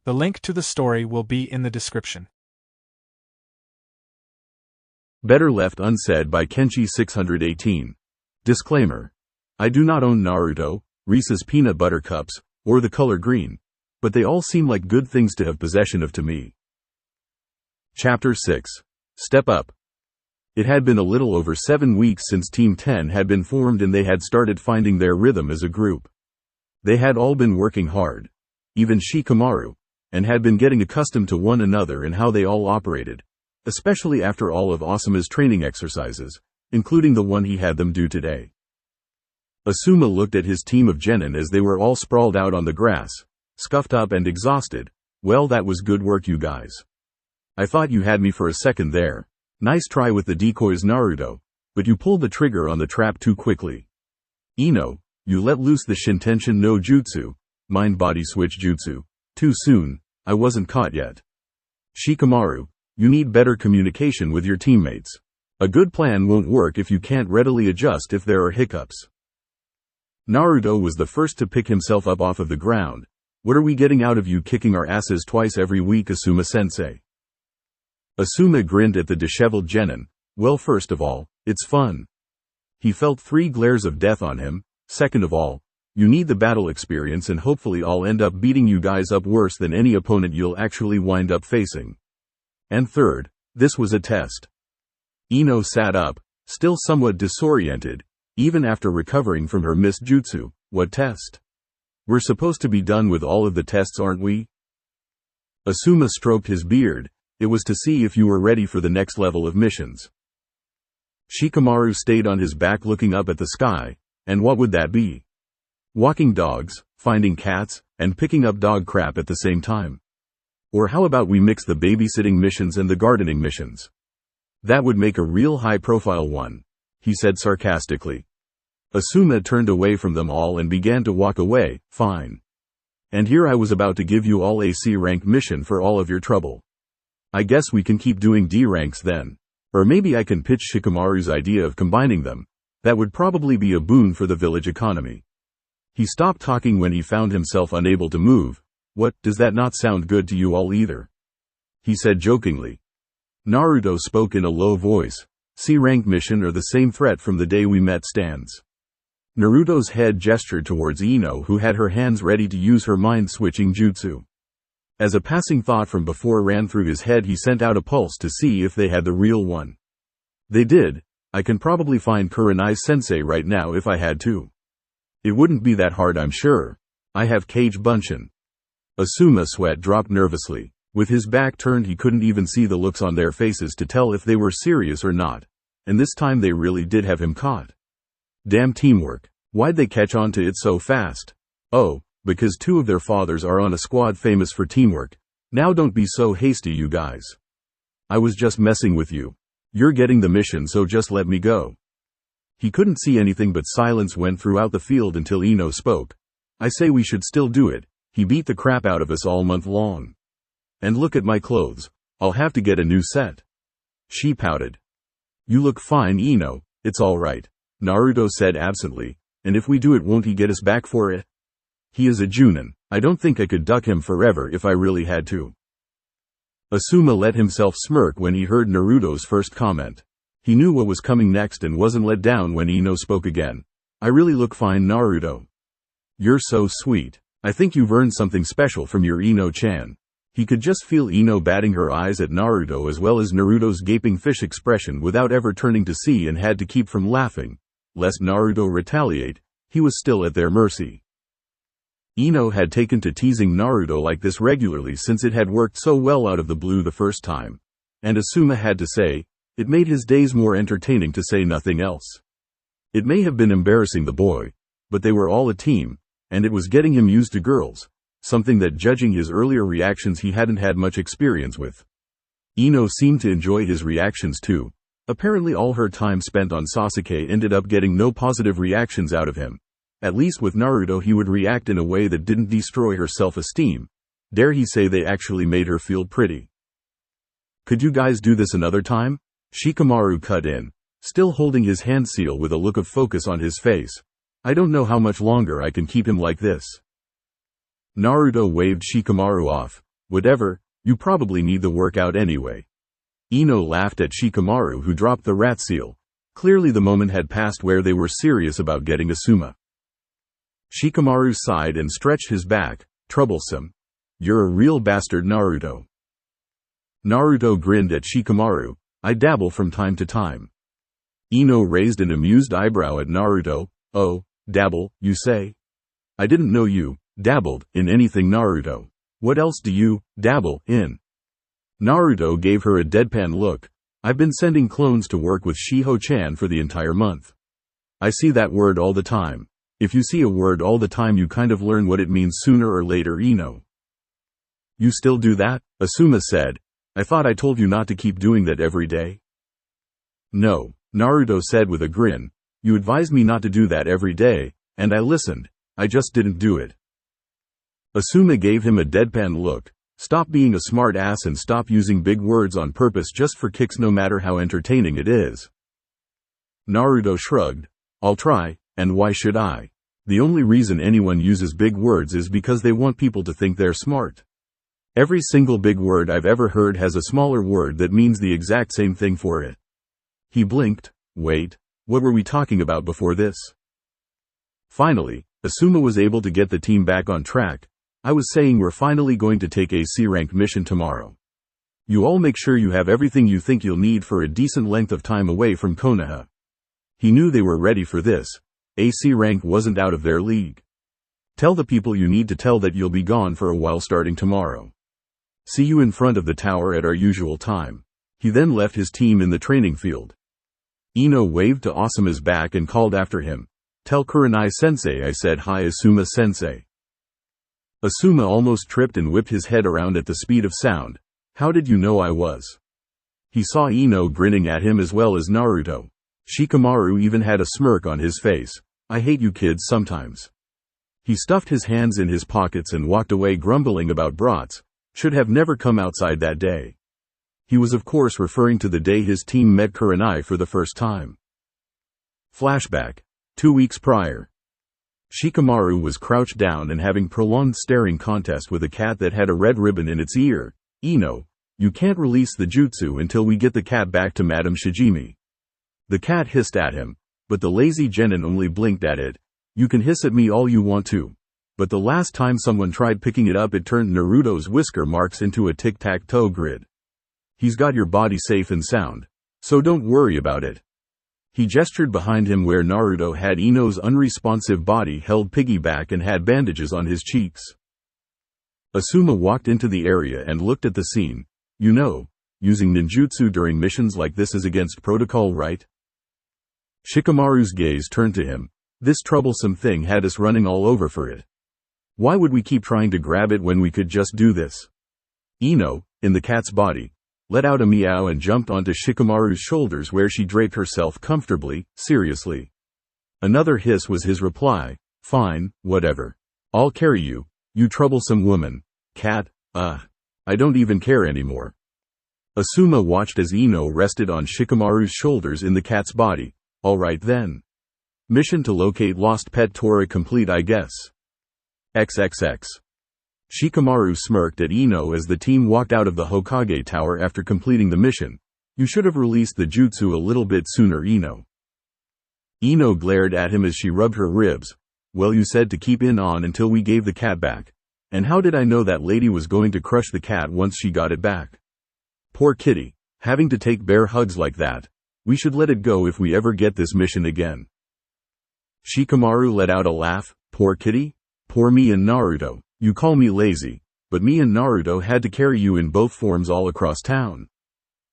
The link to the story will be in the description. Better Left Unsaid by Kenshi 618. Disclaimer. I do not own Naruto, Reese's Peanut Butter Cups, or the color green, but they all seem like good things to have possession of to me. Chapter 6. Step Up. It had been a little over 7 weeks since Team 10 had been formed and they had started finding their rhythm as a group. They had all been working hard, even Shikamaru, and had been getting accustomed to one another and how they all operated, especially after all of Asuma's training exercises, including the one he had them do today. Asuma looked at his team of genin as they were all sprawled out on the grass, scuffed up and exhausted. Well, that was good work, you guys. I thought you had me for a second there. Nice try with the decoys, Naruto, but you pulled the trigger on the trap too quickly. Ino, you let loose the Shintention no Jutsu, mind-body switch jutsu, too soon. I wasn't caught yet. Shikamaru, you need better communication with your teammates. A good plan won't work if you can't readily adjust if there are hiccups. Naruto was the first to pick himself up off of the ground. What are we getting out of you kicking our asses twice every week, Asuma-sensei? Asuma grinned at the disheveled genin. Well, first of all, it's fun. He felt 3 glares of death on him. Second of all, you need the battle experience and hopefully I'll end up beating you guys up worse than any opponent you'll actually wind up facing. And third, this was a test. Ino sat up, still somewhat disoriented, even after recovering from her missed jutsu. What test? We're supposed to be done with all of the tests, aren't we? Asuma stroked his beard. It was to see if you were ready for the next level of missions. Shikamaru stayed on his back looking up at the sky, and what would that be? Walking dogs, finding cats, and picking up dog crap at the same time. Or how about we mix the babysitting missions and the gardening missions? That would make a real high-profile one, he said sarcastically. Asuma turned away from them all and began to walk away. Fine. And here I was about to give you all a C-rank mission for all of your trouble. I guess we can keep doing D ranks then. Or maybe I can pitch Shikamaru's idea of combining them. That would probably be a boon for the village economy. He stopped talking when he found himself unable to move. What, does that not sound good to you all either? He said jokingly. Naruto spoke in a low voice. C-rank mission or the same threat from the day we met stands. Naruto's head gestured towards Ino, who had her hands ready to use her mind-switching jutsu. As a passing thought from before ran through his head, he sent out a pulse to see if they had the real one. They did. I can probably find Kurenai-sensei right now if I had to. It wouldn't be that hard, I'm sure. I have Kage Bunshin. Asuma's sweat dropped nervously. With his back turned, he couldn't even see the looks on their faces to tell if they were serious or not. And this time they really did have him caught. Damn teamwork. Why'd they catch on to it so fast? Oh, because 2 of their fathers are on a squad famous for teamwork. Now don't be so hasty, you guys. I was just messing with you. You're getting the mission, so just let me go. He couldn't see anything but silence went throughout the field until Ino spoke. I say we should still do it. He beat the crap out of us all month long. And look at my clothes. I'll have to get a new set. She pouted. You look fine, Ino. It's all right, Naruto said absently. And if we do it, won't he get us back for it? He is a Junin. I don't think I could duck him forever if I really had to. Asuma let himself smirk when he heard Naruto's first comment. He knew what was coming next and wasn't let down when Ino spoke again. I really look fine, Naruto. You're so sweet. I think you've earned something special from your Ino-chan. He could just feel Ino batting her eyes at Naruto as well as Naruto's gaping fish expression without ever turning to see, and had to keep from laughing. Lest Naruto retaliate, he was still at their mercy. Ino had taken to teasing Naruto like this regularly since it had worked so well out of the blue the first time. And Asuma had to say, it made his days more entertaining to say nothing else. It may have been embarrassing the boy, but they were all a team, and it was getting him used to girls, something that judging his earlier reactions he hadn't had much experience with. Ino seemed to enjoy his reactions too. Apparently all her time spent on Sasuke ended up getting no positive reactions out of him. At least with Naruto he would react in a way that didn't destroy her self-esteem. Dare he say they actually made her feel pretty. Could you guys do this another time? Shikamaru cut in, still holding his hand seal with a look of focus on his face. I don't know how much longer I can keep him like this. Naruto waved Shikamaru off. Whatever, you probably need the workout anyway. Ino laughed at Shikamaru, who dropped the rat seal. Clearly the moment had passed where they were serious about getting Asuma. Shikamaru sighed and stretched his back. Troublesome. You're a real bastard, Naruto. Naruto grinned at Shikamaru. I dabble from time to time. Ino raised an amused eyebrow at Naruto. Oh, dabble, you say? I didn't know you dabbled in anything, Naruto. What else do you dabble in? Naruto gave her a deadpan look. I've been sending clones to work with Shiho-chan for the entire month. I see that word all the time. If you see a word all the time, you kind of learn what it means sooner or later, Ino. You still do that? Asuma said. I thought I told you not to keep doing that every day. No, Naruto said with a grin. You advised me not to do that every day, and I listened. I just didn't do it. Asuma gave him a deadpan look. Stop being a smart ass and stop using big words on purpose just for kicks, no matter how entertaining it is. Naruto shrugged. I'll try, and why should I? The only reason anyone uses big words is because they want people to think they're smart. Every single big word I've ever heard has a smaller word that means the exact same thing for it. He blinked. Wait, what were we talking about before this? Finally, Asuma was able to get the team back on track. I was saying we're finally going to take a C-rank mission tomorrow. You all make sure you have everything you think you'll need for a decent length of time away from Konoha. He knew they were ready for this. A C rank wasn't out of their league. Tell the people you need to tell that you'll be gone for a while starting tomorrow. See you in front of the tower at our usual time. He then left his team in the training field. Ino waved to Asuma's back and called after him. Tell Kurenai-sensei I said hi, Asuma-sensei. Asuma almost tripped and whipped his head around at the speed of sound. How did you know I was? He saw Ino grinning at him as well as Naruto. Shikamaru even had a smirk on his face. I hate you kids sometimes. He stuffed his hands in his pockets and walked away grumbling about brats. Should have never come outside that day. He was of course referring to the day his team met Kurenai for the first time. Flashback. 2 weeks prior. Shikamaru was crouched down and having prolonged staring contest with a cat that had a red ribbon in its ear. Ino, you can't release the jutsu until we get the cat back to Madame Shijimi. The cat hissed at him, but the lazy genin only blinked at it. You can hiss at me all you want to. But the last time someone tried picking it up, it turned Naruto's whisker marks into a tic-tac-toe grid. He's got your body safe and sound. So don't worry about it. He gestured behind him where Naruto had Ino's unresponsive body held piggyback and had bandages on his cheeks. Asuma walked into the area and looked at the scene. You know, using ninjutsu during missions like this is against protocol, right? Shikamaru's gaze turned to him. This troublesome thing had us running all over for it. Why would we keep trying to grab it when we could just do this? Ino, in the cat's body, let out a meow and jumped onto Shikamaru's shoulders where she draped herself comfortably. Seriously. Another hiss was his reply. Fine, whatever. I'll carry you, you troublesome woman. Cat, I don't even care anymore. Asuma watched as Ino rested on Shikamaru's shoulders in the cat's body. Alright then. Mission to locate lost pet Tora complete, I guess. XXX. Shikamaru smirked at Ino as the team walked out of the Hokage Tower after completing the mission. You should have released the jutsu a little bit sooner, Ino. Ino glared at him as she rubbed her ribs. Well, you said to keep in on until we gave the cat back. And how did I know that lady was going to crush the cat once she got it back? Poor kitty, having to take bear hugs like that. We should let it go if we ever get this mission again. Shikamaru let out a laugh. Poor kitty? Poor me and Naruto. You call me lazy, but me and Naruto had to carry you in both forms all across town.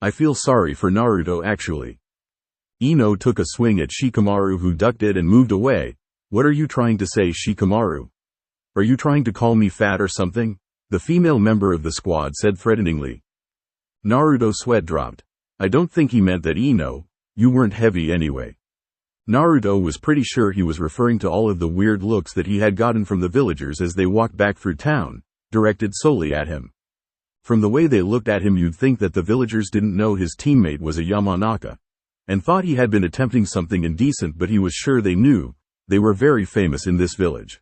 I feel sorry for Naruto actually. Ino took a swing at Shikamaru, who ducked it and moved away. What are you trying to say, Shikamaru? Are you trying to call me fat or something? The female member of the squad said threateningly. Naruto's sweat dropped. I don't think he meant that, Ino. You weren't heavy anyway. Naruto was pretty sure he was referring to all of the weird looks that he had gotten from the villagers as they walked back through town, directed solely at him. From the way they looked at him, you'd think that the villagers didn't know his teammate was a Yamanaka, and thought he had been attempting something indecent, but he was sure they knew. They were very famous in this village.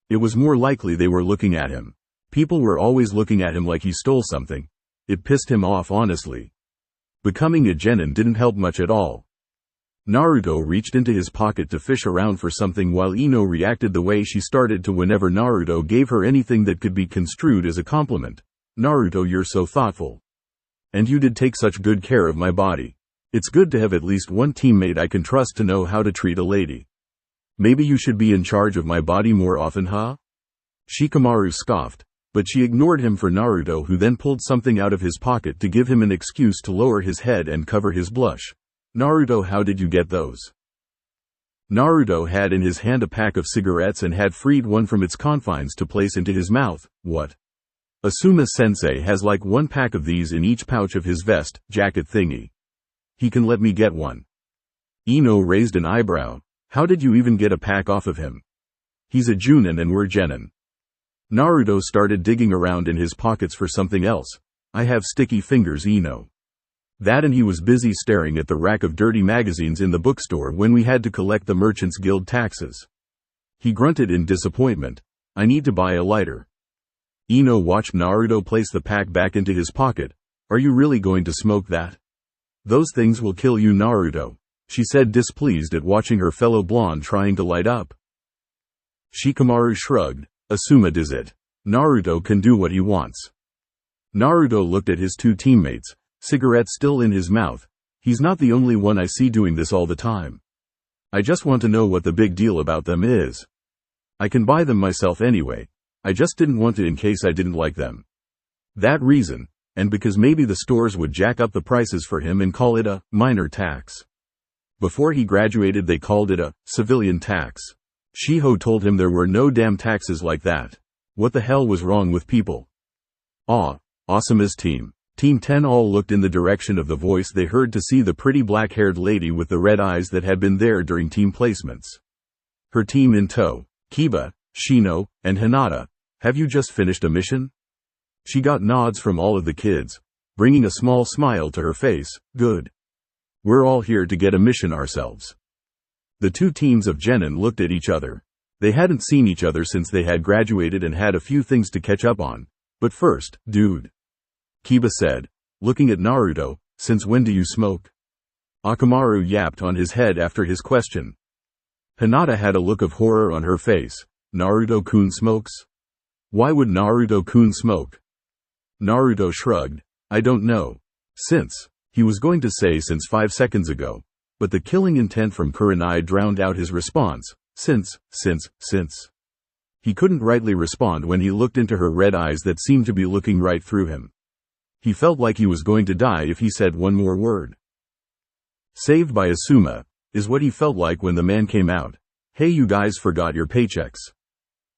It was more likely they were looking at him. People were always looking at him like he stole something. It pissed him off honestly. Becoming a genin didn't help much at all. Naruto reached into his pocket to fish around for something while Ino reacted the way she started to whenever Naruto gave her anything that could be construed as a compliment. Naruto, you're so thoughtful. And you did take such good care of my body. It's good to have at least one teammate I can trust to know how to treat a lady. Maybe you should be in charge of my body more often, huh? Shikamaru scoffed, but she ignored him for Naruto, who then pulled something out of his pocket to give him an excuse to lower his head and cover his blush. Naruto, how did you get those? Naruto had in his hand a pack of cigarettes and had freed one from its confines to place into his mouth. What? Asuma-sensei has like one pack of these in each pouch of his vest, jacket thingy. He can let me get one. Ino raised an eyebrow. How did you even get a pack off of him? He's a Junin and we're genin. Naruto started digging around in his pockets for something else. I have sticky fingers, Ino. That, and he was busy staring at the rack of dirty magazines in the bookstore when we had to collect the Merchants Guild taxes. He grunted in disappointment. I need to buy a lighter. Ino watched Naruto place the pack back into his pocket. Are you really going to smoke that? Those things will kill you, Naruto, she said, displeased at watching her fellow blonde trying to light up. Shikamaru shrugged. Asuma does it. Naruto can do what he wants. Naruto looked at his two teammates, cigarette still in his mouth. He's not the only one I see doing this all the time. I just want to know what the big deal about them is. I can buy them myself anyway. I just didn't want it in case I didn't like them. That reason, and because maybe the stores would jack up the prices for him and call it a minor tax. Before he graduated they called it a civilian tax. Shiho told him there were no damn taxes like that. What the hell was wrong with people? Asuma's team. Team 10 all looked in the direction of the voice they heard to see the pretty black-haired lady with the red eyes that had been there during team placements. Her team in tow, Kiba, Shino, and Hinata. Have you just finished a mission? She got nods from all of the kids, bringing a small smile to her face. Good. We're all here to get a mission ourselves. The two teams of genin looked at each other. They hadn't seen each other since they had graduated and had a few things to catch up on. But first, dude, Kiba said, looking at Naruto, since when do you smoke? Akamaru yapped on his head after his question. Hinata had a look of horror on her face. Naruto-kun smokes? Why would Naruto-kun smoke? Naruto shrugged. I don't know. Since, he was going to say since 5 seconds ago. But the killing intent from Kurenai drowned out his response. Since. He couldn't rightly respond when he looked into her red eyes that seemed to be looking right through him. He felt like he was going to die if he said one more word. Saved by Asuma, is what he felt like when the man came out. Hey, you guys forgot your paychecks.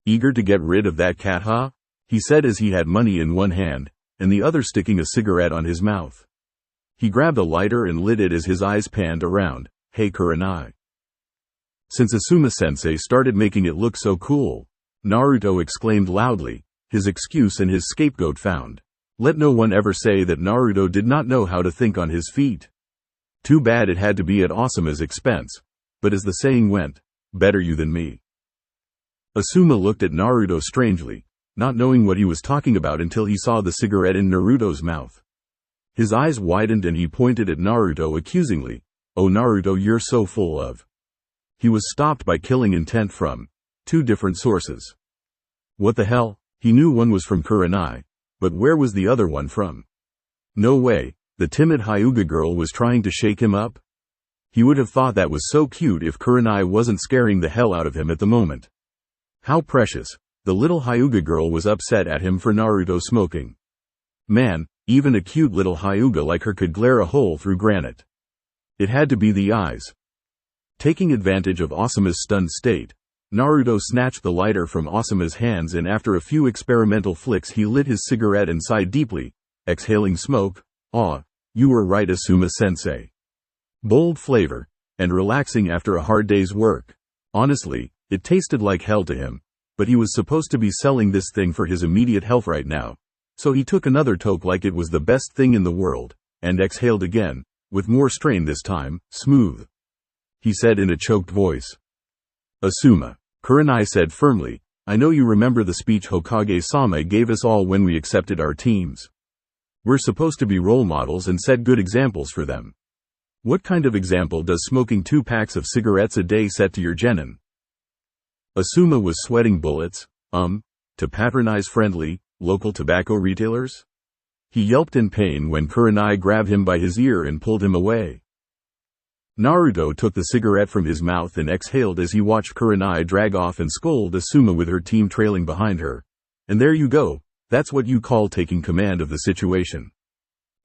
Eager to get rid of that cat, huh? He said as he had money in one hand, and the other sticking a cigarette on his mouth. He grabbed a lighter and lit it as his eyes panned around. Hey, Kurenai. Since Asuma-sensei started making it look so cool, Naruto exclaimed loudly, his excuse and his scapegoat found. Let no one ever say that Naruto did not know how to think on his feet. Too bad it had to be at Asuma's expense. But as the saying went, better you than me. Asuma looked at Naruto strangely, not knowing what he was talking about until he saw the cigarette in Naruto's mouth. His eyes widened and he pointed at Naruto accusingly. Oh, Naruto, you're so full of. He was stopped by killing intent from 2 different sources. What the hell? He knew one was from Kurenai, but where was the other one from? No way, the timid Hyuga girl was trying to shake him up? He would have thought that was so cute if Kurenai wasn't scaring the hell out of him at the moment. How precious, the little Hyuga girl was upset at him for Naruto smoking. Man, even a cute little Hyuga like her could glare a hole through granite. It had to be the eyes. Taking advantage of Asuma's stunned state, Naruto snatched the lighter from Asuma's hands and after a few experimental flicks he lit his cigarette and sighed deeply, exhaling smoke. You were right, Asuma-sensei. Bold flavor, and relaxing after a hard day's work. Honestly, it tasted like hell to him, but he was supposed to be selling this thing for his immediate health right now. So he took another toke like it was the best thing in the world, and exhaled again, with more strain this time. Smooth, he said in a choked voice. Asuma, Kurenai said firmly, I know you remember the speech Hokage-sama gave us all when we accepted our teams. We're supposed to be role models and set good examples for them. What kind of example does smoking 2 packs of cigarettes a day set to your genin? Asuma was sweating bullets, to patronize friendly, local tobacco retailers? He yelped in pain when Kurenai grabbed him by his ear and pulled him away. Naruto took the cigarette from his mouth and exhaled as he watched Kurenai drag off and scold Asuma with her team trailing behind her. And there you go, that's what you call taking command of the situation.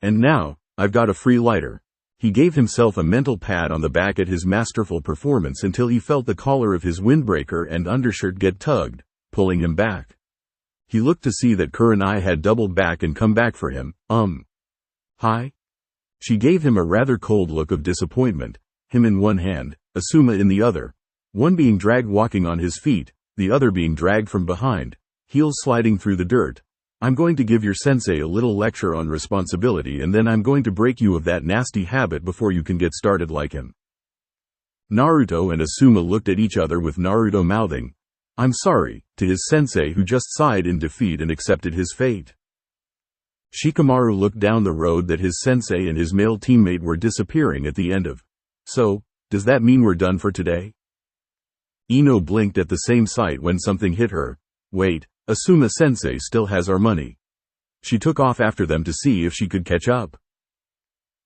And now, I've got a free lighter. He gave himself a mental pat on the back at his masterful performance until he felt the collar of his windbreaker and undershirt get tugged, pulling him back. He looked to see that Kurenai had doubled back and come back for him. Hi? She gave him a rather cold look of disappointment, him in one hand, Asuma in the other, one being dragged walking on his feet, the other being dragged from behind, heels sliding through the dirt. I'm going to give your sensei a little lecture on responsibility and then I'm going to break you of that nasty habit before you can get started like him. Naruto and Asuma looked at each other with Naruto mouthing, "I'm sorry," to his sensei who just sighed in defeat and accepted his fate. Shikamaru looked down the road that his sensei and his male teammate were disappearing at the end of. So, does that mean we're done for today? Ino blinked at the same sight when something hit her. Wait, Asuma-sensei still has our money. She took off after them to see if she could catch up.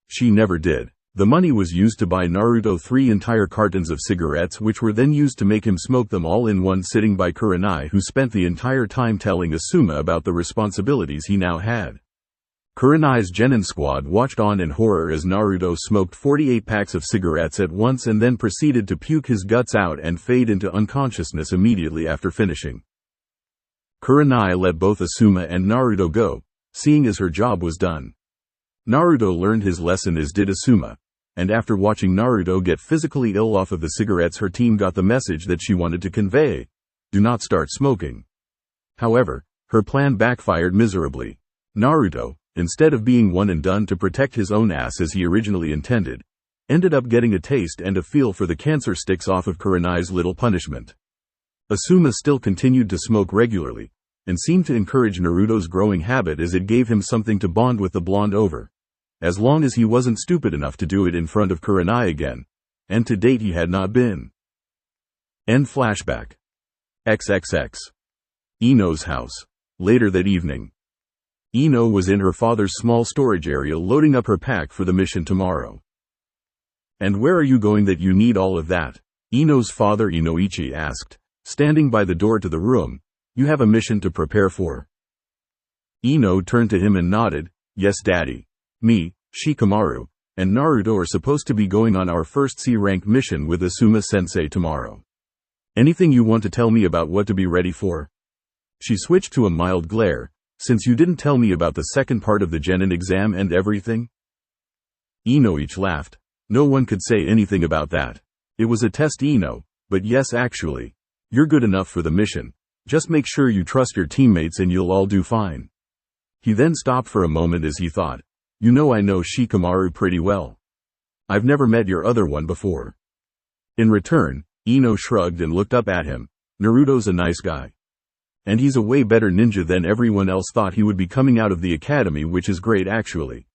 She never did. The money was used to buy Naruto 3 entire cartons of cigarettes which were then used to make him smoke them all in one sitting by Kurenai who spent the entire time telling Asuma about the responsibilities he now had. Kurenai's genin squad watched on in horror as Naruto smoked 48 packs of cigarettes at once and then proceeded to puke his guts out and fade into unconsciousness immediately after finishing. Kurenai let both Asuma and Naruto go, seeing as her job was done. Naruto learned his lesson as did Asuma, and after watching Naruto get physically ill off of the cigarettes her team got the message that she wanted to convey. Do not start smoking. However, her plan backfired miserably. Naruto, instead of being one and done to protect his own ass as he originally intended, ended up getting a taste and a feel for the cancer sticks off of Kurenai's little punishment. Asuma still continued to smoke regularly, and seemed to encourage Naruto's growing habit as it gave him something to bond with the blonde over. As long as he wasn't stupid enough to do it in front of Kurenai again. And to date he had not been. End flashback. XXX. Ino's house. Later that evening. Ino was in her father's small storage area loading up her pack for the mission tomorrow. And where are you going that you need all of that? Ino's father Inoichi asked, standing by the door to the room. You have a mission to prepare for. Ino turned to him and nodded, yes daddy. Me, Shikamaru, and Naruto are supposed to be going on our first C-rank mission with Asuma-sensei tomorrow. Anything you want to tell me about what to be ready for? She switched to a mild glare. Since you didn't tell me about the second part of the genin exam and everything? Inoichi laughed. No one could say anything about that. It was a test, Ino, but yes actually. You're good enough for the mission. Just make sure you trust your teammates and you'll all do fine. He then stopped for a moment as he thought. You know I know Shikamaru pretty well. I've never met your other one before. In return, Ino shrugged and looked up at him. Naruto's a nice guy. And he's a way better ninja than everyone else thought he would be coming out of the academy, which is great actually.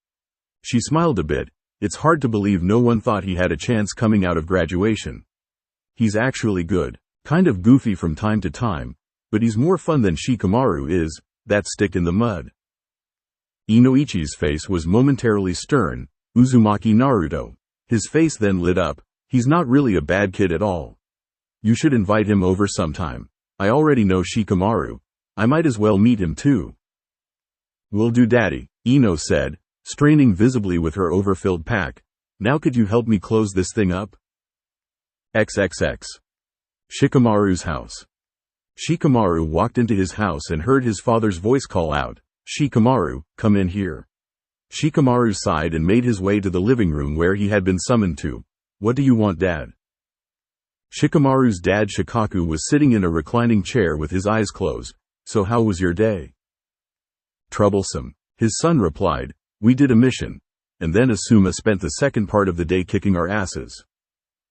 She smiled a bit. It's hard to believe no one thought he had a chance coming out of graduation. He's actually good, kind of goofy from time to time, but he's more fun than Shikamaru is, that stick in the mud. Inoichi's face was momentarily stern. Uzumaki Naruto. His face then lit up. He's not really a bad kid at all. You should invite him over sometime. I already know Shikamaru. I might as well meet him too. Will do daddy, Ino said, straining visibly with her overfilled pack. Now could you help me close this thing up? XXX. Shikamaru's house. Shikamaru walked into his house and heard his father's voice call out, Shikamaru, come in here. Shikamaru sighed and made his way to the living room where he had been summoned to. What do you want, Dad? Shikamaru's dad Shikaku was sitting in a reclining chair with his eyes closed. So how was your day? Troublesome, his son replied. We did a mission. And then Asuma spent the second part of the day kicking our asses.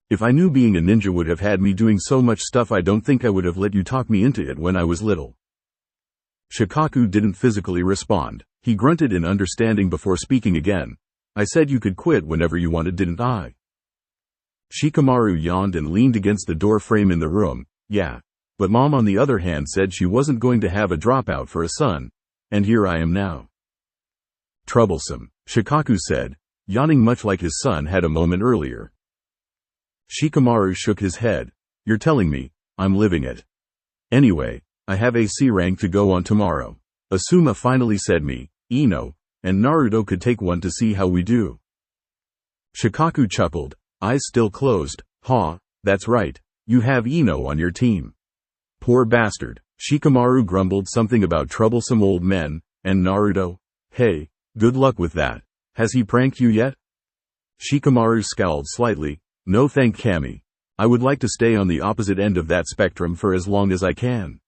If I knew being a ninja would have had me doing so much stuff, I don't think I would have let you talk me into it when I was little. Shikaku didn't physically respond. He grunted in understanding before speaking again. I said you could quit whenever you wanted, didn't I? Shikamaru yawned and leaned against the door frame in the room. Yeah. But Mom on the other hand said she wasn't going to have a dropout for a son. And here I am now. Troublesome, Shikaku said, yawning much like his son had a moment earlier. Shikamaru shook his head. You're telling me, I'm living it. Anyway, I have a C rank to go on tomorrow. Asuma finally said me, Ino, and Naruto could take one to see how we do. Shikaku chuckled, eyes still closed. Ha, that's right, you have Ino on your team. Poor bastard. Shikamaru grumbled something about troublesome old men, and Naruto. Hey, good luck with that. Has he pranked you yet? Shikamaru scowled slightly. No thank Kami. I would like to stay on the opposite end of that spectrum for as long as I can.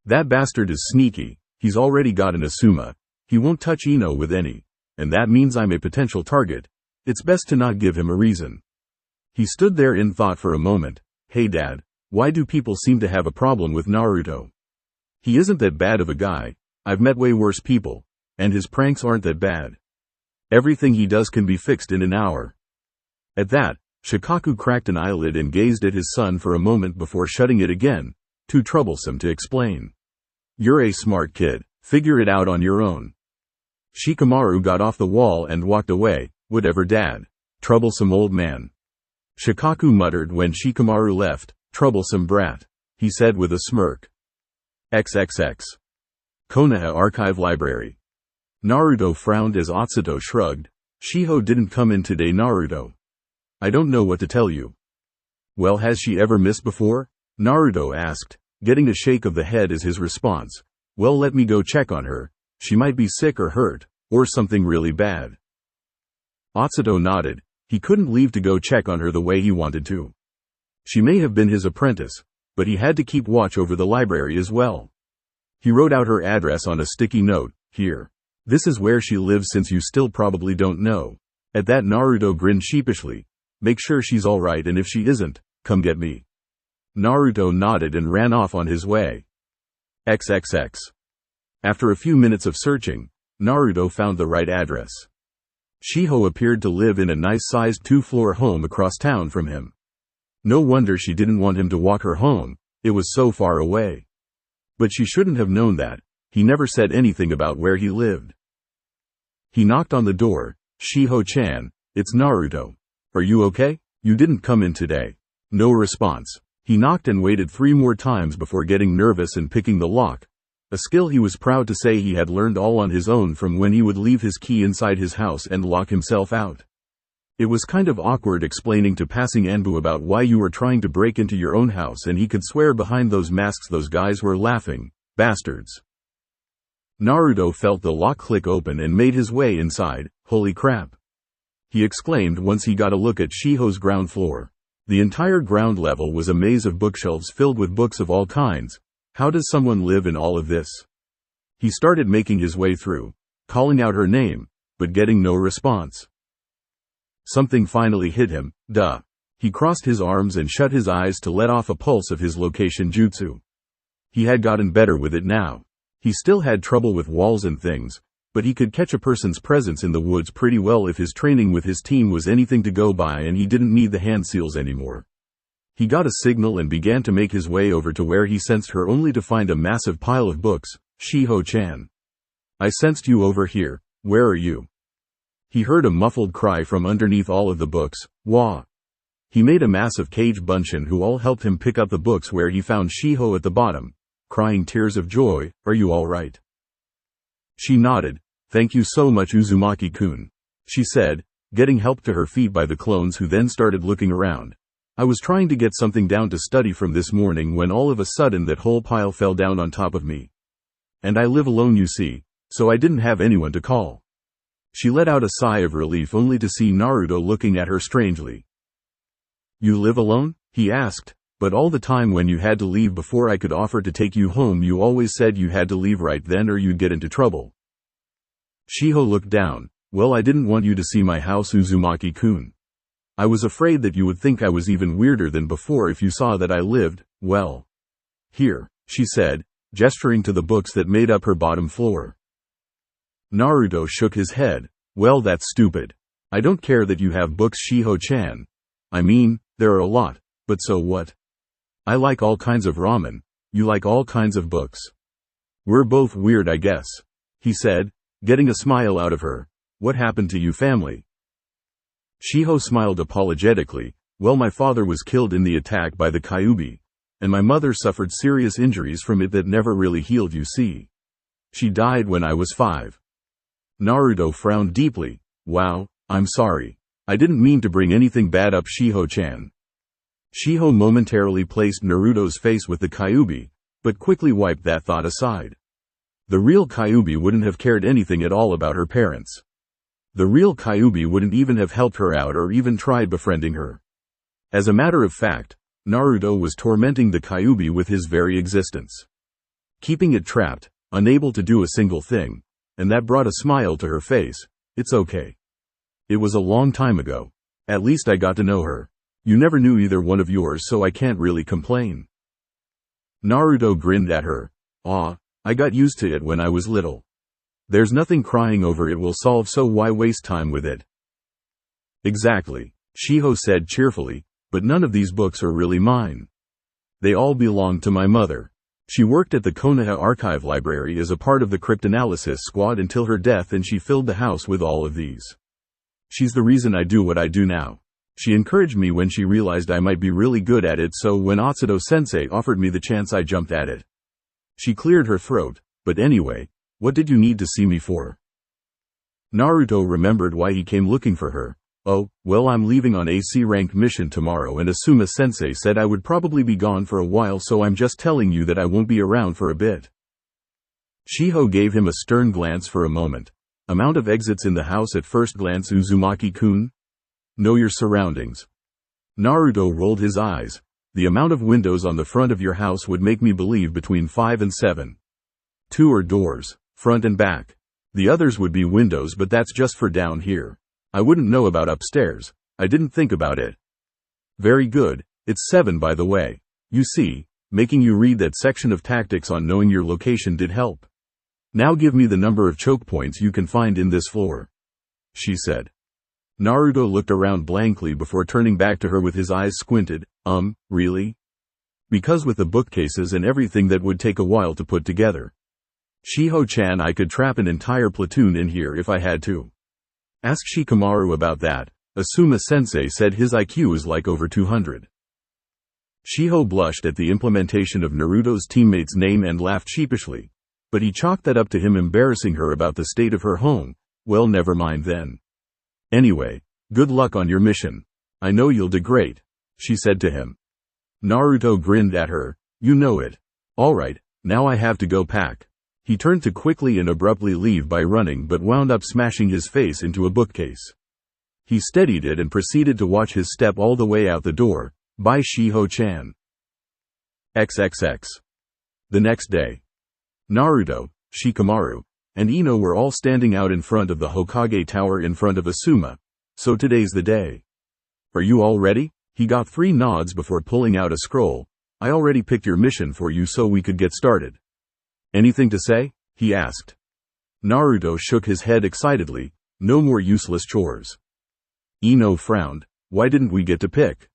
That bastard is sneaky. He's already got an Asuma. He won't touch Ino with any. And that means I'm a potential target. It's best to not give him a reason. He stood there in thought for a moment. Hey Dad, why do people seem to have a problem with Naruto? He isn't that bad of a guy. I've met way worse people. And his pranks aren't that bad. Everything he does can be fixed in an hour. At that, Shikaku cracked an eyelid and gazed at his son for a moment before shutting it again, too troublesome to explain. You're a smart kid. Figure it out on your own. Shikamaru got off the wall and walked away. Whatever Dad. Troublesome old man. Shikaku muttered when Shikamaru left. Troublesome brat. He said with a smirk. XXX. Konoha Archive Library. Naruto frowned as Atsuto shrugged. Shiho didn't come in today, Naruto. I don't know what to tell you. Well, has she ever missed before? Naruto asked, getting a shake of the head as his response. Well, let me go check on her. She might be sick or hurt, or something really bad. Atsuto nodded. He couldn't leave to go check on her the way he wanted to. She may have been his apprentice, but he had to keep watch over the library as well. He wrote out her address on a sticky note. Here. This is where she lives, since you still probably don't know. At that, Naruto grinned sheepishly. Make sure she's alright, and if she isn't, come get me. Naruto nodded and ran off on his way. XXX. After a few minutes of searching, Naruto found the right address. Shiho appeared to live in a nice-sized 2-floor home across town from him. No wonder she didn't want him to walk her home, it was so far away. But she shouldn't have known that. He never said anything about where he lived. He knocked on the door. Shiho-chan, it's Naruto. Are you okay? You didn't come in today. No response. He knocked and waited 3 more times before getting nervous and picking the lock, a skill he was proud to say he had learned all on his own from when he would leave his key inside his house and lock himself out. It was kind of awkward explaining to passing Anbu about why you were trying to break into your own house, and he could swear behind those masks those guys were laughing. Bastards. Naruto felt the lock click open and made his way inside. Holy crap. He exclaimed once he got a look at Shiho's ground floor. The entire ground level was a maze of bookshelves filled with books of all kinds. How does someone live in all of this? He started making his way through, calling out her name, but getting no response. Something finally hit him. Duh. He crossed his arms and shut his eyes to let off a pulse of his location jutsu. He had gotten better with it now. He still had trouble with walls and things, but he could catch a person's presence in the woods pretty well if his training with his team was anything to go by, and he didn't need the hand seals anymore. He got a signal and began to make his way over to where he sensed her, only to find a massive pile of books. Shiho-chan. I sensed you over here. Where are you? He heard a muffled cry from underneath all of the books. Wah. He made a massive cage bunshin who all helped him pick up the books, where he found Shiho at the bottom, crying tears of joy. Are you all right? She nodded. Thank you so much, Uzumaki-kun, she said, getting helped to her feet by the clones, who then started looking around. I was trying to get something down to study from this morning when all of a sudden that whole pile fell down on top of me. And I live alone, you see, so I didn't have anyone to call. She let out a sigh of relief, only to see Naruto looking at her strangely. You live alone? He asked. But all the time when you had to leave before I could offer to take you home, you always said you had to leave right then or you'd get into trouble. Shiho looked down. Well, I didn't want you to see my house, Uzumaki-kun. I was afraid that you would think I was even weirder than before if you saw that I lived, well. Here, she said, gesturing to the books that made up her bottom floor. Naruto shook his head. Well, that's stupid. I don't care that you have books, Shiho-chan. I mean, there are a lot, but so what? I like all kinds of ramen. You like all kinds of books. We're both weird, I guess, he said, getting a smile out of her. What happened to you family? Shiho smiled apologetically. Well, my father was killed in the attack by the Kyuubi, and my mother suffered serious injuries from it that never really healed, you see. She died when I was 5. Naruto frowned deeply. Wow, I'm sorry. I didn't mean to bring anything bad up, Shiho-chan. Shiho momentarily placed Naruto's face with the Kyuubi, but quickly wiped that thought aside. The real Kyuubi wouldn't have cared anything at all about her parents. The real Kyuubi wouldn't even have helped her out or even tried befriending her. As a matter of fact, Naruto was tormenting the Kyuubi with his very existence. Keeping it trapped, unable to do a single thing, and that brought a smile to her face. It's okay. It was a long time ago. At least I got to know her. You never knew either one of yours, so I can't really complain. Naruto grinned at her. Aw, I got used to it when I was little. There's nothing crying over, it will solve, so why waste time with it? Exactly, Shiho said cheerfully, but none of these books are really mine. They all belong to my mother. She worked at the Konoha Archive Library as a part of the cryptanalysis squad until her death, and she filled the house with all of these. She's the reason I do what I do now. She encouraged me when she realized I might be really good at it, so when Otsudo-sensei offered me the chance I jumped at it. She cleared her throat. But anyway, what did you need to see me for? Naruto remembered why he came looking for her. Oh, well, I'm leaving on a C-rank mission tomorrow, and Asuma-sensei said I would probably be gone for a while, so I'm just telling you that I won't be around for a bit. Shiho gave him a stern glance for a moment. Amount of exits in the house at first glance, Uzumaki-kun? Know your surroundings. Naruto rolled his eyes. The amount of windows on the front of your house would make me believe between 5 and 7. 2 are doors, front and back. The others would be windows, but that's just for down here. I wouldn't know about upstairs. I didn't think about it. Very good. It's 7, by the way. You see, making you read that section of tactics on knowing your location did help. Now give me the number of choke points you can find in this floor, she said. Naruto looked around blankly before turning back to her with his eyes squinted. Really? Because with the bookcases and everything, that would take a while to put together. Shiho-chan, I could trap an entire platoon in here if I had to. Ask Shikamaru about that. Asuma-sensei said his IQ is like over 200. Shiho blushed at the implementation of Naruto's teammate's name and laughed sheepishly. But he chalked that up to him embarrassing her about the state of her home. Well, never mind then. Anyway, good luck on your mission. I know you'll do great, she said to him. Naruto grinned at her. You know it. Alright, now I have to go pack. He turned to quickly and abruptly leave by running, but wound up smashing his face into a bookcase. He steadied it and proceeded to watch his step all the way out the door. Bye, Shiho-chan. XXX. The next day. Naruto, Shikamaru, and Ino were all standing out in front of the Hokage Tower in front of Asuma. So today's the day. Are you all ready? He got 3 nods before pulling out a scroll. I already picked your mission for you so we could get started. Anything to say? He asked. Naruto shook his head excitedly. No more useless chores. Ino frowned. Why didn't we get to pick?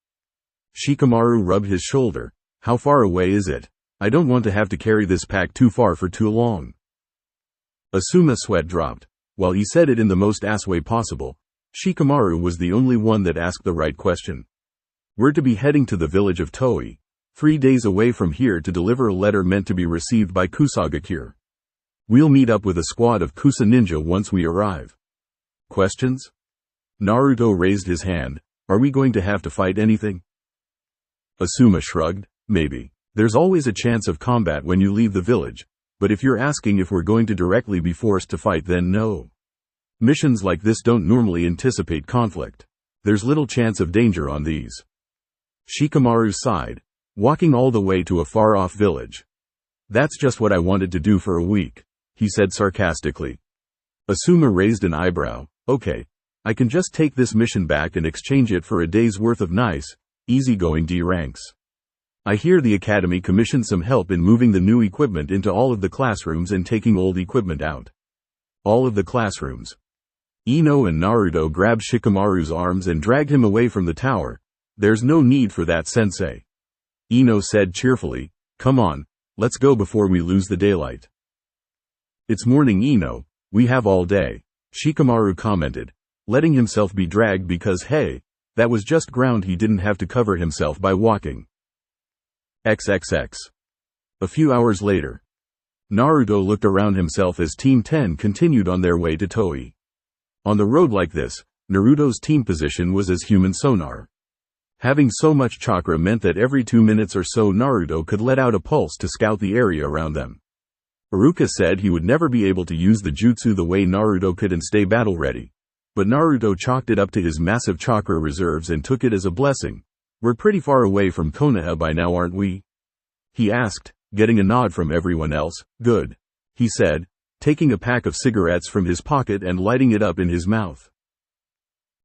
Shikamaru rubbed his shoulder. How far away is it? I don't want to have to carry this pack too far for too long. Asuma's sweat dropped. While he said it in the most ass way possible, Shikamaru was the only one that asked the right question. We're to be heading to the village of Toi, 3 days away from here, to deliver a letter meant to be received by Kusagakure. We'll meet up with a squad of Kusa ninja once we arrive. Questions? Naruto raised his hand. Are we going to have to fight anything? Asuma shrugged. Maybe. There's always a chance of combat when you leave the village. But if you're asking if we're going to directly be forced to fight, then no. Missions like this don't normally anticipate conflict. There's little chance of danger on these. Shikamaru sighed, walking all the way to a far-off village. That's just what I wanted to do for a week, he said sarcastically. Asuma raised an eyebrow. Okay, I can just take this mission back and exchange it for a day's worth of nice, easygoing D ranks. I hear the Academy commissioned some help in moving the new equipment into all of the classrooms and taking old equipment out. All of the classrooms. Ino and Naruto grabbed Shikamaru's arms and dragged him away from the tower. There's no need for that, sensei. Ino said cheerfully, come on, let's go before we lose the daylight. It's morning, Ino, we have all day, Shikamaru commented, letting himself be dragged because hey, that was just ground he didn't have to cover himself by walking. XXX. A few hours later. Naruto looked around himself as Team 10 continued on their way to Toei. On the road like this, Naruto's team position was as human sonar. Having so much chakra meant that every 2 minutes or so Naruto could let out a pulse to scout the area around them. Iruka said he would never be able to use the jutsu the way Naruto could and stay battle ready. But Naruto chalked it up to his massive chakra reserves and took it as a blessing. We're pretty far away from Konoha by now, aren't we? He asked, getting a nod from everyone else. Good. He said, taking a pack of cigarettes from his pocket and lighting it up in his mouth.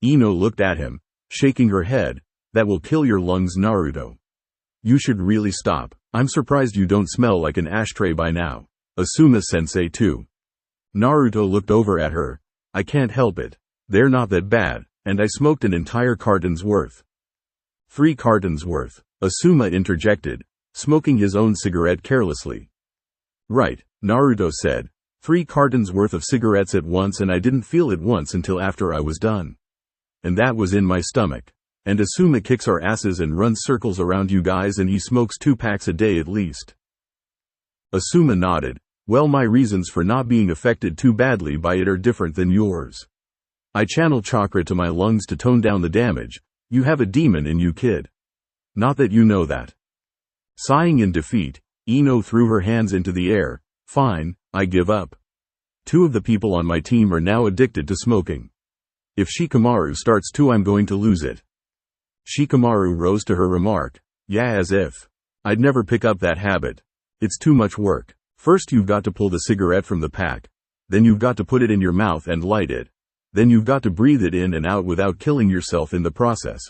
Ino looked at him, shaking her head. That will kill your lungs, Naruto. You should really stop. I'm surprised you don't smell like an ashtray by now. Asuma-sensei too. Naruto looked over at her. I can't help it. They're not that bad, and I smoked an entire carton's worth. 3 cartons worth, Asuma interjected, smoking his own cigarette carelessly. Right, Naruto said. 3 cartons worth of cigarettes at once, and I didn't feel it once until after I was done. And that was in my stomach. And Asuma kicks our asses and runs circles around you guys, and he smokes 2 packs a day at least. Asuma nodded. Well, my reasons for not being affected too badly by it are different than yours. I channel chakra to my lungs to tone down the damage. You have a demon in you, kid. Not that you know that. Sighing in defeat, Ino threw her hands into the air. Fine, I give up. 2 of the people on my team are now addicted to smoking. If Shikamaru starts too, I'm going to lose it. Shikamaru rose to her remark. Yeah, as if. I'd never pick up that habit. It's too much work. First you've got to pull the cigarette from the pack. Then you've got to put it in your mouth and light it. Then you've got to breathe it in and out without killing yourself in the process.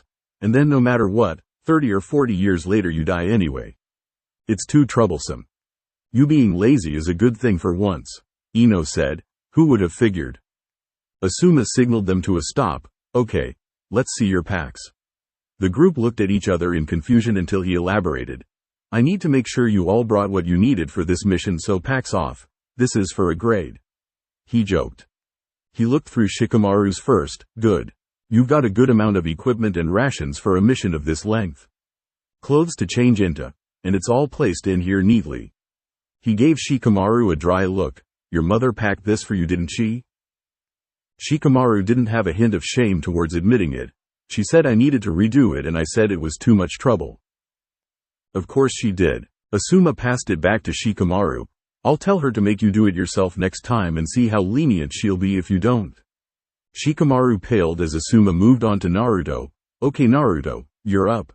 And then no matter what, 30 or 40 years later you die anyway. It's too troublesome. You being lazy is a good thing for once, Ino said. Who would have figured? Asuma signaled them to a stop. Okay, let's see your packs. The group looked at each other in confusion until he elaborated. I need to make sure you all brought what you needed for this mission, so packs off. This is for a grade. He joked. He looked through Shikamaru's first. Good. You've got a good amount of equipment and rations for a mission of this length. Clothes to change into, and it's all placed in here neatly. He gave Shikamaru a dry look. Your mother packed this for you, didn't she? Shikamaru didn't have a hint of shame towards admitting it. She said I needed to redo it and I said it was too much trouble. Of course she did. Asuma passed it back to Shikamaru. I'll tell her to make you do it yourself next time and see how lenient she'll be if you don't. Shikamaru paled as Asuma moved on to Naruto. Okay Naruto, you're up.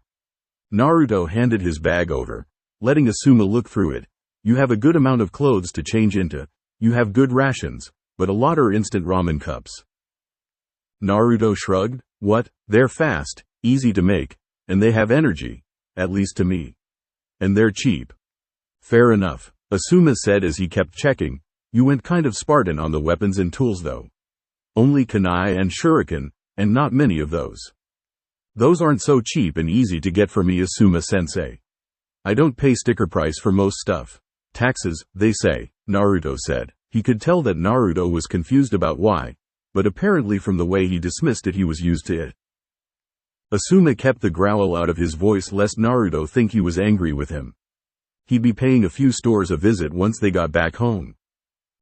Naruto handed his bag over, letting Asuma look through it. You have a good amount of clothes to change into. You have good rations, but a lot are instant ramen cups. Naruto shrugged. What? They're fast, easy to make, and they have energy, at least to me. And they're cheap. Fair enough, Asuma said as he kept checking. You went kind of Spartan on the weapons and tools though. Only kunai and shuriken, and not many of those. Those aren't so cheap and easy to get for me, Asuma-sensei. I don't pay sticker price for most stuff. Taxes, they say, Naruto said. He could tell that Naruto was confused about why, but apparently from the way he dismissed it he was used to it. Asuma kept the growl out of his voice lest Naruto think he was angry with him. He'd be paying a few stores a visit once they got back home.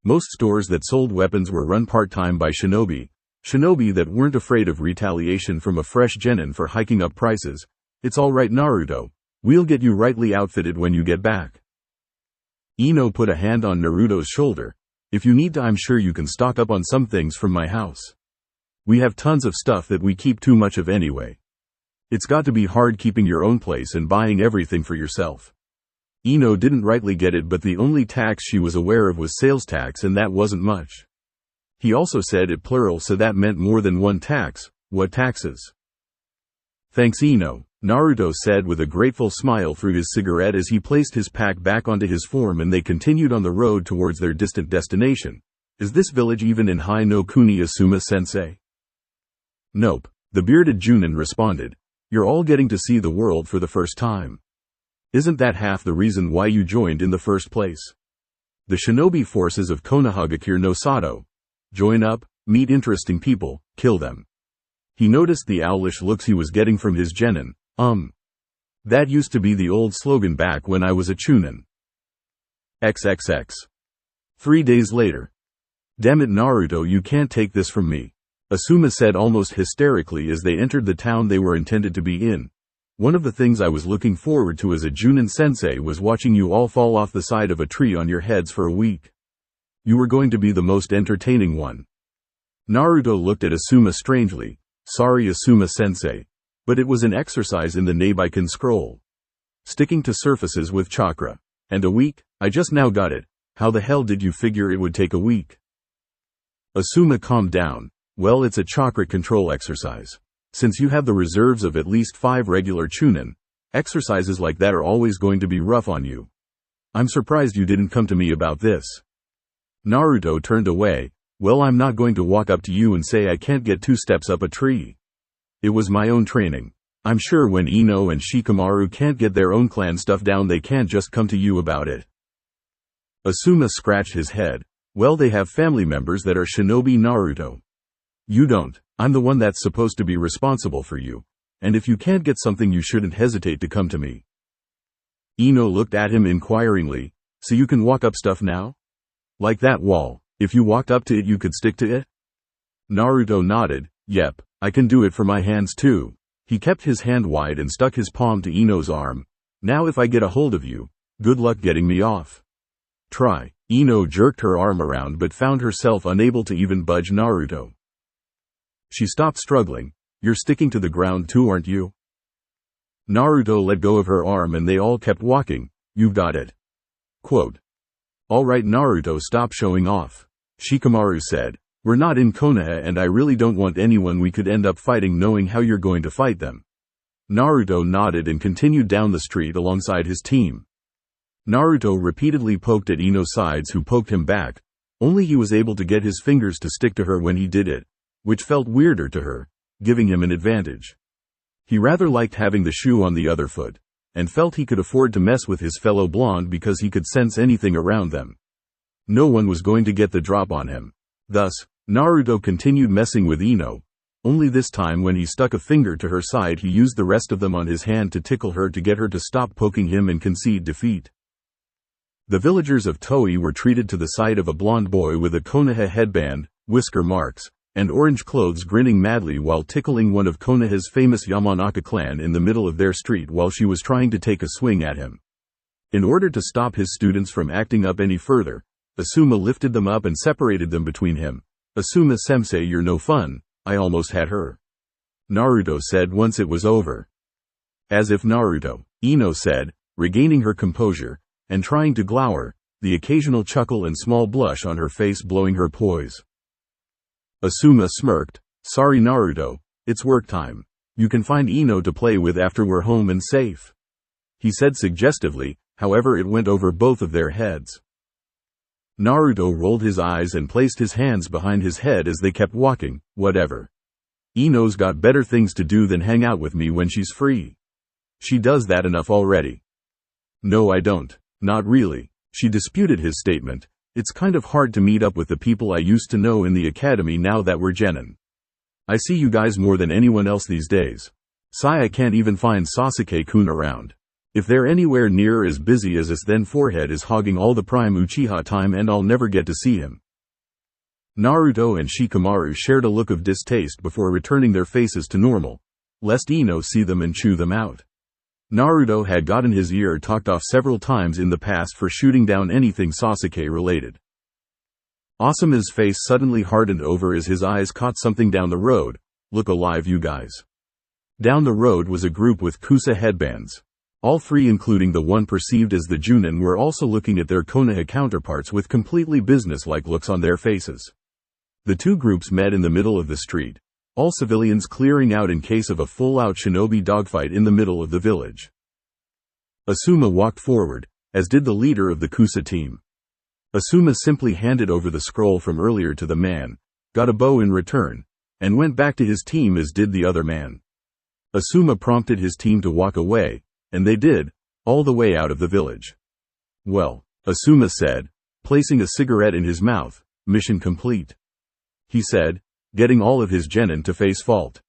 Most stores that sold weapons were run part-time by shinobi that weren't afraid of retaliation from a fresh genin for hiking up prices. It's alright Naruto, we'll get you rightly outfitted when you get back. Ino put a hand on Naruto's shoulder. If you need to, I'm sure you can stock up on some things from my house. We have tons of stuff that we keep too much of anyway. It's got to be hard keeping your own place and buying everything for yourself. Ino didn't rightly get it, but the only tax she was aware of was sales tax, and that wasn't much. He also said it plural, so that meant more than one tax. What taxes? Thanks, Ino, Naruto said with a grateful smile through his cigarette as he placed his pack back onto his form and they continued on the road towards their distant destination. Is this village even in Hai no Kuni, Asuma-sensei? Nope, the bearded Junin responded. You're all getting to see the world for the first time. Isn't that half the reason why you joined in the first place? The shinobi forces of Konohagakure no Sato. Join up, meet interesting people, kill them. He noticed the owlish looks he was getting from his genin. That used to be the old slogan back when I was a chunin. XXX. 3 days later. Damn it, Naruto, you can't take this from me, Asuma said almost hysterically as they entered the town they were intended to be in. One of the things I was looking forward to as a Junin sensei was watching you all fall off the side of a tree on your heads for a week. You were going to be the most entertaining one. Naruto looked at Asuma strangely. Sorry, Asuma sensei, but it was an exercise in the Nabiken scroll. Sticking to surfaces with chakra. And a week? I just now got it. How the hell did you figure it would take a week? Asuma calmed down. Well, it's a chakra control exercise. Since you have the reserves of at least 5 regular chunin, exercises like that are always going to be rough on you. I'm surprised you didn't come to me about this. Naruto turned away. Well, I'm not going to walk up to you and say I can't get 2 steps up a tree. It was my own training. I'm sure when Ino and Shikamaru can't get their own clan stuff down, they can't just come to you about it. Asuma scratched his head. Well, they have family members that are shinobi, Naruto. You don't. I'm the one that's supposed to be responsible for you. And if you can't get something, you shouldn't hesitate to come to me. Ino looked at him inquiringly. So you can walk up stuff now? Like that wall. If you walked up to it, you could stick to it? Naruto nodded. Yep, I can do it for my hands too. He kept his hand wide and stuck his palm to Ino's arm. Now if I get a hold of you, good luck getting me off. Try. Ino jerked her arm around but found herself unable to even budge Naruto. She stopped struggling. You're sticking to the ground too, aren't you? Naruto let go of her arm and they all kept walking. You've got it. Quote. Alright, Naruto, stop showing off. Shikamaru said. We're not in Konoha and I really don't want anyone we could end up fighting knowing how you're going to fight them. Naruto nodded and continued down the street alongside his team. Naruto repeatedly poked at Ino's sides, who poked him back. Only he was able to get his fingers to stick to her when he did it, which felt weirder to her, giving him an advantage. He rather liked having the shoe on the other foot, and felt he could afford to mess with his fellow blonde because he could sense anything around them. No one was going to get the drop on him. Thus, Naruto continued messing with Ino. Only this time when he stuck a finger to her side, he used the rest of them on his hand to tickle her to get her to stop poking him and concede defeat. The villagers of Toei were treated to the sight of a blonde boy with a Konoha headband, whisker marks, and orange clothes grinning madly while tickling one of Konoha's famous Yamanaka clan in the middle of their street while she was trying to take a swing at him. In order to stop his students from acting up any further, Asuma lifted them up and separated them between him. Asuma sensei, you're no fun, I almost had her. Naruto said once it was over. As if Naruto, Ino said, regaining her composure, and trying to glower, the occasional chuckle and small blush on her face blowing her poise. Asuma smirked. Sorry Naruto, it's work time. You can find Ino to play with after we're home and safe. He said suggestively, however it went over both of their heads. Naruto rolled his eyes and placed his hands behind his head as they kept walking. Whatever. Ino's got better things to do than hang out with me when she's free. She does that enough already. No, I don't. Not really. She disputed his statement. It's kind of hard to meet up with the people I used to know in the academy now that we're genin. I see you guys more than anyone else these days. I can't even find Sasuke-kun around. If they're anywhere near as busy as us, then Forehead is hogging all the prime Uchiha time and I'll never get to see him. Naruto and Shikamaru shared a look of distaste before returning their faces to normal, lest Ino see them and chew them out. Naruto had gotten his ear talked off several times in the past for shooting down anything Sasuke related. Asuma's face suddenly hardened over as his eyes caught something down the road. Look alive, you guys. Down the road was a group with Kusa headbands. All 3, including the one perceived as the Junin, were also looking at their Konoha counterparts with completely business-like looks on their faces. The two groups met in the middle of the street, all civilians clearing out in case of a full-out shinobi dogfight in the middle of the village. Asuma walked forward, as did the leader of the Kusa team. Asuma simply handed over the scroll from earlier to the man, got a bow in return, and went back to his team as did the other man. Asuma prompted his team to walk away, and they did, all the way out of the village. Well, Asuma said, placing a cigarette in his mouth, mission complete. He said, getting all of his genin to face fault.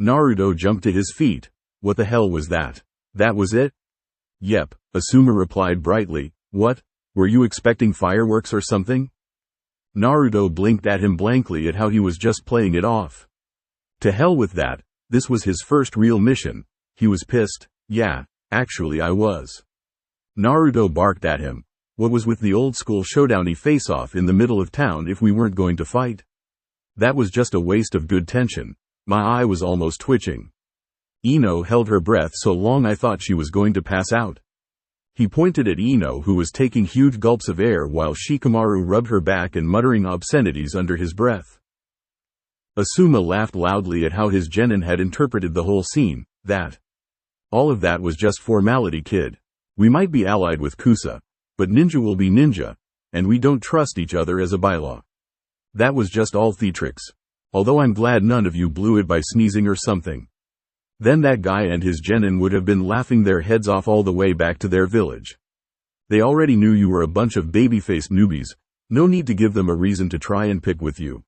Naruto jumped to his feet. What the hell was that? That was it? Yep, Asuma replied brightly. What? Were you expecting fireworks or something? Naruto blinked at him blankly at how he was just playing it off. To hell with that, this was his first real mission. He was pissed. Yeah, actually I was. Naruto barked at him. What was with the old school showdowny face-off in the middle of town if we weren't going to fight? That was just a waste of good tension. My eye was almost twitching. Ino held her breath so long I thought she was going to pass out. He pointed at Ino, who was taking huge gulps of air while Shikamaru rubbed her back and muttering obscenities under his breath. Asuma laughed loudly at how his genin had interpreted the whole scene. That. All of that was just formality, kid. We might be allied with Kusa, but ninja will be ninja, and we don't trust each other as a bylaw. That was just all theatrics. Although I'm glad none of you blew it by sneezing or something. Then that guy and his genin would have been laughing their heads off all the way back to their village. They already knew you were a bunch of baby-faced newbies, no need to give them a reason to try and pick with you.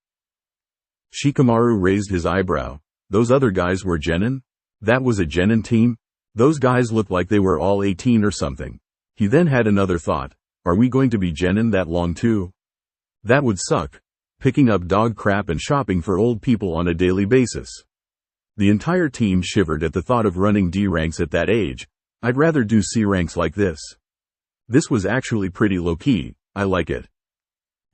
Shikamaru raised his eyebrow. Those other guys were genin? That was a genin team? Those guys looked like they were all 18 or something. He then had another thought. Are we going to be genin that long too? That would suck. Picking up dog crap and shopping for old people on a daily basis. The entire team shivered at the thought of running D ranks at that age. I'd rather do C ranks like this. This was actually pretty low-key. I like it.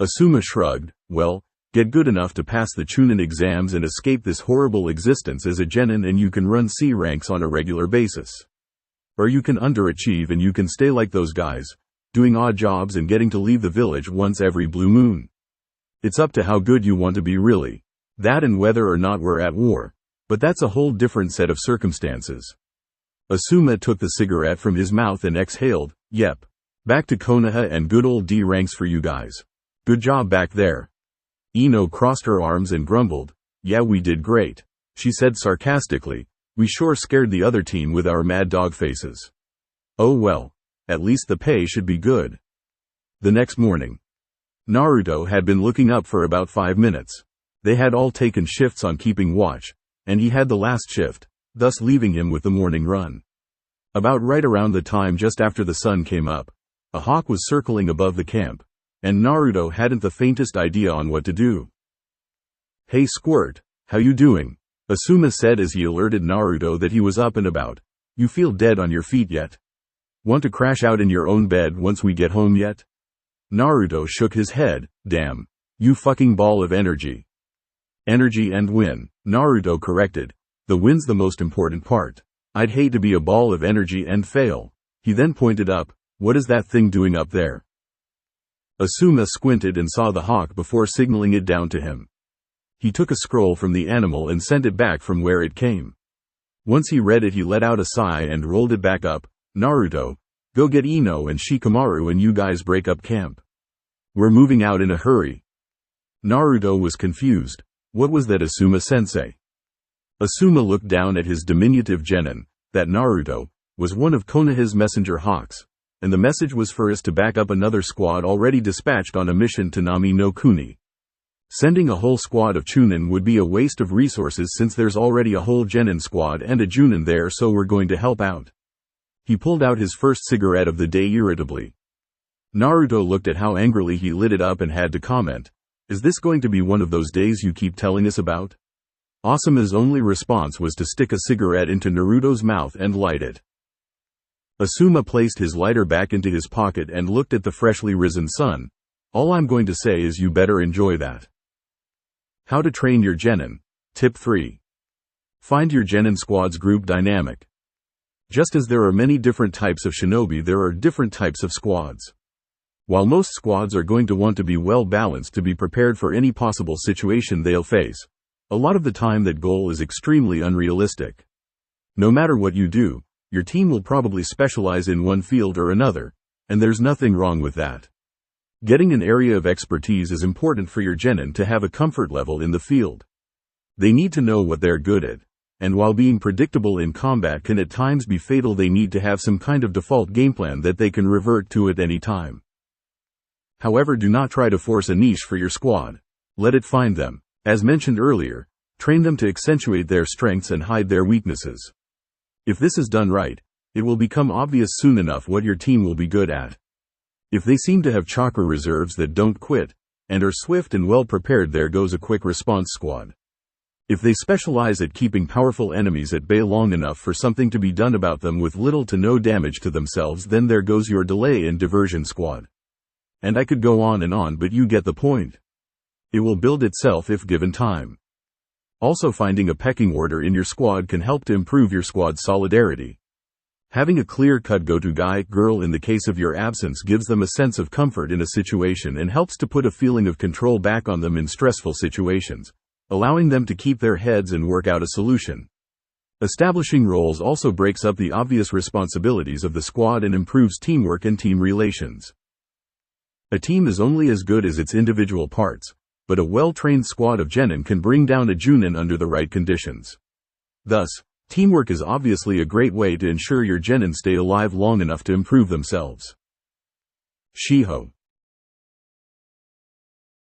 Asuma shrugged. Well, get good enough to pass the Chunin exams and escape this horrible existence as a genin and you can run C ranks on a regular basis. Or you can underachieve and you can stay like those guys, doing odd jobs and getting to leave the village once every blue moon. It's up to how good you want to be really. That and whether or not we're at war. But that's a whole different set of circumstances. Asuma took the cigarette from his mouth and exhaled. Yep. Back to Konoha and good old D ranks for you guys. Good job back there. Ino crossed her arms and grumbled. Yeah, we did great. She said sarcastically. We sure scared the other team with our mad dog faces. Oh well. At least the pay should be good. The next morning. Naruto had been looking up for about 5 minutes. They had all taken shifts on keeping watch, and he had the last shift, thus leaving him with the morning run. About right around the time just after the sun came up, a hawk was circling above the camp, and Naruto hadn't the faintest idea on what to do. Hey Squirt, how you doing? Asuma said as he alerted Naruto that he was up and about. You feel dead on your feet yet? Want to crash out in your own bed once we get home yet? Naruto shook his head. Damn. You fucking ball of energy. Energy and win, Naruto corrected. The win's the most important part. I'd hate to be a ball of energy and fail. He then pointed up. What is that thing doing up there? Asuma squinted and saw the hawk before signaling it down to him. He took a scroll from the animal and sent it back from where it came. Once he read it, he let out a sigh and rolled it back up. Naruto, go get Ino and Shikamaru and you guys break up camp. We're moving out in a hurry. Naruto was confused. What was that, Asuma-sensei? Asuma looked down at his diminutive genin. That Naruto was one of Konoha's messenger hawks, and the message was for us to back up another squad already dispatched on a mission to Nami no Kuni. Sending a whole squad of Chunin would be a waste of resources since there's already a whole genin squad and a Junin there, so we're going to help out. He pulled out his first cigarette of the day irritably. Naruto looked at how angrily he lit it up and had to comment. Is this going to be one of those days you keep telling us about? Asuma's only response was to stick a cigarette into Naruto's mouth and light it. Asuma placed his lighter back into his pocket and looked at the freshly risen sun. All I'm going to say is you better enjoy that. How to train your genin. Tip 3. Find your genin squad's group dynamic. Just as there are many different types of shinobi, there are different types of squads. While most squads are going to want to be well balanced to be prepared for any possible situation they'll face, a lot of the time that goal is extremely unrealistic. No matter what you do, your team will probably specialize in one field or another, and there's nothing wrong with that. Getting an area of expertise is important for your genin to have a comfort level in the field. They need to know what they're good at, and while being predictable in combat can at times be fatal, they need to have some kind of default game plan that they can revert to at any time. However, do not try to force a niche for your squad. Let it find them. As mentioned earlier, train them to accentuate their strengths and hide their weaknesses. If this is done right, it will become obvious soon enough what your team will be good at. If they seem to have chakra reserves that don't quit, and are swift and well prepared, there goes a quick response squad. If they specialize at keeping powerful enemies at bay long enough for something to be done about them with little to no damage to themselves, then there goes your delay and diversion squad. And I could go on, but you get the point. It will build itself if given time. Also, finding a pecking order in your squad can help to improve your squad's solidarity. Having a clear-cut go-to guy, girl in the case of your absence gives them a sense of comfort in a situation and helps to put a feeling of control back on them in stressful situations, allowing them to keep their heads and work out a solution. Establishing roles also breaks up the obvious responsibilities of the squad and improves teamwork and team relations. A team is only as good as its individual parts, but a well-trained squad of genin can bring down a junin under the right conditions. Thus, teamwork is obviously a great way to ensure your genin stay alive long enough to improve themselves. Shiho.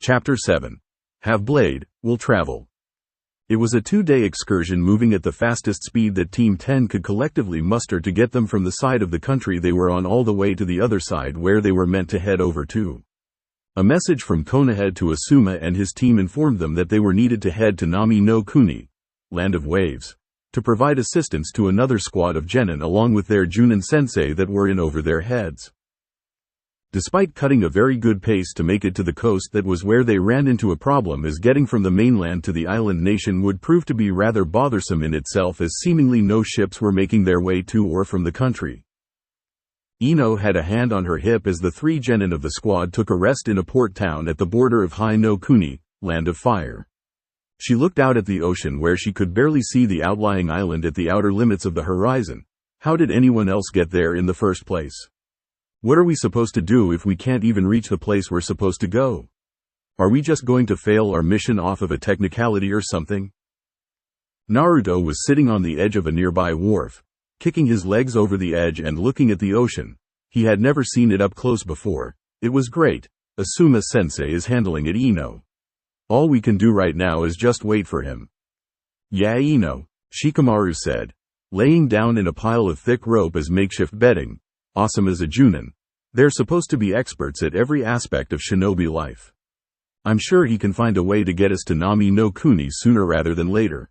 Chapter 7. Have Blade, will travel. It was a 2-day excursion moving at the fastest speed that Team 10 could collectively muster to get them from the side of the country they were on all the way to the other side where they were meant to head over to. A message from Konoha to Asuma and his team informed them that they were needed to head to Nami no Kuni, Land of Waves, to provide assistance to another squad of genin along with their Junin sensei that were in over their heads. Despite cutting a very good pace to make it to the coast, that was where they ran into a problem, as getting from the mainland to the island nation would prove to be rather bothersome in itself, as seemingly no ships were making their way to or from the country. Ino had a hand on her hip as the 3 genin of the squad took a rest in a port town at the border of Hai no Kuni, Land of Fire. She looked out at the ocean where she could barely see the outlying island at the outer limits of the horizon. How did anyone else get there in the first place? What are we supposed to do if we can't even reach the place we're supposed to go? Are we just going to fail our mission off of a technicality or something? Naruto was sitting on the edge of a nearby wharf, kicking his legs over the edge and looking at the ocean. He had never seen it up close before. It was great. Asuma-sensei is handling it, Ino. All we can do right now is just wait for him. Yeah, Ino, Shikamaru said, laying down in a pile of thick rope as makeshift bedding. Awesome as a Junin. They're supposed to be experts at every aspect of shinobi life. I'm sure he can find a way to get us to Nami no Kuni sooner rather than later.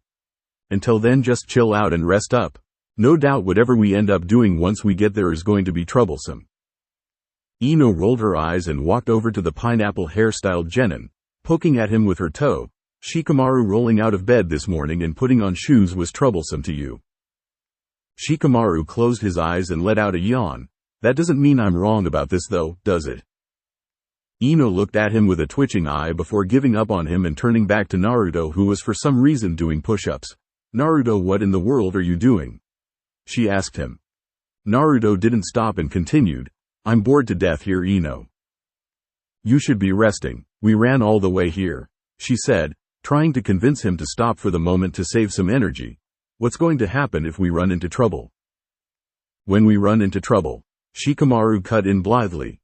Until then, just chill out and rest up. No doubt whatever we end up doing once we get there is going to be troublesome. Ino rolled her eyes and walked over to the pineapple hairstyled genin, poking at him with her toe. Shikamaru, rolling out of bed this morning and putting on shoes was troublesome to you? Shikamaru closed his eyes and let out a yawn. That doesn't mean I'm wrong about this though, does it? Ino looked at him with a twitching eye before giving up on him and turning back to Naruto, who was for some reason doing push-ups. Naruto, what in the world are you doing? She asked him. Naruto didn't stop and continued, I'm bored to death here, Ino. You should be resting. We ran all the way here, she said, trying to convince him to stop for the moment to save some energy. What's going to happen if we run into trouble? When we run into trouble, Shikamaru cut in blithely.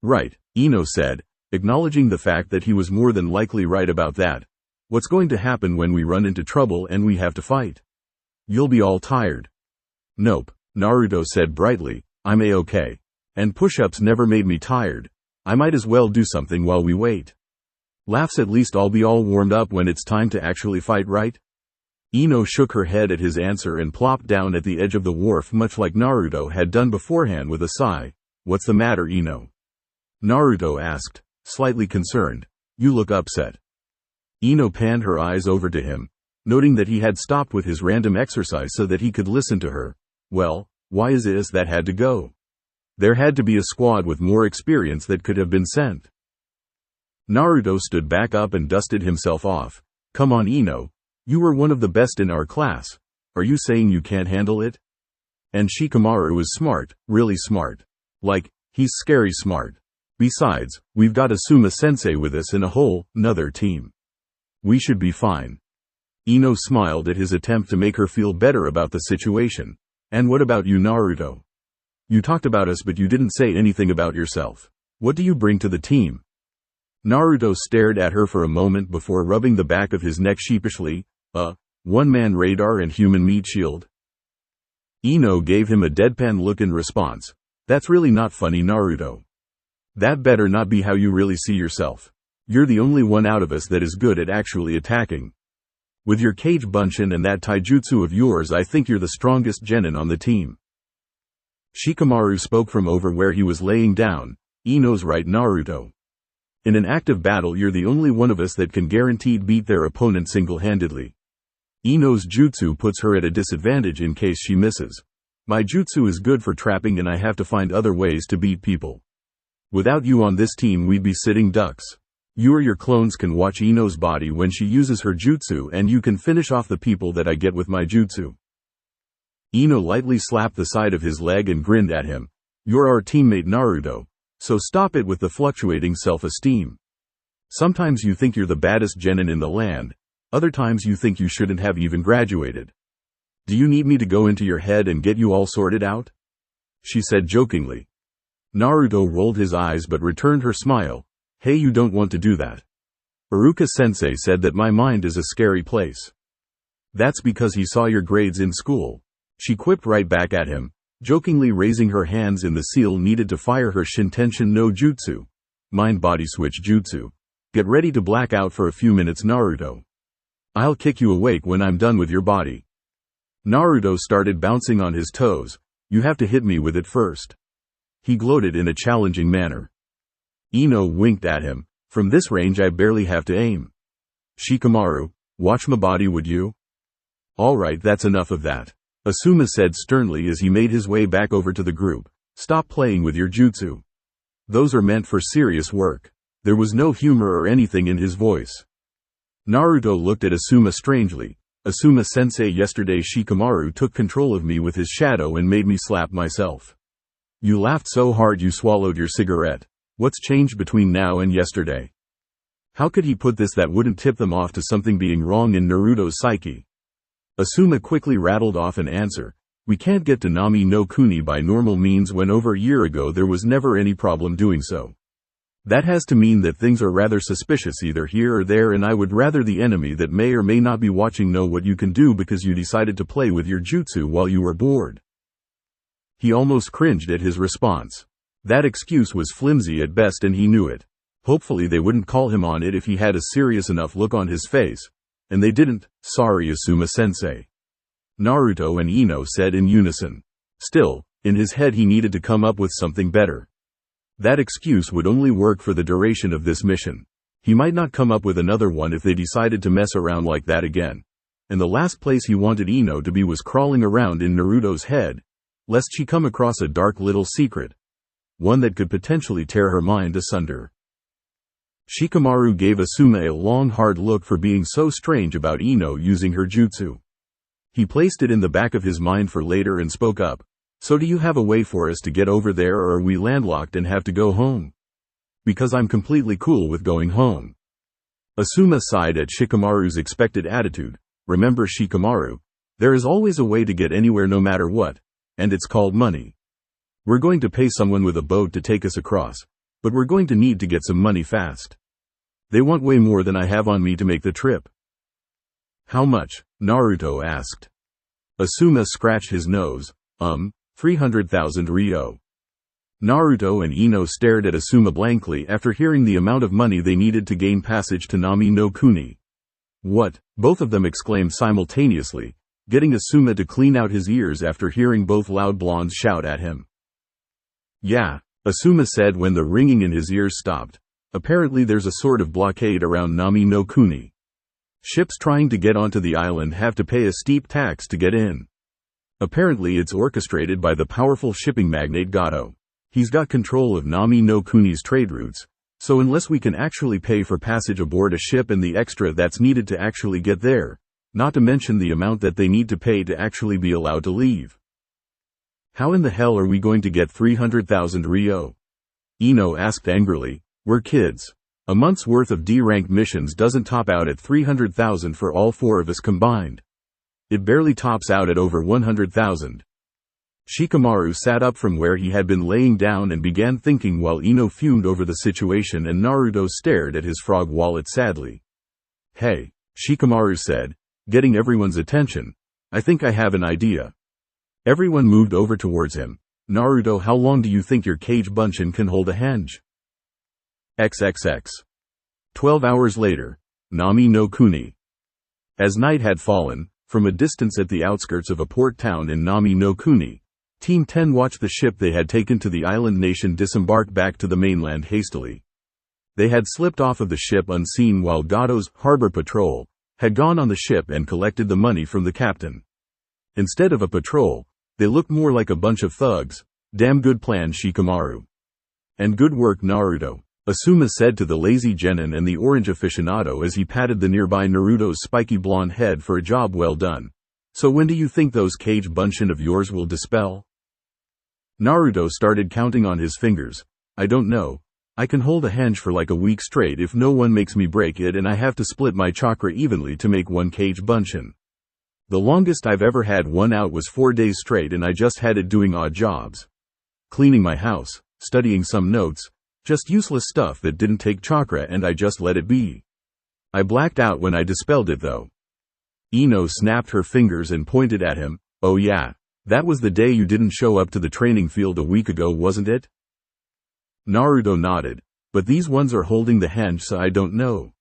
Right, Ino said, acknowledging the fact that he was more than likely right about that. What's going to happen when we run into trouble and we have to fight? You'll be all tired. Nope, Naruto said brightly, I'm a-okay. And push-ups never made me tired. I might as well do something while we wait. Laughs, at least I'll be all warmed up when it's time to actually fight, right? Ino shook her head at his answer and plopped down at the edge of the wharf, much like Naruto had done beforehand, with a sigh. What's the matter, Ino? Naruto asked, slightly concerned. You look upset. Ino panned her eyes over to him, noting that he had stopped with his random exercise so that he could listen to her. Well, why is it that had to go? There had to be a squad with more experience that could have been sent. Naruto stood back up and dusted himself off. Come on Ino. You were one of the best in our class. Are you saying you can't handle it? And Shikamaru is smart, really smart. Like, he's scary smart. Besides, we've got Asuma-sensei with us in a whole nother team. We should be fine. Ino smiled at his attempt to make her feel better about the situation. And what about you Naruto? You talked about us but you didn't say anything about yourself. What do you bring to the team? Naruto stared at her for a moment before rubbing the back of his neck sheepishly. One-man radar and human meat shield. Ino gave him a deadpan look in response. That's really not funny Naruto. That better not be how you really see yourself. You're the only one out of us that is good at actually attacking. With your Kage Bunshin and that taijutsu of yours I think you're the strongest genin on the team. Shikamaru spoke from over where he was laying down. Ino's right Naruto. In an active battle you're the only one of us that can guaranteed beat their opponent single-handedly. Ino's jutsu puts her at a disadvantage in case she misses. My jutsu is good for trapping and I have to find other ways to beat people. Without you on this team we'd be sitting ducks. You or your clones can watch Ino's body when she uses her jutsu and you can finish off the people that I get with my jutsu. Ino lightly slapped the side of his leg and grinned at him. You're our teammate Naruto, so stop it with the fluctuating self-esteem. Sometimes you think you're the baddest genin in the land, other times you think you shouldn't have even graduated. Do you need me to go into your head and get you all sorted out? She said jokingly. Naruto rolled his eyes but returned her smile. Hey, you don't want to do that. Iruka-sensei said that my mind is a scary place. That's because he saw your grades in school. She quipped right back at him, jokingly raising her hands in the seal needed to fire her Shintenshin no Jutsu. Mind-body switch jutsu. Get ready to black out for a few minutes Naruto. I'll kick you awake when I'm done with your body. Naruto started bouncing on his toes. You have to hit me with it first. He gloated in a challenging manner. Ino winked at him. From this range I barely have to aim. Shikamaru, watch my body would you? Alright, that's enough of that. Asuma said sternly as he made his way back over to the group. Stop playing with your jutsu. Those are meant for serious work. There was no humor or anything in his voice. Naruto looked at Asuma strangely. Asuma-sensei, yesterday Shikamaru took control of me with his shadow and made me slap myself. You laughed so hard you swallowed your cigarette. What's changed between now and yesterday? How could he put this that wouldn't tip them off to something being wrong in Naruto's psyche? Asuma quickly rattled off an answer. We can't get to Nami no Kuni by normal means when over a year ago there was never any problem doing so. That has to mean that things are rather suspicious either here or there, and I would rather the enemy that may or may not be watching know what you can do because you decided to play with your jutsu while you were bored. He almost cringed at his response. That excuse was flimsy at best and he knew it. Hopefully they wouldn't call him on it if he had a serious enough look on his face. And they didn't. Sorry Asuma-sensei. Naruto and Ino said in unison. Still, in his head he needed to come up with something better. That excuse would only work for the duration of this mission. He might not come up with another one if they decided to mess around like that again. And the last place he wanted Ino to be was crawling around in Naruto's head, lest she come across a dark little secret. One that could potentially tear her mind asunder. Shikamaru gave Asuma a long hard look for being so strange about Ino using her jutsu. He placed it in the back of his mind for later and spoke up. So do you have a way for us to get over there, or are we landlocked and have to go home? Because I'm completely cool with going home. Asuma sighed at Shikamaru's expected attitude. Remember Shikamaru, there is always a way to get anywhere no matter what, and it's called money. We're going to pay someone with a boat to take us across, but we're going to need to get some money fast. They want way more than I have on me to make the trip. How much? Naruto asked. Asuma scratched his nose. 300,000 ryo. Naruto and Ino stared at Asuma blankly after hearing the amount of money they needed to gain passage to Nami no Kuni. What? Both of them exclaimed simultaneously, getting Asuma to clean out his ears after hearing both loud blondes shout at him. Yeah, Asuma said when the ringing in his ears stopped. Apparently there's a sort of blockade around Nami no Kuni. Ships trying to get onto the island have to pay a steep tax to get in. Apparently it's orchestrated by the powerful shipping magnate Gato. He's got control of Nami no Kuni's trade routes, so unless we can actually pay for passage aboard a ship and the extra that's needed to actually get there, not to mention the amount that they need to pay to actually be allowed to leave. How in the hell are we going to get 300,000 Rio? Ino asked angrily. We're kids. A month's worth of D-rank missions doesn't top out at 300,000 for all four of us combined. It barely tops out at over 100,000. Shikamaru sat up from where he had been laying down and began thinking while Ino fumed over the situation and Naruto stared at his frog wallet sadly. Hey, Shikamaru said, getting everyone's attention. I think I have an idea. Everyone moved over towards him. Naruto, how long do you think your cage bunshin can hold a henge? XXX. 12 hours later. Nami no Kuni. As night had fallen, from a distance at the outskirts of a port town in Nami no Kuni, Team 10 watched the ship they had taken to the island nation disembark back to the mainland hastily. They had slipped off of the ship unseen while Gato's harbor patrol had gone on the ship and collected the money from the captain. Instead of a patrol, they looked more like a bunch of thugs. Damn good plan, Shikamaru. And good work, Naruto, Asuma said to the lazy genin and the orange aficionado as he patted the nearby Naruto's spiky blonde head for a job well done. So when do you think those cage bunshin of yours will dispel? Naruto started counting on his fingers. I don't know. I can hold a henge for like a week straight if no one makes me break it and I have to split my chakra evenly to make one cage bunshin. The longest I've ever had one out was 4 days straight and I just had it doing odd jobs. Cleaning my house, studying some notes, just useless stuff that didn't take chakra and I just let it be. I blacked out when I dispelled it though. Ino snapped her fingers and pointed at him. Oh yeah, that was the day you didn't show up to the training field a week ago, wasn't it? Naruto nodded. But these ones are holding the henge so I don't know.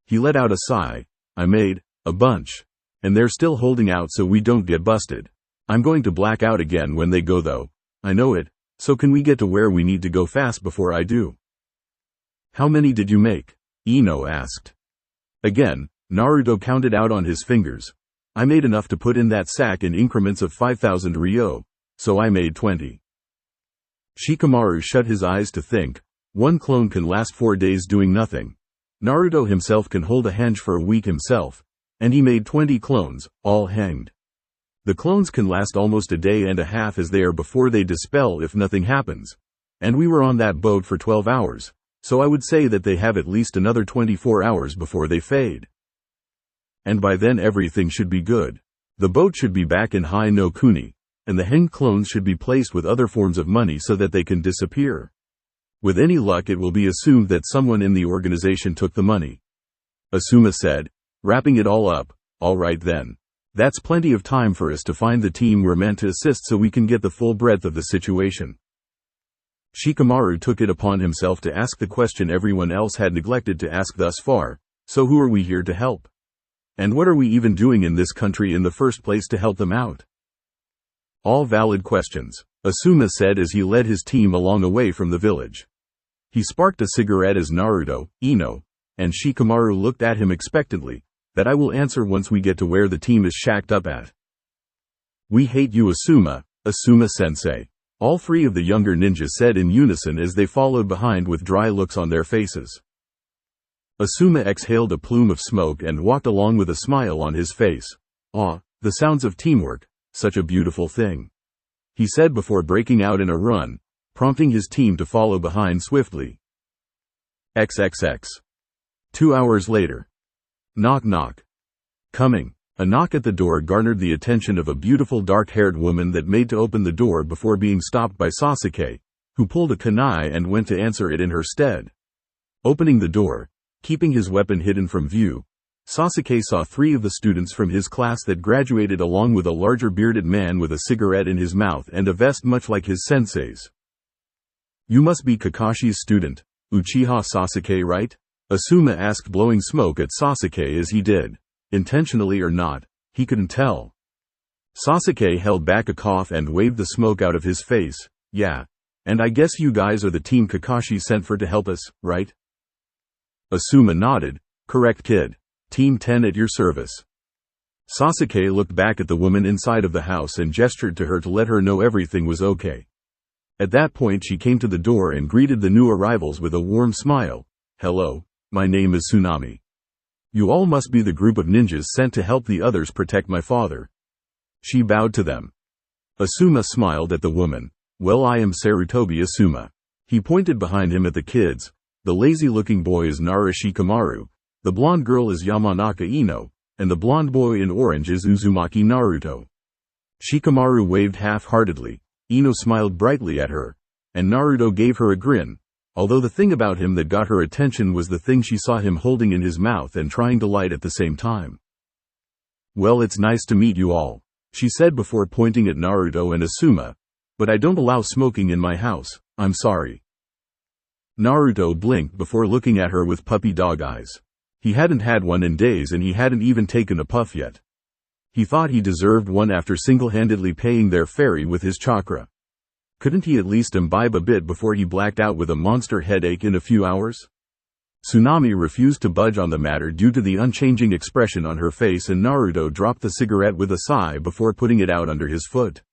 He let out a sigh. I made a bunch. And they're still holding out so we don't get busted. I'm going to black out again when they go though. I know it, so can we get to where we need to go fast before I do? How many did you make? Ino asked. Again, Naruto counted out on his fingers. I made enough to put in that sack in increments of 5,000 Ryo, so I made 20. Shikamaru shut his eyes to think. One clone can last 4 days doing nothing. Naruto himself can hold a henge for a week himself. And he made 20 clones, all hanged. The clones can last almost a day and a half as they are before they dispel if nothing happens. And we were on that boat for 12 hours, so I would say that they have at least another 24 hours before they fade. And by then everything should be good. The boat should be back in Hai no Kuni, and the hanged clones should be placed with other forms of money so that they can disappear. With any luck it will be assumed that someone in the organization took the money. Asuma said, wrapping it all up. All right then. That's plenty of time for us to find the team we're meant to assist so we can get the full breadth of the situation. Shikamaru took it upon himself to ask the question everyone else had neglected to ask thus far. So who are we here to help? And what are we even doing in this country in the first place to help them out? All valid questions, Asuma said as he led his team along away from the village. He sparked a cigarette as Naruto, Ino, and Shikamaru looked at him expectantly. That I will answer once we get to where the team is shacked up at. We hate you, Asuma, Asuma-sensei. All three of the younger ninjas said in unison as they followed behind with dry looks on their faces. Asuma exhaled a plume of smoke and walked along with a smile on his face. Ah, the sounds of teamwork, such a beautiful thing, he said before breaking out in a run, prompting his team to follow behind swiftly. XXX. 2 hours later. Knock knock. Coming. A knock at the door garnered the attention of a beautiful dark-haired woman that made to open the door before being stopped by Sasuke, who pulled a kunai and went to answer it in her stead. Opening the door, keeping his weapon hidden from view, Sasuke saw 3 of the students from his class that graduated along with a larger bearded man with a cigarette in his mouth and a vest much like his sensei's. You must be Kakashi's student, Uchiha Sasuke, right? Asuma asked, blowing smoke at Sasuke as he did. Intentionally or not, he couldn't tell. Sasuke held back a cough and waved the smoke out of his face. Yeah. And I guess you guys are the team Kakashi sent for to help us, right? Asuma nodded. Correct, kid. Team 10 at your service. Sasuke looked back at the woman inside of the house and gestured to her to let her know everything was okay. At that point she came to the door and greeted the new arrivals with a warm smile. "Hello, my name is Tsunami. You all must be the group of ninjas sent to help the others protect my father." She bowed to them. Asuma smiled at the woman. "Well, I am Sarutobi Asuma." He pointed behind him at the kids. "The lazy-looking boy is Nara Shikamaru, the blonde girl is Yamanaka Ino, and the blonde boy in orange is Uzumaki Naruto." Shikamaru waved half-heartedly. Ino smiled brightly at her, and Naruto gave her a grin, although the thing about him that got her attention was the thing she saw him holding in his mouth and trying to light at the same time. "Well, it's nice to meet you all," she said before pointing at Naruto and Asuma, "but I don't allow smoking in my house, I'm sorry." Naruto blinked before looking at her with puppy dog eyes. He hadn't had one in days and he hadn't even taken a puff yet. He thought he deserved one after single-handedly paying their ferry with his chakra. Couldn't he at least imbibe a bit before he blacked out with a monster headache in a few hours? Tsunami refused to budge on the matter due to the unchanging expression on her face, and Naruto dropped the cigarette with a sigh before putting it out under his foot.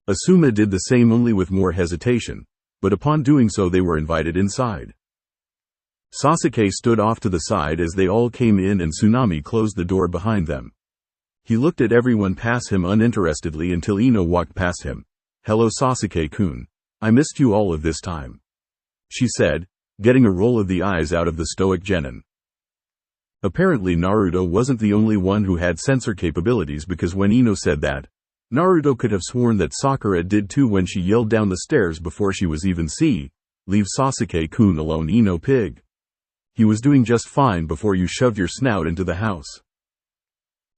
Asuma did the same, only with more hesitation, but upon doing so they were invited inside. Sasuke stood off to the side as they all came in and Tsunami closed the door behind them. He looked at everyone pass him uninterestedly until Ino walked past him. "Hello Sasuke-kun. I missed you all of this time," she said, getting a roll of the eyes out of the stoic genin. Apparently Naruto wasn't the only one who had sensor capabilities, because when Ino said that, Naruto could have sworn that Sakura did too when she yelled down the stairs before she was even "Leave Sasuke-kun alone, Ino pig. He was doing just fine before you shoved your snout into the house."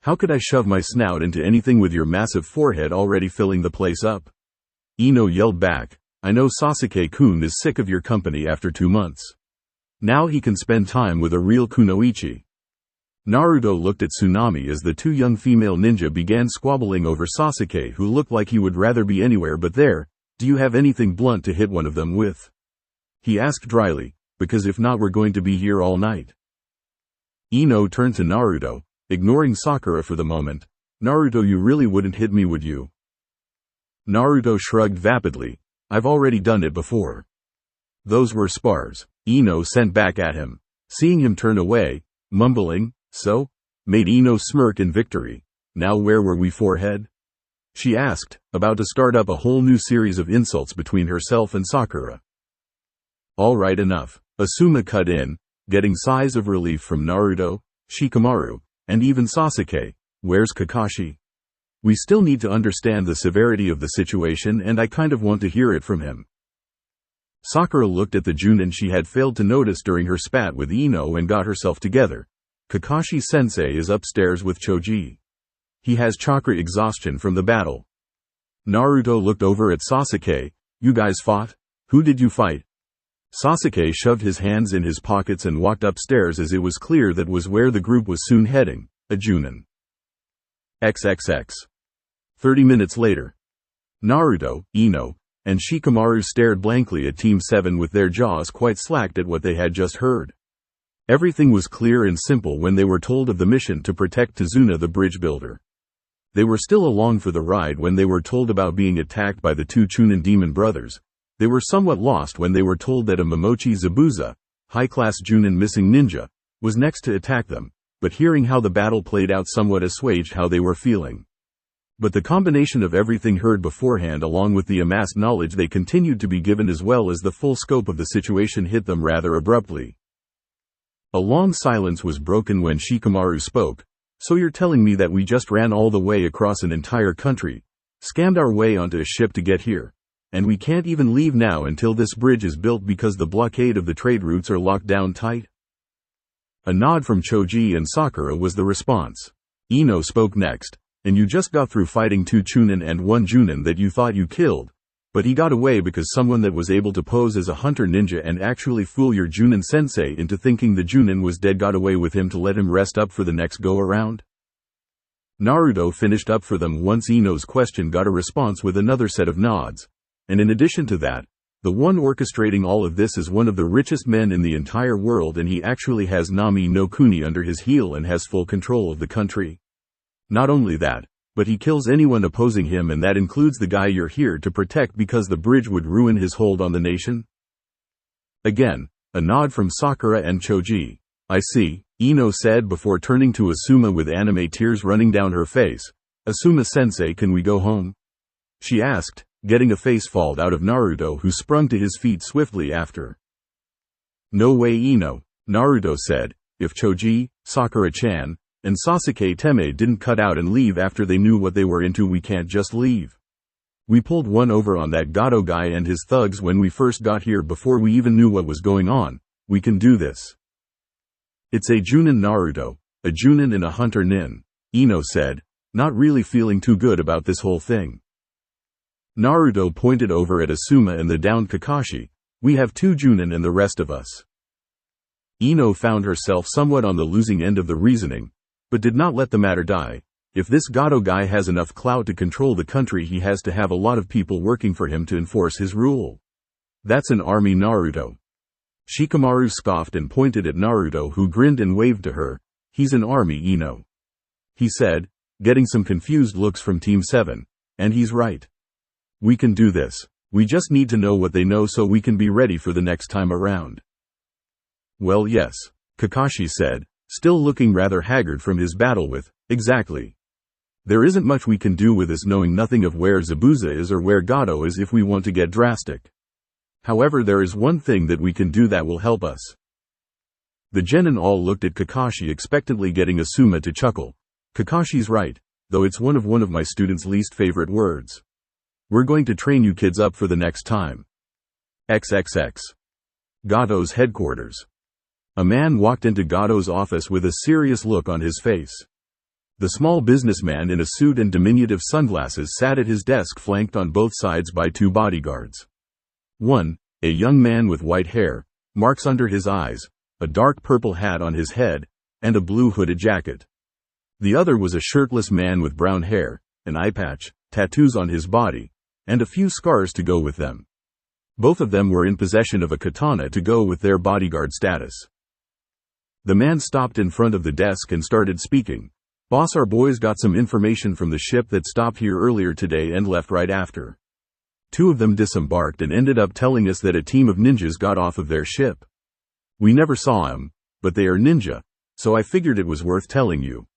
"How could I shove my snout into anything with your massive forehead already filling the place up?" Ino yelled back. "I know Sasuke-kun is sick of your company after 2 months. Now he can spend time with a real kunoichi." Naruto looked at Tsunami as the two young female ninja began squabbling over Sasuke, who looked like he would rather be anywhere but there. "Do you have anything blunt to hit one of them with?" he asked dryly, "because if not we're going to be here all night." Ino turned to Naruto, ignoring Sakura for the moment. "Naruto, you really wouldn't hit me, would you?" Naruto shrugged vapidly. "I've already done it before." "Those were spars," Ino sent back at him. Seeing him turn away, mumbling, "So?" made Ino smirk in victory. "Now where were we, forehead?" she asked, about to start up a whole new series of insults between herself and Sakura. "All right, enough," Asuma cut in, getting sighs of relief from Naruto, Shikamaru, and even Sasuke. "Where's Kakashi? We still need to understand the severity of the situation, and I kind of want to hear it from him." Sakura looked at the Junin she had failed to notice during her spat with Ino and got herself together. "Kakashi-sensei is upstairs with Choji. He has chakra exhaustion from the battle." Naruto looked over at Sasuke. "You guys fought? Who did you fight?" Sasuke shoved his hands in his pockets and walked upstairs, as it was clear that was where the group was soon heading, a Junin. XXX. 30 minutes later. Naruto, Ino, and Shikamaru stared blankly at Team 7 with their jaws quite slacked at what they had just heard. Everything was clear and simple when they were told of the mission to protect Tazuna the bridge builder. They were still along for the ride when they were told about being attacked by the two Chunin demon brothers. They were somewhat lost when they were told that a Momochi Zabuza, high-class Junin missing ninja, was next to attack them, but hearing how the battle played out somewhat assuaged how they were feeling. But the combination of everything heard beforehand along with the amassed knowledge they continued to be given as well as the full scope of the situation hit them rather abruptly. A long silence was broken when Shikamaru spoke. "So you're telling me that we just ran all the way across an entire country, scammed our way onto a ship to get here, and we can't even leave now until this bridge is built because the blockade of the trade routes are locked down tight?" A nod from Choji and Sakura was the response. Ino spoke next. "And you just got through fighting 2 Chunin and 1 Junin that you thought you killed, but he got away because someone that was able to pose as a hunter ninja and actually fool your Junin sensei into thinking the Junin was dead got away with him to let him rest up for the next go-around?" Naruto finished up for them once Ino's question got a response with another set of nods. And in addition to that, the one orchestrating all of this is one of the richest men in the entire world, and he actually has Nami no Kuni under his heel and has full control of the country. Not only that, but he kills anyone opposing him, and that includes the guy you're here to protect because the bridge would ruin his hold on the nation? Again, a nod from Sakura and Choji. I see, Ino said before turning to Asuma with anime tears running down her face. Asuma-sensei, can we go home? She asked, getting a face-fault out of Naruto, who sprung to his feet swiftly after. No way, Ino, Naruto said. If Choji, Sakura-chan, and Sasuke Teme didn't cut out and leave after they knew what they were into, we can't just leave. We pulled one over on that Gato guy and his thugs when we first got here before we even knew what was going on. We can do this. It's a Junin Naruto, a Junin and a hunter nin, Ino said, not really feeling too good about this whole thing. Naruto pointed over at Asuma and the downed Kakashi. We have 2 Junin and the rest of us. Ino found herself somewhat on the losing end of the reasoning, but did not let the matter die. If this Gato guy has enough clout to control the country, he has to have a lot of people working for him to enforce his rule. That's an army, Naruto. Shikamaru scoffed and pointed at Naruto, who grinned and waved to her. He's an army, Ino. He said, getting some confused looks from Team 7. And he's right. We can do this. We just need to know what they know so we can be ready for the next time around. Well, yes, Kakashi said, still looking rather haggard from his battle with, exactly. There isn't much we can do with this, knowing nothing of where Zabuza is or where Gato is if we want to get drastic. However, there is one thing that we can do that will help us. The genin all looked at Kakashi expectantly, getting Asuma to chuckle. Kakashi's right, though it's one of my students' least favorite words. We're going to train you kids up for the next time. XXX. Gato's headquarters. A man walked into Gato's office with a serious look on his face. The small businessman in a suit and diminutive sunglasses sat at his desk, flanked on both sides by 2 bodyguards. One, a young man with white hair, marks under his eyes, a dark purple hat on his head, and a blue hooded jacket. The other was a shirtless man with brown hair, an eye patch, tattoos on his body, and a few scars to go with them. Both of them were in possession of a katana to go with their bodyguard status. The man stopped in front of the desk and started speaking. Boss, our boys got some information from the ship that stopped here earlier today and left right after. 2 of them disembarked and ended up telling us that a team of ninjas got off of their ship. We never saw them, but they are ninja, so I figured it was worth telling you.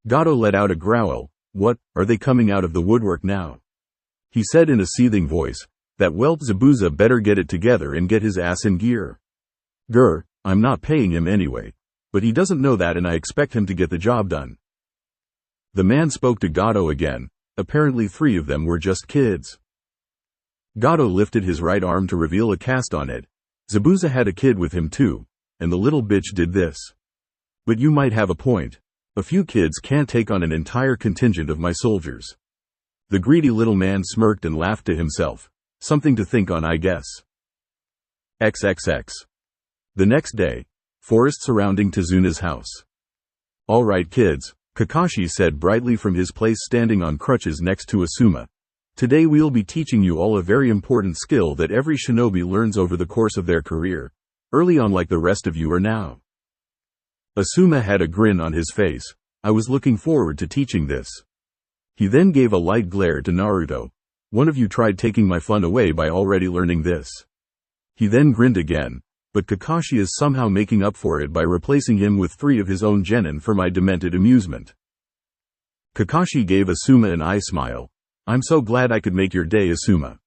Gato let out a growl. What, are they coming out of the woodwork now? He said in a seething voice, that whelp Zabuza better get it together and get his ass in gear. Grr, I'm not paying him anyway, but he doesn't know that and I expect him to get the job done. The man spoke to Gato again. Apparently 3 of them were just kids. Gato lifted his right arm to reveal a cast on it. Zabuza had a kid with him too, and the little bitch did this. But you might have a point. A few kids can't take on an entire contingent of my soldiers. The greedy little man smirked and laughed to himself. Something to think on, I guess. XXX. The next day, forest surrounding Tezuna's house. All right, kids, Kakashi said brightly from his place standing on crutches next to Asuma. Today we'll be teaching you all a very important skill that every shinobi learns over the course of their career, early on like the rest of you are now. Asuma had a grin on his face. I was looking forward to teaching this. He then gave a light glare to Naruto. One of you tried taking my fun away by already learning this. He then grinned again, but Kakashi is somehow making up for it by replacing him with 3 of his own genin for my demented amusement. Kakashi gave Asuma an eye smile. I'm so glad I could make your day, Asuma.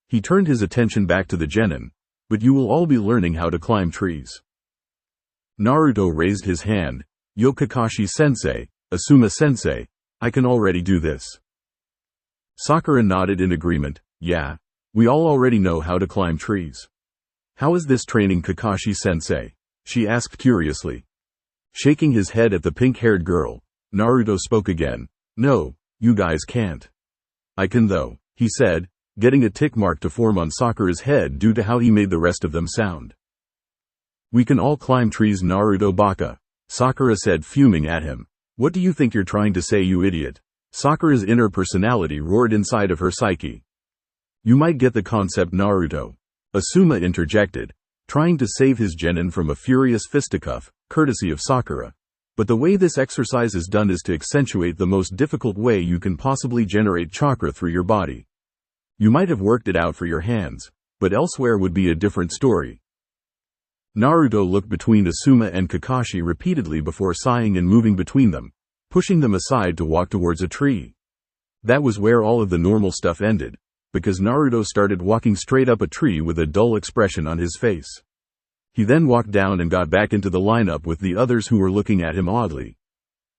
He turned his attention back to the genin. But you will all be learning how to climb trees. Naruto raised his hand. Yo, Kakashi-sensei, Asuma-sensei, I can already do this. Sakura nodded in agreement. Yeah, we all already know how to climb trees. How is this training, Kakashi-sensei? She asked curiously. Shaking his head at the pink-haired girl, Naruto spoke again. No, you guys can't. I can though, he said, getting a tick mark to form on Sakura's head due to how he made the rest of them sound. We can all climb trees, Naruto Baka, Sakura said, fuming at him. What do you think you're trying to say, you idiot? Sakura's inner personality roared inside of her psyche. You might get the concept, Naruto. Asuma interjected, trying to save his genin from a furious fisticuff, courtesy of Sakura. But the way this exercise is done is to accentuate the most difficult way you can possibly generate chakra through your body. You might have worked it out for your hands, but elsewhere would be a different story. Naruto looked between Asuma and Kakashi repeatedly before sighing and moving between them, pushing them aside to walk towards a tree. That was where all of the normal stuff ended, because Naruto started walking straight up a tree with a dull expression on his face. He then walked down and got back into the lineup with the others who were looking at him oddly.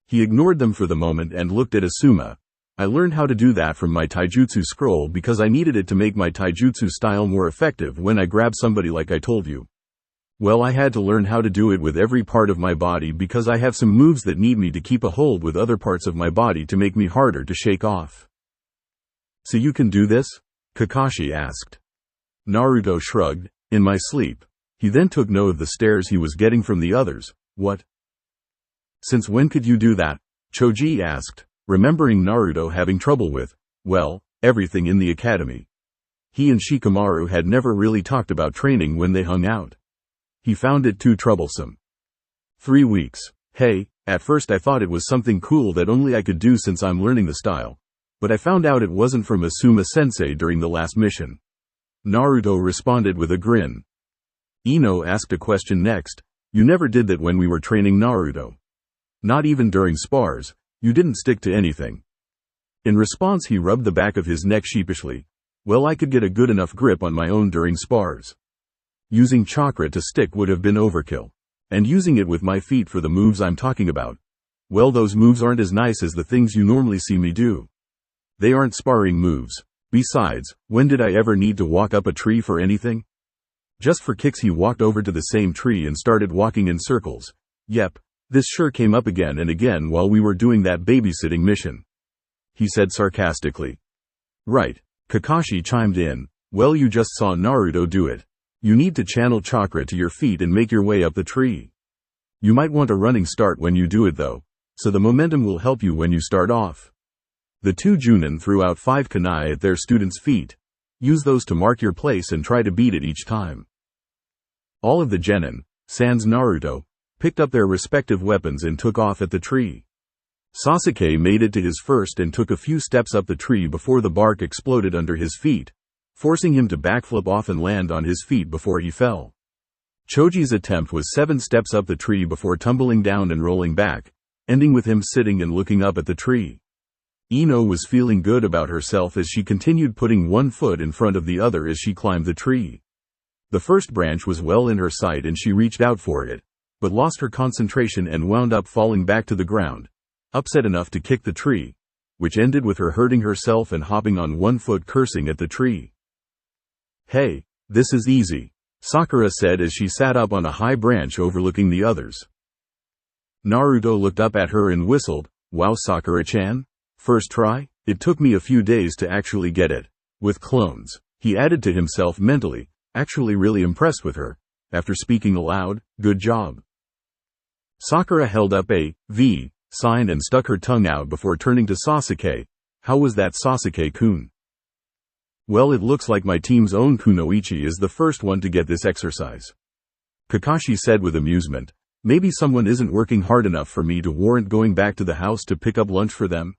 He ignored them for the moment and looked at Asuma. I learned how to do that from my taijutsu scroll because I needed it to make my taijutsu style more effective when I grab somebody like I told you. Well, I had to learn how to do it with every part of my body because I have some moves that need me to keep a hold with other parts of my body to make me harder to shake off. So you can do this? Kakashi asked. Naruto shrugged. In my sleep. He then took note of the stares he was getting from the others. What? Since when could you do that? Choji asked, remembering Naruto having trouble with, well, everything in the academy. He and Shikamaru had never really talked about training when they hung out. He found it too troublesome. 3 weeks. Hey, at first I thought it was something cool that only I could do since I'm learning the style. But I found out it wasn't from Asuma-sensei during the last mission. Naruto responded with a grin. Ino asked a question next. You never did that when we were training Naruto. Not even during spars, you didn't stick to anything. In response he rubbed the back of his neck sheepishly. Well, I could get a good enough grip on my own during spars. Using chakra to stick would have been overkill. And using it with my feet for the moves I'm talking about. Well, those moves aren't as nice as the things you normally see me do. They aren't sparring moves. Besides, when did I ever need to walk up a tree for anything? Just for kicks he walked over to the same tree and started walking in circles. Yep, this sure came up again and again while we were doing that babysitting mission. He said sarcastically. Right, Kakashi chimed in. Well, you just saw Naruto do it. You need to channel chakra to your feet and make your way up the tree. You might want a running start when you do it though, so the momentum will help you when you start off. The 2 Junin threw out 5 kunai at their students' feet. Use those to mark your place and try to beat it each time. All of the genin, sans Naruto, picked up their respective weapons and took off at the tree. Sasuke made it to his first and took a few steps up the tree before the bark exploded under his feet, forcing him to backflip off and land on his feet before he fell. Choji's attempt was 7 steps up the tree before tumbling down and rolling back, ending with him sitting and looking up at the tree. Ino was feeling good about herself as she continued putting one foot in front of the other as she climbed the tree. The first branch was well in her sight and she reached out for it, but lost her concentration and wound up falling back to the ground, upset enough to kick the tree, which ended with her hurting herself and hopping on one foot cursing at the tree. Hey, this is easy, Sakura said as she sat up on a high branch overlooking the others. Naruto looked up at her and whistled, wow, Sakura-chan? First try? It took me a few days to actually get it. With clones, he added to himself mentally, actually really impressed with her. After speaking aloud, good job. Sakura held up a V sign and stuck her tongue out before turning to Sasuke. How was that, Sasuke-kun? Well, it looks like my team's own Kunoichi is the first one to get this exercise. Kakashi said with amusement. Maybe someone isn't working hard enough for me to warrant going back to the house to pick up lunch for them?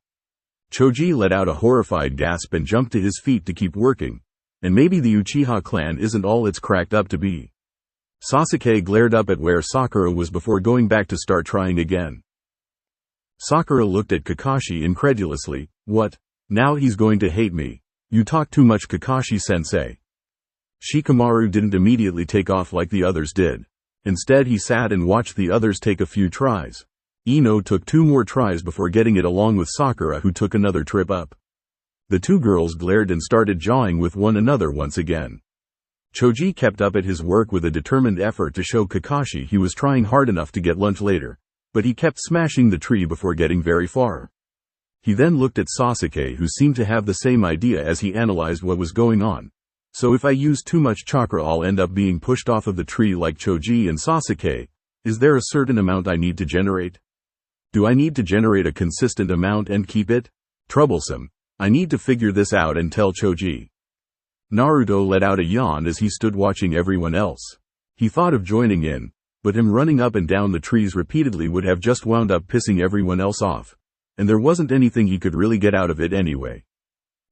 Choji let out a horrified gasp and jumped to his feet to keep working. And maybe the Uchiha clan isn't all it's cracked up to be. Sasuke glared up at where Sakura was before going back to start trying again. Sakura looked at Kakashi incredulously. What? Now he's going to hate me. You talk too much, Kakashi-sensei. Shikamaru didn't immediately take off like the others did. Instead he sat and watched the others take a few tries. Ino took 2 more tries before getting it along with Sakura, who took another trip up. The 2 girls glared and started jawing with one another once again. Choji kept up at his work with a determined effort to show Kakashi he was trying hard enough to get lunch later, but he kept smashing the tree before getting very far. He then looked at Sasuke, who seemed to have the same idea as he analyzed what was going on. So if I use too much chakra, I'll end up being pushed off of the tree like Choji and Sasuke. Is there a certain amount I need to generate? Do I need to generate a consistent amount and keep it? Troublesome. I need to figure this out and tell Choji. Naruto let out a yawn as he stood watching everyone else. He thought of joining in, but him running up and down the trees repeatedly would have just wound up pissing everyone else off, and there wasn't anything he could really get out of it anyway.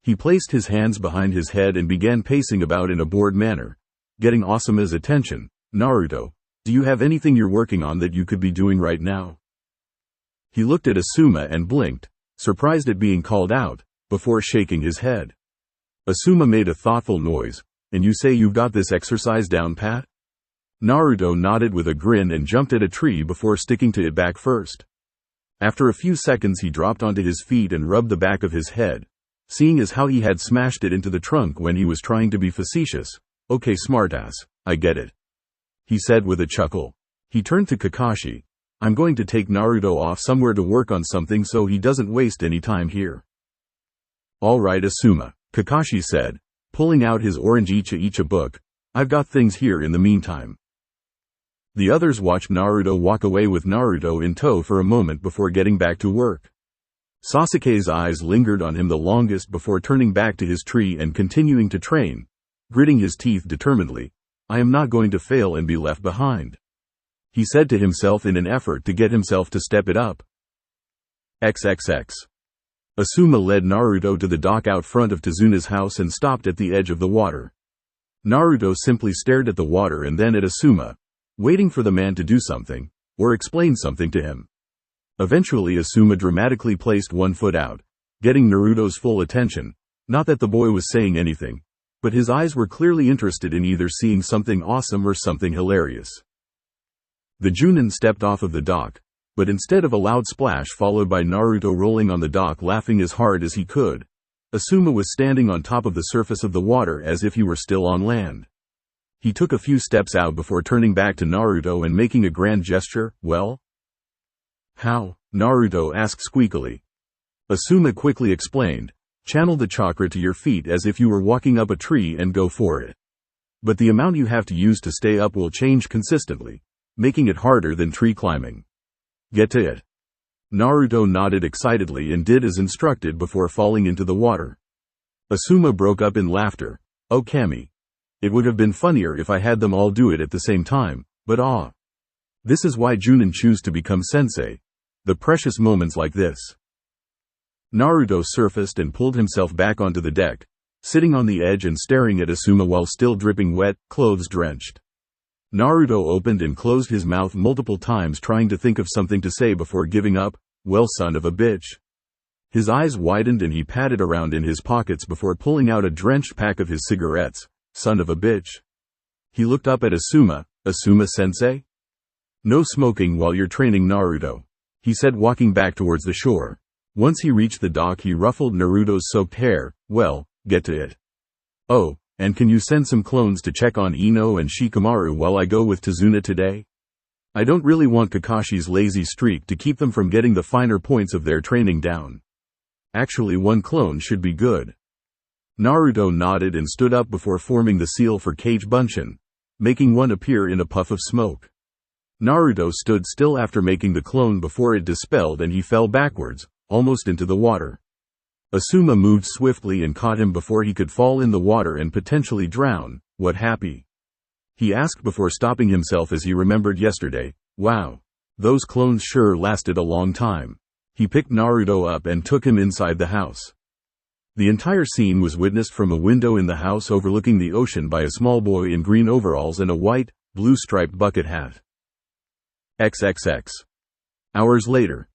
He placed his hands behind his head and began pacing about in a bored manner, getting Asuma's attention. "Naruto, do you have anything you're working on that you could be doing right now?" He looked at Asuma and blinked, surprised at being called out, before shaking his head. Asuma made a thoughtful noise. "And you say you've got this exercise down pat?" Naruto nodded with a grin and jumped at a tree before sticking to it back first. After a few seconds he dropped onto his feet and rubbed the back of his head, seeing as how he had smashed it into the trunk when he was trying to be facetious. "Okay, smartass, I get it," he said with a chuckle. He turned to Kakashi. "I'm going to take Naruto off somewhere to work on something so he doesn't waste any time here." "All right, Asuma," Kakashi said, pulling out his orange Icha book. "I've got things here in the meantime." The others watched Naruto walk away with Naruto in tow for a moment before getting back to work. Sasuke's eyes lingered on him the longest before turning back to his tree and continuing to train, gritting his teeth determinedly. "I am not going to fail and be left behind," he said to himself in an effort to get himself to step it up. XXX. Asuma led Naruto to the dock out front of Tazuna's house and stopped at the edge of the water. Naruto simply stared at the water and then at Asuma, waiting for the man to do something, or explain something to him. Eventually Asuma dramatically placed one foot out, getting Naruto's full attention. Not that the boy was saying anything, but his eyes were clearly interested in either seeing something awesome or something hilarious. The Junin stepped off of the dock, but instead of a loud splash followed by Naruto rolling on the dock laughing as hard as he could, Asuma was standing on top of the surface of the water as if he were still on land. He took a few steps out before turning back to Naruto and making a grand gesture. "Well?" "How?" Naruto asked squeakily. Asuma quickly explained. "Channel the chakra to your feet as if you were walking up a tree and go for it. But the amount you have to use to stay up will change consistently, making it harder than tree climbing. Get to it." Naruto nodded excitedly and did as instructed before falling into the water. Asuma broke up in laughter. "Oh Kami. It would have been funnier if I had them all do it at the same time, but this is why Junin choose to become sensei. The precious moments like this." Naruto surfaced and pulled himself back onto the deck, sitting on the edge and staring at Asuma while still dripping wet, clothes drenched. Naruto opened and closed his mouth multiple times trying to think of something to say before giving up. "Well, son of a bitch." His eyes widened and he patted around in his pockets before pulling out a drenched pack of his cigarettes. "Son of a bitch." He looked up at Asuma. "Asuma-sensei? No smoking while you're training, Naruto," he said, walking back towards the shore. Once he reached the dock he ruffled Naruto's soaked hair. "Well, get to it. Oh, and can you send some clones to check on Ino and Shikamaru while I go with Tazuna today? I don't really want Kakashi's lazy streak to keep them from getting the finer points of their training down. Actually, one clone should be good." Naruto nodded and stood up before forming the seal for Kage Bunshin, making one appear in a puff of smoke. Naruto stood still after making the clone before it dispelled and he fell backwards, almost into the water. Asuma moved swiftly and caught him before he could fall in the water and potentially drown. "What happy?" he asked before stopping himself as he remembered yesterday. "Wow. Those clones sure lasted a long time." He picked Naruto up and took him inside the house. The entire scene was witnessed from a window in the house overlooking the ocean by a small boy in green overalls and a white, blue-striped bucket hat. XXX. Hours later.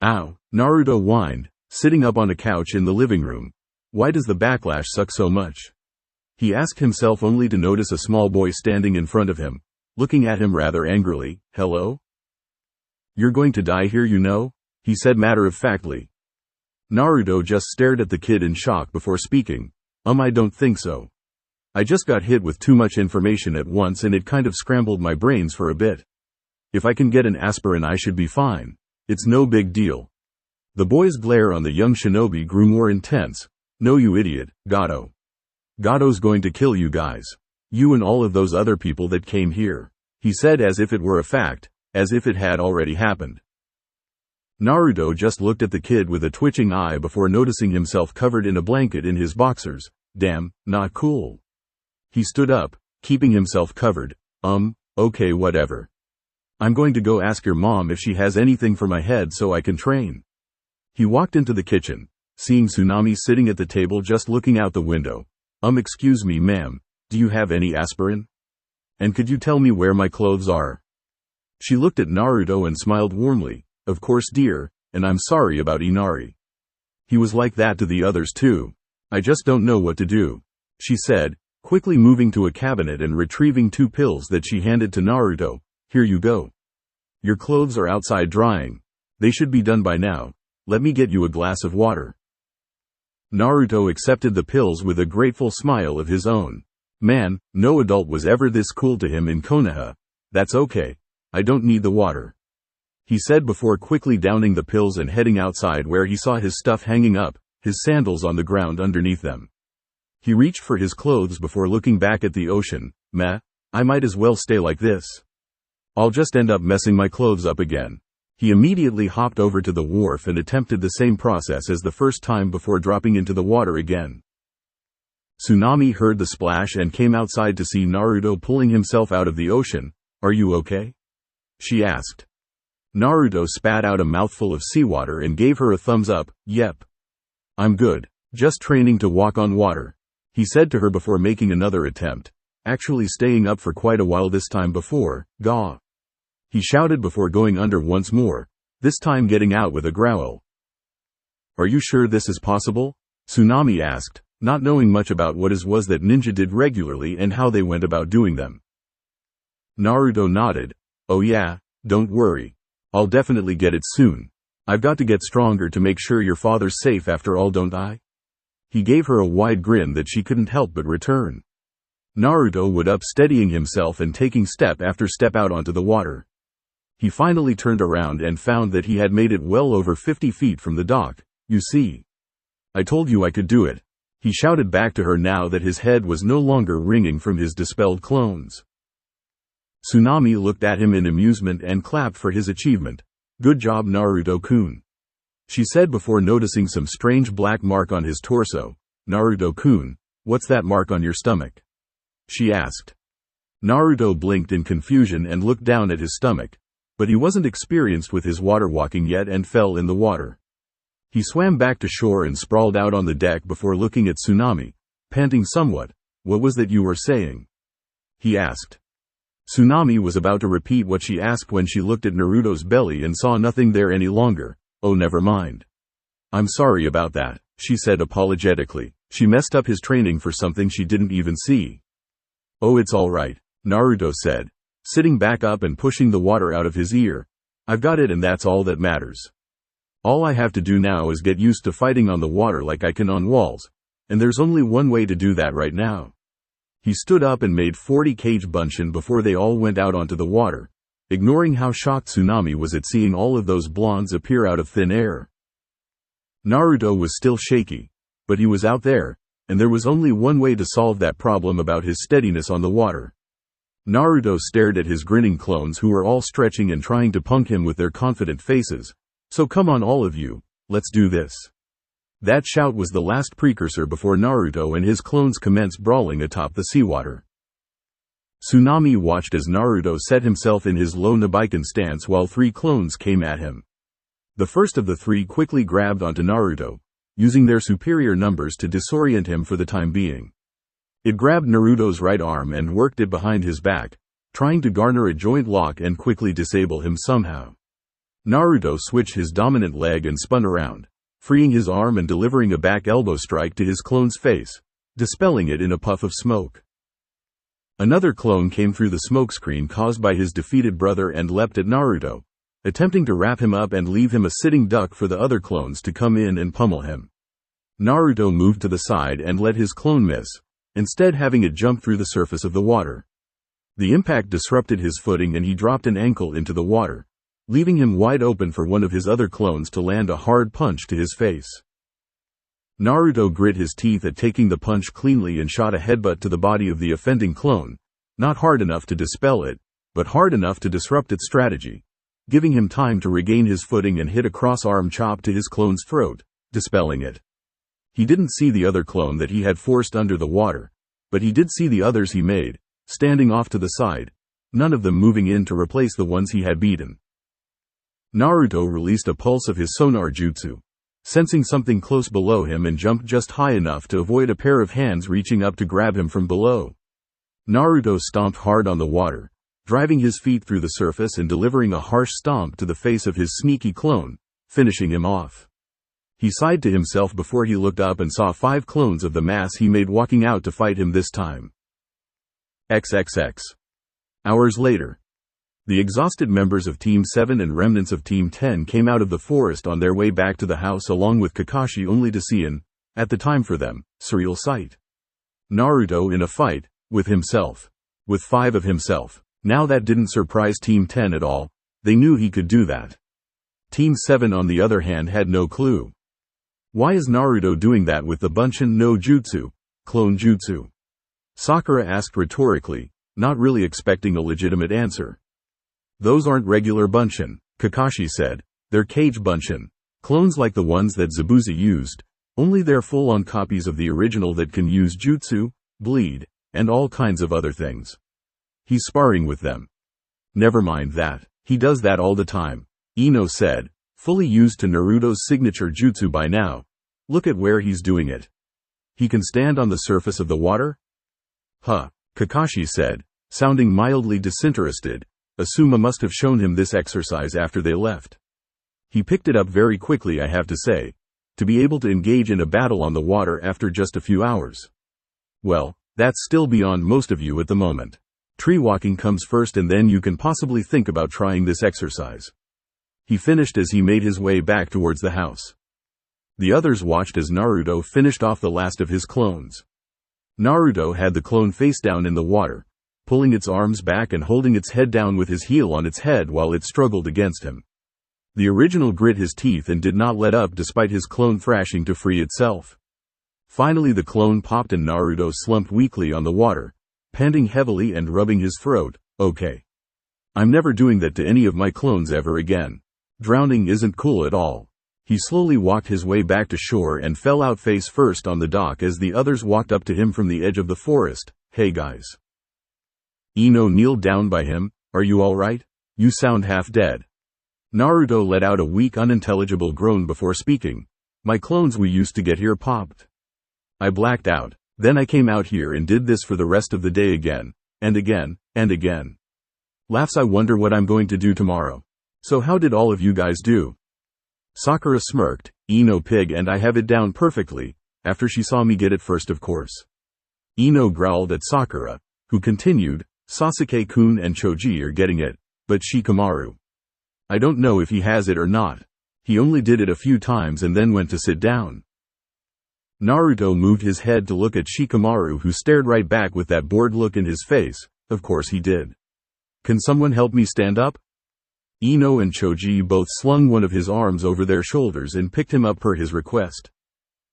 "Ow," Naruto whined, sitting up on a couch in the living room. "Why does the backlash suck so much?" He asked himself only to notice a small boy standing in front of him, looking at him rather angrily. "Hello? You're going to die here, you know?" he said matter-of-factly. Naruto just stared at the kid in shock before speaking. I don't think so. I just got hit with too much information at once and it kind of scrambled my brains for a bit. If I can get an aspirin I should be fine. It's no big deal." The boy's glare on the young shinobi grew more intense. "No, you idiot, Gato. Gato's going to kill you guys. You and all of those other people that came here," he said as if it were a fact, as if it had already happened. Naruto just looked at the kid with a twitching eye before noticing himself covered in a blanket in his boxers. Damn, not cool. He stood up, keeping himself covered. Okay, whatever. I'm going to go ask your mom if she has anything for my head so I can train. He walked into the kitchen, seeing Tsunami sitting at the table just looking out the window. Excuse me, ma'am, do you have any aspirin? And could you tell me where my clothes are? She looked at Naruto and smiled warmly. Of course, dear, and I'm sorry about Inari. He was like that to the others too. I just don't know what to do, she said, quickly moving to a cabinet and retrieving 2 pills that she handed to Naruto. Here you go. Your clothes are outside drying. They should be done by now. Let me get you a glass of water. Naruto accepted the pills with a grateful smile of his own. Man, no adult was ever this cool to him in Konoha. That's okay. I don't need the water, he said before quickly downing the pills and heading outside where he saw his stuff hanging up, his sandals on the ground underneath them. He reached for his clothes before looking back at the ocean. Meh, I might as well stay like this. I'll just end up messing my clothes up again. He immediately hopped over to the wharf and attempted the same process as the first time before dropping into the water again. Tsunami heard the splash and came outside to see Naruto pulling himself out of the ocean. Are you okay? She asked. Naruto spat out a mouthful of seawater and gave her a thumbs up. Yep. I'm good. Just training to walk on water, he said to her before making another attempt, actually staying up for quite a while this time before. Gah! He shouted before going under once more, this time getting out with a growl. Are you sure this is possible? Tsunami asked, not knowing much about what it was that ninja did regularly and how they went about doing them. Naruto nodded. Oh yeah, don't worry. I'll definitely get it soon. I've got to get stronger to make sure your father's safe after all, don't I? He gave her a wide grin that she couldn't help but return. Naruto would up, steadying himself and taking step after step out onto the water. He finally turned around and found that he had made it well over 50 feet from the dock. You see? I told you I could do it, he shouted back to her now that his head was no longer ringing from his dispelled clones. Tsunami looked at him in amusement and clapped for his achievement. Good job, Naruto-kun, she said before noticing some strange black mark on his torso. Naruto-kun, what's that mark on your stomach? She asked. Naruto blinked in confusion and looked down at his stomach, but he wasn't experienced with his water walking yet and fell in the water. He swam back to shore and sprawled out on the deck before looking at Tsunami, panting somewhat. What was that you were saying? He asked. Tsunami was about to repeat what she asked when she looked at Naruto's belly and saw nothing there any longer. Oh, never mind. I'm sorry about that, she said apologetically. She messed up his training for something she didn't even see. Oh, it's all right, Naruto said, sitting back up and pushing the water out of his ear. I've got it and that's all that matters. All I have to do now is get used to fighting on the water like I can on walls, and there's only one way to do that right now. He stood up and made 40 kage bunshin before they all went out onto the water, ignoring how shocked Tsunami was at seeing all of those blondes appear out of thin air. Naruto was still shaky, but he was out there, and there was only one way to solve that problem about his steadiness on the water. Naruto stared at his grinning clones who were all stretching and trying to punk him with their confident faces. So come on all of you, let's do this. That shout was the last precursor before Naruto and his clones commenced brawling atop the seawater. Tsunami watched as Naruto set himself in his low Nabiken stance while 3 clones came at him. The first of the 3 quickly grabbed onto Naruto, using their superior numbers to disorient him for the time being. It grabbed Naruto's right arm and worked it behind his back, trying to garner a joint lock and quickly disable him somehow. Naruto switched his dominant leg and spun around, freeing his arm and delivering a back elbow strike to his clone's face, dispelling it in a puff of smoke. Another clone came through the smokescreen caused by his defeated brother and leapt at Naruto, attempting to wrap him up and leave him a sitting duck for the other clones to come in and pummel him. Naruto moved to the side and let his clone miss, instead having it jump through the surface of the water. The impact disrupted his footing and he dropped an ankle into the water, leaving him wide open for one of his other clones to land a hard punch to his face. Naruto grit his teeth at taking the punch cleanly and shot a headbutt to the body of the offending clone, not hard enough to dispel it, but hard enough to disrupt its strategy, giving him time to regain his footing and hit a cross-arm chop to his clone's throat, dispelling it. He didn't see the other clone that he had forced under the water, but he did see the others he made, standing off to the side, none of them moving in to replace the ones he had beaten. Naruto released a pulse of his sonar jutsu, sensing something close below him, and jumped just high enough to avoid a pair of hands reaching up to grab him from below. Naruto stomped hard on the water, driving his feet through the surface and delivering a harsh stomp to the face of his sneaky clone, finishing him off. He sighed to himself before he looked up and saw 5 clones of the mass he made walking out to fight him this time. XXX. Hours later. The exhausted members of Team 7 and remnants of Team 10 came out of the forest on their way back to the house along with Kakashi, only to see an, at the time for them, surreal sight. Naruto in a fight, with himself. With 5 of himself. Now that didn't surprise Team 10 at all, they knew he could do that. Team 7 on the other hand had no clue. Why is Naruto doing that with the Bunshin no Jutsu, clone jutsu? Sakura asked rhetorically, not really expecting a legitimate answer. Those aren't regular Bunshin, Kakashi said, they're cage Bunshin, clones like the ones that Zabuza used, only they're full-on copies of the original that can use jutsu, bleed, and all kinds of other things. He's sparring with them. Never mind that, he does that all the time, Ino said, fully used to Naruto's signature jutsu by now. Look at where he's doing it. He can stand on the surface of the water? Huh, Kakashi said, sounding mildly disinterested. Asuma must have shown him this exercise after they left. He picked it up very quickly, I have to say, to be able to engage in a battle on the water after just a few hours. Well, that's still beyond most of you at the moment. Tree walking comes first and then you can possibly think about trying this exercise. He finished as he made his way back towards the house. The others watched as Naruto finished off the last of his clones. Naruto had the clone face down in the water, pulling its arms back and holding its head down with his heel on its head while it struggled against him. The original grit his teeth and did not let up despite his clone thrashing to free itself. Finally the clone popped and Naruto slumped weakly on the water, panting heavily and rubbing his throat. Okay. I'm never doing that to any of my clones ever again. Drowning isn't cool at all. He slowly walked his way back to shore and fell out face first on the dock as the others walked up to him from the edge of the forest. Hey guys. Ino kneeled down by him. Are you alright? You sound half dead. Naruto let out a weak unintelligible groan before speaking. My clones we used to get here popped. I blacked out. Then I came out here and did this for the rest of the day again, and again, and again. Laughs. I wonder what I'm going to do tomorrow. So how did all of you guys do? Sakura smirked. Ino pig, and I have it down perfectly, after she saw me get it first of course. Ino growled at Sakura, who continued, Sasuke-kun and Choji are getting it, but Shikamaru. I don't know if he has it or not. He only did it a few times and then went to sit down. Naruto moved his head to look at Shikamaru, who stared right back with that bored look in his face. Of course he did. Can someone help me stand up? Ino and Choji both slung one of his arms over their shoulders and picked him up per his request.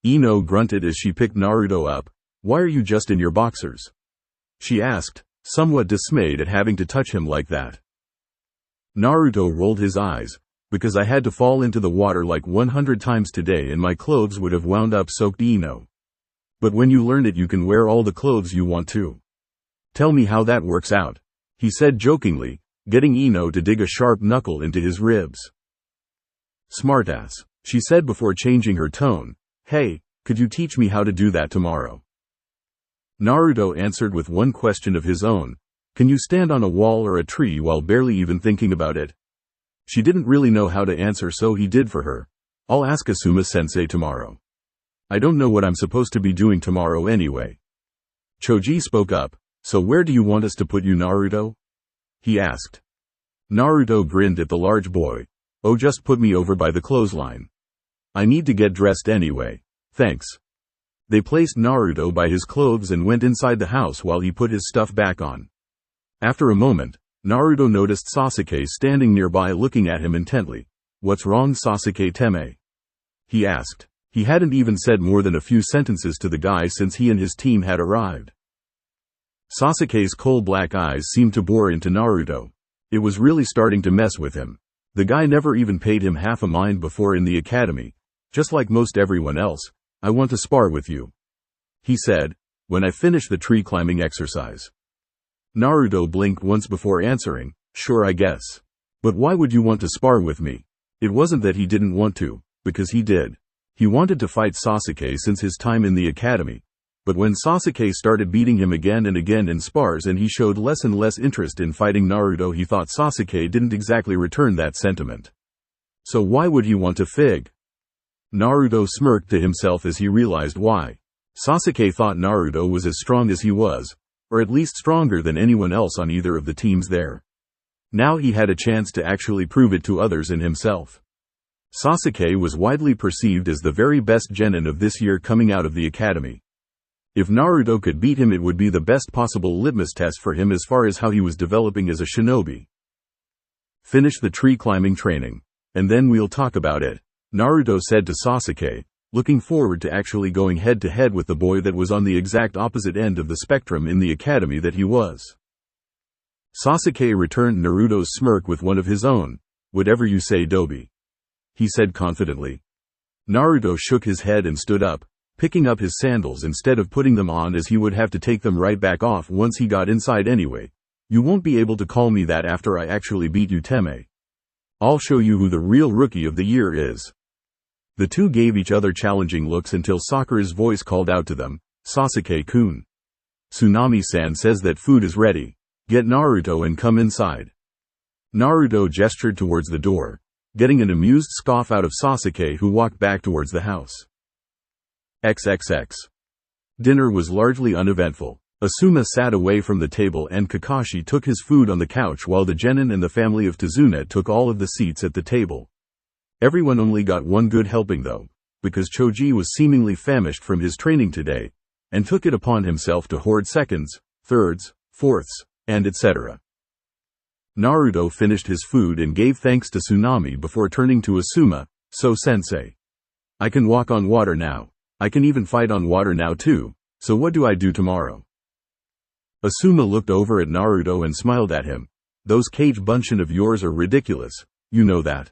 Ino grunted as she picked Naruto up. Why are you just in your boxers? She asked, somewhat dismayed at having to touch him like that. Naruto rolled his eyes. Because I had to fall into the water like 100 times today and my clothes would have wound up soaked. Ino. But when you learn it you can wear all the clothes you want to. Tell me how that works out, he said jokingly, getting Ino to dig a sharp knuckle into his ribs. Smartass, she said before changing her tone. Hey, could you teach me how to do that tomorrow? Naruto answered with one question of his own. Can you stand on a wall or a tree while barely even thinking about it? She didn't really know how to answer, so he did for her. I'll ask Asuma-sensei tomorrow. I don't know what I'm supposed to be doing tomorrow anyway. Choji spoke up. So where do you want us to put you, Naruto? He asked. Naruto grinned at the large boy. Oh, just put me over by the clothesline. I need to get dressed anyway. Thanks. They placed Naruto by his clothes and went inside the house while he put his stuff back on. After a moment, Naruto noticed Sasuke standing nearby looking at him intently. What's wrong, Sasuke-teme? He asked. He hadn't even said more than a few sentences to the guy since he and his team had arrived. Sasuke's coal-black eyes seemed to bore into Naruto. It was really starting to mess with him. The guy never even paid him half a mind before in the academy. Just like most everyone else, I want to spar with you, he said, when I finish the tree climbing exercise. Naruto blinked once before answering, "Sure, I guess. But why would you want to spar with me?" It wasn't that he didn't want to, because he did. He wanted to fight Sasuke since his time in the academy. But when Sasuke started beating him again and again in spars and he showed less and less interest in fighting Naruto, he thought Sasuke didn't exactly return that sentiment. So why would he want to fig? Naruto smirked to himself as he realized why. Sasuke thought Naruto was as strong as he was, or at least stronger than anyone else on either of the teams there. Now he had a chance to actually prove it to others and himself. Sasuke was widely perceived as the very best genin of this year coming out of the academy. If Naruto could beat him, it would be the best possible litmus test for him as far as how he was developing as a shinobi. "Finish the tree climbing training, and then we'll talk about it," Naruto said to Sasuke, looking forward to actually going head to head with the boy that was on the exact opposite end of the spectrum in the academy that he was. Sasuke returned Naruto's smirk with one of his own. "Whatever you say, Dobi," he said confidently. Naruto shook his head and stood up, picking up his sandals instead of putting them on, as he would have to take them right back off once he got inside anyway. "You won't be able to call me that after I actually beat you, Teme. I'll show you who the real rookie of the year is." The two gave each other challenging looks until Sakura's voice called out to them, "Sasuke-kun. Tsunami-san says that food is ready. Get Naruto and come inside." Naruto gestured towards the door, getting an amused scoff out of Sasuke, who walked back towards the house. XXX. Dinner was largely uneventful. Asuma sat away from the table and Kakashi took his food on the couch while the genin and the family of Tazuna took all of the seats at the table. Everyone only got one good helping though, because Choji was seemingly famished from his training today, and took it upon himself to hoard seconds, thirds, fourths, and etc. Naruto finished his food and gave thanks to Tsunami before turning to Asuma. "So sensei, I can walk on water now. I can even fight on water now too, so what do I do tomorrow?" Asuma looked over at Naruto and smiled at him. "Those cage bunshin of yours are ridiculous, you know that,"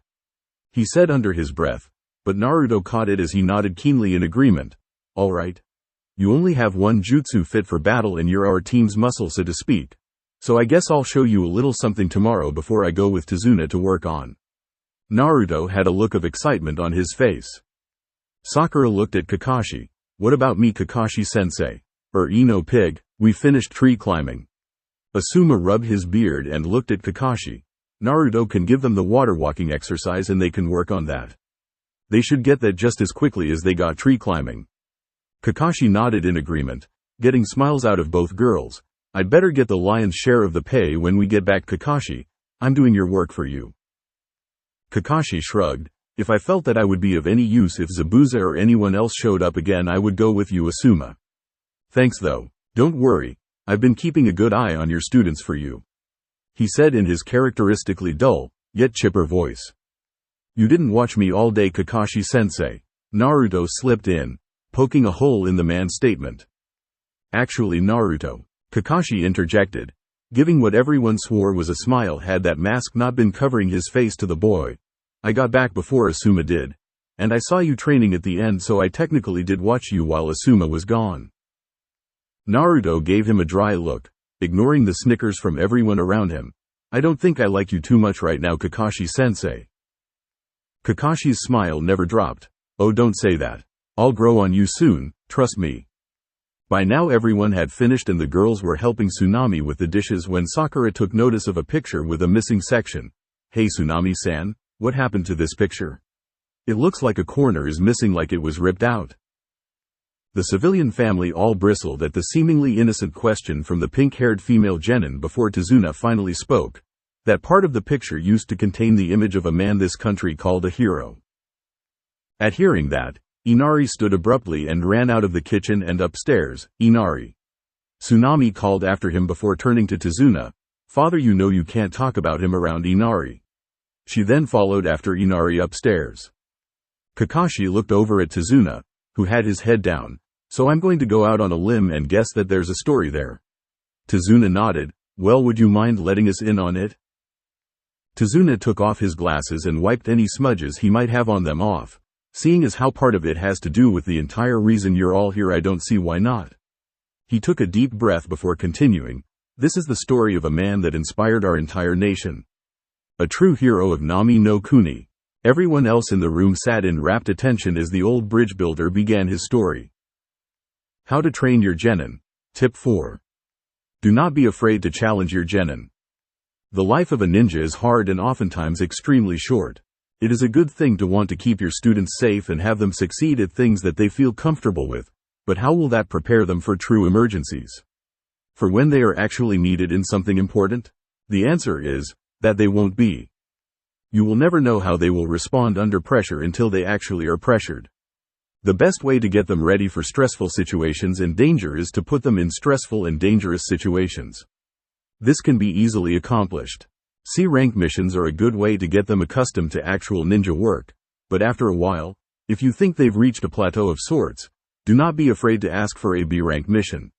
he said under his breath, but Naruto caught it as he nodded keenly in agreement. "Alright. You only have one jutsu fit for battle and you're our team's muscle, so to speak. So I guess I'll show you a little something tomorrow before I go with Tazuna to work on." Naruto had a look of excitement on his face. Sakura looked at Kakashi. "What about me, Kakashi-sensei? Ino pig, we finished tree climbing." Asuma rubbed his beard and looked at Kakashi. "Naruto can give them the water walking exercise and they can work on that. They should get that just as quickly as they got tree climbing." Kakashi nodded in agreement, getting smiles out of both girls. "I'd better get the lion's share of the pay when we get back, Kakashi. I'm doing your work for you." Kakashi shrugged. "If I felt that I would be of any use if Zabuza or anyone else showed up again, I would go with you, Asuma. Thanks though. Don't worry, I've been keeping a good eye on your students for you," he said in his characteristically dull, yet chipper voice. "You didn't watch me all day, Kakashi-sensei," Naruto slipped in, poking a hole in the man's statement. "Actually, Naruto," Kakashi interjected, giving what everyone swore was a smile had that mask not been covering his face to the boy. "I got back before Asuma did, and I saw you training at the end, so I technically did watch you while Asuma was gone." Naruto gave him a dry look, ignoring the snickers from everyone around him. "I don't think I like you too much right now, Kakashi-sensei." Kakashi's smile never dropped. "Oh, don't say that. I'll grow on you soon, trust me." By now everyone had finished and the girls were helping Tsunami with the dishes when Sakura took notice of a picture with a missing section. "Hey Tsunami-san, what happened to this picture? It looks like a corner is missing, like it was ripped out." The civilian family all bristled at the seemingly innocent question from the pink-haired female genin before Tazuna finally spoke. That part of the picture used to contain the image of a man this country called a hero. At hearing that, Inari stood abruptly and ran out of the kitchen and upstairs. "Inari." Tsunami called after him before turning to Tazuna. "Father, you know you can't talk about him around Inari." She then followed after Inari upstairs. Kakashi looked over at Tazuna, who had his head down. "So I'm going to go out on a limb and guess that there's a story there." Tazuna nodded. "Well, would you mind letting us in on it?" Tazuna took off his glasses and wiped any smudges he might have on them off. "Seeing as how part of it has to do with the entire reason you're all here, I don't see why not." He took a deep breath before continuing. This is the story of a man that inspired our entire nation. A true hero of Nami no Kuni. Everyone else in the room sat in rapt attention as the old bridge builder began his story. How to train your genin. Tip 4. Do not be afraid to challenge your genin. The life of a ninja is hard and oftentimes extremely short. It is a good thing to want to keep your students safe and have them succeed at things that they feel comfortable with, but how will that prepare them for true emergencies? For when they are actually needed in something important? The answer is that they won't be. You will never know how they will respond under pressure until they actually are pressured. The best way to get them ready for stressful situations and danger is to put them in stressful and dangerous situations. This can be easily accomplished. C-rank missions are a good way to get them accustomed to actual ninja work, but after a while, if you think they've reached a plateau of sorts, do not be afraid to ask for a B-rank mission.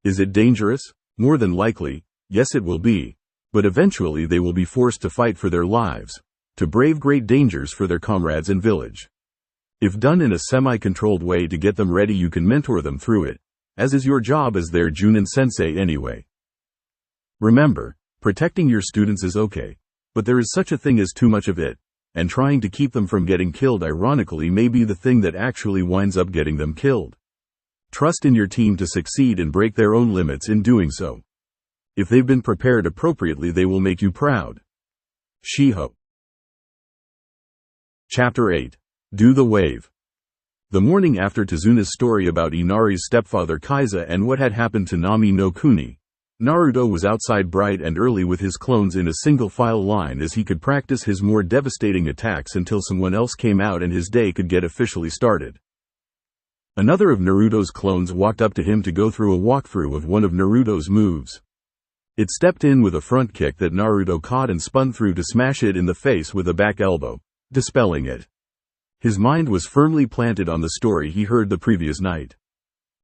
Is it dangerous? More than likely, yes it will be, but eventually they will be forced to fight for their lives, to brave great dangers for their comrades and village. If done in a semi-controlled way to get them ready, you can mentor them through it, as is your job as their Junin sensei anyway. Remember, protecting your students is okay, but there is such a thing as too much of it, and trying to keep them from getting killed ironically may be the thing that actually winds up getting them killed. Trust in your team to succeed and break their own limits in doing so. If they've been prepared appropriately, they will make you proud. Shiho. Chapter 8. Do the Wave. The morning after Tezuna's story about Inari's stepfather Kaiza and what had happened to Nami no Kuni, Naruto was outside bright and early with his clones in a single file line as he could practice his more devastating attacks until someone else came out and his day could get officially started. Another of Naruto's clones walked up to him to go through a walkthrough of one of Naruto's moves. It stepped in with a front kick that Naruto caught and spun through to smash it in the face with a back elbow, dispelling it. His mind was firmly planted on the story he heard the previous night.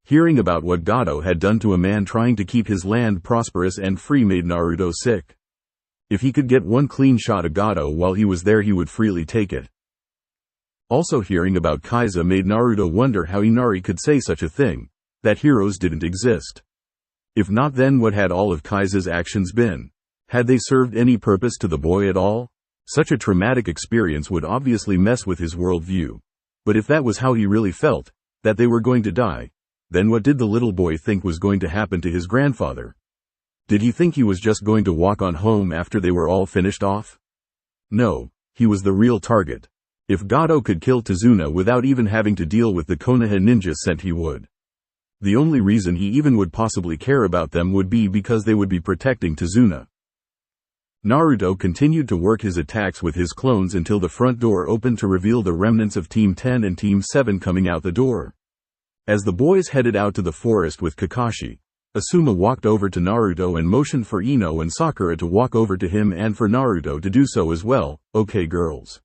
Hearing about what Gato had done to a man trying to keep his land prosperous and free made Naruto sick. If he could get one clean shot of Gato while he was there, he would freely take it. Also hearing about Kaiza made Naruto wonder how Inari could say such a thing, that heroes didn't exist. If not, then what had all of Kaiza's actions been? Had they served any purpose to the boy at all? Such a traumatic experience would obviously mess with his worldview. But if that was how he really felt, that they were going to die, then what did the little boy think was going to happen to his grandfather? Did he think he was just going to walk on home after they were all finished off? No, he was the real target. If Gato could kill Tezuna without even having to deal with the Konoha ninja sent, he would. The only reason he even would possibly care about them would be because they would be protecting Tezuna. Naruto continued to work his attacks with his clones until the front door opened to reveal the remnants of Team 10 and Team 7 coming out the door. As the boys headed out to the forest with Kakashi, Asuma walked over to Naruto and motioned for Ino and Sakura to walk over to him and for Naruto to do so as well. Okay girls.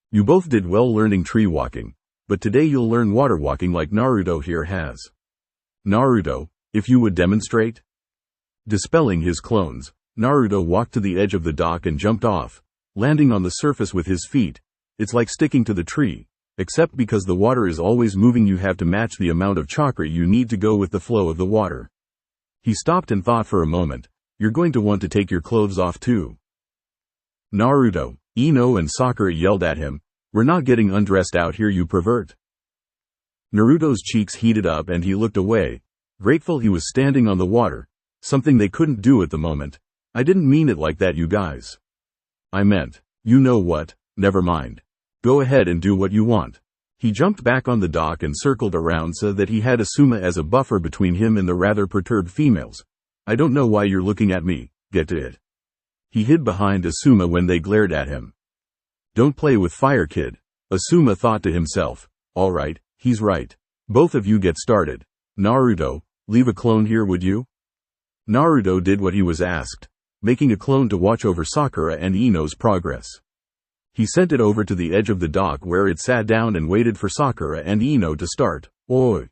You both did well learning tree walking, but today you'll learn water walking like Naruto here has. Naruto, if you would demonstrate? Dispelling his clones, Naruto walked to the edge of the dock and jumped off, landing on the surface with his feet. It's like sticking to the tree, except because the water is always moving, you have to match the amount of chakra you need to go with the flow of the water. He stopped and thought for a moment. You're going to want to take your clothes off too. Naruto, Ino and Sakura yelled at him. We're not getting undressed out here, you pervert. Naruto's cheeks heated up and he looked away, grateful he was standing on the water, something they couldn't do at the moment. I didn't mean it like that, you guys. I meant, you know what, never mind. Go ahead and do what you want. He jumped back on the dock and circled around so that he had Asuma as a buffer between him and the rather perturbed females. I don't know why you're looking at me, get to it. He hid behind Asuma when they glared at him. Don't play with fire, kid. Asuma thought to himself. Alright, he's right. Both of you get started. Naruto, leave a clone here, would you? Naruto did what he was asked, making a clone to watch over Sakura and Ino's progress. He sent it over to the edge of the dock where it sat down and waited for Sakura and Ino to start. Oi!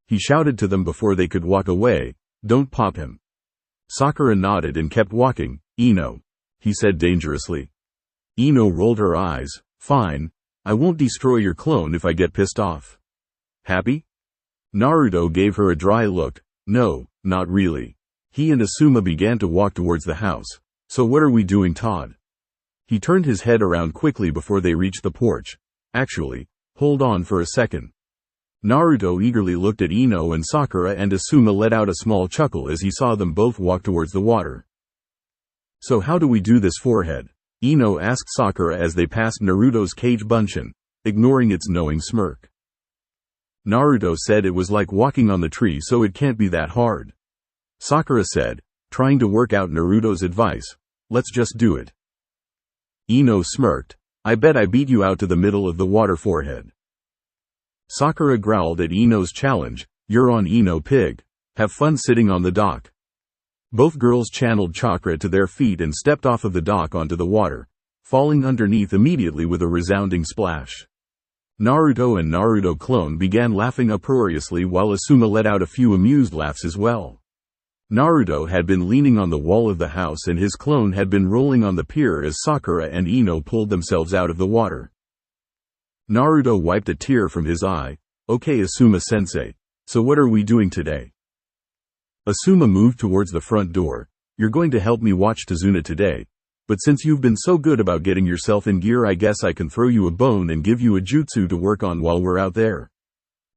He shouted to them before they could walk away. Don't pop him. Sakura nodded and kept walking. Ino, he said dangerously. Ino rolled her eyes. Fine. I won't destroy your clone if I get pissed off. Happy? Naruto gave her a dry look. No, not really. He and Asuma began to walk towards the house. So what are we doing, Todd? He turned his head around quickly before they reached the porch. Actually, hold on for a second. Naruto eagerly looked at Ino and Sakura, and Asuma let out a small chuckle as he saw them both walk towards the water. So how do we do this, forehead? Ino asked Sakura as they passed Naruto's cage Bunshin, ignoring its knowing smirk. Naruto said it was like walking on the tree, so it can't be that hard. Sakura said, trying to work out Naruto's advice, let's just do it. Ino smirked, I bet I beat you out to the middle of the water, forehead. Sakura growled at Ino's challenge, you're on, Ino pig. Have fun sitting on the dock. Both girls channeled chakra to their feet and stepped off of the dock onto the water, falling underneath immediately with a resounding splash. Naruto and Naruto clone began laughing uproariously while Asuma let out a few amused laughs as well. Naruto had been leaning on the wall of the house and his clone had been rolling on the pier as Sakura and Ino pulled themselves out of the water. Naruto wiped a tear from his eye. Okay, Asuma-sensei, so what are we doing today? Asuma moved towards the front door. You're going to help me watch Tazuna today, but since you've been so good about getting yourself in gear, I guess I can throw you a bone and give you a jutsu to work on while we're out there.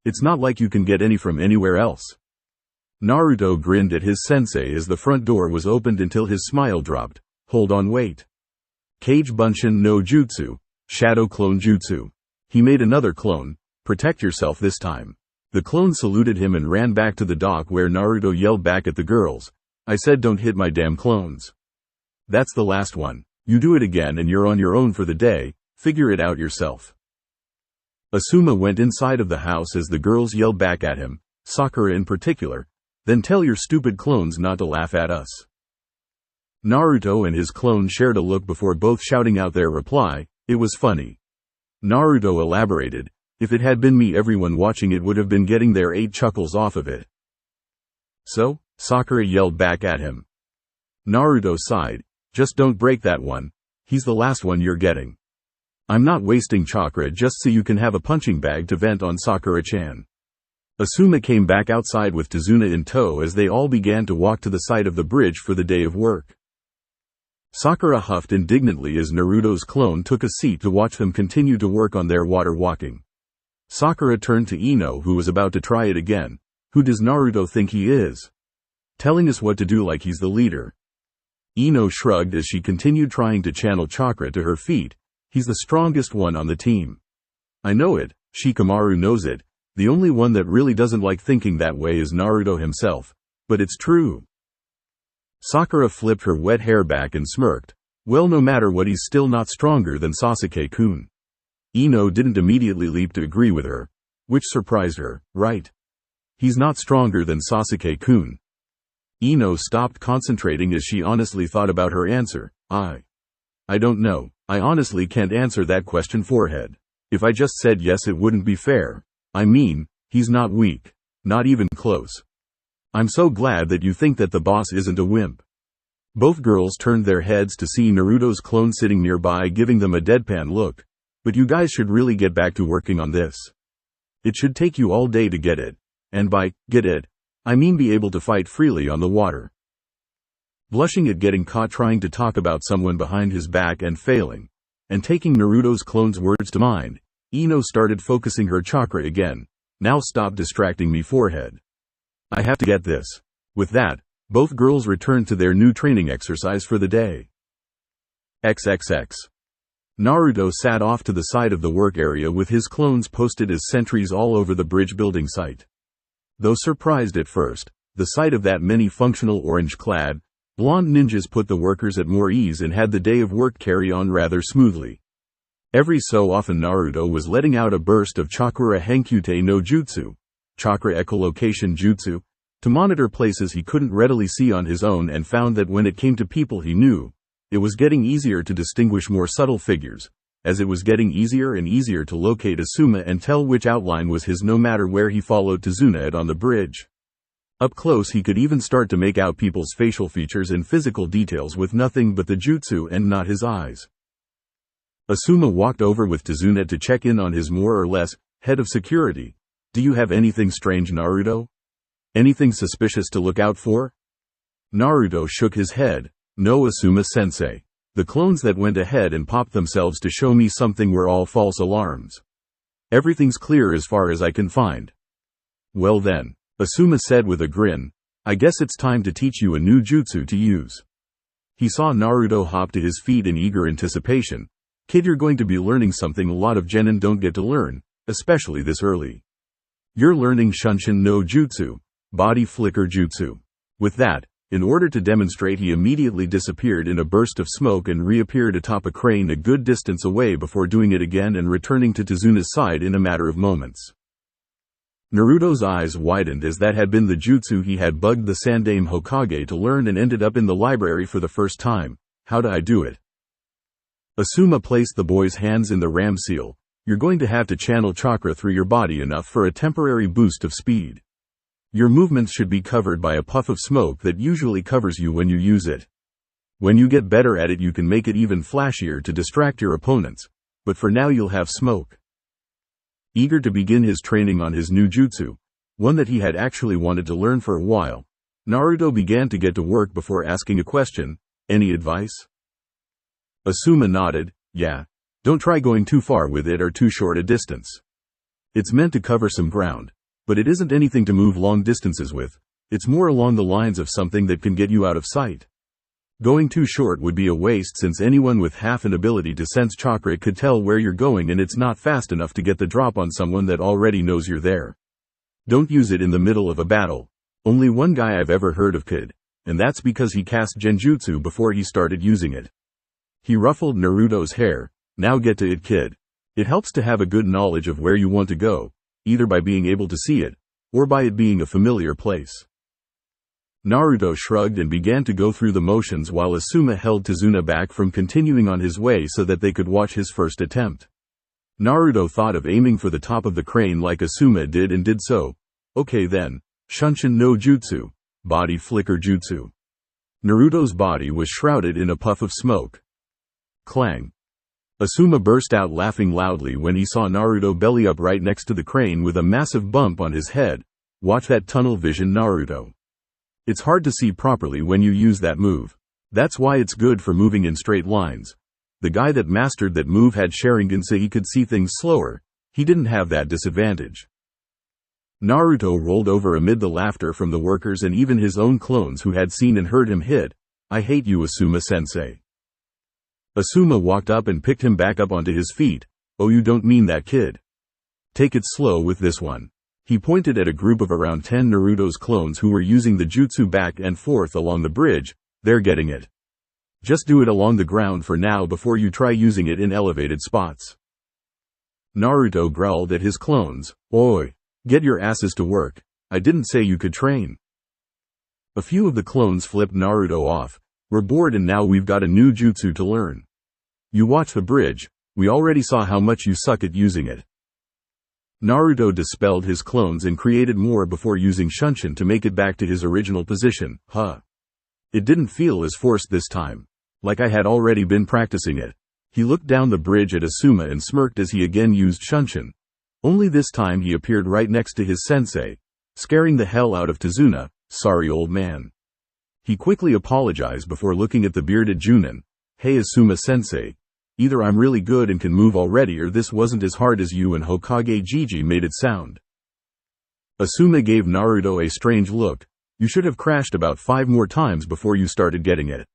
It's not like you can get any from anywhere else. Naruto grinned at his sensei as the front door was opened until his smile dropped. Hold on, wait. Kage Bunshin no Jutsu, Shadow Clone Jutsu. He made another clone. Protect yourself this time. The clone saluted him and ran back to the dock where Naruto yelled back at the girls. I said don't hit my damn clones. That's the last one. You do it again and you're on your own for the day, figure it out yourself. Asuma went inside of the house as the girls yelled back at him, Sakura in particular, then tell your stupid clones not to laugh at us. Naruto and his clone shared a look before both shouting out their reply, it was funny. Naruto elaborated, if it had been me, everyone watching it would have been getting their 8 chuckles off of it. So? Sakura yelled back at him. Naruto sighed, just don't break that one, he's the last one you're getting. I'm not wasting chakra just so you can have a punching bag to vent on, Sakura-chan. Asuma came back outside with Tazuna in tow as they all began to walk to the side of the bridge for the day of work. Sakura huffed indignantly as Naruto's clone took a seat to watch them continue to work on their water walking. Sakura turned to Ino, who was about to try it again. Who does Naruto think he is? Telling us what to do like he's the leader. Ino shrugged as she continued trying to channel chakra to her feet. He's the strongest one on the team. I know it, Shikamaru knows it. The only one that really doesn't like thinking that way is Naruto himself. But it's true. Sakura flipped her wet hair back and smirked. Well, no matter what, he's still not stronger than Sasuke-kun. Ino didn't immediately leap to agree with her, which surprised her, right? He's not stronger than Sasuke-kun. Ino stopped concentrating as she honestly thought about her answer. I don't know. I honestly can't answer that question, forehead. If I just said yes, it wouldn't be fair. I mean, he's not weak. Not even close. I'm so glad that you think that the boss isn't a wimp. Both girls turned their heads to see Naruto's clone sitting nearby, giving them a deadpan look. But you guys should really get back to working on this. It should take you all day to get it. And by get it, I mean be able to fight freely on the water. Blushing at getting caught trying to talk about someone behind his back and failing, and taking Naruto's clone's words to mind, Ino started focusing her chakra again. Now stop distracting me, forehead. I have to get this. With that, both girls returned to their new training exercise for the day. XXX. Naruto sat off to the side of the work area with his clones posted as sentries all over the bridge building site. Though surprised at first, the sight of that many functional orange-clad, blonde ninjas put the workers at more ease and had the day of work carry on rather smoothly. Every so often Naruto was letting out a burst of Chakra Henkute no Jutsu, Chakra Echolocation Jutsu, to monitor places he couldn't readily see on his own, and found that when it came to people he knew, it was getting easier to distinguish more subtle figures, as it was getting easier and easier to locate Asuma and tell which outline was his no matter where he followed Tazuna at on the bridge. Up close he could even start to make out people's facial features and physical details with nothing but the jutsu and not his eyes. Asuma walked over with Tazuna to check in on his more or less head of security. Do you have anything strange, Naruto? Anything suspicious to look out for? Naruto shook his head. No, Asuma-sensei. The clones that went ahead and popped themselves to show me something were all false alarms. Everything's clear as far as I can find. Well then, Asuma said with a grin, I guess it's time to teach you a new jutsu to use. He saw Naruto hop to his feet in eager anticipation. Kid, you're going to be learning something a lot of genin don't get to learn, especially this early. You're learning Shunshin no Jutsu, body flicker jutsu. With that, in order to demonstrate, he immediately disappeared in a burst of smoke and reappeared atop a crane a good distance away before doing it again and returning to Tazuna's side in a matter of moments. Naruto's eyes widened as that had been the jutsu he had bugged the Sandaime Hokage to learn and ended up in the library for the first time. How do I do it? Asuma placed the boy's hands in the ram seal. You're going to have to channel chakra through your body enough for a temporary boost of speed. Your movements should be covered by a puff of smoke that usually covers you when you use it. When you get better at it, you can make it even flashier to distract your opponents, but for now you'll have smoke. Eager to begin his training on his new jutsu, one that he had actually wanted to learn for a while, Naruto began to get to work before asking a question. Any advice? Asuma nodded. Yeah. Don't try going too far with it or too short a distance. It's meant to cover some ground, but it isn't anything to move long distances with. It's more along the lines of something that can get you out of sight. Going too short would be a waste, since anyone with half an ability to sense chakra could tell where you're going, and it's not fast enough to get the drop on someone that already knows you're there. Don't use it in the middle of a battle. Only one guy I've ever heard of could, and that's because he cast genjutsu before he started using it. He ruffled Naruto's hair. Now get to it, kid. It helps to have a good knowledge of where you want to go, either by being able to see it, or by it being a familiar place. Naruto shrugged and began to go through the motions while Asuma held Tazuna back from continuing on his way so that they could watch his first attempt. Naruto thought of aiming for the top of the crane like Asuma did and did so. Okay then, Shunshin no Jutsu, body flicker jutsu. Naruto's body was shrouded in a puff of smoke. Clang. Asuma burst out laughing loudly when he saw Naruto belly up right next to the crane with a massive bump on his head. Watch that tunnel vision, Naruto. It's hard to see properly when you use that move. That's why it's good for moving in straight lines. The guy that mastered that move had Sharingan, so he could see things slower. He didn't have that disadvantage. Naruto rolled over amid the laughter from the workers and even his own clones who had seen and heard him hit. I hate you, Asuma-sensei. Asuma walked up and picked him back up onto his feet. Oh, you don't mean that, kid. Take it slow with this one. He pointed at a group of around 10 Naruto's clones who were using the jutsu back and forth along the bridge. They're getting it. Just do it along the ground for now before you try using it in elevated spots. Naruto growled at his clones. Oi, get your asses to work. I didn't say you could train. A few of the clones flipped Naruto off. We're bored and now we've got a new jutsu to learn. You watch the bridge. We already saw how much you suck at using it. Naruto dispelled his clones and created more before using Shunshin to make it back to his original position. It didn't feel as forced this time. Like I had already been practicing it. He looked down the bridge at Asuma and smirked as he again used Shunshin. Only this time he appeared right next to his sensei, scaring the hell out of Tazuna. Sorry, old man. He quickly apologized before looking at the bearded Junin. Hey, Asuma-sensei. Either I'm really good and can move already, or this wasn't as hard as you and Hokage Gigi made it sound. Asuma gave Naruto a strange look. You should have crashed about 5 more times before you started getting it.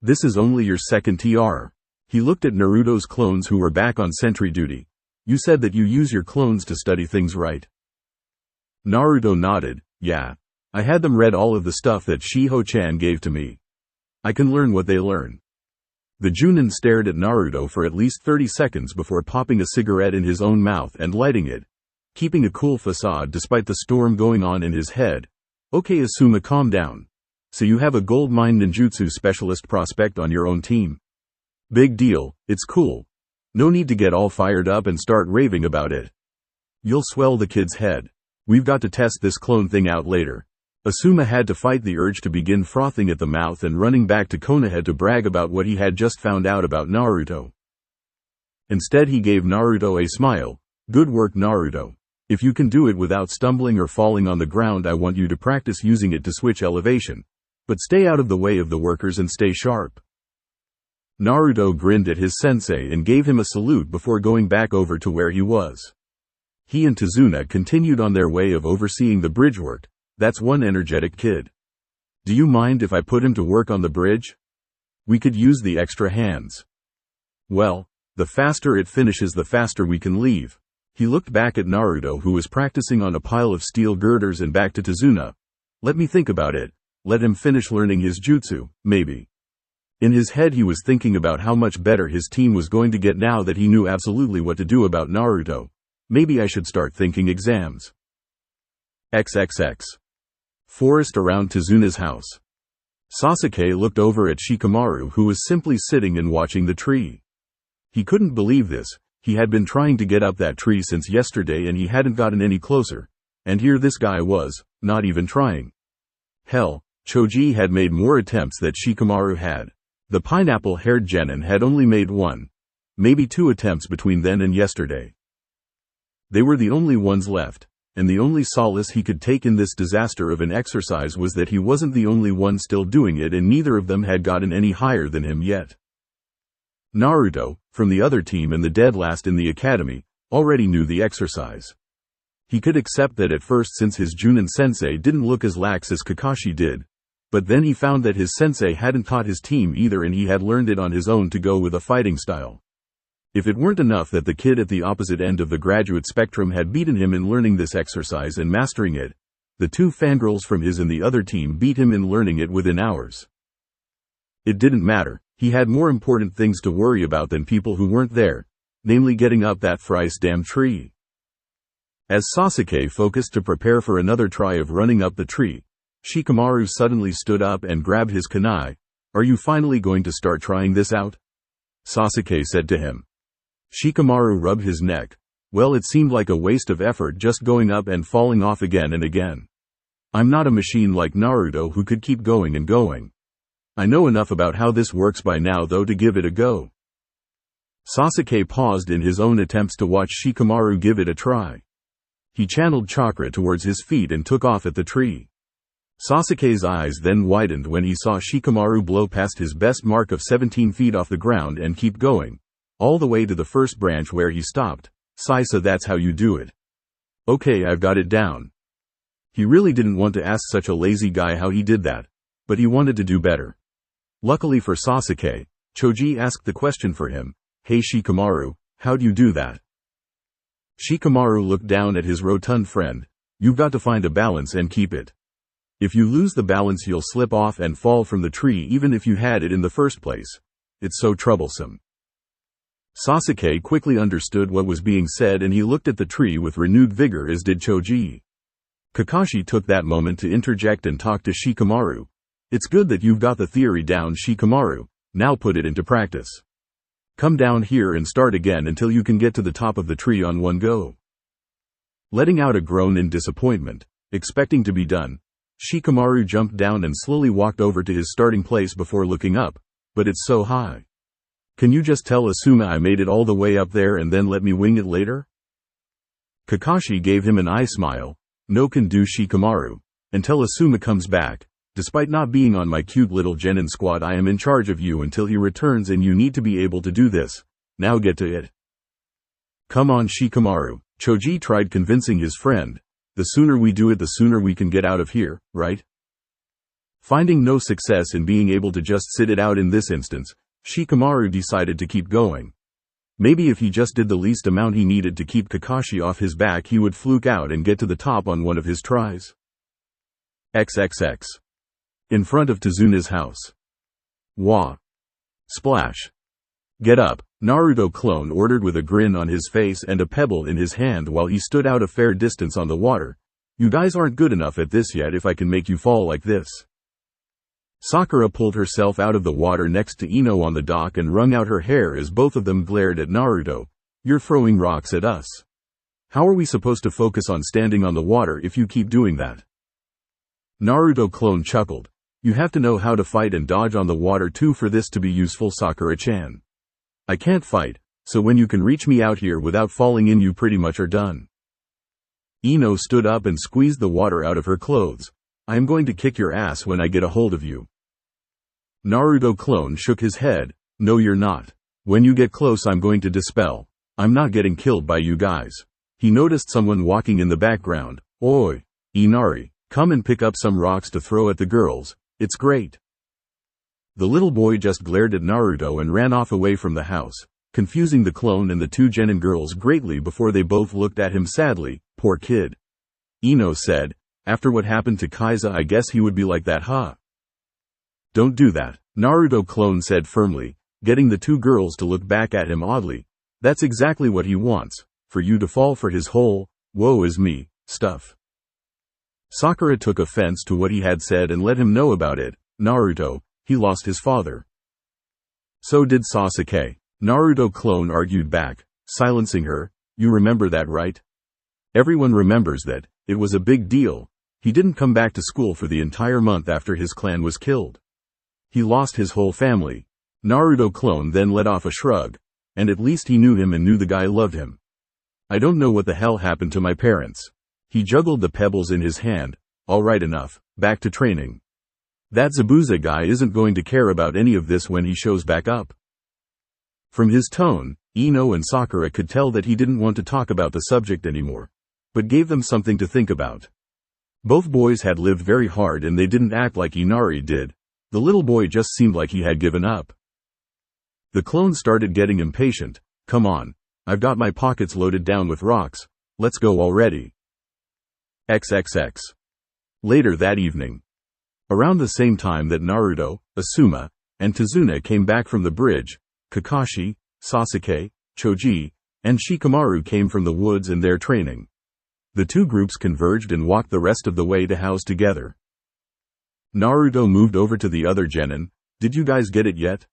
This is only your second TR. He looked at Naruto's clones who were back on sentry duty. You said that you use your clones to study things, right? Naruto nodded. Yeah. I had them read all of the stuff that Shiho-chan gave to me. I can learn what they learn. The Junin stared at Naruto for at least 30 seconds before popping a cigarette in his own mouth and lighting it, keeping a cool facade despite the storm going on in his head. Okay, Asuma, calm down. So you have a gold mine ninjutsu specialist prospect on your own team. Big deal, it's cool. No need to get all fired up and start raving about it. You'll swell the kid's head. We've got to test this clone thing out later. Asuma had to fight the urge to begin frothing at the mouth and running back to Konoha to brag about what he had just found out about Naruto. Instead, he gave Naruto a smile. Good work, Naruto. If you can do it without stumbling or falling on the ground, I want you to practice using it to switch elevation. But stay out of the way of the workers and stay sharp." Naruto grinned at his sensei and gave him a salute before going back over to where he was. He and Tazuna continued on their way of overseeing the bridge work. "That's one energetic kid. Do you mind if I put him to work on the bridge? We could use the extra hands." "Well, the faster it finishes the faster we can leave." He looked back at Naruto, who was practicing on a pile of steel girders, and back to Tazuna. "Let me think about it. Let him finish learning his jutsu, maybe." In his head he was thinking about how much better his team was going to get now that he knew absolutely what to do about Naruto. Maybe I should start thinking exams. XXX. Forest around Tazuna's house. Sasuke looked over at Shikamaru, who was simply sitting and watching the tree. He couldn't believe this. He had been trying to get up that tree since yesterday and he hadn't gotten any closer. And here this guy was, not even trying. Hell, Choji had made more attempts than Shikamaru had. The pineapple-haired genin had only made one, maybe two attempts between then and yesterday. They were the only ones left, and the only solace he could take in this disaster of an exercise was that he wasn't the only one still doing it, and neither of them had gotten any higher than him yet. Naruto, from the other team and the dead last in the academy, already knew the exercise. He could accept that at first, since his Junin sensei didn't look as lax as Kakashi did. But then he found that his sensei hadn't taught his team either, and he had learned it on his own to go with a fighting style. If it weren't enough that the kid at the opposite end of the graduate spectrum had beaten him in learning this exercise and mastering it, the two fangirls from his and the other team beat him in learning it within hours. It didn't matter. He had more important things to worry about than people who weren't there, namely getting up that thrice damn tree. As Sasuke focused to prepare for another try of running up the tree, Shikamaru suddenly stood up and grabbed his kunai. "Are you finally going to start trying this out?" Sasuke said to him. Shikamaru rubbed his neck. "Well, it seemed like a waste of effort just going up and falling off again and again. I'm not a machine like Naruto who could keep going and going. I know enough about how this works by now though to give it a go." Sasuke paused in his own attempts to watch Shikamaru give it a try. He channeled chakra towards his feet and took off at the tree. Sasuke's eyes then widened when he saw Shikamaru blow past his best mark of 17 feet off the ground and keep going, all the way to the first branch where he stopped. "Saisa, that's how you do it." "Okay, I've got it down." He really didn't want to ask such a lazy guy how he did that, but he wanted to do better. Luckily for Sasuke, Choji asked the question for him. "Hey Shikamaru, how'd you do that?" Shikamaru looked down at his rotund friend. "You've got to find a balance and keep it. If you lose the balance you'll slip off and fall from the tree even if you had it in the first place. It's so troublesome." Sasuke quickly understood what was being said and he looked at the tree with renewed vigor, as did Choji. Kakashi took that moment to interject and talk to Shikamaru. "It's good that you've got the theory down, Shikamaru. Now put it into practice. Come down here and start again until you can get to the top of the tree on one go." Letting out a groan in disappointment, expecting to be done, Shikamaru jumped down and slowly walked over to his starting place before looking up. "But it's so high. Can you just tell Asuma I made it all the way up there and then let me wing it later?" Kakashi gave him an eye smile. "No can do, Shikamaru. Until Asuma comes back. Despite not being on my cute little genin squad, I am in charge of you until he returns and you need to be able to do this. Now get to it." "Come on Shikamaru," Choji tried convincing his friend. "The sooner we do it the sooner we can get out of here, right?" Finding no success in being able to just sit it out in this instance, Shikamaru decided to keep going. Maybe if he just did the least amount he needed to keep Kakashi off his back he would fluke out and get to the top on one of his tries. XXX. In front of Tazuna's house. Wah. Splash. "Get up," Naruto clone ordered with a grin on his face and a pebble in his hand while he stood out a fair distance on the water. "You guys aren't good enough at this yet if I can make you fall like this." Sakura pulled herself out of the water next to Ino on the dock and wrung out her hair as both of them glared at Naruto. "You're throwing rocks at us. How are we supposed to focus on standing on the water if you keep doing that?" Naruto clone chuckled. "You have to know how to fight and dodge on the water too for this to be useful, Sakura-chan. I can't fight, so when you can reach me out here without falling in you pretty much are done." Ino stood up and squeezed the water out of her clothes. I am going to kick your ass when I get a hold of you. Naruto clone shook his head. No, you're not. When you get close, I'm going to dispel. I'm not getting killed by you guys. He noticed someone walking in the background. Oi, Inari, come and pick up some rocks to throw at the girls. It's great. The little boy just glared at Naruto and ran off away from the house, confusing the clone and the two genin girls greatly before they both looked at him sadly. Poor kid. Ino said, after what happened to Kaiza, I guess he would be like that, huh? Don't do that, Naruto clone said firmly, getting the two girls to look back at him oddly. That's exactly what he wants, for you to fall for his whole, woe is me, stuff. Sakura took offense to what he had said and let him know about it. Naruto, he lost his father. So did Sasuke. Naruto clone argued back, silencing her. You remember that, right? Everyone remembers that. It was a big deal. He didn't come back to school for the entire month after his clan was killed. He lost his whole family. Naruto clone then let off a shrug. And at least he knew him and knew the guy loved him. I don't know what the hell happened to my parents. He juggled the pebbles in his hand. All right, enough. Back to training. That Zabuza guy isn't going to care about any of this when he shows back up. From his tone, Ino and Sakura could tell that he didn't want to talk about the subject anymore, but gave them something to think about. Both boys had lived very hard and they didn't act like Inari did. The little boy just seemed like he had given up. The clone started getting impatient. Come on. I've got my pockets loaded down with rocks. Let's go already. XXX. Later that evening. Around the same time that Naruto, Asuma, and Tazuna came back from the bridge, Kakashi, Sasuke, Choji, and Shikamaru came from the woods and their training. The two groups converged and walked the rest of the way to house together. Naruto moved over to the other genin. Did you guys get it yet?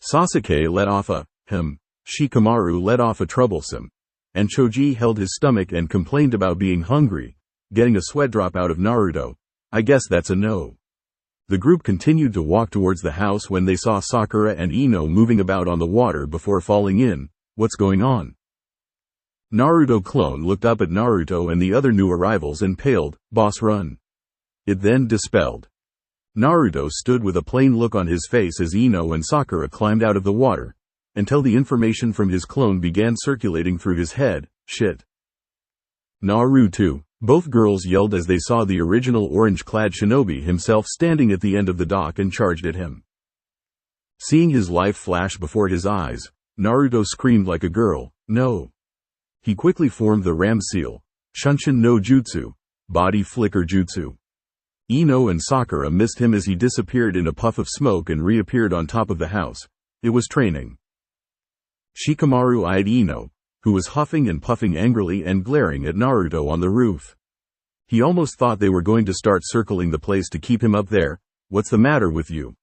Sasuke let off a Shikamaru let off a troublesome, and Choji held his stomach and complained about being hungry, getting a sweat drop out of Naruto. I guess that's a no. The group continued to walk towards the house when they saw Sakura and Ino moving about on the water before falling in. What's going on? Naruto clone looked up at Naruto and the other new arrivals and paled. Boss, run. It then dispelled. Naruto stood with a plain look on his face as Ino and Sakura climbed out of the water, until the information from his clone began circulating through his head. Shit. Naruto. Both girls yelled as they saw the original orange-clad shinobi himself standing at the end of the dock and charged at him. Seeing his life flash before his eyes, Naruto screamed like a girl, no. He quickly formed the Ram Seal, Shunshin no Jutsu, Body Flicker Jutsu. Ino and Sakura missed him as he disappeared in a puff of smoke and reappeared on top of the house. It was training. Shikamaru eyed Ino, who was huffing and puffing angrily and glaring at Naruto on the roof. He almost thought they were going to start circling the place to keep him up there. What's the matter with you?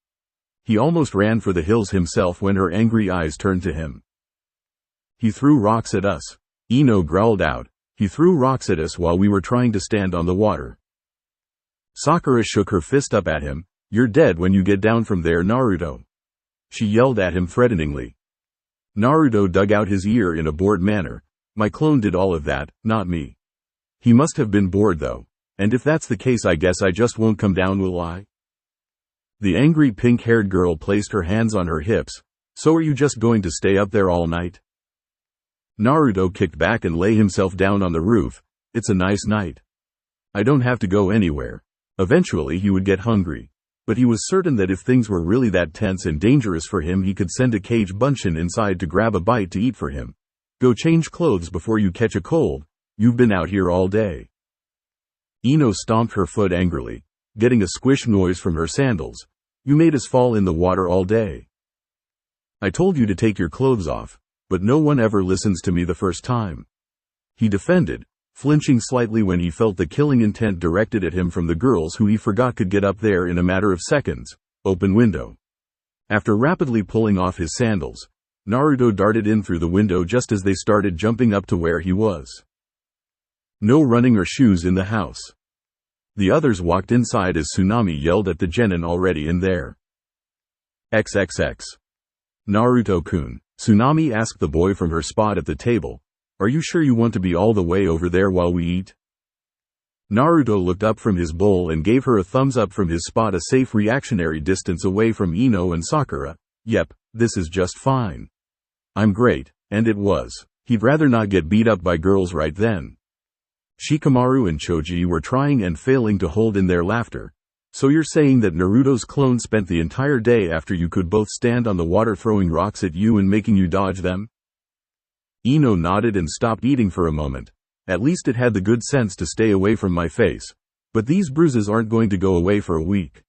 He almost ran for the hills himself when her angry eyes turned to him. He threw rocks at us. Ino growled out. He threw rocks at us while we were trying to stand on the water. Sakura shook her fist up at him. You're dead when you get down from there, Naruto. She yelled at him threateningly. Naruto dug out his ear in a bored manner. My clone did all of that, not me. He must have been bored though. And if that's the case, I guess I just won't come down, will I? The angry pink-haired girl placed her hands on her hips. So are you just going to stay up there all night? Naruto kicked back and lay himself down on the roof. It's a nice night. I don't have to go anywhere. Eventually he would get hungry. But he was certain that if things were really that tense and dangerous for him, he could send a cage bunshin inside to grab a bite to eat for him. Go change clothes before you catch a cold. You've been out here all day. Ino stomped her foot angrily, getting a squish noise from her sandals. You made us fall in the water all day. I told you to take your clothes off, but no one ever listens to me the first time. He defended, flinching slightly when he felt the killing intent directed at him from the girls who he forgot could get up there in a matter of seconds. Open window. After rapidly pulling off his sandals, Naruto darted in through the window just as they started jumping up to where he was. No running or shoes in the house. The others walked inside as Tsunami yelled at the genin already in there. XXX. Naruto-kun, Tsunami asked the boy from her spot at the table. Are you sure you want to be all the way over there while we eat? Naruto looked up from his bowl and gave her a thumbs up from his spot, a safe reactionary distance away from Ino and Sakura. Yep, this is just fine. I'm great, and it was. He'd rather not get beat up by girls right then. Shikamaru and Choji were trying and failing to hold in their laughter. So you're saying that Naruto's clone spent the entire day after you could both stand on the water throwing rocks at you and making you dodge them? Ino nodded and stopped eating for a moment. At least it had the good sense to stay away from my face. But these bruises aren't going to go away for a week.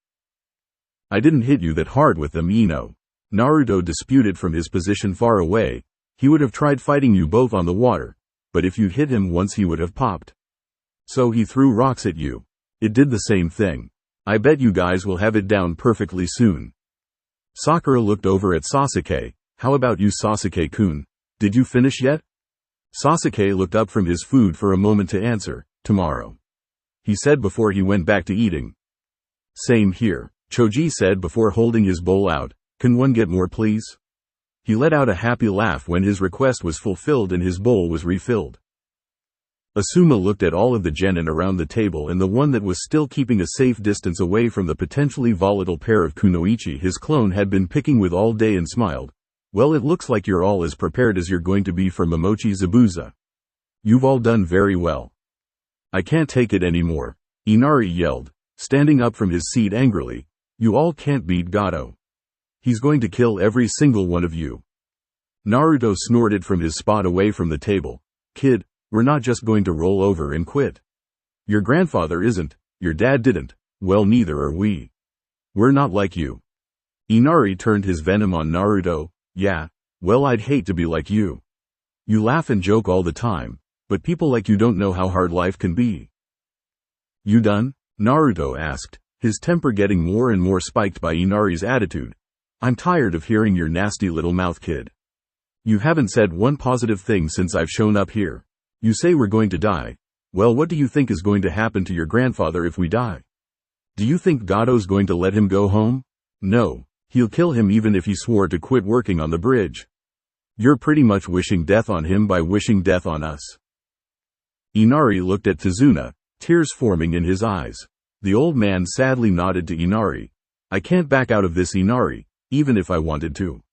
I didn't hit you that hard with them, Ino. Naruto disputed from his position far away. He would have tried fighting you both on the water. But if you'd hit him once he would have popped. So he threw rocks at you. It did the same thing. I bet you guys will have it down perfectly soon. Sakura looked over at Sasuke. How about you, Sasuke-kun? Did you finish yet? Sasuke looked up from his food for a moment to answer. Tomorrow, he said before he went back to eating. Same here, Choji said before holding his bowl out. Can one get more, please? He let out a happy laugh when his request was fulfilled and his bowl was refilled. Asuma looked at all of the genin around the table and the one that was still keeping a safe distance away from the potentially volatile pair of kunoichi his clone had been picking with all day and smiled. Well, it looks like you're all as prepared as you're going to be for Momochi Zabuza. You've all done very well. I can't take it anymore, Inari yelled, standing up from his seat angrily. You all can't beat Gato. He's going to kill every single one of you. Naruto snorted from his spot away from the table. Kid, we're not just going to roll over and quit. Your grandfather isn't, your dad didn't, well neither are we. We're not like you. Inari turned his venom on Naruto. Yeah, well, I'd hate to be like you. You laugh and joke all the time, but people like you don't know how hard life can be. You done? Naruto asked, his temper getting more and more spiked by Inari's attitude. I'm tired of hearing your nasty little mouth, kid. You haven't said one positive thing since I've shown up here. You say we're going to die. Well, what do you think is going to happen to your grandfather if we die? Do you think Gato's going to let him go home? No. He'll kill him even if he swore to quit working on the bridge. You're pretty much wishing death on him by wishing death on us. Inari looked at Tazuna, tears forming in his eyes. The old man sadly nodded to Inari. I can't back out of this, Inari, even if I wanted to.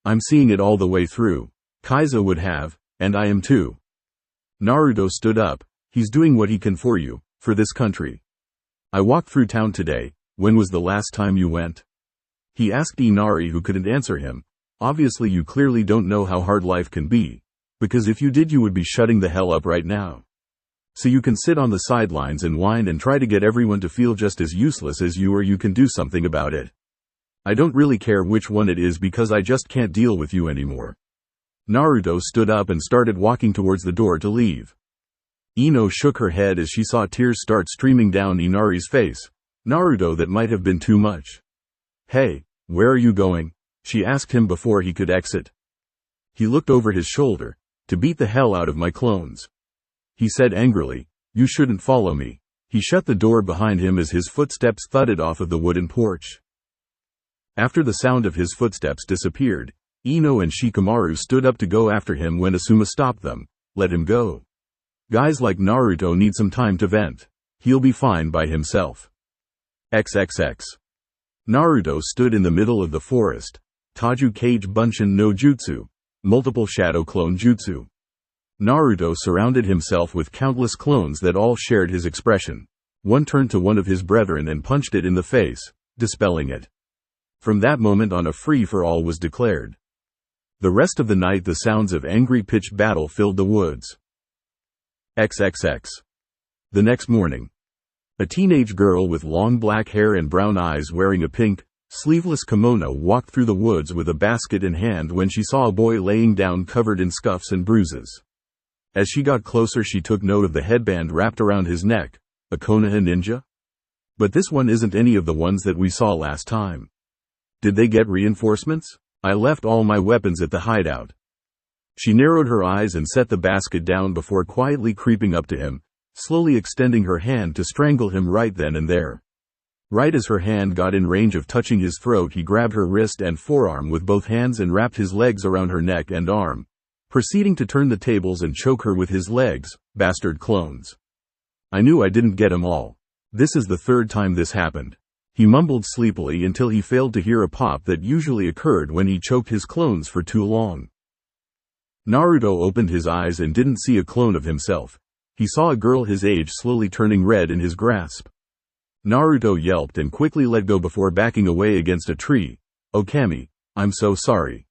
I'm seeing it all the way through. Kaiza would have, and I am too. Naruto stood up. He's doing what he can for you, for this country. I walked through town today. When was the last time you went? He asked Inari, who couldn't answer him. Obviously you clearly don't know how hard life can be. Because if you did you would be shutting the hell up right now. So you can sit on the sidelines and whine and try to get everyone to feel just as useless as you, or you can do something about it. I don't really care which one it is because I just can't deal with you anymore. Naruto stood up and started walking towards the door to leave. Ino shook her head as she saw tears start streaming down Inari's face. Naruto, that might have been too much. Hey, where are you going? She asked him before he could exit. He looked over his shoulder. To beat the hell out of my clones. He said angrily, you shouldn't follow me. He shut the door behind him as his footsteps thudded off of the wooden porch. After the sound of his footsteps disappeared, Ino and Shikamaru stood up to go after him when Asuma stopped them. Let him go. Guys like Naruto need some time to vent. He'll be fine by himself. XXX. Naruto stood in the middle of the forest. Taju Kage Bunshin no Jutsu. Multiple shadow clone jutsu. Naruto surrounded himself with countless clones that all shared his expression. One turned to one of his brethren and punched it in the face, dispelling it. From that moment on, a free-for-all was declared. The rest of the night the sounds of angry pitched battle filled the woods. XXX. The next morning. A teenage girl with long black hair and brown eyes wearing a pink, sleeveless kimono walked through the woods with a basket in hand when she saw a boy laying down covered in scuffs and bruises. As she got closer she took note of the headband wrapped around his neck. A Konoha ninja? But this one isn't any of the ones that we saw last time. Did they get reinforcements? I left all my weapons at the hideout. She narrowed her eyes and set the basket down before quietly creeping up to him, slowly extending her hand to strangle him right then and there. Right as her hand got in range of touching his throat, he grabbed her wrist and forearm with both hands and wrapped his legs around her neck and arm, proceeding to turn the tables and choke her with his legs. Bastard clones. I knew I didn't get 'em all. This is the third time this happened. He mumbled sleepily until he failed to hear a pop that usually occurred when he choked his clones for too long. Naruto opened his eyes and didn't see a clone of himself. He saw a girl his age slowly turning red in his grasp. Naruto yelped and quickly let go before backing away against a tree. "Okami, I'm so sorry.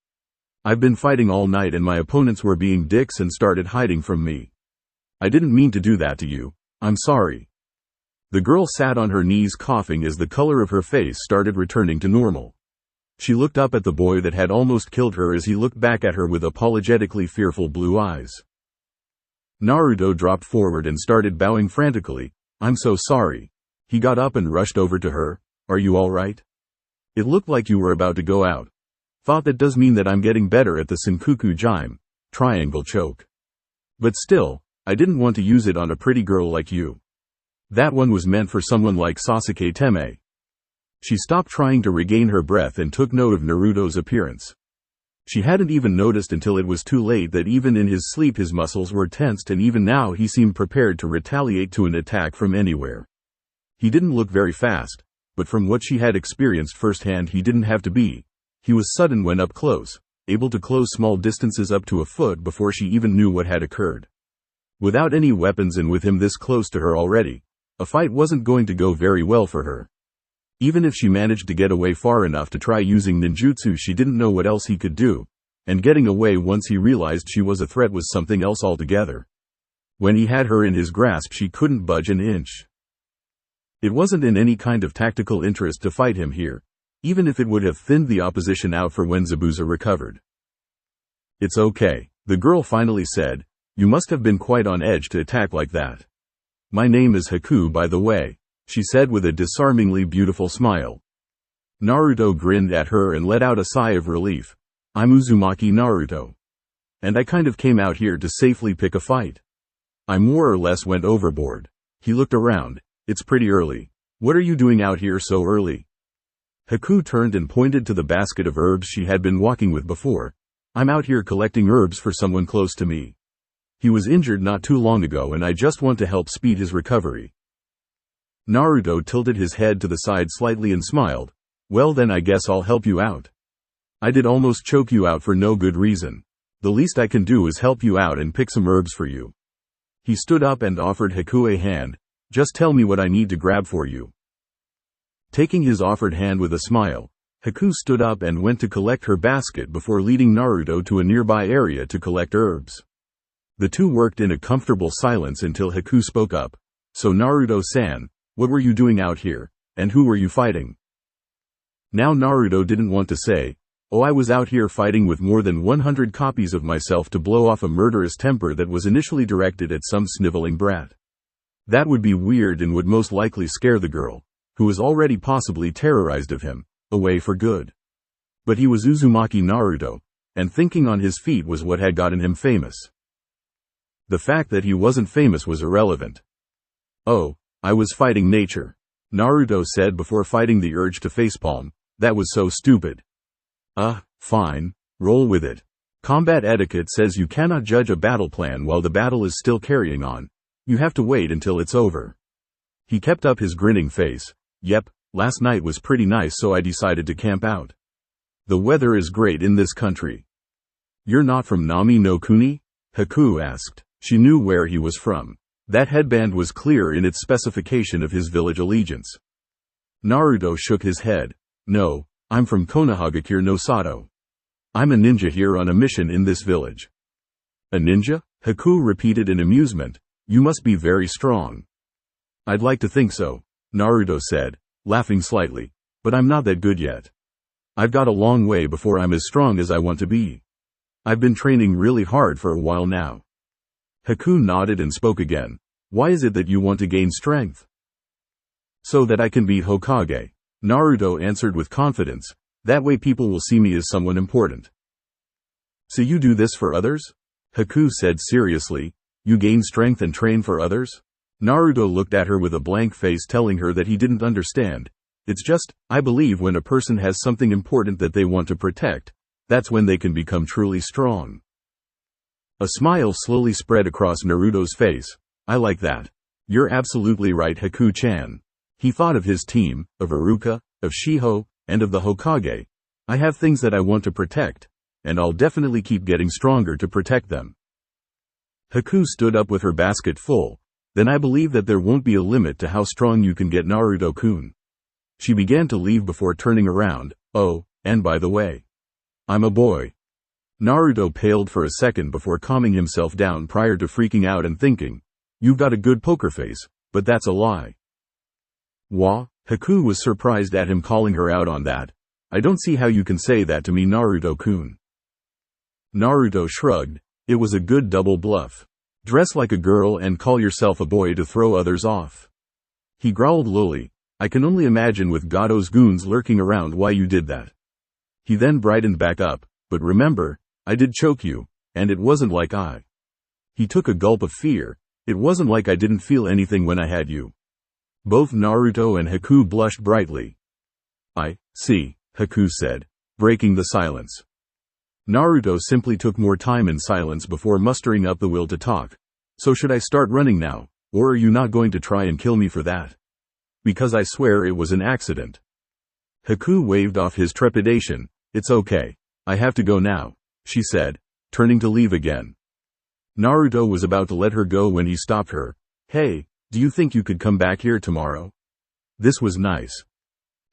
I've been fighting all night and my opponents were being dicks and started hiding from me. I didn't mean to do that to you. I'm sorry." The girl sat on her knees coughing as the color of her face started returning to normal. She looked up at the boy that had almost killed her as he looked back at her with apologetically fearful blue eyes. Naruto dropped forward and started bowing frantically. "I'm so sorry." He got up and rushed over to her. "Are you all right? It looked like you were about to go out." "Thought that does mean that I'm getting better at the Senkuku Jime, triangle choke. But still, I didn't want to use it on a pretty girl like you. That one was meant for someone like Sasuke Teme." She stopped trying to regain her breath and took note of Naruto's appearance. She hadn't even noticed until it was too late that even in his sleep his muscles were tensed and even now he seemed prepared to retaliate to an attack from anywhere. He didn't look very fast, but from what she had experienced firsthand he didn't have to be. He was sudden when up close, able to close small distances up to a foot before she even knew what had occurred. Without any weapons and with him this close to her already, a fight wasn't going to go very well for her. Even if she managed to get away far enough to try using ninjutsu, she didn't know what else he could do, and getting away once he realized she was a threat was something else altogether. When he had her in his grasp she couldn't budge an inch. It wasn't in any kind of tactical interest to fight him here, even if it would have thinned the opposition out for when Zabuza recovered. "It's okay," the girl finally said. "You must have been quite on edge to attack like that. My name is Haku, by the way," she said with a disarmingly beautiful smile. Naruto grinned at her and let out a sigh of relief. "I'm Uzumaki Naruto. And I kind of came out here to safely pick a fight. I more or less went overboard." He looked around. "It's pretty early. What are you doing out here so early?" Haku turned and pointed to the basket of herbs she had been walking with before. "I'm out here collecting herbs for someone close to me. He was injured not too long ago and I just want to help speed his recovery." Naruto tilted his head to the side slightly and smiled. "Well then I guess I'll help you out. I did almost choke you out for no good reason. The least I can do is help you out and pick some herbs for you." He stood up and offered Haku a hand. "Just tell me what I need to grab for you." Taking his offered hand with a smile, Haku stood up and went to collect her basket before leading Naruto to a nearby area to collect herbs. The two worked in a comfortable silence until Haku spoke up. "So Naruto-san, what were you doing out here, and who were you fighting?" Now Naruto didn't want to say, "Oh, I was out here fighting with more than 100 copies of myself to blow off a murderous temper that was initially directed at some sniveling brat. That would be weird and would most likely scare the girl, who was already possibly terrorized of him, away for good. But he was Uzumaki Naruto, and thinking on his feet was what had gotten him famous. The fact that he wasn't famous was irrelevant. "Oh, I was fighting nature," Naruto said before fighting the urge to facepalm. "That was so stupid." Fine, roll with it. Combat etiquette says you cannot judge a battle plan while the battle is still carrying on. You have to wait until it's over." He kept up his grinning face. "Yep, last night was pretty nice so I decided to camp out. The weather is great in this country." "You're not from Nami no Kuni?" Haku asked. She knew where he was from. That headband was clear in its specification of his village allegiance. Naruto shook his head. "No, I'm from Konohagakure no Sato. I'm a ninja here on a mission in this village." "A ninja?" Haku repeated in amusement. "You must be very strong." "I'd like to think so," Naruto said, laughing slightly. "But I'm not that good yet. I've got a long way before I'm as strong as I want to be. I've been training really hard for a while now." Haku nodded and spoke again. "Why is it that you want to gain strength?" "So that I can beat Hokage," Naruto answered with confidence. "That way people will see me as someone important." "So you do this for others?" Haku said seriously. "You gain strength and train for others?" Naruto looked at her with a blank face telling her that he didn't understand. "It's just, I believe when a person has something important that they want to protect, that's when they can become truly strong." A smile slowly spread across Naruto's face. "I like that. You're absolutely right, Haku-chan. He thought of his team, of Iruka, of Shiho, and of the Hokage. I have things that I want to protect, and I'll definitely keep getting stronger to protect them. Haku stood up with her basket full. Then I believe that there won't be a limit to how strong you can get, Naruto-kun. She began to leave before turning around. Oh, and by the way, I'm a boy. Naruto paled for a second before calming himself down prior to freaking out and thinking, you've got a good poker face, but that's a lie. Wah? Haku was surprised at him calling her out on that. I don't see how you can say that to me, Naruto-kun. Naruto shrugged. It was a good double bluff. Dress like a girl and call yourself a boy to throw others off. He growled lowly. I can only imagine with Gado's goons lurking around why you did that. He then brightened back up, but remember, I did choke you, and it wasn't like I. He took a gulp of fear. It wasn't like I didn't feel anything when I had you. Both Naruto and Haku blushed brightly. I see, Haku said, breaking the silence. Naruto simply took more time in silence before mustering up the will to talk. So should I start running now, or are you not going to try and kill me for that? Because I swear it was an accident. Haku waved off his trepidation. It's okay. I have to go now, she said, turning to leave again. Naruto was about to let her go when he stopped her. Hey, do you think you could come back here tomorrow? This was nice.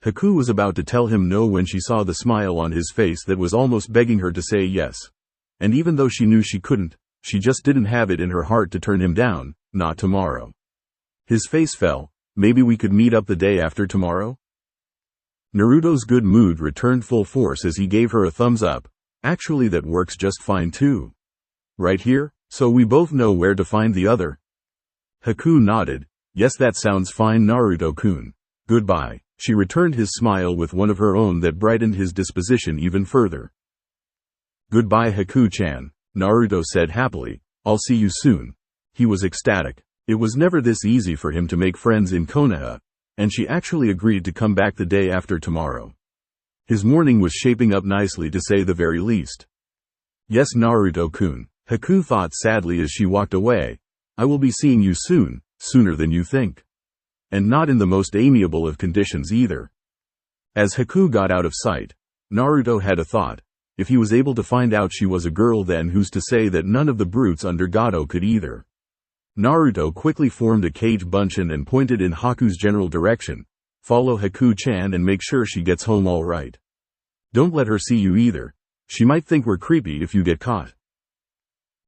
Haku was about to tell him no when she saw the smile on his face that was almost begging her to say yes. And even though she knew she couldn't, she just didn't have it in her heart to turn him down. Not tomorrow. His face fell. Maybe we could meet up the day after tomorrow? Naruto's good mood returned full force as he gave her a thumbs up. Actually, that works just fine too. Right here, so we both know where to find the other. Haku nodded. Yes, that sounds fine, Naruto-kun. Goodbye. She returned his smile with one of her own that brightened his disposition even further. Goodbye, Haku-chan, Naruto said happily. I'll see you soon. He was ecstatic. It was never this easy for him to make friends in Konoha, and she actually agreed to come back the day after tomorrow. His morning was shaping up nicely to say the very least. Yes, Naruto-kun, Haku thought sadly as she walked away. I will be seeing you soon, sooner than you think. And not in the most amiable of conditions either. As Haku got out of sight, Naruto had a thought. If he was able to find out she was a girl, then who's to say that none of the brutes under Gado could either? Naruto quickly formed a cage bunchen and pointed in Haku's general direction. Follow Haku-chan and make sure she gets home all right. Don't let her see you either. She might think we're creepy if you get caught.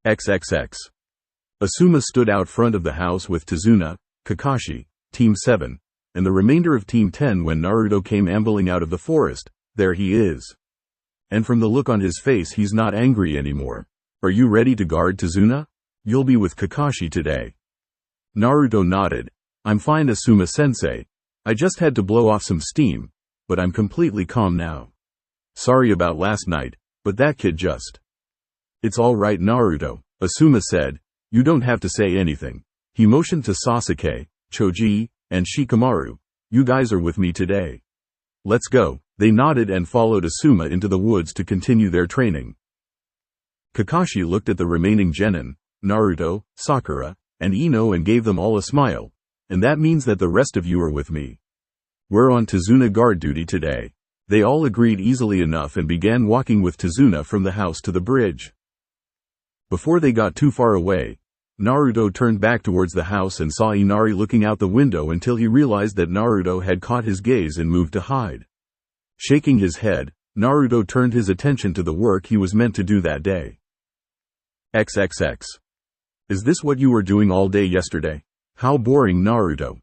XXX. Asuma stood out front of the house with Tazuna, Kakashi, Team 7, and the remainder of Team 10 when Naruto came ambling out of the forest. There he is. And from the look on his face, he's not angry anymore. Are you ready to guard Tazuna? You'll be with Kakashi today. Naruto nodded. I'm fine, Asuma-sensei. I just had to blow off some steam, but I'm completely calm now. Sorry about last night, but that kid just... It's all right, Naruto, Asuma said. You don't have to say anything. He motioned to Sasuke, Choji, and Shikamaru. You guys are with me today. Let's go. They nodded and followed Asuma into the woods to continue their training. Kakashi looked at the remaining genin, Naruto, Sakura, and Ino, and gave them all a smile. And that means that the rest of you are with me. We're on Tazuna guard duty today. They all agreed easily enough and began walking with Tazuna from the house to the bridge. Before they got too far away, Naruto turned back towards the house and saw Inari looking out the window until he realized that Naruto had caught his gaze and moved to hide. Shaking his head, Naruto turned his attention to the work he was meant to do that day. XXX. Is this what you were doing all day yesterday? How boring, Naruto.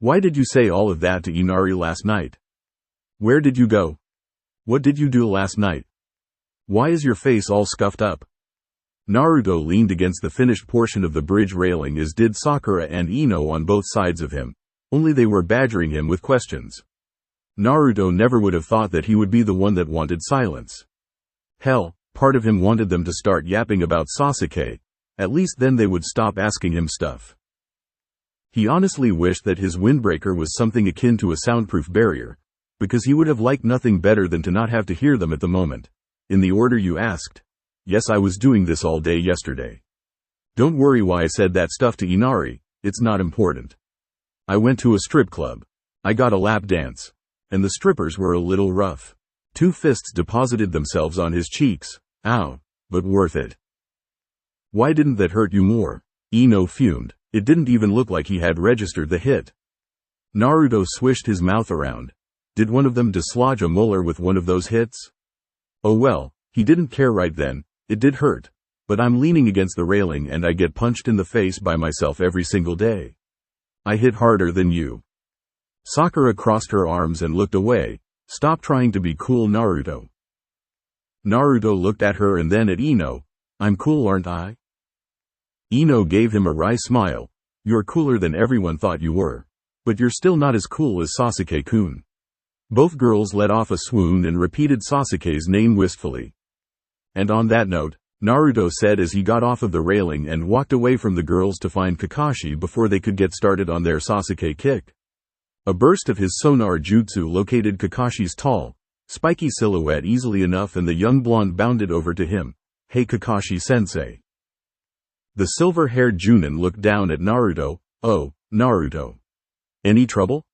Why did you say all of that to Inari last night? Where did you go? What did you do last night? Why is your face all scuffed up? Naruto leaned against the finished portion of the bridge railing, as did Sakura and Ino on both sides of him, only they were badgering him with questions. Naruto never would have thought that he would be the one that wanted silence. Hell, part of him wanted them to start yapping about Sasuke. At least then they would stop asking him stuff. He honestly wished that his windbreaker was something akin to a soundproof barrier, because he would have liked nothing better than to not have to hear them at the moment. In the order you asked. Yes, I was doing this all day yesterday. Don't worry why I said that stuff to Inari. It's not important. I went to a strip club. I got a lap dance. And the strippers were a little rough. 2 fists deposited themselves on his cheeks. Ow, but worth it. Why didn't that hurt you more? Ino fumed. It didn't even look like he had registered the hit. Naruto swished his mouth around. Did one of them dislodge a molar with one of those hits? Oh well, he didn't care right then. It did hurt. But I'm leaning against the railing and I get punched in the face by myself every single day. I hit harder than you. Sakura crossed her arms and looked away. Stop trying to be cool, Naruto. Naruto looked at her and then at Ino. I'm cool, aren't I? Ino gave him a wry smile. You're cooler than everyone thought you were. But you're still not as cool as Sasuke-kun. Both girls let off a swoon and repeated Sasuke's name wistfully. And on that note, Naruto said as he got off of the railing and walked away from the girls to find Kakashi before they could get started on their Sasuke kick. A burst of his sonar jutsu located Kakashi's tall, spiky silhouette easily enough and the young blonde bounded over to him. Hey Kakashi-sensei. The silver-haired Junin looked down at Naruto. Oh, Naruto. Any trouble?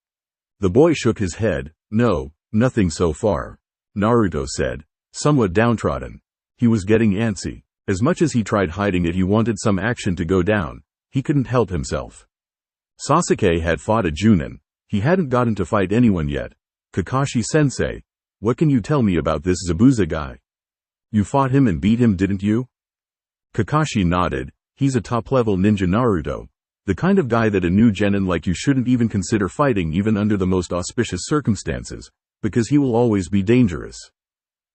The boy shook his head. No, nothing so far. Naruto said, somewhat downtrodden. He was getting antsy. As much as he tried hiding it, he wanted some action to go down. He couldn't help himself. Sasuke had fought a Junin. He hadn't gotten to fight anyone yet. Kakashi-sensei, what can you tell me about this Zabuza guy? You fought him and beat him, didn't you? Kakashi nodded. He's a top-level ninja, Naruto. The kind of guy that a new genin like you shouldn't even consider fighting even under the most auspicious circumstances, because he will always be dangerous.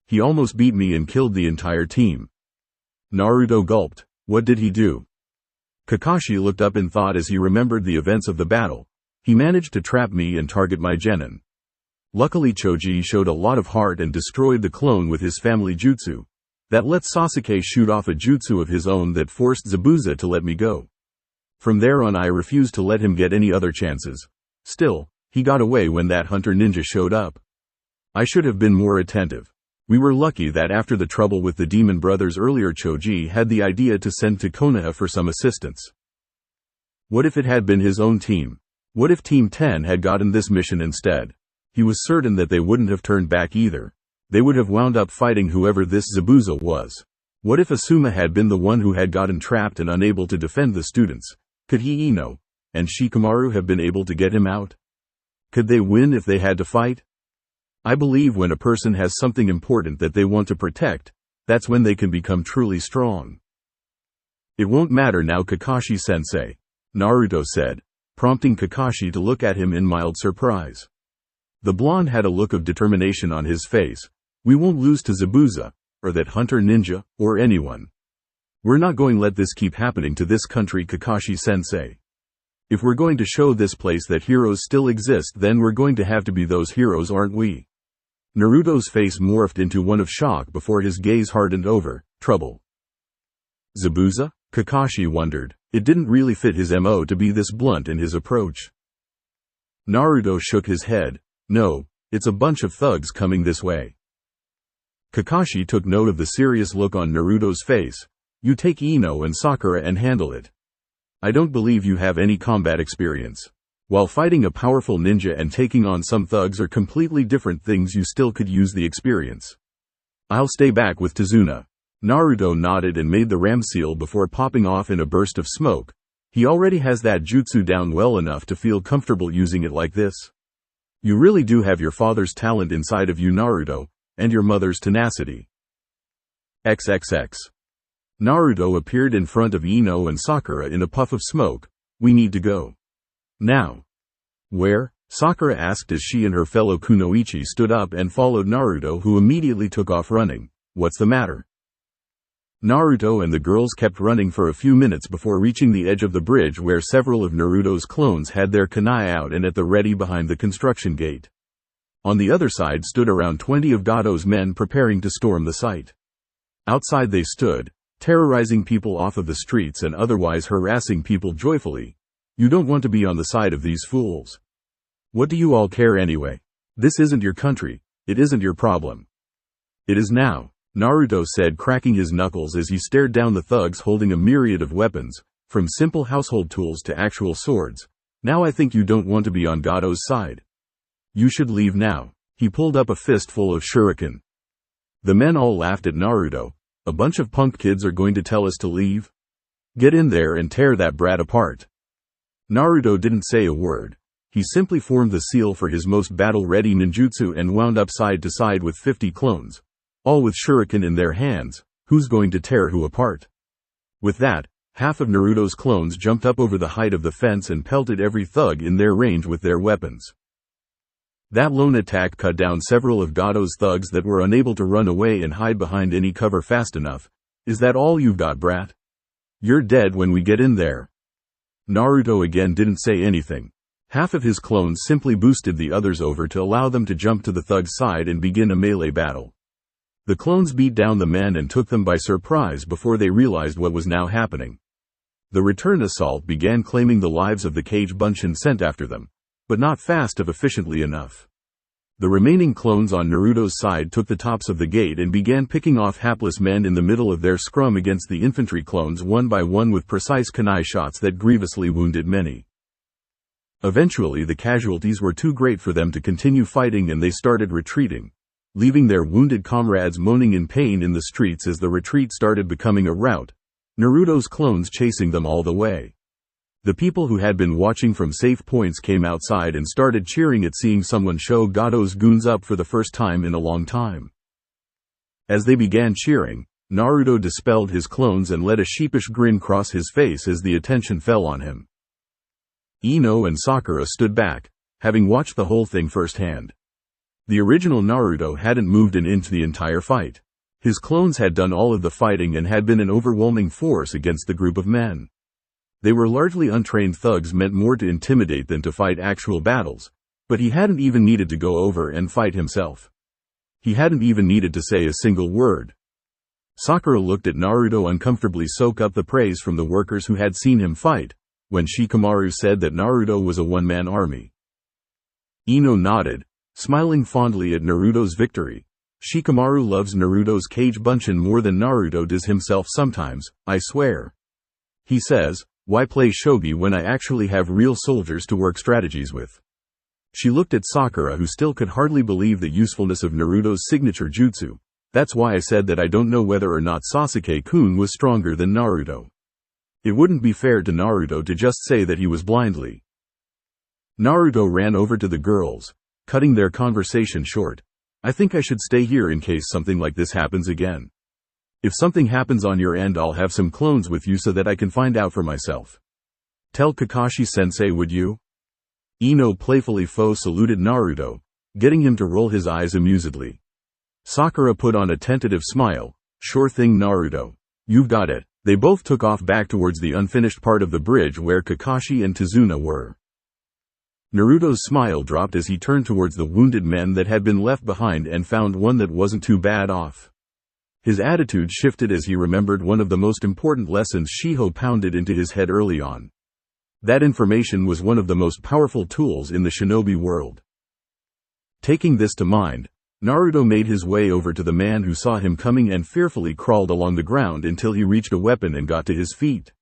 He almost beat me and killed the entire team. Naruto gulped. What did he do? Kakashi looked up in thought as he remembered the events of the battle. He managed to trap me and target my genin. Luckily Choji showed a lot of heart and destroyed the clone with his family jutsu. That let Sasuke shoot off a jutsu of his own that forced Zabuza to let me go. From there on I refused to let him get any other chances. Still, he got away when that hunter ninja showed up. I should have been more attentive. We were lucky that after the trouble with the demon brothers earlier, Choji had the idea to send to Konoha for some assistance. What if it had been his own team? What if Team 10 had gotten this mission instead? He was certain that they wouldn't have turned back either. They would have wound up fighting whoever this Zabuza was. What if Asuma had been the one who had gotten trapped and unable to defend the students? Could he, Ino, and Shikamaru have been able to get him out? Could they win if they had to fight? I believe when a person has something important that they want to protect, that's when they can become truly strong. It won't matter now, Kakashi-sensei, Naruto said, prompting Kakashi to look at him in mild surprise. The blonde had a look of determination on his face. We won't lose to Zabuza, or that hunter ninja, or anyone. We're not going to let this keep happening to this country, Kakashi-sensei. If we're going to show this place that heroes still exist, then we're going to have to be those heroes, aren't we? Naruto's face morphed into one of shock before his gaze hardened over trouble. Zabuza? Kakashi wondered. It didn't really fit his MO to be this blunt in his approach. Naruto shook his head. No, it's a bunch of thugs coming this way. Kakashi took note of the serious look on Naruto's face. You take Ino and Sakura and handle it. I don't believe you have any combat experience. While fighting a powerful ninja and taking on some thugs are completely different things, you still could use the experience. I'll stay back with Tazuna. Naruto nodded and made the ram seal before popping off in a burst of smoke. He already has that jutsu down well enough to feel comfortable using it like this. You really do have your father's talent inside of you, Naruto, and your mother's tenacity. XXX. Naruto appeared in front of Ino and Sakura in a puff of smoke. We need to go. Now. Where? Sakura asked as she and her fellow kunoichi stood up and followed Naruto, who immediately took off running. What's the matter? Naruto and the girls kept running for a few minutes before reaching the edge of the bridge where several of Naruto's clones had their kunai out and at the ready behind the construction gate. On the other side stood around 20 of Gato's men preparing to storm the site. Outside they stood, terrorizing people off of the streets and otherwise harassing people joyfully. You don't want to be on the side of these fools. What do you all care anyway? This isn't your country. It isn't your problem. It is now, Naruto said, cracking his knuckles as he stared down the thugs holding a myriad of weapons. from simple household tools to actual swords. Now I think you don't want to be on Gado's side. You should leave now. He pulled up a fistful of shuriken. The men all laughed at Naruto. A bunch of punk kids are going to tell us to leave? Get in there and tear that brat apart. Naruto didn't say a word. He simply formed the seal for his most battle-ready ninjutsu and wound up side to side with 50 clones, all with shuriken in their hands. Who's going to tear who apart? With that, half of Naruto's clones jumped up over the height of the fence and pelted every thug in their range with their weapons. That lone attack cut down several of Gado's thugs that were unable to run away and hide behind any cover fast enough. Is that all you've got, brat? You're dead when we get in there. Naruto again didn't say anything. Half of his clones simply boosted the others over to allow them to jump to the thug's side and begin a melee battle. The clones beat down the men and took them by surprise before they realized what was now happening. The return assault began claiming the lives of the cage Bunshin sent after them, but not fast or efficiently enough. The remaining clones on Naruto's side took the tops of the gate and began picking off hapless men in the middle of their scrum against the infantry clones one by one with precise kunai shots that grievously wounded many. Eventually the casualties were too great for them to continue fighting and they started retreating, leaving their wounded comrades moaning in pain in the streets as the retreat started becoming a rout, Naruto's clones chasing them all the way. The people who had been watching from safe points came outside and started cheering at seeing someone show Gado's goons up for the first time in a long time. As they began cheering, Naruto dispelled his clones and let a sheepish grin cross his face as the attention fell on him. Ino and Sakura stood back, having watched the whole thing firsthand. The original Naruto hadn't moved an inch the entire fight. His clones had done all of the fighting and had been an overwhelming force against the group of men. They were largely untrained thugs meant more to intimidate than to fight actual battles, but he hadn't even needed to go over and fight himself. He hadn't even needed to say a single word. Sakura looked at Naruto uncomfortably soak up the praise from the workers who had seen him fight, when Shikamaru said that Naruto was a one-man army. Ino nodded, smiling fondly at Naruto's victory. Shikamaru loves Naruto's cage Bunshin more than Naruto does himself sometimes, I swear. He says, why play shogi when I actually have real soldiers to work strategies with? She looked at Sakura who still could hardly believe the usefulness of Naruto's signature jutsu. That's why I said that I don't know whether or not Sasuke-kun was stronger than Naruto. It wouldn't be fair to Naruto to just say that he was blindly. Naruto ran over to the girls, cutting their conversation short. I think I should stay here in case something like this happens again. If something happens on your end, I'll have some clones with you so that I can find out for myself. Tell Kakashi-sensei, would you? Ino playfully saluted Naruto, getting him to roll his eyes amusedly. Sakura put on a tentative smile. Sure thing, Naruto. You've got it. They both took off back towards the unfinished part of the bridge where Kakashi and Tazuna were. Naruto's smile dropped as he turned towards the wounded men that had been left behind and found one that wasn't too bad off. His attitude shifted as he remembered one of the most important lessons Shiho pounded into his head early on. That information was one of the most powerful tools in the shinobi world. Taking this to mind, Naruto made his way over to the man who saw him coming and fearfully crawled along the ground until he reached a weapon and got to his feet.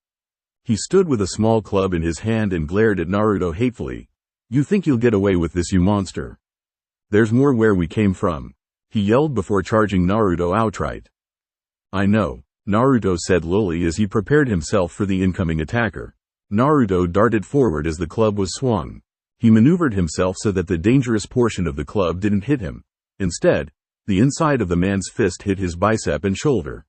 He stood with a small club in his hand and glared at Naruto hatefully. You think you'll get away with this, you monster? There's more where we came from, he yelled before charging Naruto outright. I know, Naruto said lowly as he prepared himself for the incoming attacker. Naruto darted forward as the club was swung. He maneuvered himself so that the dangerous portion of the club didn't hit him. Instead, the inside of the man's fist hit his bicep and shoulder.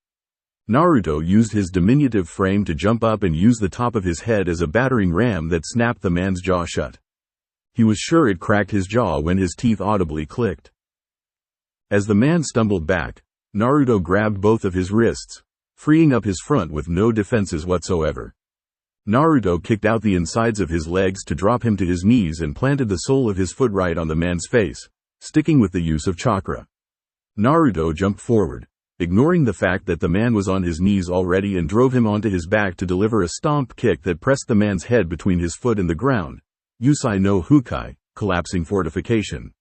Naruto used his diminutive frame to jump up and use the top of his head as a battering ram that snapped the man's jaw shut. He was sure it cracked his jaw when his teeth audibly clicked. As the man stumbled back, Naruto grabbed both of his wrists, freeing up his front with no defenses whatsoever. Naruto kicked out the insides of his legs to drop him to his knees and planted the sole of his foot right on the man's face, sticking with the use of chakra. Naruto jumped forward, ignoring the fact that the man was on his knees already, and drove him onto his back to deliver a stomp kick that pressed the man's head between his foot and the ground. Yusai no Hukai, collapsing fortification.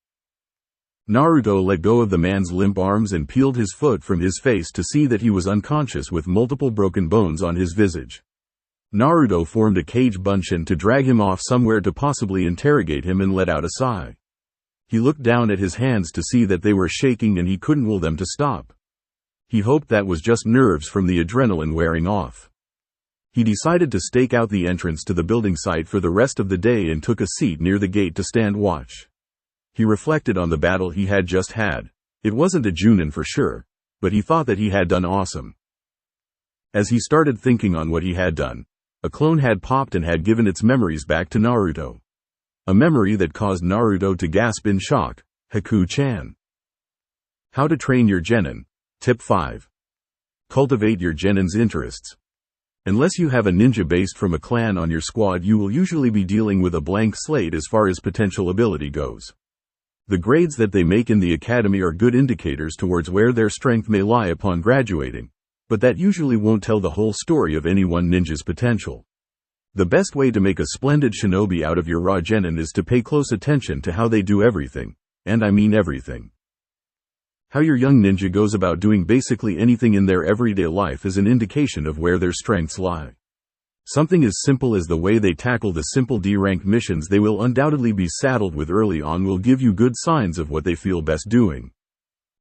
Naruto let go of the man's limp arms and peeled his foot from his face to see that he was unconscious with multiple broken bones on his visage. Naruto formed a cage bunshin to drag him off somewhere to possibly interrogate him and let out a sigh. He looked down at his hands to see that they were shaking and he couldn't will them to stop. He hoped that was just nerves from the adrenaline wearing off. He decided to stake out the entrance to the building site for the rest of the day and took a seat near the gate to stand watch. He reflected on the battle he had just had. It wasn't a Junin for sure, but he thought that he had done awesome. As he started thinking on what he had done, a clone had popped and had given its memories back to Naruto. A memory that caused Naruto to gasp in shock. Haku-chan. How to train your genin. Tip 5. Cultivate your genin's interests. Unless you have a ninja based from a clan on your squad, you will usually be dealing with a blank slate as far as potential ability goes. The grades that they make in the academy are good indicators towards where their strength may lie upon graduating, but that usually won't tell the whole story of any one ninja's potential. The best way to make a splendid shinobi out of your raw genin is to pay close attention to how they do everything, and I mean everything. How your young ninja goes about doing basically anything in their everyday life is an indication of where their strengths lie. Something as simple as the way they tackle the simple D-rank missions they will undoubtedly be saddled with early on will give you good signs of what they feel best doing.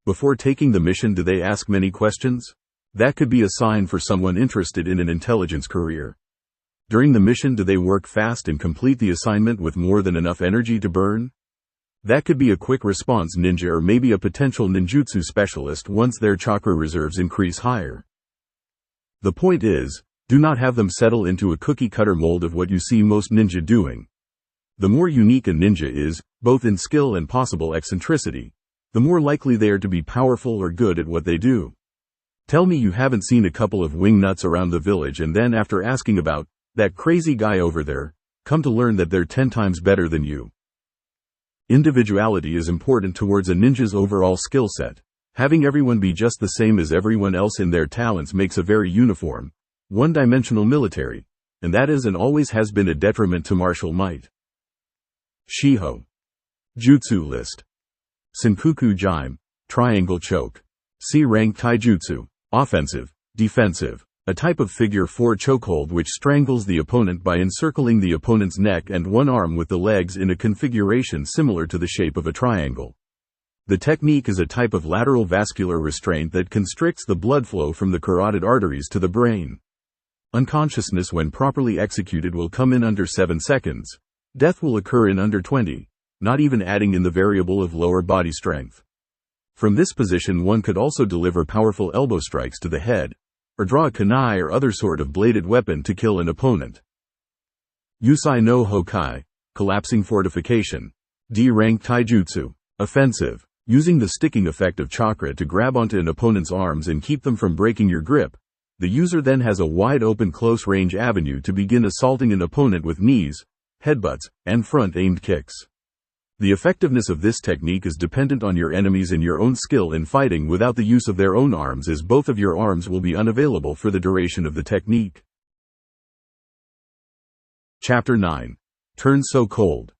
Before taking the mission, do they ask many questions? That could be a sign for someone interested in an intelligence career. During the mission, do they work fast and complete the assignment with more than enough energy to burn? That could be a quick response ninja or maybe a potential ninjutsu specialist once their chakra reserves increase higher. The point is, do not have them settle into a cookie-cutter mold of what you see most ninja doing. The more unique a ninja is, both in skill and possible eccentricity, the more likely they are to be powerful or good at what they do. Tell me you haven't seen a couple of wingnuts around the village and then after asking about that crazy guy over there, come to learn that they're 10 times better than you. Individuality is important towards a ninja's overall skill set. Having everyone be just the same as everyone else in their talents makes a very uniform, one-dimensional military, and that is and always has been a detriment to martial might. Shiho. Jutsu list. Senkuku Jime, triangle choke. C-rank taijutsu, offensive, defensive. A type of figure 4 chokehold which strangles the opponent by encircling the opponent's neck and one arm with the legs in a configuration similar to the shape of a triangle. The technique is a type of lateral vascular restraint that constricts the blood flow from the carotid arteries to the brain. Unconsciousness when properly executed will come in under 7 seconds. Death will occur in under 20, not even adding in the variable of lower body strength. From this position one could also deliver powerful elbow strikes to the head, or draw a kunai or other sort of bladed weapon to kill an opponent. Yusai no Hokai, collapsing fortification. D-rank taijutsu, offensive, using the sticking effect of chakra to grab onto an opponent's arms and keep them from breaking your grip. The user then has a wide-open close-range avenue to begin assaulting an opponent with knees, headbutts, and front-aimed kicks. The effectiveness of this technique is dependent on your enemies and your own skill in fighting without the use of their own arms, as both of your arms will be unavailable for the duration of the technique. Chapter 9. Turn so cold.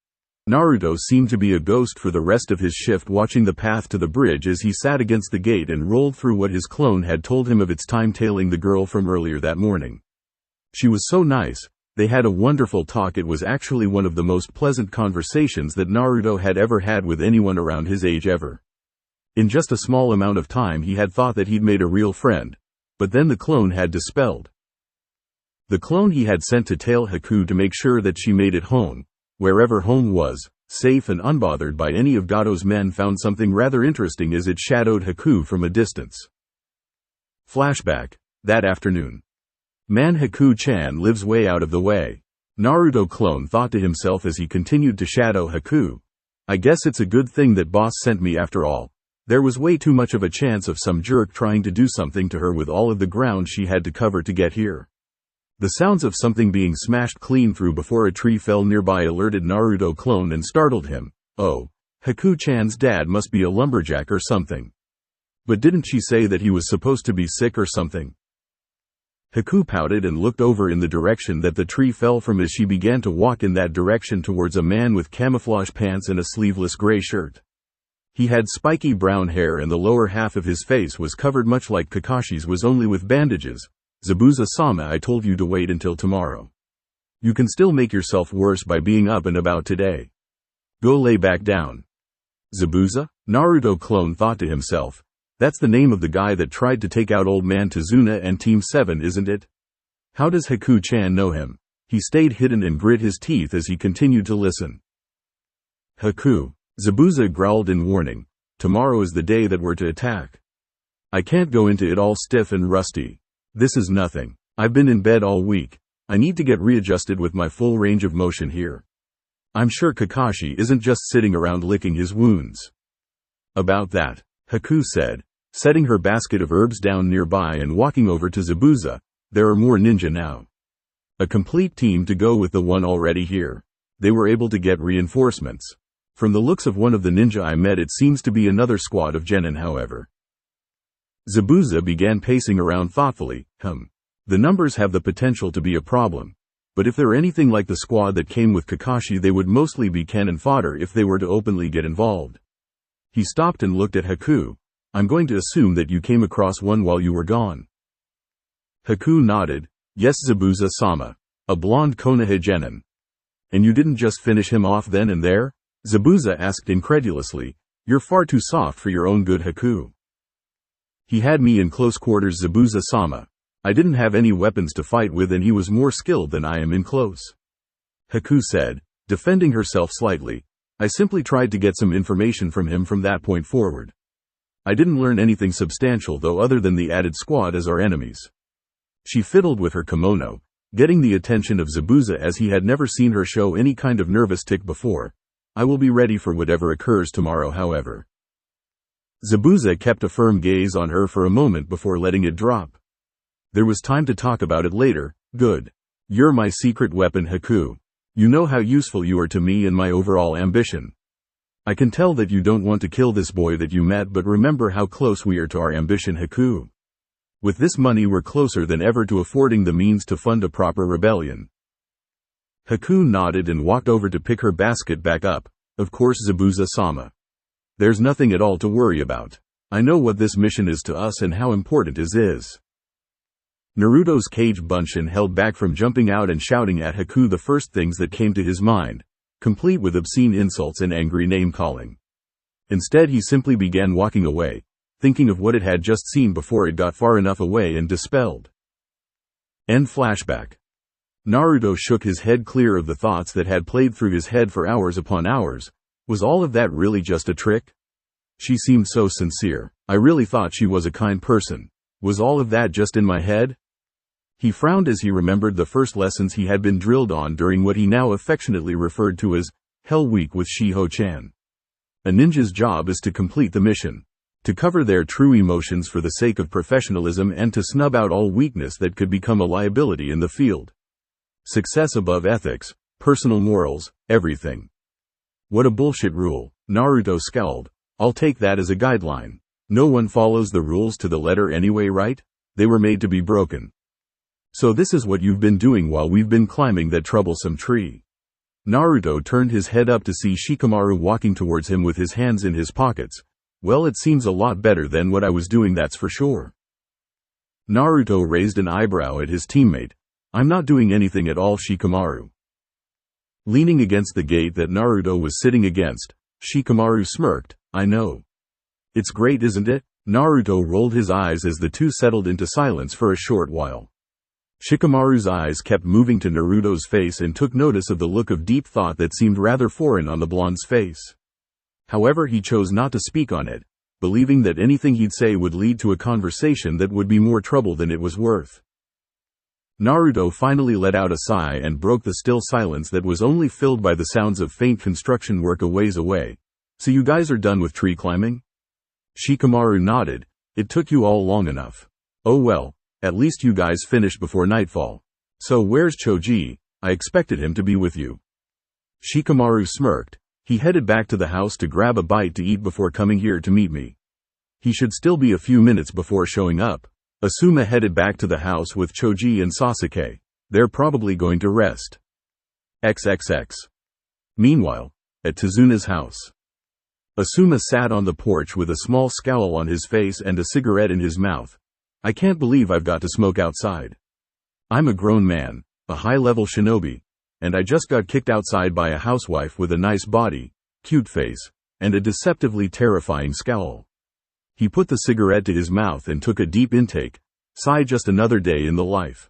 Naruto seemed to be a ghost for the rest of his shift, watching the path to the bridge as he sat against the gate and rolled through what his clone had told him of its time tailing the girl from earlier that morning. She was so nice. They had a wonderful talk. It was actually one of the most pleasant conversations that Naruto had ever had with anyone around his age ever. In just a small amount of time he had thought that he'd made a real friend, but then the clone had dispelled. The clone he had sent to tail Haku to make sure that she made it home, wherever home was, safe and unbothered by any of Gato's men, found something rather interesting as it shadowed Haku from a distance. Flashback. That afternoon. Man, Haku-chan lives way out of the way. Naruto clone thought to himself as he continued to shadow Haku. I guess it's a good thing that boss sent me after all. There was way too much of a chance of some jerk trying to do something to her with all of the ground she had to cover to get here. The sounds of something being smashed clean through before a tree fell nearby alerted Naruto clone and startled him. Oh, Haku-chan's dad must be a lumberjack or something. But didn't she say that he was supposed to be sick or something? Haku pouted and looked over in the direction that the tree fell from as she began to walk in that direction towards a man with camouflage pants and a sleeveless gray shirt. He had spiky brown hair and the lower half of his face was covered much like Kakashi's was, only with bandages, Zabuza-sama, I told you to wait until tomorrow. You can still make yourself worse by being up and about today. Go lay back down. Zabuza? Naruto clone thought to himself. That's the name of the guy that tried to take out Old Man Tazuna and Team 7, isn't it? How does Haku-chan know him? He stayed hidden and grit his teeth as he continued to listen. Haku. Zabuza growled in warning. Tomorrow is the day that we're to attack. I can't go into it all stiff and rusty. This is nothing. I've been in bed all week. I need to get readjusted with my full range of motion here. I'm sure Kakashi isn't just sitting around licking his wounds. About that, Haku said, setting her basket of herbs down nearby and walking over to Zabuza. There are more ninja now. A complete team to go with the one already here. They were able to get reinforcements. From the looks of one of the ninja I met, it seems to be another squad of genin, however. Zabuza began pacing around thoughtfully. The numbers have the potential to be a problem. But if they're anything like the squad that came with Kakashi, they would mostly be cannon fodder if they were to openly get involved. He stopped and looked at Haku. I'm going to assume that you came across one while you were gone. Haku nodded. Yes, Zabuza-sama. A blonde Konoha genin. And you didn't just finish him off then and there? Zabuza asked incredulously. You're far too soft for your own good, Haku. He had me in close quarters, Zabuza-sama. I didn't have any weapons to fight with and he was more skilled than I am in close. Haku said, defending herself slightly. I simply tried to get some information from him from that point forward. I didn't learn anything substantial though, other than the added squad as our enemies. She fiddled with her kimono, getting the attention of Zabuza as he had never seen her show any kind of nervous tic before. I will be ready for whatever occurs tomorrow, however. Zabuza kept a firm gaze on her for a moment before letting it drop. There was time to talk about it later. Good. You're my secret weapon, Haku. You know how useful you are to me and my overall ambition. I can tell that you don't want to kill this boy that you met, but remember how close we are to our ambition, Haku. With this money we're closer than ever to affording the means to fund a proper rebellion. Haku nodded and walked over to pick her basket back up. Of course, Zabuza-sama. There's nothing at all to worry about. I know what this mission is to us and how important it is. Naruto's cage Bunshin held back from jumping out and shouting at Haku the first things that came to his mind, complete with obscene insults and angry name-calling. Instead he simply began walking away, thinking of what it had just seen before it got far enough away and dispelled. End flashback. Naruto shook his head clear of the thoughts that had played through his head for hours upon hours. Was all of that really just a trick? She seemed so sincere. I really thought she was a kind person. Was all of that just in my head? He frowned as he remembered the first lessons he had been drilled on during what he now affectionately referred to as Hell Week with Shiho-chan. A ninja's job is to complete the mission, to cover their true emotions for the sake of professionalism and to snub out all weakness that could become a liability in the field. Success above ethics, personal morals, everything. What a bullshit rule, Naruto scowled. I'll take that as a guideline. No one follows the rules to the letter anyway, right? They were made to be broken. So this is what you've been doing while we've been climbing that troublesome tree. Naruto turned his head up to see Shikamaru walking towards him with his hands in his pockets. Well, it seems a lot better than what I was doing, that's for sure. Naruto raised an eyebrow at his teammate. I'm not doing anything at all, Shikamaru. Leaning against the gate that Naruto was sitting against, Shikamaru smirked. I know. It's great, isn't it? Naruto rolled his eyes as the two settled into silence for a short while. Shikamaru's eyes kept moving to Naruto's face and took notice of the look of deep thought that seemed rather foreign on the blonde's face. However, he chose not to speak on it, believing that anything he'd say would lead to a conversation that would be more trouble than it was worth. Naruto finally let out a sigh and broke the still silence that was only filled by the sounds of faint construction work a ways away. So you guys are done with tree climbing? Shikamaru nodded. It took you all long enough. Oh well, at least you guys finished before nightfall. So where's Choji? I expected him to be with you. Shikamaru smirked. He headed back to the house to grab a bite to eat before coming here to meet me. He should still be a few minutes before showing up. Asuma headed back to the house with Choji and Sasuke. They're probably going to rest. XXX. Meanwhile, at Tazuna's house. Asuma sat on the porch with a small scowl on his face and a cigarette in his mouth. I can't believe I've got to smoke outside. I'm a grown man, a high-level shinobi, and I just got kicked outside by a housewife with a nice body, cute face, and a deceptively terrifying scowl. He put the cigarette to his mouth and took a deep intake. Sigh, just another day in the life.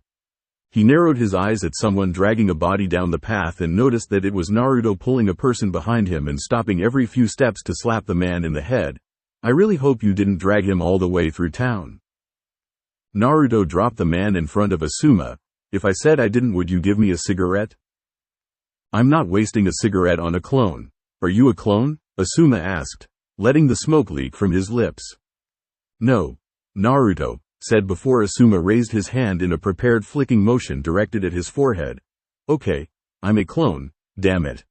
He narrowed his eyes at someone dragging a body down the path and noticed that it was Naruto pulling a person behind him and stopping every few steps to slap the man in the head. I really hope you didn't drag him all the way through town. Naruto dropped the man in front of Asuma. If I said I didn't, would you give me a cigarette? I'm not wasting a cigarette on a clone. Are you a clone? Asuma asked, letting the smoke leak from his lips. No, Naruto said before Asuma raised his hand in a prepared flicking motion directed at his forehead. Okay, I'm a clone, damn it.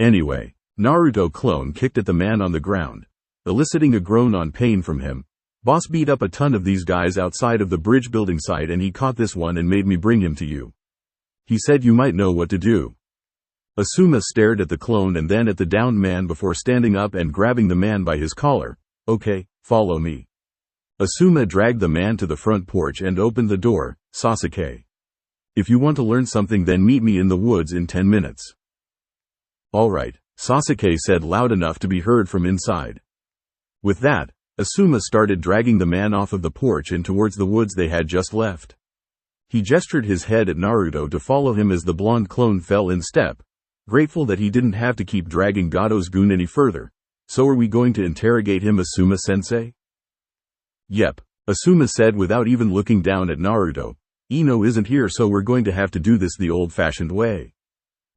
Anyway, Naruto clone kicked at the man on the ground, eliciting a groan on pain from him. Boss beat up a ton of these guys outside of the bridge building site and he caught this one and made me bring him to you. He said you might know what to do. Asuma stared at the clone and then at the downed man before standing up and grabbing the man by his collar. Okay, follow me. Asuma dragged the man to the front porch and opened the door. Sasuke. If you want to learn something, then meet me in the woods in 10 minutes. Alright, Sasuke said loud enough to be heard from inside. With that, Asuma started dragging the man off of the porch and towards the woods they had just left. He gestured his head at Naruto to follow him as the blonde clone fell in step, grateful that he didn't have to keep dragging Gado's goon any further. So are we going to interrogate him, Asuma-sensei? Yep, Asuma said without even looking down at Naruto. Ino isn't here, so we're going to have to do this the old-fashioned way.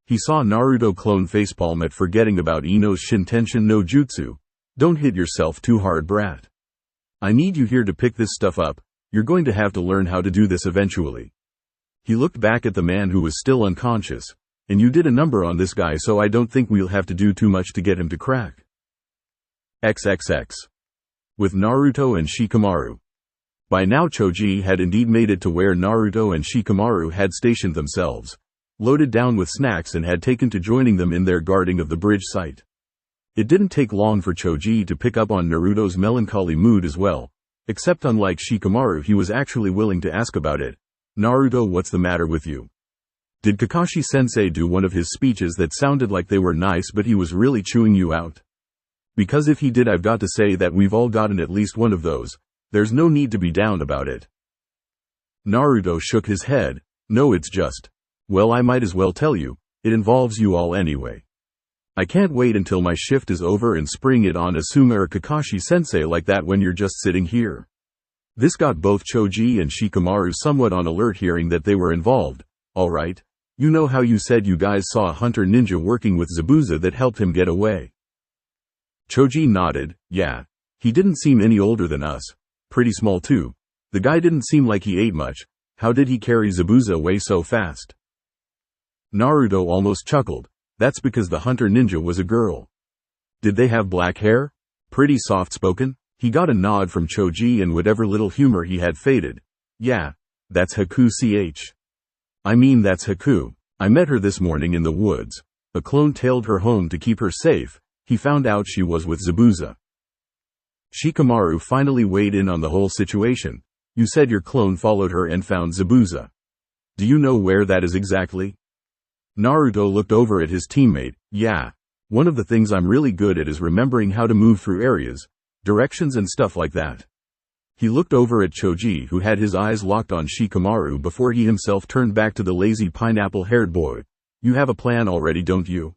He saw Naruto clone facepalm at forgetting about Ino's Shintenshin no Jutsu. Don't hit yourself too hard, brat. I need you here to pick this stuff up. You're going to have to learn how to do this eventually. He looked back at the man who was still unconscious. And you did a number on this guy, so I don't think we'll have to do too much to get him to crack. XXX. With Naruto and Shikamaru. By now Choji had indeed made it to where Naruto and Shikamaru had stationed themselves, loaded down with snacks, and had taken to joining them in their guarding of the bridge site. It didn't take long for Choji to pick up on Naruto's melancholy mood as well, except unlike Shikamaru he was actually willing to ask about it. Naruto, what's the matter with you? Did Kakashi-sensei do one of his speeches that sounded like they were nice but he was really chewing you out? Because if he did, I've got to say that we've all gotten at least one of those. There's no need to be down about it. Naruto shook his head. No, it's just, well, I might as well tell you, it involves you all anyway. I can't wait until my shift is over and spring it on Asuma or Kakashi-sensei like that when you're just sitting here. This got both Choji and Shikamaru somewhat on alert hearing that they were involved. Alright, you know how you said you guys saw a hunter ninja working with Zabuza that helped him get away? Choji nodded. Yeah. He didn't seem any older than us. Pretty small too. The guy didn't seem like he ate much. How did he carry Zabuza away so fast? Naruto almost chuckled. That's because the hunter ninja was a girl. Did they have black hair? Pretty soft-spoken? He got a nod from Choji and whatever little humor he had faded. Yeah. That's Haku-ch. I mean, that's Haku. I met her this morning in the woods. A clone tailed her home to keep her safe. He found out she was with Zabuza. Shikamaru finally weighed in on the whole situation. You said your clone followed her and found Zabuza. Do you know where that is exactly? Naruto looked over at his teammate. Yeah. One of the things I'm really good at is remembering how to move through areas, directions and stuff like that. He looked over at Choji, who had his eyes locked on Shikamaru before he himself turned back to the lazy pineapple-haired boy. You have a plan already, don't you?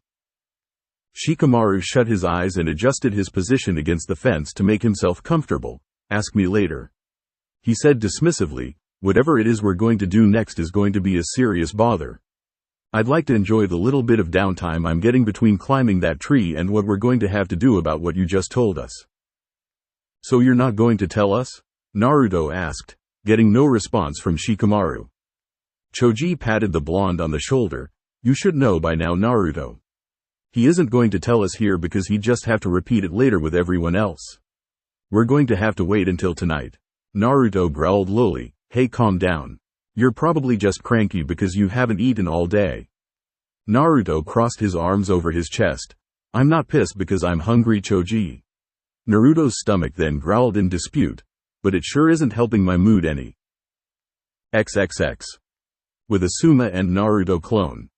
Shikamaru shut his eyes and adjusted his position against the fence to make himself comfortable. Ask me later. He said dismissively, whatever it is we're going to do next is going to be a serious bother. I'd like to enjoy the little bit of downtime I'm getting between climbing that tree and what we're going to have to do about what you just told us. So you're not going to tell us? Naruto asked, getting no response from Shikamaru. Choji patted the blonde on the shoulder. You should know by now, Naruto. He isn't going to tell us here because he'd just have to repeat it later with everyone else. We're going to have to wait until tonight. Naruto growled lowly. Hey, calm down. You're probably just cranky because you haven't eaten all day. Naruto crossed his arms over his chest. I'm not pissed because I'm hungry, Choji. Naruto's stomach then growled in dispute. but it sure isn't helping my mood any. XXX. With Asuma and Naruto clone.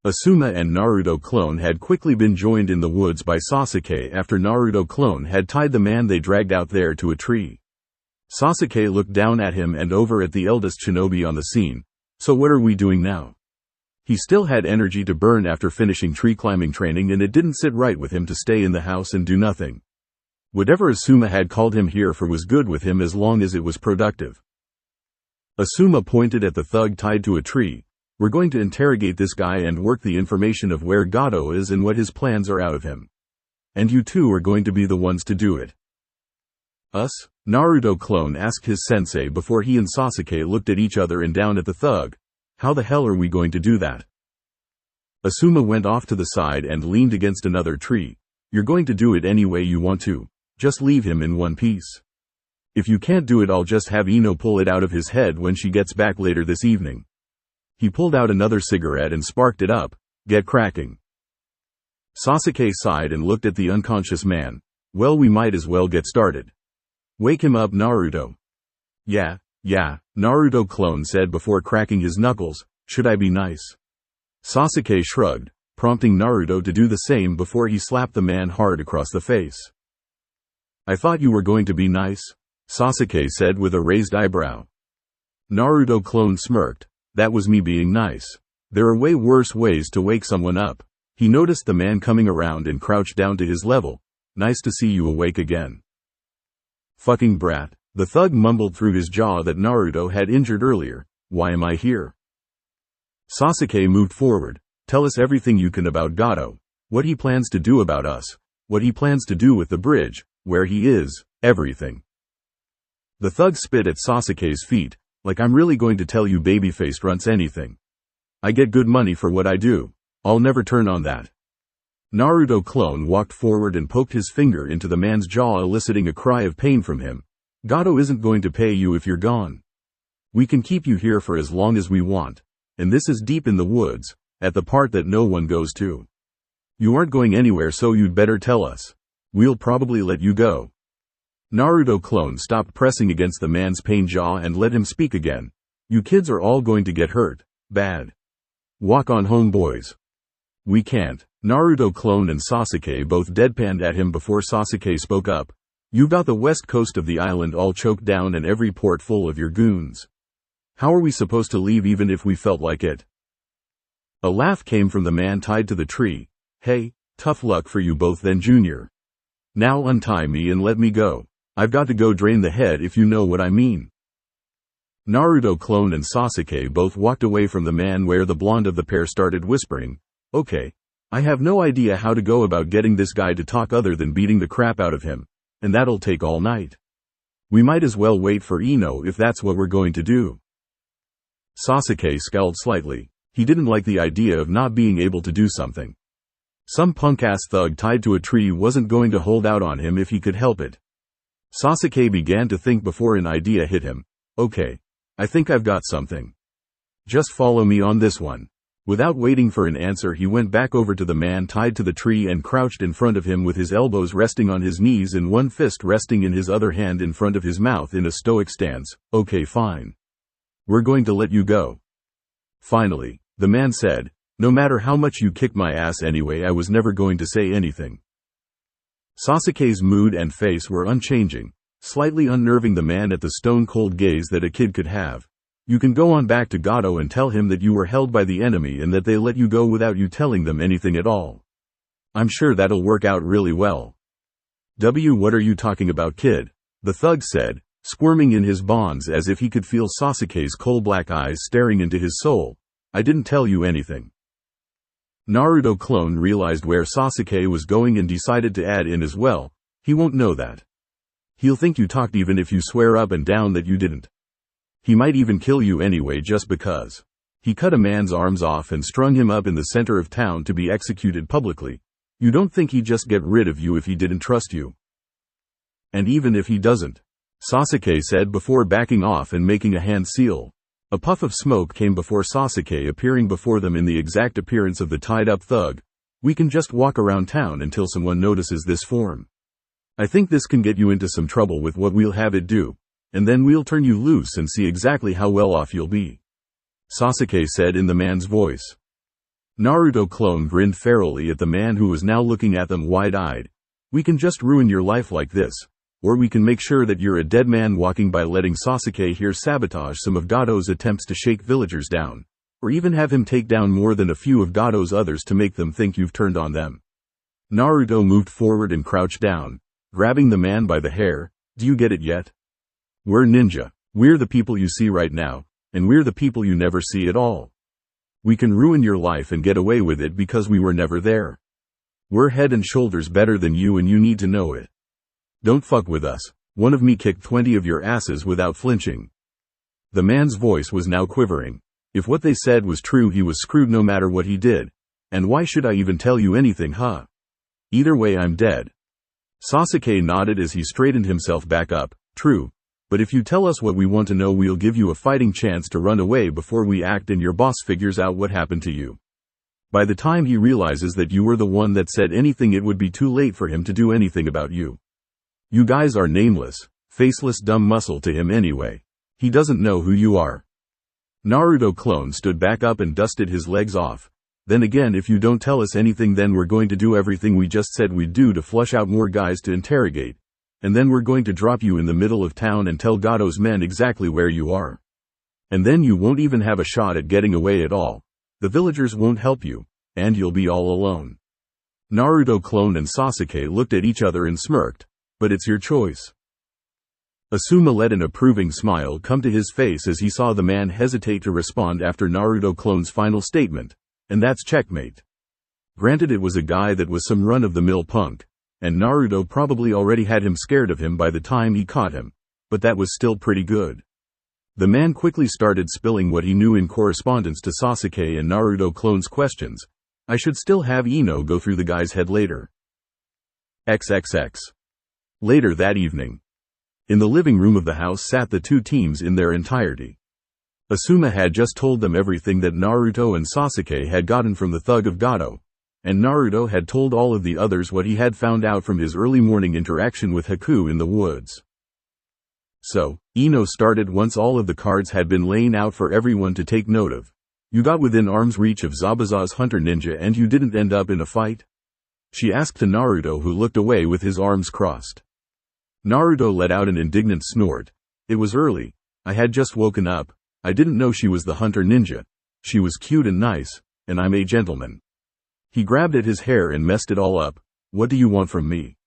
Asuma and Naruto clone had quickly been joined in the woods by Sasuke after Naruto clone had tied the man they dragged out there to a tree. Sasuke looked down at him and over at the eldest shinobi on the scene. So what are we doing now? He still had energy to burn after finishing tree climbing training, and it didn't sit right with him to stay in the house and do nothing. Whatever Asuma had called him here for was good with him as long as it was productive. Asuma pointed at the thug tied to a tree. We're going to interrogate this guy and work the information of where Gato is and what his plans are out of him. And you two are going to be the ones to do it. Us? Naruto clone asked his sensei before he and Sasuke looked at each other and down at the thug. How the hell are we going to do that? Asuma went off to the side and leaned against another tree. You're going to do it any way you want to. Just leave him in one piece. If you can't do it, I'll just have Ino pull it out of his head when she gets back later this evening. He pulled out another cigarette and sparked it up. Get cracking. Sasuke sighed and looked at the unconscious man. Well, we might as well get started. Wake him up, Naruto. Yeah, Naruto clone said before cracking his knuckles. Should I be nice? Sasuke shrugged, prompting Naruto to do the same before he slapped the man hard across the face. I thought you were going to be nice, Sasuke said with a raised eyebrow. Naruto clone smirked. That was me being nice. There are way worse ways to wake someone up. He noticed the man coming around and crouched down to his level. Nice to see you awake again. Fucking brat. The thug mumbled through his jaw that Naruto had injured earlier. Why am I here? Sasuke moved forward. Tell us everything you can about Gato. What he plans to do about us. What he plans to do with the bridge. Where he is. Everything. The thug spit at Sasuke's feet. Like I'm really going to tell you babyface runts anything. I get good money for what I do. I'll never turn on that. Naruto clone walked forward and poked his finger into the man's jaw, eliciting a cry of pain from him. Gato isn't going to pay you if you're gone. We can keep you here for as long as we want. And this is deep in the woods, at the part that no one goes to. You aren't going anywhere, so you'd better tell us. We'll probably let you go. Naruto clone stopped pressing against the man's pain jaw and let him speak again. You kids are all going to get hurt. Bad. Walk on home, boys. We can't. Naruto clone and Sasuke both deadpanned at him before Sasuke spoke up. You got the west coast of the island all choked down and every port full of your goons. How are we supposed to leave even if we felt like it? A laugh came from the man tied to the tree. Hey, tough luck for you both then, Junior. Now untie me and let me go. I've got to go drain the head, if you know what I mean. Naruto clone and Sasuke both walked away from the man, where the blonde of the pair started whispering. Okay. I have no idea how to go about getting this guy to talk other than beating the crap out of him. And that'll take all night. We might as well wait for Ino if that's what we're going to do. Sasuke scowled slightly. He didn't like the idea of not being able to do something. Some punk-ass thug tied to a tree wasn't going to hold out on him if he could help it. Sasuke began to think before an idea hit him. Okay. I think I've got something. Just follow me on this one. Without waiting for an answer, he went back over to the man tied to the tree and crouched in front of him with his elbows resting on his knees and one fist resting in his other hand in front of his mouth in a stoic stance. Okay, fine. We're going to let you go. Finally, the man said, no matter how much you kick my ass anyway, I was never going to say anything. Sasuke's mood and face were unchanging, slightly unnerving the man at the stone-cold gaze that a kid could have. You can go on back to Gato and tell him that you were held by the enemy and that they let you go without you telling them anything at all. I'm sure that'll work out really well. What are you talking about, kid? The thug said, squirming in his bonds as if he could feel Sasuke's coal-black eyes staring into his soul. I didn't tell you anything. Naruto clone realized where Sasuke was going and decided to add in as well. He won't know that. He'll think you talked even if you swear up and down that you didn't. He might even kill you anyway just because. He cut a man's arms off and strung him up in the center of town to be executed publicly. You don't think he'd just get rid of you if he didn't trust you? And even if he doesn't, Sasuke said before backing off and making a hand seal. A puff of smoke came before Sasuke appearing before them in the exact appearance of the tied-up thug. We can just walk around town until someone notices this form. I think this can get you into some trouble with what we'll have it do. and then we'll turn you loose and see exactly how well off you'll be," Sasuke said in the man's voice. Naruto clone grinned ferally at the man who was now looking at them wide-eyed. "We can just ruin your life like this, or we can make sure that you're a dead man walking by letting Sasuke here sabotage some of Gado's attempts to shake villagers down, or even have him take down more than a few of Gado's others to make them think you've turned on them." Naruto moved forward and crouched down, grabbing the man by the hair. "Do you get it yet? We're ninja. We're the people you see right now, and we're the people you never see at all. We can ruin your life and get away with it because we were never there. We're head and shoulders better than you and you need to know it. Don't fuck with us. One of me kicked 20 of your asses without flinching." The man's voice was now quivering. If what they said was true, he was screwed no matter what he did. And why should I even tell you anything, huh? Either way, I'm dead. Sasuke nodded as he straightened himself back up. "True. But if you tell us what we want to know, we'll give you a fighting chance to run away before we act and your boss figures out what happened to you. By the time he realizes that you were the one that said anything, it would be too late for him to do anything about you. You guys are nameless, faceless dumb muscle to him anyway. He doesn't know who you are." Naruto clone stood back up and dusted his legs off. "Then again, if you don't tell us anything, then we're going to do everything we just said we'd do to flush out more guys to interrogate. And then we're going to drop you in the middle of town and tell Gado's men exactly where you are. And then you won't even have a shot at getting away at all. The villagers won't help you, and you'll be all alone." Naruto clone and Sasuke looked at each other and smirked. "But it's your choice." Asuma let an approving smile come to his face as he saw the man hesitate to respond after Naruto clone's final statement. And that's checkmate. Granted, it was a guy that was some run-of-the-mill punk, and Naruto probably already had him scared of him by the time he caught him, but that was still pretty good. The man quickly started spilling what he knew in correspondence to Sasuke and Naruto clone's questions. "I should still have Ino go through the guy's head later." XXX. Later that evening, in the living room of the house sat the two teams in their entirety. Asuma had just told them everything that Naruto and Sasuke had gotten from the thug of Gado, and Naruto had told all of the others what he had found out from his early morning interaction with Haku in the woods. So, Ino started once all of the cards had been laying out for everyone to take note of. "You got within arm's reach of Zabuza's hunter ninja and you didn't end up in a fight?" she asked to Naruto, who looked away with his arms crossed. Naruto let out an indignant snort. "It was early. I had just woken up. I didn't know she was the hunter ninja. She was cute and nice, and I'm a gentleman." He grabbed at his hair and messed it all up. "What do you want from me?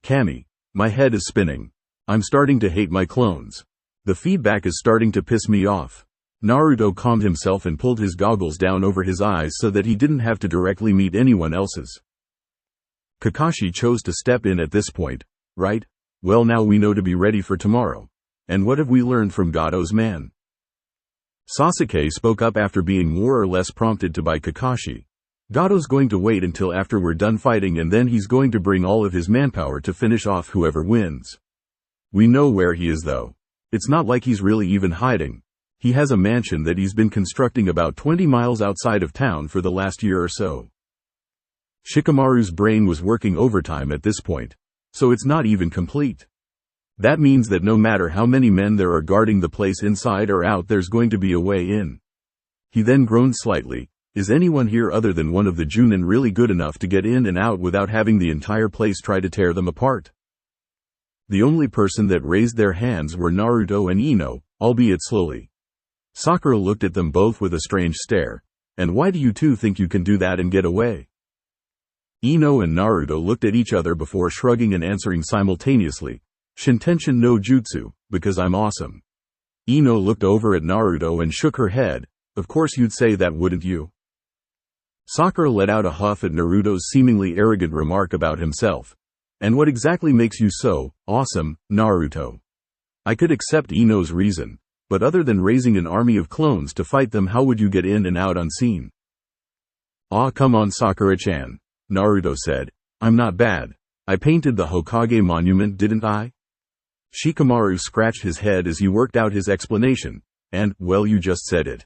Kami, my head is spinning. I'm starting to hate my clones. The feedback is starting to piss me off." Naruto calmed himself and pulled his goggles down over his eyes so that he didn't have to directly meet anyone else's. Kakashi chose to step in at this point. "Right? Well, now we know to be ready for tomorrow. And what have we learned from Gado's man?" Sasuke spoke up after being more or less prompted to by Kakashi. "Gado's going to wait until after we're done fighting, and then he's going to bring all of his manpower to finish off whoever wins. We know where he is though. It's not like he's really even hiding. He has a mansion that he's been constructing about 20 miles outside of town for the last year or so." Shikamaru's brain was working overtime at this point, so it's not even complete. That means that no matter how many men there are guarding the place inside or out, there's going to be a way in. He then groaned slightly. "Is anyone here other than one of the Junin really good enough to get in and out without having the entire place try to tear them apart?" The only person that raised their hands were Naruto and Ino, albeit slowly. Sakura looked at them both with a strange stare. "And why do you two think you can do that and get away?" Ino and Naruto looked at each other before shrugging and answering simultaneously. "Shintenshin no jutsu, because I'm awesome." Ino looked over at Naruto and shook her head. "Of course you'd say that, wouldn't you?" Sakura let out a huff at Naruto's seemingly arrogant remark about himself. "And what exactly makes you so awesome, Naruto?" "I could accept Ino's reason, but other than raising an army of clones to fight them, how would you get in and out unseen?" "Aw, come on, Sakura-chan," Naruto said. "I'm not bad. I painted the Hokage monument, didn't I?" Shikamaru scratched his head as he worked out his explanation. "And, well, you just said it.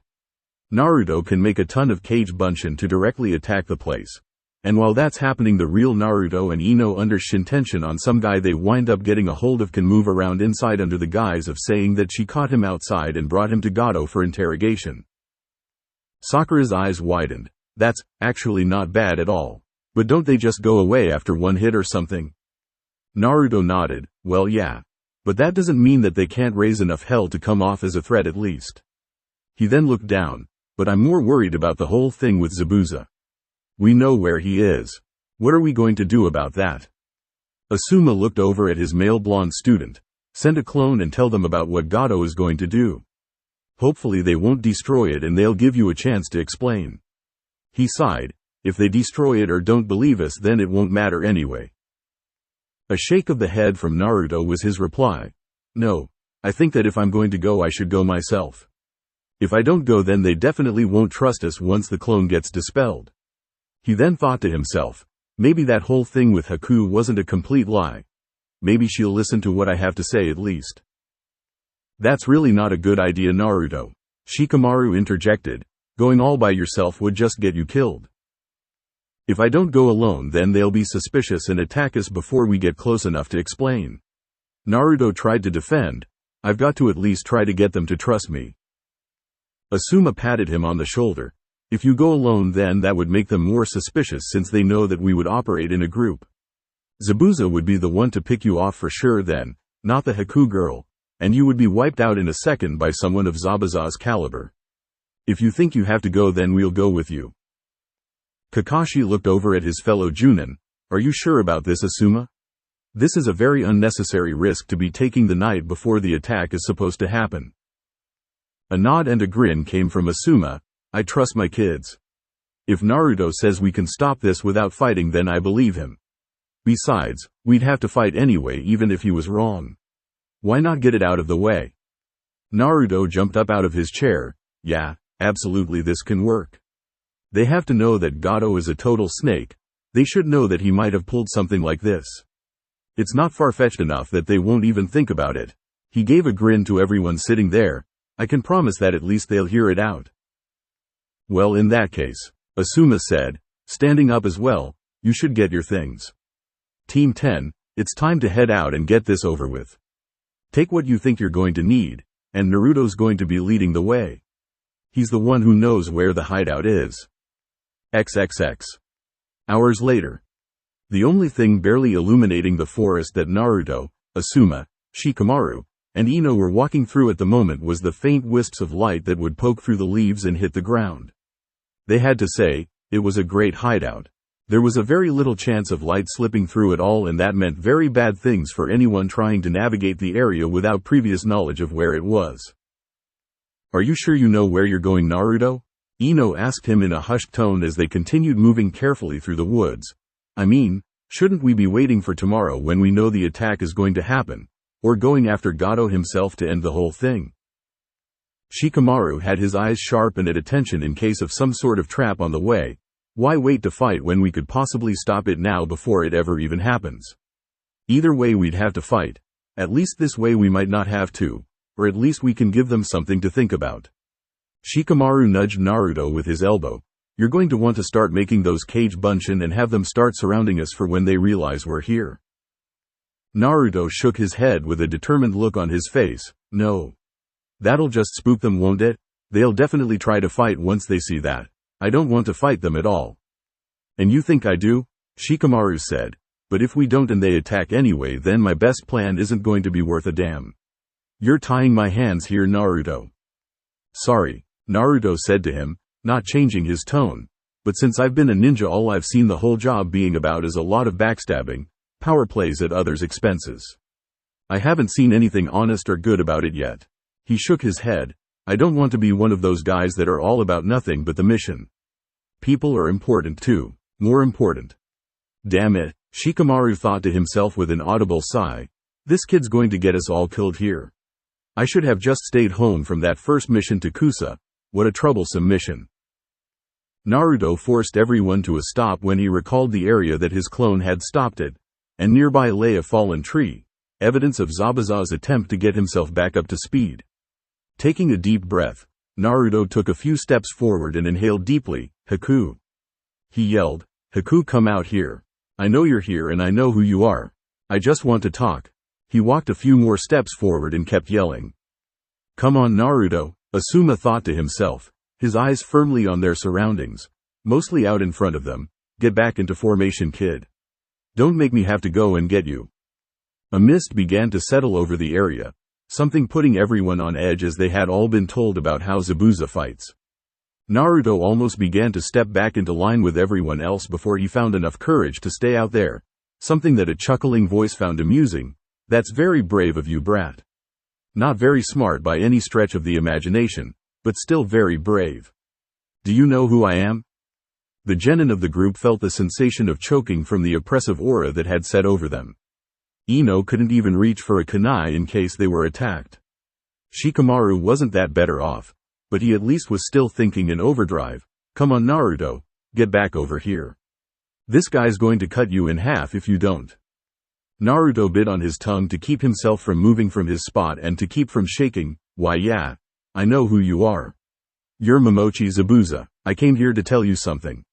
Naruto can make a ton of Kage Bunshin to directly attack the place. And while that's happening, the real Naruto and Ino under Shintension on some guy they wind up getting a hold of can move around inside under the guise of saying that she caught him outside and brought him to Gato for interrogation. Sakura's eyes widened. That's actually not bad at all. But don't they just go away after one hit or something? Naruto nodded. Well, yeah. But that doesn't mean that they can't raise enough hell to come off as a threat at least. He then looked down. But I'm more worried about the whole thing with Zabuza. We know where he is. What are we going to do about that? Asuma looked over at his male blonde student. Send a clone and tell them about what Gato is going to do. Hopefully they won't destroy it and they'll give you a chance to explain. He sighed. If they destroy it or don't believe us, then it won't matter anyway. A shake of the head from Naruto was his reply. No, I think that if I'm going to go I should go myself. If I don't go then they definitely won't trust us once the clone gets dispelled. He then thought to himself, maybe that whole thing with Haku wasn't a complete lie. Maybe she'll listen to what I have to say at least. That's really not a good idea, Naruto. Shikamaru interjected. Going all by yourself would just get you killed. If I don't go alone then they'll be suspicious and attack us before we get close enough to explain. Naruto tried to defend. I've got to at least try to get them to trust me. Asuma patted him on the shoulder. If you go alone then that would make them more suspicious since they know that we would operate in a group. Zabuza would be the one to pick you off for sure then, not the Haku girl, and you would be wiped out in a second by someone of Zabuza's caliber. If you think you have to go then we'll go with you. Kakashi looked over at his fellow Junin. Are you sure about this, Asuma? This is a very unnecessary risk to be taking the night before the attack is supposed to happen. A nod and a grin came from Asuma. I trust my kids. If Naruto says we can stop this without fighting then I believe him. Besides, we'd have to fight anyway even if he was wrong. Why not get it out of the way? Naruto jumped up out of his chair. Yeah, absolutely this can work. They have to know that Gato is a total snake. They should know that he might have pulled something like this. It's not far-fetched enough that they won't even think about it. He gave a grin to everyone sitting there. I can promise that at least they'll hear it out. Well, in that case, Asuma said, standing up as well, you should get your things. Team 10, it's time to head out and get this over with. Take what you think you're going to need, and Naruto's going to be leading the way. He's the one who knows where the hideout is. XXX. Hours later. The only thing barely illuminating the forest that Naruto, Asuma, Shikamaru, and Ino were walking through at the moment was the faint wisps of light that would poke through the leaves and hit the ground. They had to say, it was a great hideout. There was a very little chance of light slipping through at all, and that meant very bad things for anyone trying to navigate the area without previous knowledge of where it was. Are you sure you know where you're going, Naruto? Ino asked him in a hushed tone as they continued moving carefully through the woods. I mean, shouldn't we be waiting for tomorrow when we know the attack is going to happen, or going after Gato himself to end the whole thing? Shikamaru had his eyes sharp and at attention in case of some sort of trap on the way. Why wait to fight when we could possibly stop it now before it ever even happens? Either way we'd have to fight. At least this way we might not have to, or at least we can give them something to think about. Shikamaru nudged Naruto with his elbow. You're going to want to start making those cage bunshin and have them start surrounding us for when they realize we're here. Naruto shook his head with a determined look on his face. No. That'll just spook them, won't it? They'll definitely try to fight once they see that. I don't want to fight them at all. And you think I do? Shikamaru said. But if we don't and they attack anyway, then my best plan isn't going to be worth a damn. You're tying my hands here, Naruto. Sorry, Naruto said to him, not changing his tone. But since I've been a ninja, all I've seen the whole job being about is a lot of backstabbing, power plays at others' expenses. I haven't seen anything honest or good about it yet. He shook his head. I don't want to be one of those guys that are all about nothing but the mission. People are important too. More important. Damn it, Shikamaru thought to himself with an audible sigh. This kid's going to get us all killed here. I should have just stayed home from that first mission to Kusa. What a troublesome mission. Naruto forced everyone to a stop when he recalled the area that his clone had stopped at, and nearby lay a fallen tree, evidence of Zabuza's attempt to get himself back up to speed. Taking a deep breath, Naruto took a few steps forward and inhaled deeply. Haku. He yelled. Haku, come out here. I know you're here and I know who you are. I just want to talk. He walked a few more steps forward and kept yelling. Come on, Naruto, Asuma thought to himself, his eyes firmly on their surroundings, mostly out in front of them. Get back into formation, kid. Don't make me have to go and get you. A mist began to settle over the area, something putting everyone on edge as they had all been told about how Zabuza fights. Naruto almost began to step back into line with everyone else before he found enough courage to stay out there, something that a chuckling voice found amusing. That's very brave of you, brat. Not very smart by any stretch of the imagination, but still very brave. Do you know who I am? The genin of the group felt the sensation of choking from the oppressive aura that had set over them. Ino couldn't even reach for a kunai in case they were attacked. Shikamaru wasn't that better off, but he at least was still thinking in overdrive. Come on, Naruto, get back over here. This guy's going to cut you in half if you don't. Naruto bit on his tongue to keep himself from moving from his spot and to keep from shaking. Why, yeah, I know who you are. You're Momochi Zabuza. I came here to tell you something.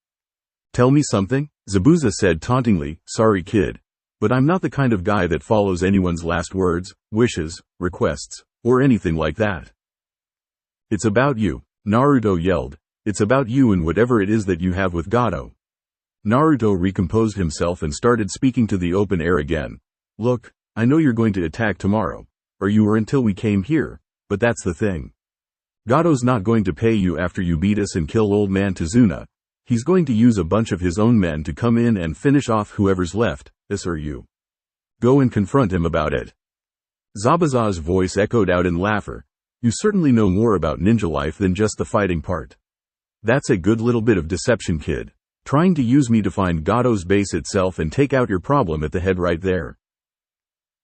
Tell me something? Zabuza said tauntingly. Sorry, kid, but I'm not the kind of guy that follows anyone's last words, wishes, requests, or anything like that. It's about you, Naruto yelled. It's about you and whatever it is that you have with Gato. Naruto recomposed himself and started speaking to the open air again. Look, I know you're going to attack tomorrow, or you were until we came here, but that's the thing. Gato's not going to pay you after you beat us and kill old man Tazuna. He's going to use a bunch of his own men to come in and finish off whoever's left, us or you. Go and confront him about it. Zabuza's voice echoed out in laughter. You certainly know more about ninja life than just the fighting part. That's a good little bit of deception, kid. Trying to use me to find Gato's base itself and take out your problem at the head right there.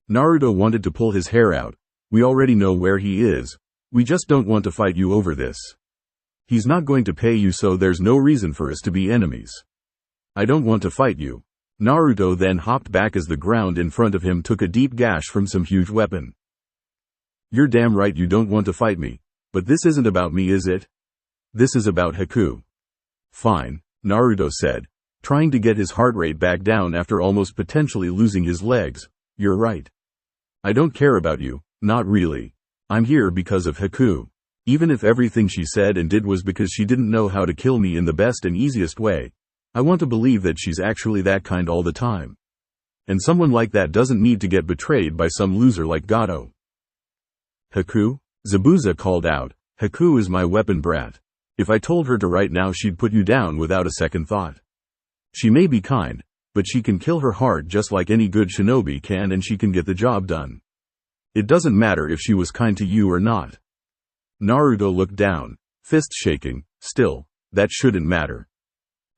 Naruto wanted to pull his hair out. We already know where he is. We just don't want to fight you over this. He's not going to pay you, so there's no reason for us to be enemies. I don't want to fight you. Naruto then hopped back as the ground in front of him took a deep gash from some huge weapon. You're damn right you don't want to fight me. But this isn't about me, is it? This is about Haku. Fine, Naruto said, trying to get his heart rate back down after almost potentially losing his legs. You're right. I don't care about you, not really. I'm here because of Haku. Even if everything she said and did was because she didn't know how to kill me in the best and easiest way, I want to believe that she's actually that kind all the time. And someone like that doesn't need to get betrayed by some loser like Gato. Haku? Zabuza called out. Haku is my weapon, brat. If I told her to right now, she'd put you down without a second thought. She may be kind, but she can kill her heart just like any good shinobi can, and she can get the job done. It doesn't matter if she was kind to you or not. Naruto looked down, fist shaking. Still, that shouldn't matter.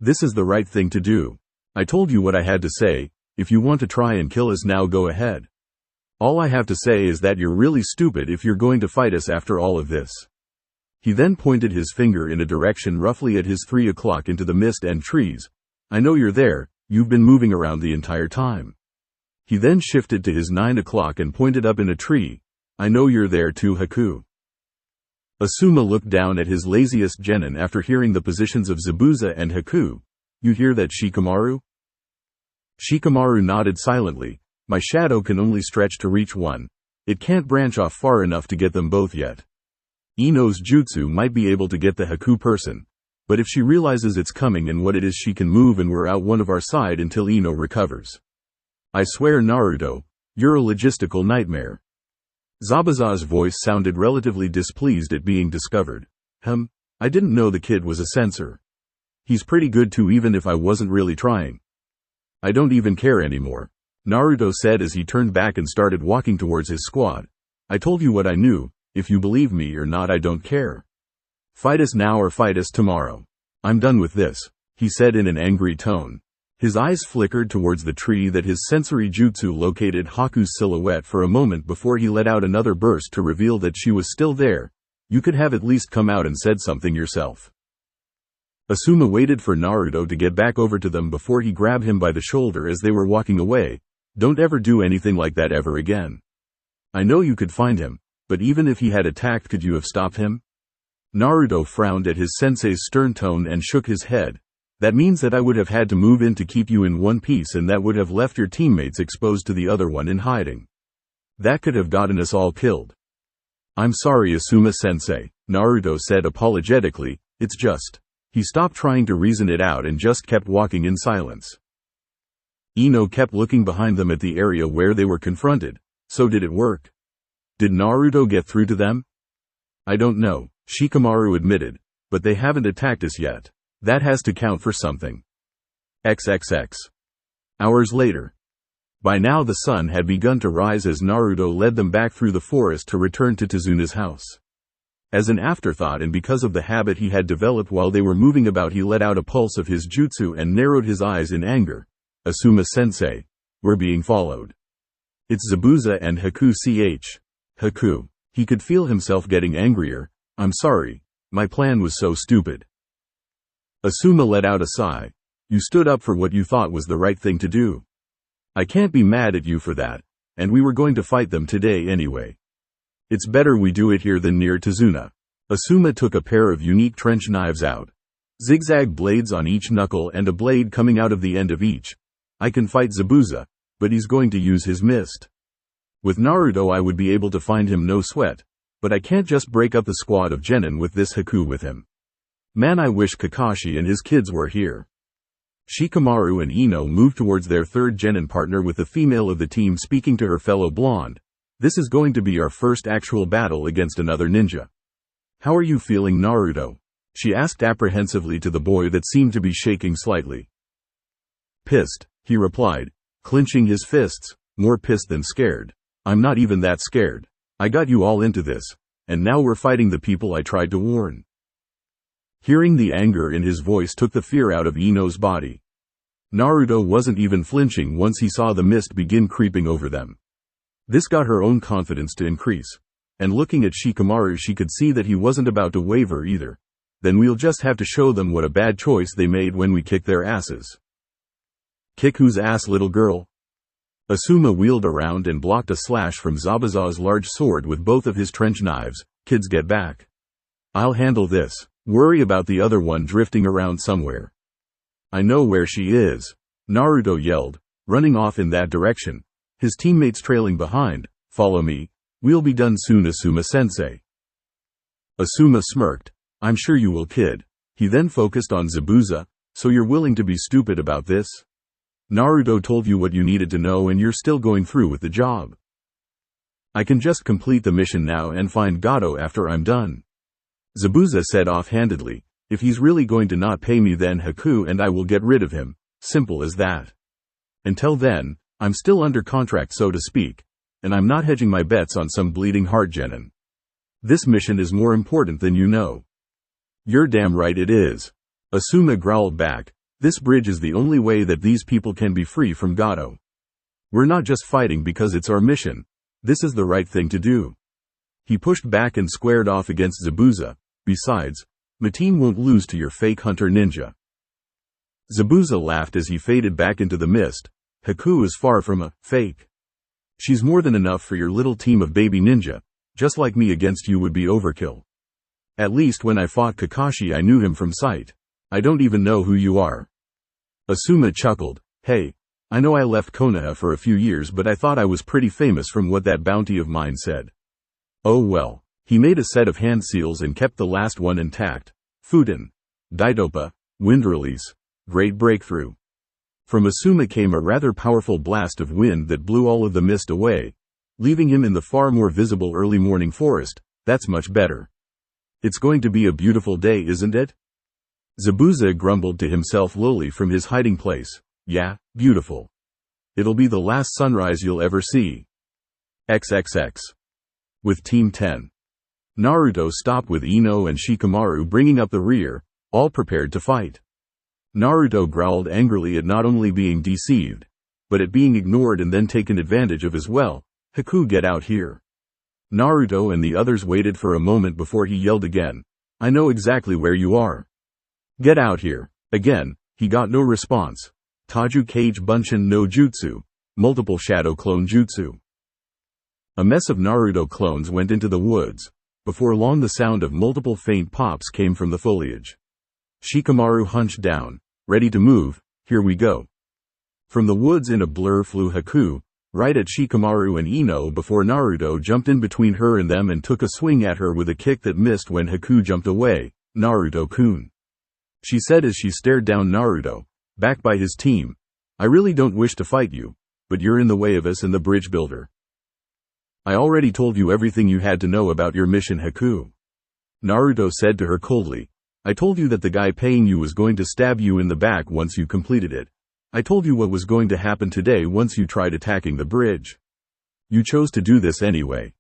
This is the right thing to do. I told you what I had to say. If you want to try and kill us now, go ahead. All I have to say is that you're really stupid if you're going to fight us after all of this. He then pointed his finger in a direction roughly at his 3 o'clock into the mist and trees. I know you're there, you've been moving around the entire time. He then shifted to his 9 o'clock and pointed up in a tree. I know you're there too, Haku. Asuma looked down at his laziest genin after hearing the positions of Zabuza and Haku. You hear that, Shikamaru? Shikamaru nodded silently. My shadow can only stretch to reach one. It can't branch off far enough to get them both yet. Ino's jutsu might be able to get the Haku person, but if she realizes it's coming and what it is, she can move and we're out one of our side until Ino recovers. I swear, Naruto, you're a logistical nightmare. Zabuza's voice sounded relatively displeased at being discovered. I didn't know the kid was a censor. He's pretty good too, even if I wasn't really trying. I don't even care anymore, Naruto said as he turned back and started walking towards his squad. I told you what I knew. If you believe me or not, I don't care. Fight us now or fight us tomorrow. I'm done with this, he said in an angry tone. His eyes flickered towards the tree that his sensory jutsu located Haku's silhouette for a moment before he let out another burst to reveal that she was still there. You could have at least come out and said something yourself. Asuma waited for Naruto to get back over to them before he grabbed him by the shoulder as they were walking away. Don't ever do anything like that ever again. I know you could find him, but even if he had attacked, could you have stopped him? Naruto frowned at his sensei's stern tone and shook his head. That means that I would have had to move in to keep you in one piece, and that would have left your teammates exposed to the other one in hiding. That could have gotten us all killed. I'm sorry, Asuma-sensei, Naruto said apologetically. It's just. He stopped trying to reason it out and just kept walking in silence. Ino kept looking behind them at the area where they were confronted. So did it work? Did Naruto get through to them? I don't know, Shikamaru admitted, but they haven't attacked us yet. That has to count for something. XXX. Hours later. By now the sun had begun to rise as Naruto led them back through the forest to return to Tezuna's house. As an afterthought, and because of the habit he had developed while they were moving about, he let out a pulse of his jutsu and narrowed his eyes in anger. Asuma-sensei, we're being followed. It's Zabuza and Haku. Haku. He could feel himself getting angrier. I'm sorry. My plan was so stupid. Asuma let out a sigh. You stood up for what you thought was the right thing to do. I can't be mad at you for that, and we were going to fight them today anyway. It's better we do it here than near Tezuna. Asuma took a pair of unique trench knives out. Zigzag blades on each knuckle and a blade coming out of the end of each. I can fight Zabuza, but he's going to use his mist. With Naruto I would be able to find him no sweat, but I can't just break up the squad of genin with this Haku with him. Man, I wish Kakashi and his kids were here. Shikamaru and Ino moved towards their third genin partner, with the female of the team speaking to her fellow blonde. This is going to be our first actual battle against another ninja. How are you feeling, Naruto? She asked apprehensively to the boy that seemed to be shaking slightly. Pissed, he replied, clenching his fists, more pissed than scared. I'm not even that scared. I got you all into this, and now we're fighting the people I tried to warn. Hearing the anger in his voice took the fear out of Ino's body. Naruto wasn't even flinching once he saw the mist begin creeping over them. This got her own confidence to increase, and looking at Shikamaru she could see that he wasn't about to waver either. Then we'll just have to show them what a bad choice they made when we kick their asses. Kick whose ass, little girl? Asuma wheeled around and blocked a slash from Zabuza's large sword with both of his trench knives. Kids, get back. I'll handle this. Worry about the other one drifting around somewhere. I know where she is, Naruto yelled, running off in that direction. His teammates trailing behind. Follow me. We'll be done soon, Asuma-sensei. Asuma smirked. I'm sure you will, kid. He then focused on Zabuza. So you're willing to be stupid about this? Naruto told you what you needed to know and you're still going through with the job. I can just complete the mission now and find Gato after I'm done. Zabuza said offhandedly. If he's really going to not pay me, then Haku and I will get rid of him. Simple as that. Until then, I'm still under contract, so to speak, and I'm not hedging my bets on some bleeding heart genin. This mission is more important than you know. You're damn right it is. Asuma growled back. This bridge is the only way that these people can be free from Gato. We're not just fighting because it's our mission. This is the right thing to do. He pushed back and squared off against Zabuza. Besides, my team won't lose to your fake hunter ninja. Zabuza laughed as he faded back into the mist. Haku is far from a fake. She's more than enough for your little team of baby ninja. Just like me against you would be overkill. At least when I fought Kakashi I knew him from sight. I don't even know who you are. Asuma chuckled. Hey, I know I left Konoha for a few years, but I thought I was pretty famous from what that bounty of mine said. Oh well. He made a set of hand seals and kept the last one intact. Fuden. Daidopa. Wind release. Great breakthrough. From Asuma came a rather powerful blast of wind that blew all of the mist away, leaving him in the far more visible early morning forest. That's much better. It's going to be a beautiful day, isn't it? Zabuza grumbled to himself lowly from his hiding place. Yeah, beautiful. It'll be the last sunrise you'll ever see. XXX. With Team 10. Naruto stopped with Ino and Shikamaru bringing up the rear, all prepared to fight. Naruto growled angrily at not only being deceived, but at being ignored and then taken advantage of as well. Haku, get out here. Naruto and the others waited for a moment before he yelled again. I know exactly where you are. Get out here. Again, he got no response. Taju Kage Bunshin no Jutsu. Multiple Shadow Clone Jutsu. A mess of Naruto clones went into the woods. Before long the sound of multiple faint pops came from the foliage. Shikamaru hunched down, Ready to move, here we go. From the woods in a blur flew Haku, right at Shikamaru and Ino before Naruto jumped in between her and them and took a swing at her with a kick that missed when Haku jumped away. Naruto-kun, she said as she stared down Naruto, back by his team. I really don't wish to fight you, but you're in the way of us and the bridge builder. I already told you everything you had to know about your mission, Haku. Naruto said to her coldly. I told you that the guy paying you was going to stab you in the back once you completed it. I told you what was going to happen today once you tried attacking the bridge. You chose to do this anyway.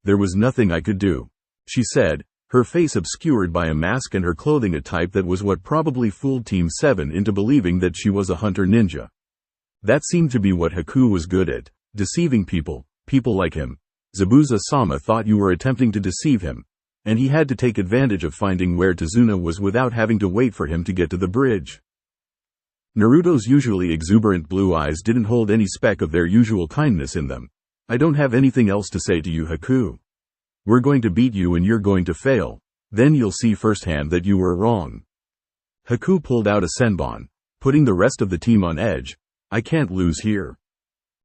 There was nothing I could do, she said, her face obscured by a mask and her clothing a type that was what probably fooled Team 7 into believing that she was a hunter ninja. That seemed to be what Haku was good at, deceiving people like him. Zabuza-sama thought you were attempting to deceive him, and he had to take advantage of finding where Tazuna was without having to wait for him to get to the bridge. Naruto's usually exuberant blue eyes didn't hold any speck of their usual kindness in them. I don't have anything else to say to you, Haku. We're going to beat you and you're going to fail. Then you'll see firsthand that you were wrong. Haku pulled out a senbon, putting the rest of the team on edge. I can't lose here.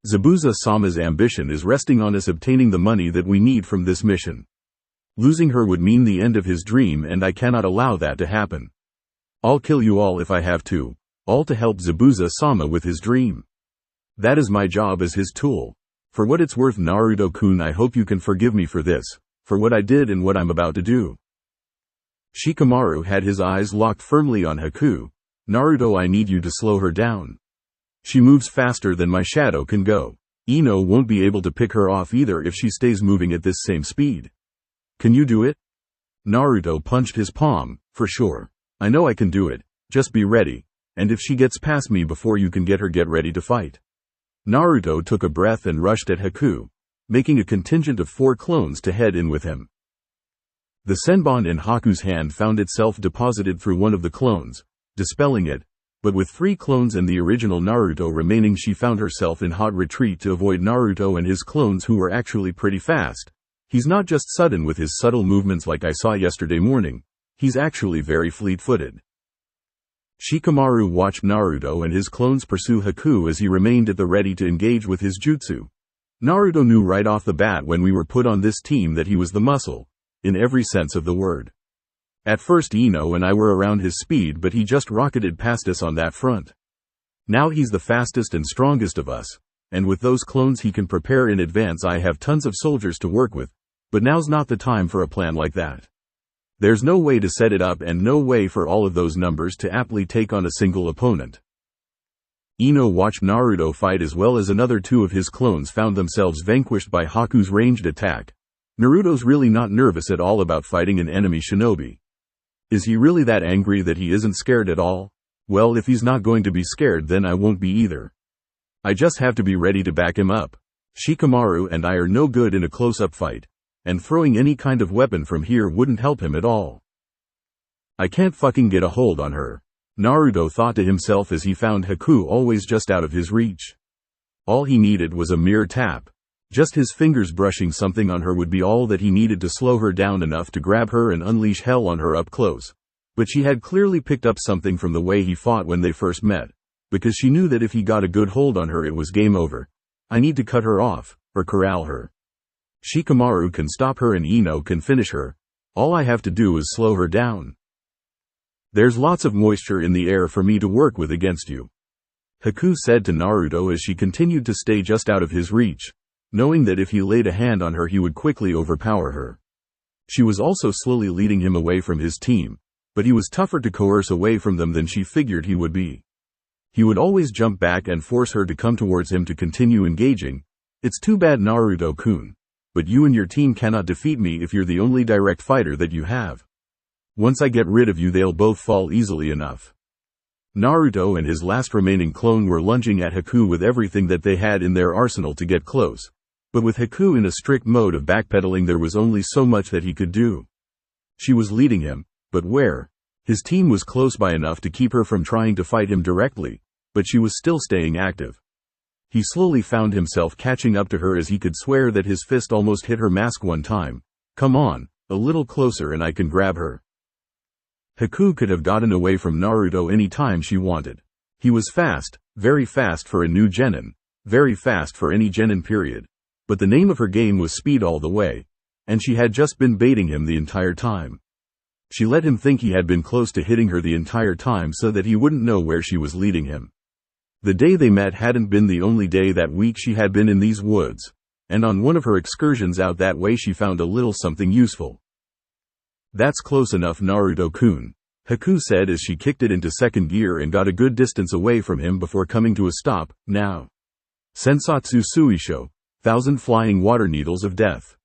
Zabuza-sama's ambition is resting on us obtaining the money that we need from this mission. Losing her would mean the end of his dream and I cannot allow that to happen. I'll kill you all if I have to, all to help Zabuza-sama with his dream. That is my job as his tool. For what it's worth, Naruto-kun, I hope you can forgive me for this, for what I did and what I'm about to do. Shikamaru had his eyes locked firmly on Haku. Naruto, I need you to slow her down. She moves faster than my shadow can go. Ino won't be able to pick her off either if she stays moving at this same speed. Can you do it? Naruto punched his palm. For sure. I know I can do it. Just be ready. And if she gets past me before you can get her, get ready to fight. Naruto took a breath and rushed at Haku, making a contingent of 4 clones to head in with him. The senbon in Haku's hand found itself deposited through one of the clones, dispelling it, but with 3 clones and the original Naruto remaining, she found herself in hot retreat to avoid Naruto and his clones, who were actually pretty fast. He's not just sudden with his subtle movements like I saw yesterday morning, he's actually very fleet-footed. Shikamaru watched Naruto and his clones pursue Haku as he remained at the ready to engage with his jutsu. Naruto knew right off the bat when we were put on this team that he was the muscle, in every sense of the word. At first Ino and I were around his speed, but he just rocketed past us on that front. Now he's the fastest and strongest of us, and with those clones he can prepare in advance. I have tons of soldiers to work with, but now's not the time for a plan like that. There's no way to set it up and no way for all of those numbers to aptly take on a single opponent. Ino watched Naruto fight as well as another 2 of his clones found themselves vanquished by Haku's ranged attack. Naruto's really not nervous at all about fighting an enemy shinobi. Is he really that angry that he isn't scared at all? Well, if he's not going to be scared, then I won't be either. I just have to be ready to back him up. Shikamaru and I are no good in a close-up fight, and throwing any kind of weapon from here wouldn't help him at all. I can't fucking get a hold on her, Naruto thought to himself as he found Haku always just out of his reach. All he needed was a mere tap. Just his fingers brushing something on her would be all that he needed to slow her down enough to grab her and unleash hell on her up close. But she had clearly picked up something from the way he fought when they first met, because she knew that if he got a good hold on her it was game over. I need to cut her off, or corral her. Shikamaru can stop her and Ino can finish her. All I have to do is slow her down. There's lots of moisture in the air for me to work with against you, Haku said to Naruto as she continued to stay just out of his reach, knowing that if he laid a hand on her he would quickly overpower her. She was also slowly leading him away from his team, but he was tougher to coerce away from them than she figured he would be. He would always jump back and force her to come towards him to continue engaging. It's too bad, Naruto-kun, but you and your team cannot defeat me if you're the only direct fighter that you have. Once I get rid of you they'll both fall easily enough. Naruto and his last remaining clone were lunging at Haku with everything that they had in their arsenal to get close. But with Haku in a strict mode of backpedaling there was only so much that he could do. She was leading him, but where? His team was close by enough to keep her from trying to fight him directly, but she was still staying active. He slowly found himself catching up to her as he could swear that his fist almost hit her mask one time. Come on, a little closer and I can grab her. Haku could have gotten away from Naruto any time she wanted. He was fast, very fast for a new genin, very fast for any genin period. But the name of her game was speed all the way. And she had just been baiting him the entire time. She let him think he had been close to hitting her the entire time so that he wouldn't know where she was leading him. The day they met hadn't been the only day that week she had been in these woods, and on one of her excursions out that way she found a little something useful. "That's close enough, Naruto-kun," Haku said as she kicked it into second gear and got a good distance away from him before coming to a stop. "Now. Sensatsu Suisho, 1,000 flying water needles of death."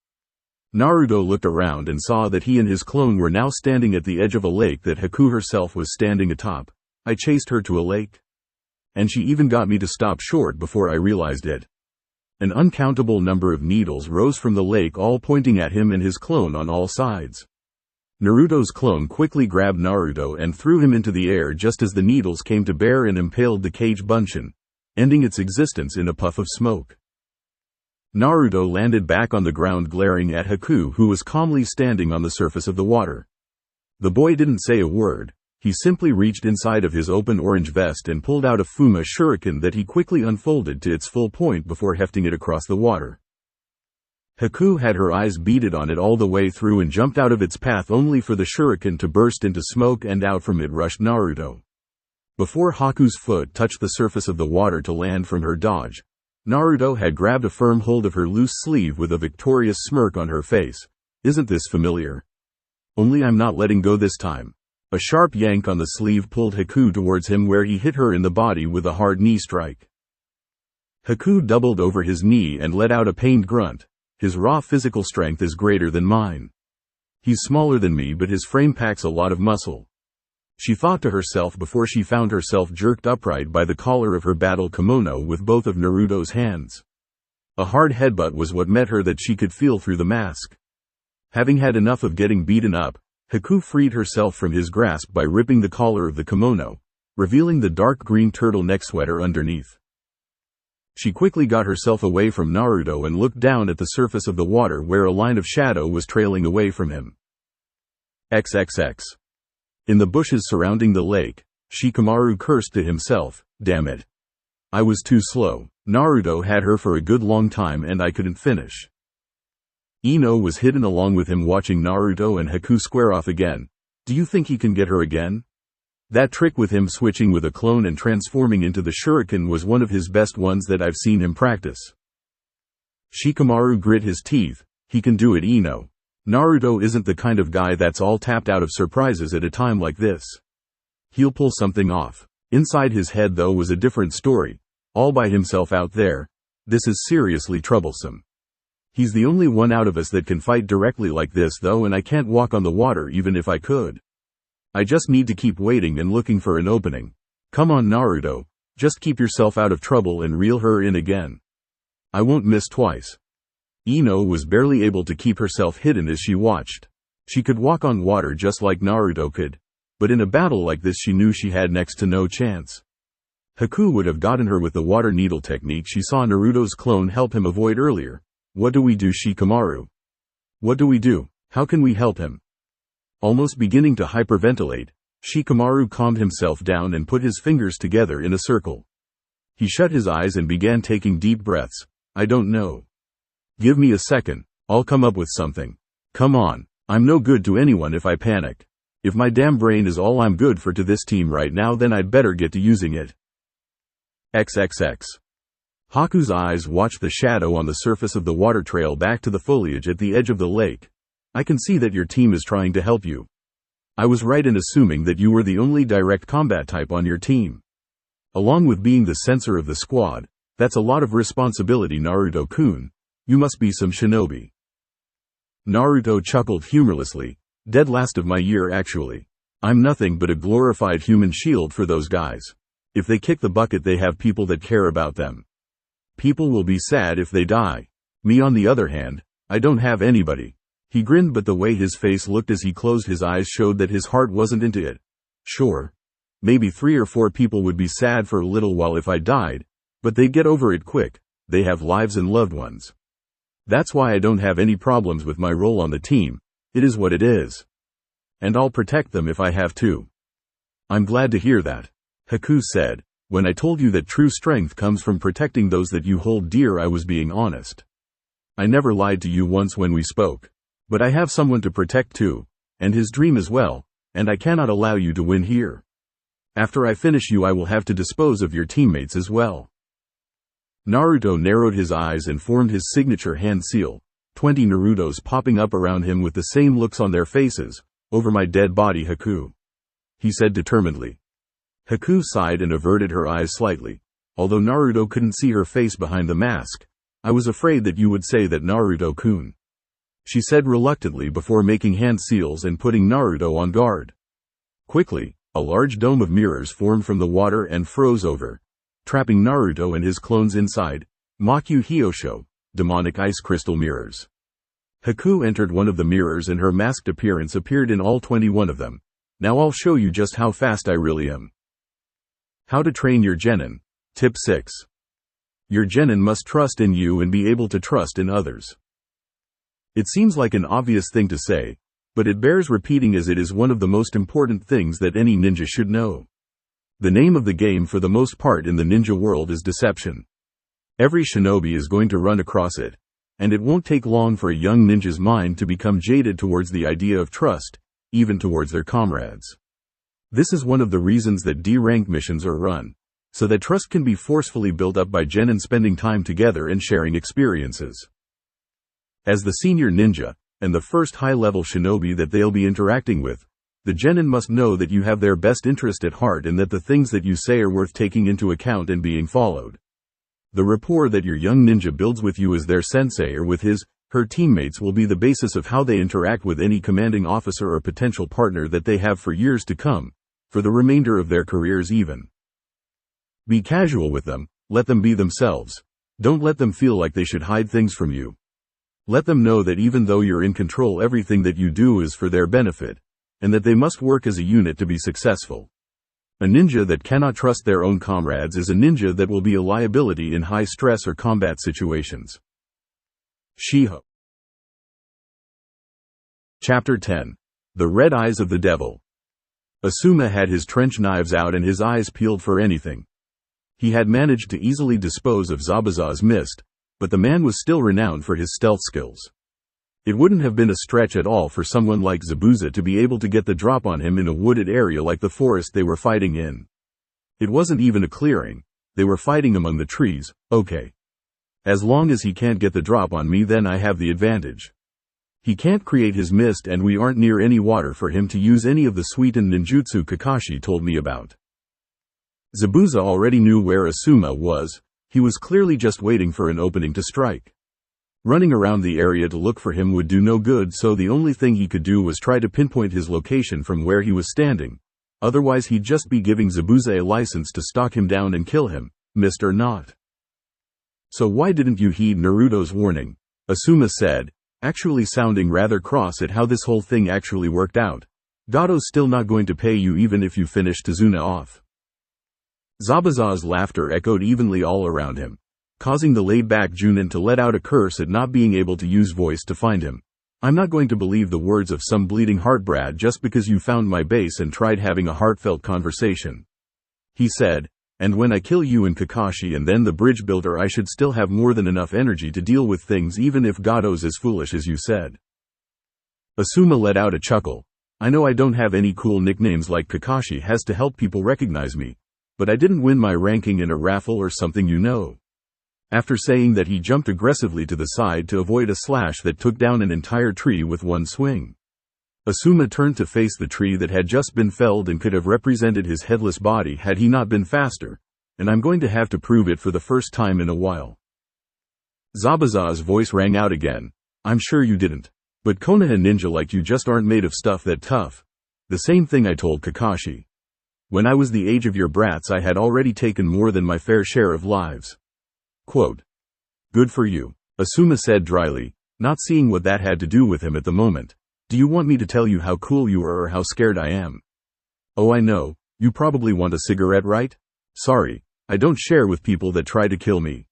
Naruto looked around and saw that he and his clone were now standing at the edge of a lake that Haku herself was standing atop. "I chased her to a lake. And she even got me to stop short before I realized it." An uncountable number of needles rose from the lake, all pointing at him and his clone on all sides. Naruto's clone quickly grabbed Naruto and threw him into the air just as the needles came to bear and impaled the cage buncheon, ending its existence in a puff of smoke. Naruto landed back on the ground glaring at Haku, who was calmly standing on the surface of the water. The boy didn't say a word. He simply reached inside of his open orange vest and pulled out a Fuma shuriken that he quickly unfolded to its full point before hefting it across the water. Haku had her eyes beaded on it all the way through and jumped out of its path only for the shuriken to burst into smoke, and out from it rushed Naruto. Before Haku's foot touched the surface of the water to land from her dodge, Naruto had grabbed a firm hold of her loose sleeve with a victorious smirk on her face. "Isn't this familiar? Only I'm not letting go this time." A sharp yank on the sleeve pulled Haku towards him, where he hit her in the body with a hard knee strike. Haku doubled over his knee and let out a pained grunt. "His raw physical strength is greater than mine. He's smaller than me, but his frame packs a lot of muscle," she thought to herself before she found herself jerked upright by the collar of her battle kimono with both of Naruto's hands. A hard headbutt was what met her that she could feel through the mask. Having had enough of getting beaten up, Haku freed herself from his grasp by ripping the collar of the kimono, revealing the dark green turtleneck sweater underneath. She quickly got herself away from Naruto and looked down at the surface of the water where a line of shadow was trailing away from him. XXX. In the bushes surrounding the lake, Shikamaru cursed to himself. "Damn it. I was too slow. Naruto had her for a good long time and I couldn't finish." Ino was hidden along with him, watching Naruto and Haku square off again. "Do you think he can get her again? That trick with him switching with a clone and transforming into the shuriken was one of his best ones that I've seen him practice." Shikamaru grit his teeth. "He can do it, Ino. Naruto isn't the kind of guy that's all tapped out of surprises at a time like this. He'll pull something off." Inside his head though was a different story. "All by himself out there? This is seriously troublesome. He's the only one out of us that can fight directly like this though, and I can't walk on the water even if I could. I just need to keep waiting and looking for an opening. Come on, Naruto, just keep yourself out of trouble and reel her in again. I won't miss twice." Ino was barely able to keep herself hidden as she watched. She could walk on water just like Naruto could, but in a battle like this she knew she had next to no chance. Haku would have gotten her with the water needle technique she saw Naruto's clone help him avoid earlier. "What do we do, Shikamaru? What do we do? How can we help him?" Almost beginning to hyperventilate, Shikamaru calmed himself down and put his fingers together in a circle. He shut his eyes and began taking deep breaths. "I don't know. Give me a second, I'll come up with something. Come on, I'm no good to anyone if I panic. If my damn brain is all I'm good for to this team right now, then I'd better get to using it." XXX. Haku's eyes watched the shadow on the surface of the water trail back to the foliage at the edge of the lake. "I can see that your team is trying to help you. I was right in assuming that you were the only direct combat type on your team. Along with being the censor of the squad, that's a lot of responsibility, Naruto-kun. You must be some shinobi." Naruto chuckled humorlessly. "Dead last of my year actually. I'm nothing but a glorified human shield for those guys. If they kick the bucket, they have people that care about them. People will be sad if they die. Me on the other hand, I don't have anybody." He grinned, but the way his face looked as he closed his eyes showed that his heart wasn't into it. "Sure. Maybe 3 or 4 people would be sad for a little while if I died, but they'd get over it quick. They have lives and loved ones. That's why I don't have any problems with my role on the team. It is what it is." and I'll protect them if I have to." "I'm glad to hear that," Haku said. "When I told you that true strength comes from protecting those that you hold dear, I was being honest. I never lied to you once when we spoke. But I have someone to protect too, and his dream as well, and I cannot allow you to win here. After I finish you, I will have to dispose of your teammates as well." Naruto narrowed his eyes and formed his signature hand seal, 20 Narutos popping up around him with the same looks on their faces. "Over my dead body, Haku," he said determinedly. Haku sighed and averted her eyes slightly. "Although Naruto couldn't see her face behind the mask, I was afraid that you would say that, Naruto-kun," she said reluctantly before making hand seals and putting Naruto on guard. Quickly, a large dome of mirrors formed from the water and froze over, trapping Naruto and his clones inside. Maku Hyosho, demonic ice crystal mirrors. Haku entered one of the mirrors and her masked appearance appeared in all 21 of them. "Now I'll show you just how fast I really am." How to train your genin. Tip 6. Your genin must trust in you and be able to trust in others. It seems like an obvious thing to say, but it bears repeating as it is one of the most important things that any ninja should know. The name of the game for the most part in the ninja world is deception. Every shinobi is going to run across it, and it won't take long for a young ninja's mind to become jaded towards the idea of trust, even towards their comrades. This is one of the reasons that D-rank missions are run, so that trust can be forcefully built up by genin spending time together and sharing experiences. As the senior ninja, and the first high-level shinobi that they'll be interacting with, the genin must know that you have their best interest at heart and that the things that you say are worth taking into account and being followed. The rapport that your young ninja builds with you as their sensei or with her teammates will be the basis of how they interact with any commanding officer or potential partner that they have for years to come, for the remainder of their careers even. Be casual with them, let them be themselves. Don't let them feel like they should hide things from you. Let them know that even though you're in control, everything that you do is for their benefit, and that they must work as a unit to be successful. A ninja that cannot trust their own comrades is a ninja that will be a liability in high stress or combat situations. Shiho. Chapter 10. The Red Eyes of the Devil. Asuma had his trench knives out and his eyes peeled for anything. He had managed to easily dispose of Zabuza's mist, but the man was still renowned for his stealth skills. It wouldn't have been a stretch at all for someone like Zabuza to be able to get the drop on him in a wooded area like the forest they were fighting in. It wasn't even a clearing, they were fighting among the trees. Okay. As long as he can't get the drop on me, then I have the advantage. He can't create his mist and we aren't near any water for him to use any of the sweetened ninjutsu Kakashi told me about. Zabuza already knew where Asuma was, he was clearly just waiting for an opening to strike. Running around the area to look for him would do no good, so the only thing he could do was try to pinpoint his location from where he was standing. Otherwise he'd just be giving Zabuza a license to stalk him down and kill him, mist or not. "So why didn't you heed Naruto's warning?" Asuma said, actually sounding rather cross at how this whole thing actually worked out. "Gado's still not going to pay you even if you finish Tazuna off." Zabuza's laughter echoed evenly all around him, causing the laid-back Junin to let out a curse at not being able to use voice to find him. "I'm not going to believe the words of some bleeding heart brat just because you found my base and tried having a heartfelt conversation," he said, "and when I kill you and Kakashi and then the bridge builder, I should still have more than enough energy to deal with things even if Gado's as foolish as you said." Asuma let out a chuckle. "I know I don't have any cool nicknames like Kakashi has to help people recognize me, but I didn't win my ranking in a raffle or something, you know." After saying that, he jumped aggressively to the side to avoid a slash that took down an entire tree with one swing. Asuma turned to face the tree that had just been felled and could have represented his headless body had he not been faster, and I'm going to have to prove it for the first time in a while. Zabuza's voice rang out again. "I'm sure you didn't. But Konoha ninja like you just aren't made of stuff that tough. The same thing I told Kakashi. When I was the age of your brats, I had already taken more than my fair share of lives." Quote. "Good for you," Asuma said dryly, not seeing what that had to do with him at the moment. "Do you want me to tell you how cool you are or how scared I am?" "Oh, I know, you probably want a cigarette, right? Sorry, I don't share with people that try to kill me."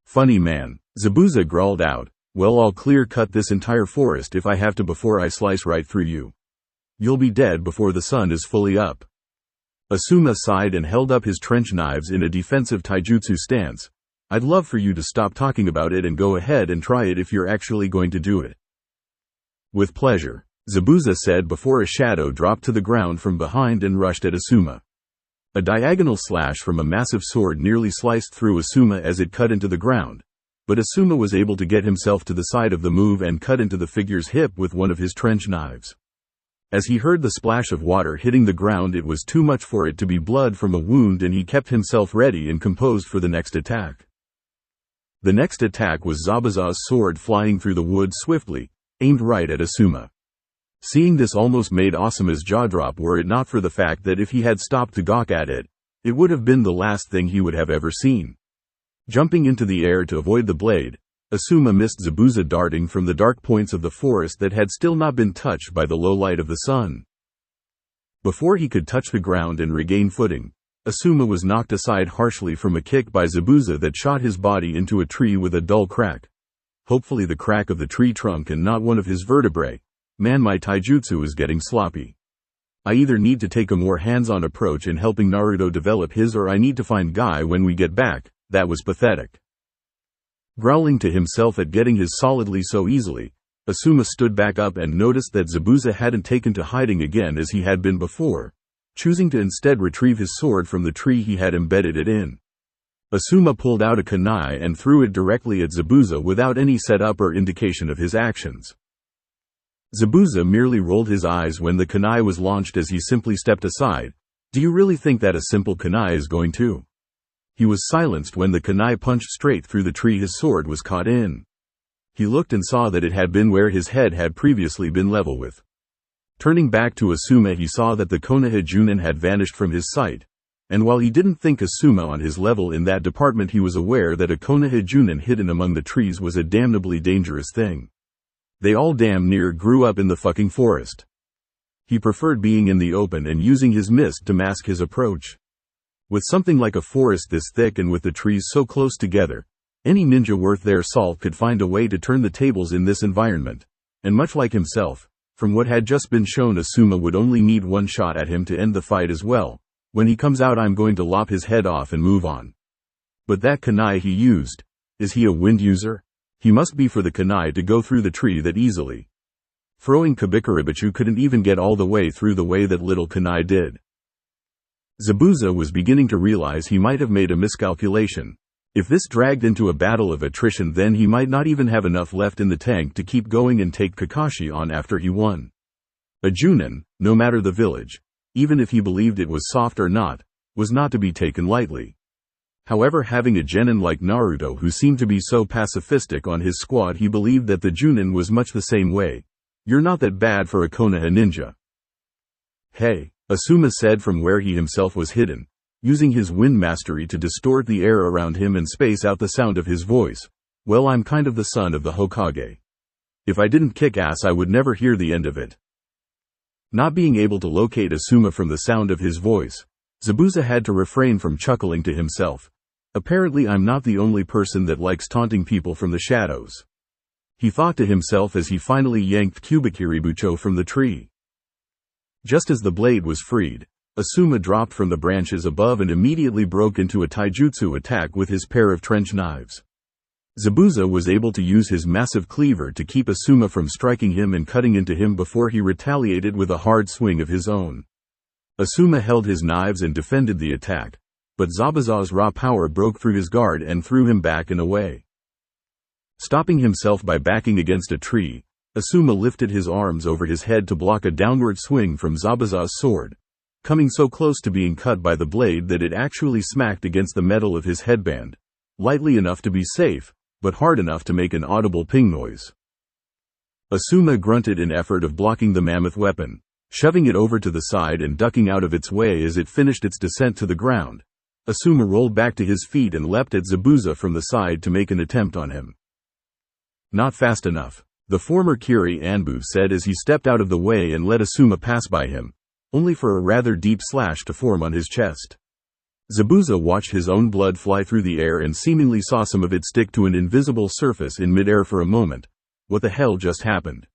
"Funny man," Zabuza growled out. "Well, I'll clear cut this entire forest if I have to before I slice right through you." You'll be dead before the sun is fully up. Asuma sighed and held up his trench knives in a defensive taijutsu stance. I'd love for you to stop talking about it and go ahead and try it if you're actually going to do it. With pleasure, Zabuza said before a shadow dropped to the ground from behind and rushed at Asuma. A diagonal slash from a massive sword nearly sliced through Asuma as it cut into the ground, but Asuma was able to get himself to the side of the move and cut into the figure's hip with one of his trench knives. As he heard the splash of water hitting the ground, it was too much for it to be blood from a wound, and he kept himself ready and composed for the next attack. The next attack was Zabuza's sword flying through the wood swiftly, aimed right at Asuma. Seeing this almost made Asuma's jaw drop, were it not for the fact that if he had stopped to gawk at it, it would have been the last thing he would have ever seen. Jumping into the air to avoid the blade, Asuma missed Zabuza darting from the dark points of the forest that had still not been touched by the low light of the sun. Before he could touch the ground and regain footing, Asuma was knocked aside harshly from a kick by Zabuza that shot his body into a tree with a dull crack. Hopefully the crack of the tree trunk and not one of his vertebrae. Man, my taijutsu is getting sloppy. I either need to take a more hands-on approach in helping Naruto develop his, or I need to find Guy when we get back. That was pathetic. Growling to himself at getting his solidly so easily, Asuma stood back up and noticed that Zabuza hadn't taken to hiding again as he had been before, choosing to instead retrieve his sword from the tree he had embedded it in. Asuma pulled out a kunai and threw it directly at Zabuza without any setup or indication of his actions. Zabuza merely rolled his eyes when the kunai was launched as he simply stepped aside. Do you really think that a simple kunai is going to? He was silenced when the kunai punched straight through the tree his sword was caught in. He looked and saw that it had been where his head had previously been level with. Turning back to Asuma, he saw that the Konoha Junin had vanished from his sight, and while he didn't think Asuma on his level in that department, he was aware that a Konoha Junin hidden among the trees was a damnably dangerous thing. They all damn near grew up in the fucking forest. He preferred being in the open and using his mist to mask his approach. With something like a forest this thick and with the trees so close together, any ninja worth their salt could find a way to turn the tables in this environment, and much like himself, from what had just been shown, Asuma would only need one shot at him to end the fight as well. When he comes out, I'm going to lop his head off and move on. But that kunai he used, is he a wind user? He must be, for the kunai to go through the tree that easily. Throwing Kabikaribachu couldn't even get all the way through the way that little kunai did. Zabuza was beginning to realize he might have made a miscalculation. If this dragged into a battle of attrition, then he might not even have enough left in the tank to keep going and take Kakashi on after he won. A Junin, no matter the village, even if he believed it was soft or not, was not to be taken lightly. However, having a genin like Naruto who seemed to be so pacifistic on his squad, he believed that the Junin was much the same way. You're not that bad for a Konoha ninja. Hey, Asuma said from where he himself was hidden, using his wind mastery to distort the air around him and space out the sound of his voice. Well, I'm kind of the son of the Hokage. If I didn't kick ass, I would never hear the end of it. Not being able to locate Asuma from the sound of his voice, Zabuza had to refrain from chuckling to himself. Apparently I'm not the only person that likes taunting people from the shadows. He thought to himself as he finally yanked Kubikiribucho from the tree. Just as the blade was freed, Asuma dropped from the branches above and immediately broke into a taijutsu attack with his pair of trench knives. Zabuza was able to use his massive cleaver to keep Asuma from striking him and cutting into him before he retaliated with a hard swing of his own. Asuma held his knives and defended the attack, but Zabuza's raw power broke through his guard and threw him back and away. Stopping himself by backing against a tree, Asuma lifted his arms over his head to block a downward swing from Zabuza's sword, coming so close to being cut by the blade that it actually smacked against the metal of his headband, lightly enough to be safe, but hard enough to make an audible ping noise. Asuma grunted in effort of blocking the mammoth weapon, shoving it over to the side and ducking out of its way as it finished its descent to the ground. Asuma rolled back to his feet and leapt at Zabuza from the side to make an attempt on him. Not fast enough, the former Kiri Anbu said as he stepped out of the way and let Asuma pass by him, only for a rather deep slash to form on his chest. Zabuza watched his own blood fly through the air and seemingly saw some of it stick to an invisible surface in midair for a moment. What the hell just happened?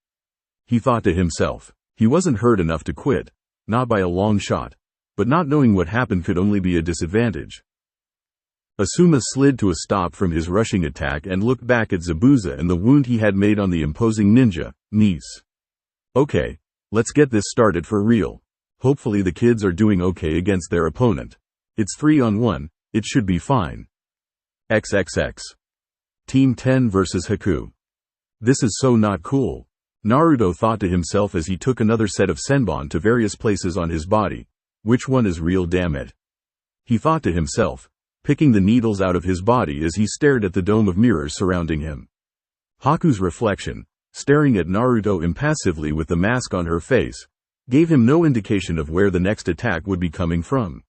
He thought to himself. He wasn't hurt enough to quit, not by a long shot, but not knowing what happened could only be a disadvantage. Asuma slid to a stop from his rushing attack and looked back at Zabuza and the wound he had made on the imposing ninja, Nis. Okay, let's get this started for real. Hopefully the kids are doing okay against their opponent. It's 3-on-1, it should be fine. XXX. Team 10 vs Haku. This is so not cool. Naruto thought to himself as he took another set of senbon to various places on his body. Which one is real, damn it? He thought to himself, picking the needles out of his body as he stared at the dome of mirrors surrounding him. Haku's reflection, staring at Naruto impassively with the mask on her face, gave him no indication of where the next attack would be coming from.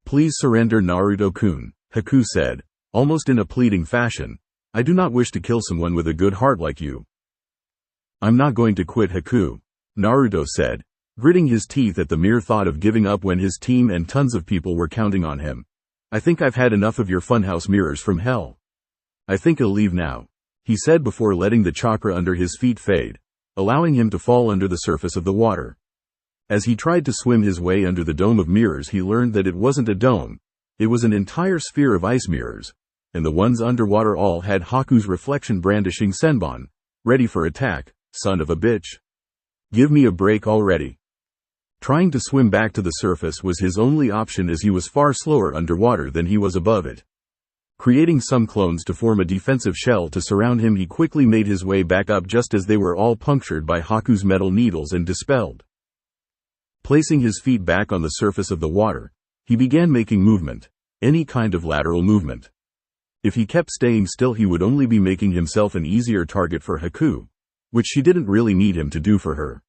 Please surrender, Naruto-kun, Haku said, almost in a pleading fashion. I do not wish to kill someone with a good heart like you. I'm not going to quit, Haku, Naruto said, gritting his teeth at the mere thought of giving up when his team and tons of people were counting on him. I think I've had enough of your funhouse mirrors from hell. I think I'll leave now, he said before letting the chakra under his feet fade, allowing him to fall under the surface of the water. As he tried to swim his way under the dome of mirrors, he learned that it wasn't a dome, it was an entire sphere of ice mirrors, and the ones underwater all had Haku's reflection brandishing senbon, ready for attack. Son of a bitch. Give me a break already. Trying to swim back to the surface was his only option as he was far slower underwater than he was above it. Creating some clones to form a defensive shell to surround him, he quickly made his way back up just as they were all punctured by Haku's metal needles and dispelled. Placing his feet back on the surface of the water, he began making movement, any kind of lateral movement. If he kept staying still, he would only be making himself an easier target for Haku, which she didn't really need him to do for her.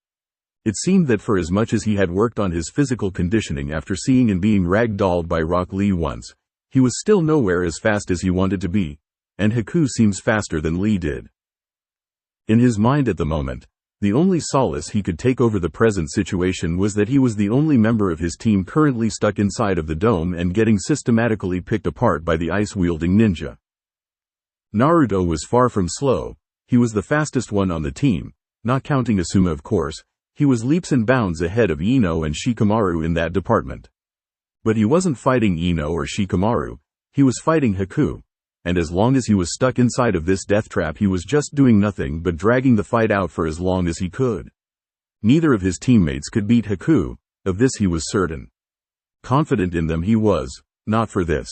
It seemed that for as much as he had worked on his physical conditioning after seeing and being ragdolled by Rock Lee once, he was still nowhere as fast as he wanted to be, and Haku seems faster than Lee did. In his mind at the moment, the only solace he could take over the present situation was that he was the only member of his team currently stuck inside of the dome and getting systematically picked apart by the ice-wielding ninja. Naruto was far from slow, he was the fastest one on the team, not counting Asuma of course. He was leaps and bounds ahead of Ino and Shikamaru in that department. But he wasn't fighting Ino or Shikamaru, he was fighting Haku, and as long as he was stuck inside of this death trap he was just doing nothing but dragging the fight out for as long as he could. Neither of his teammates could beat Haku, of this he was certain. Confident in them he was, not for this.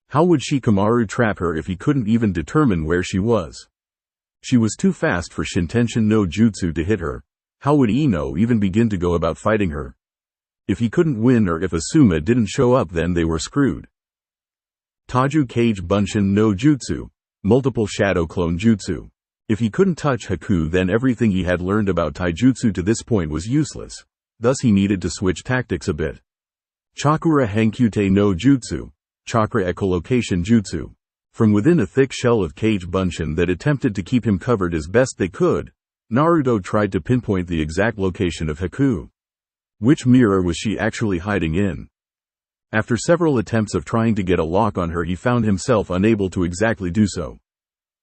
How would Shikamaru trap her if he couldn't even determine where she was? She was too fast for Shintenshin no Jutsu to hit her. How would Ino even begin to go about fighting her? If he couldn't win or if Asuma didn't show up, then they were screwed. Taju Kage Bunshin no Jutsu, multiple shadow clone jutsu. If he couldn't touch Haku, then everything he had learned about taijutsu to this point was useless. Thus he needed to switch tactics a bit. Chakura Henkyute no Jutsu, chakra echolocation jutsu. From within a thick shell of Kage Bunshin that attempted to keep him covered as best they could, Naruto tried to pinpoint the exact location of Haku. Which mirror was she actually hiding in? After several attempts of trying to get a lock on her, he found himself unable to exactly do so.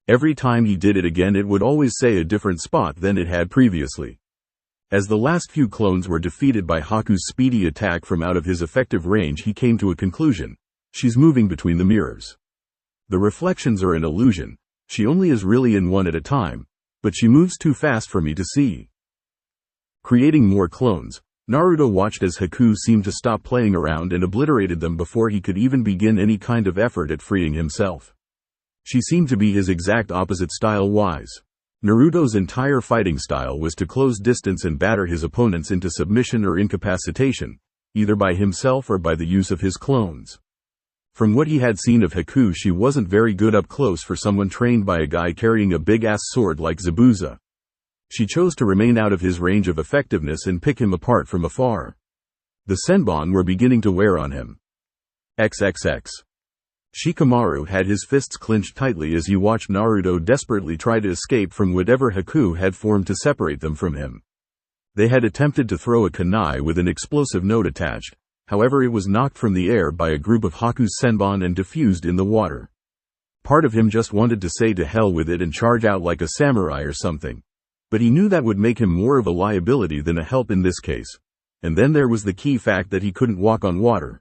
Every time he did it again, it would always say a different spot than it had previously. As the last few clones were defeated by Haku's speedy attack from out of his effective range, he came to a conclusion. She's moving between the mirrors. The reflections are an illusion. She only is really in one at a time, but she moves too fast for me to see. Creating more clones, Naruto watched as Haku seemed to stop playing around and obliterated them before he could even begin any kind of effort at freeing himself. She seemed to be his exact opposite style-wise. Naruto's entire fighting style was to close distance and batter his opponents into submission or incapacitation, either by himself or by the use of his clones. From what he had seen of Haku, she wasn't very good up close for someone trained by a guy carrying a big-ass sword like Zabuza. She chose to remain out of his range of effectiveness and pick him apart from afar. The senbon were beginning to wear on him. XXX. Shikamaru had his fists clenched tightly as he watched Naruto desperately try to escape from whatever Haku had formed to separate them from him. They had attempted to throw a kunai with an explosive note attached. However, it was knocked from the air by a group of Haku's senbon and diffused in the water. Part of him just wanted to say to hell with it and charge out like a samurai or something. But he knew that would make him more of a liability than a help in this case. And then there was the key fact that he couldn't walk on water.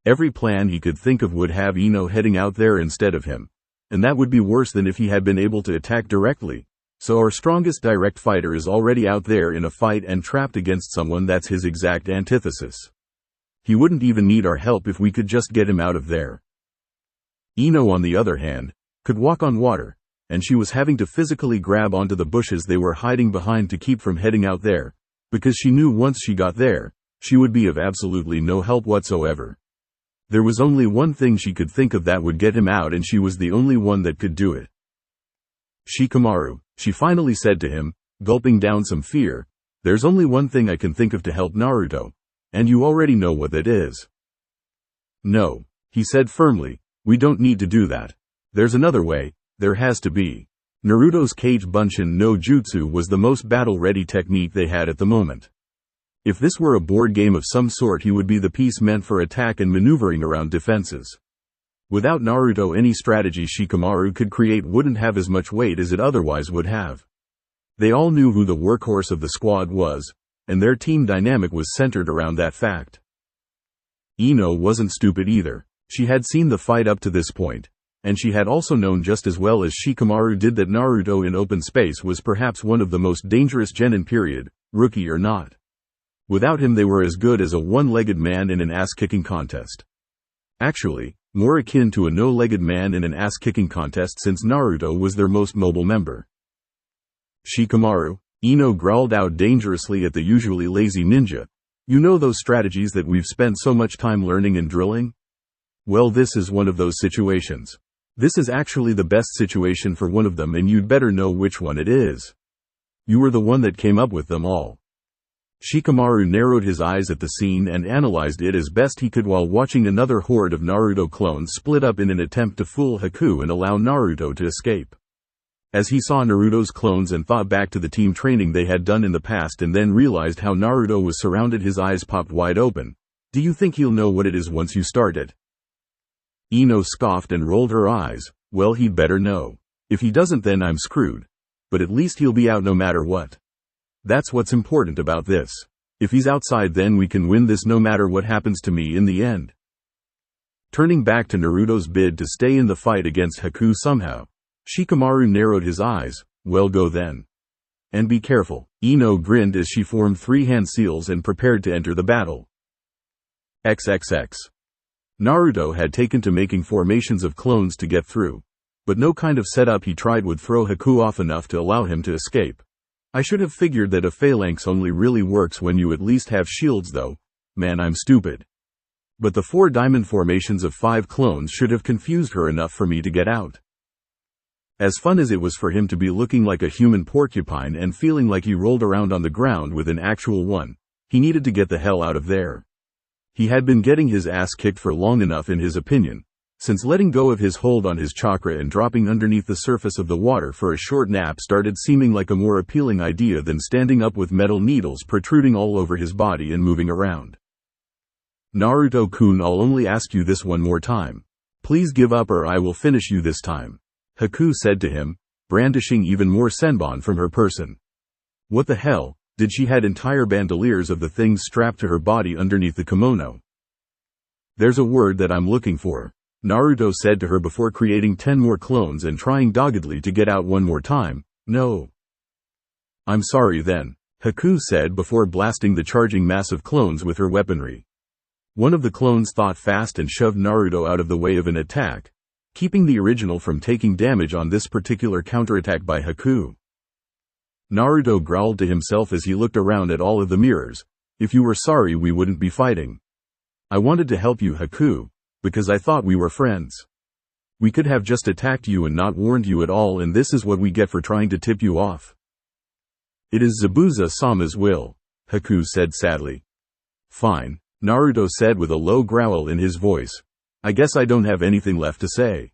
Every plan he could think of would have Ino heading out there instead of him. And that would be worse than if he had been able to attack directly. So our strongest direct fighter is already out there in a fight and trapped against someone that's his exact antithesis. He wouldn't even need our help if we could just get him out of there. Ino, on the other hand, could walk on water, and she was having to physically grab onto the bushes they were hiding behind to keep from heading out there, because she knew once she got there, she would be of absolutely no help whatsoever. There was only one thing she could think of that would get him out, and she was the only one that could do it. "Shikamaru," she finally said to him, gulping down some fear, "there's only one thing I can think of to help Naruto, and you already know what that is." "No," he said firmly, "we don't need to do that. There's another way, there has to be." Naruto's Kage Bunshin no Jutsu was the most battle-ready technique they had at the moment. If this were a board game of some sort, he would be the piece meant for attack and maneuvering around defenses. Without Naruto, any strategy Shikamaru could create wouldn't have as much weight as it otherwise would have. They all knew who the workhorse of the squad was, and their team dynamic was centered around that fact. Ino wasn't stupid either. She had seen the fight up to this point, and she had also known just as well as Shikamaru did that Naruto in open space was perhaps one of the most dangerous genin period, rookie or not. Without him they were as good as a one-legged man in an ass-kicking contest. Actually, more akin to a no-legged man in an ass-kicking contest, since Naruto was their most mobile member. "Shikamaru," Ino growled out dangerously at the usually lazy ninja, "you know those strategies that we've spent so much time learning and drilling? Well, this is one of those situations. This is actually the best situation for one of them, and you'd better know which one it is. You were the one that came up with them all." Shikamaru narrowed his eyes at the scene and analyzed it as best he could while watching another horde of Naruto clones split up in an attempt to fool Haku and allow Naruto to escape. As he saw Naruto's clones and thought back to the team training they had done in the past and then realized how Naruto was surrounded, his eyes popped wide open. "Do you think he'll know what it is once you start it?" Ino scoffed and rolled her eyes. "Well, he'd better know. If he doesn't, then I'm screwed. But at least he'll be out no matter what. That's what's important about this. If he's outside, then we can win this no matter what happens to me in the end." Turning back to Naruto's bid to stay in the fight against Haku somehow, Shikamaru narrowed his eyes. "Well, go then. And be careful." Ino grinned as she formed 3 hand seals and prepared to enter the battle. XXX. Naruto had taken to making formations of clones to get through. But no kind of setup he tried would throw Haku off enough to allow him to escape. I should have figured that a phalanx only really works when you at least have shields though. Man, I'm stupid. But the 4 diamond formations of 5 clones should have confused her enough for me to get out. As fun as it was for him to be looking like a human porcupine and feeling like he rolled around on the ground with an actual one, he needed to get the hell out of there. He had been getting his ass kicked for long enough in his opinion, since letting go of his hold on his chakra and dropping underneath the surface of the water for a short nap started seeming like a more appealing idea than standing up with metal needles protruding all over his body and moving around. "Naruto-kun, I'll only ask you this one more time. Please give up or I will finish you this time," Haku said to him, brandishing even more senbon from her person. What the hell, did she had entire bandoliers of the things strapped to her body underneath the kimono. "There's a word that I'm looking for," Naruto said to her before creating 10 more clones and trying doggedly to get out one more time. "No." "I'm sorry then," Haku said before blasting the charging mass of clones with her weaponry. One of the clones thought fast and shoved Naruto out of the way of an attack, keeping the original from taking damage on this particular counterattack by Haku. Naruto growled to himself as he looked around at all of the mirrors. "If you were sorry, we wouldn't be fighting. I wanted to help you, Haku, because I thought we were friends. We could have just attacked you and not warned you at all, and this is what we get for trying to tip you off." "It is Zabuza-sama's will," Haku said sadly. "Fine," Naruto said with a low growl in his voice. "I guess I don't have anything left to say.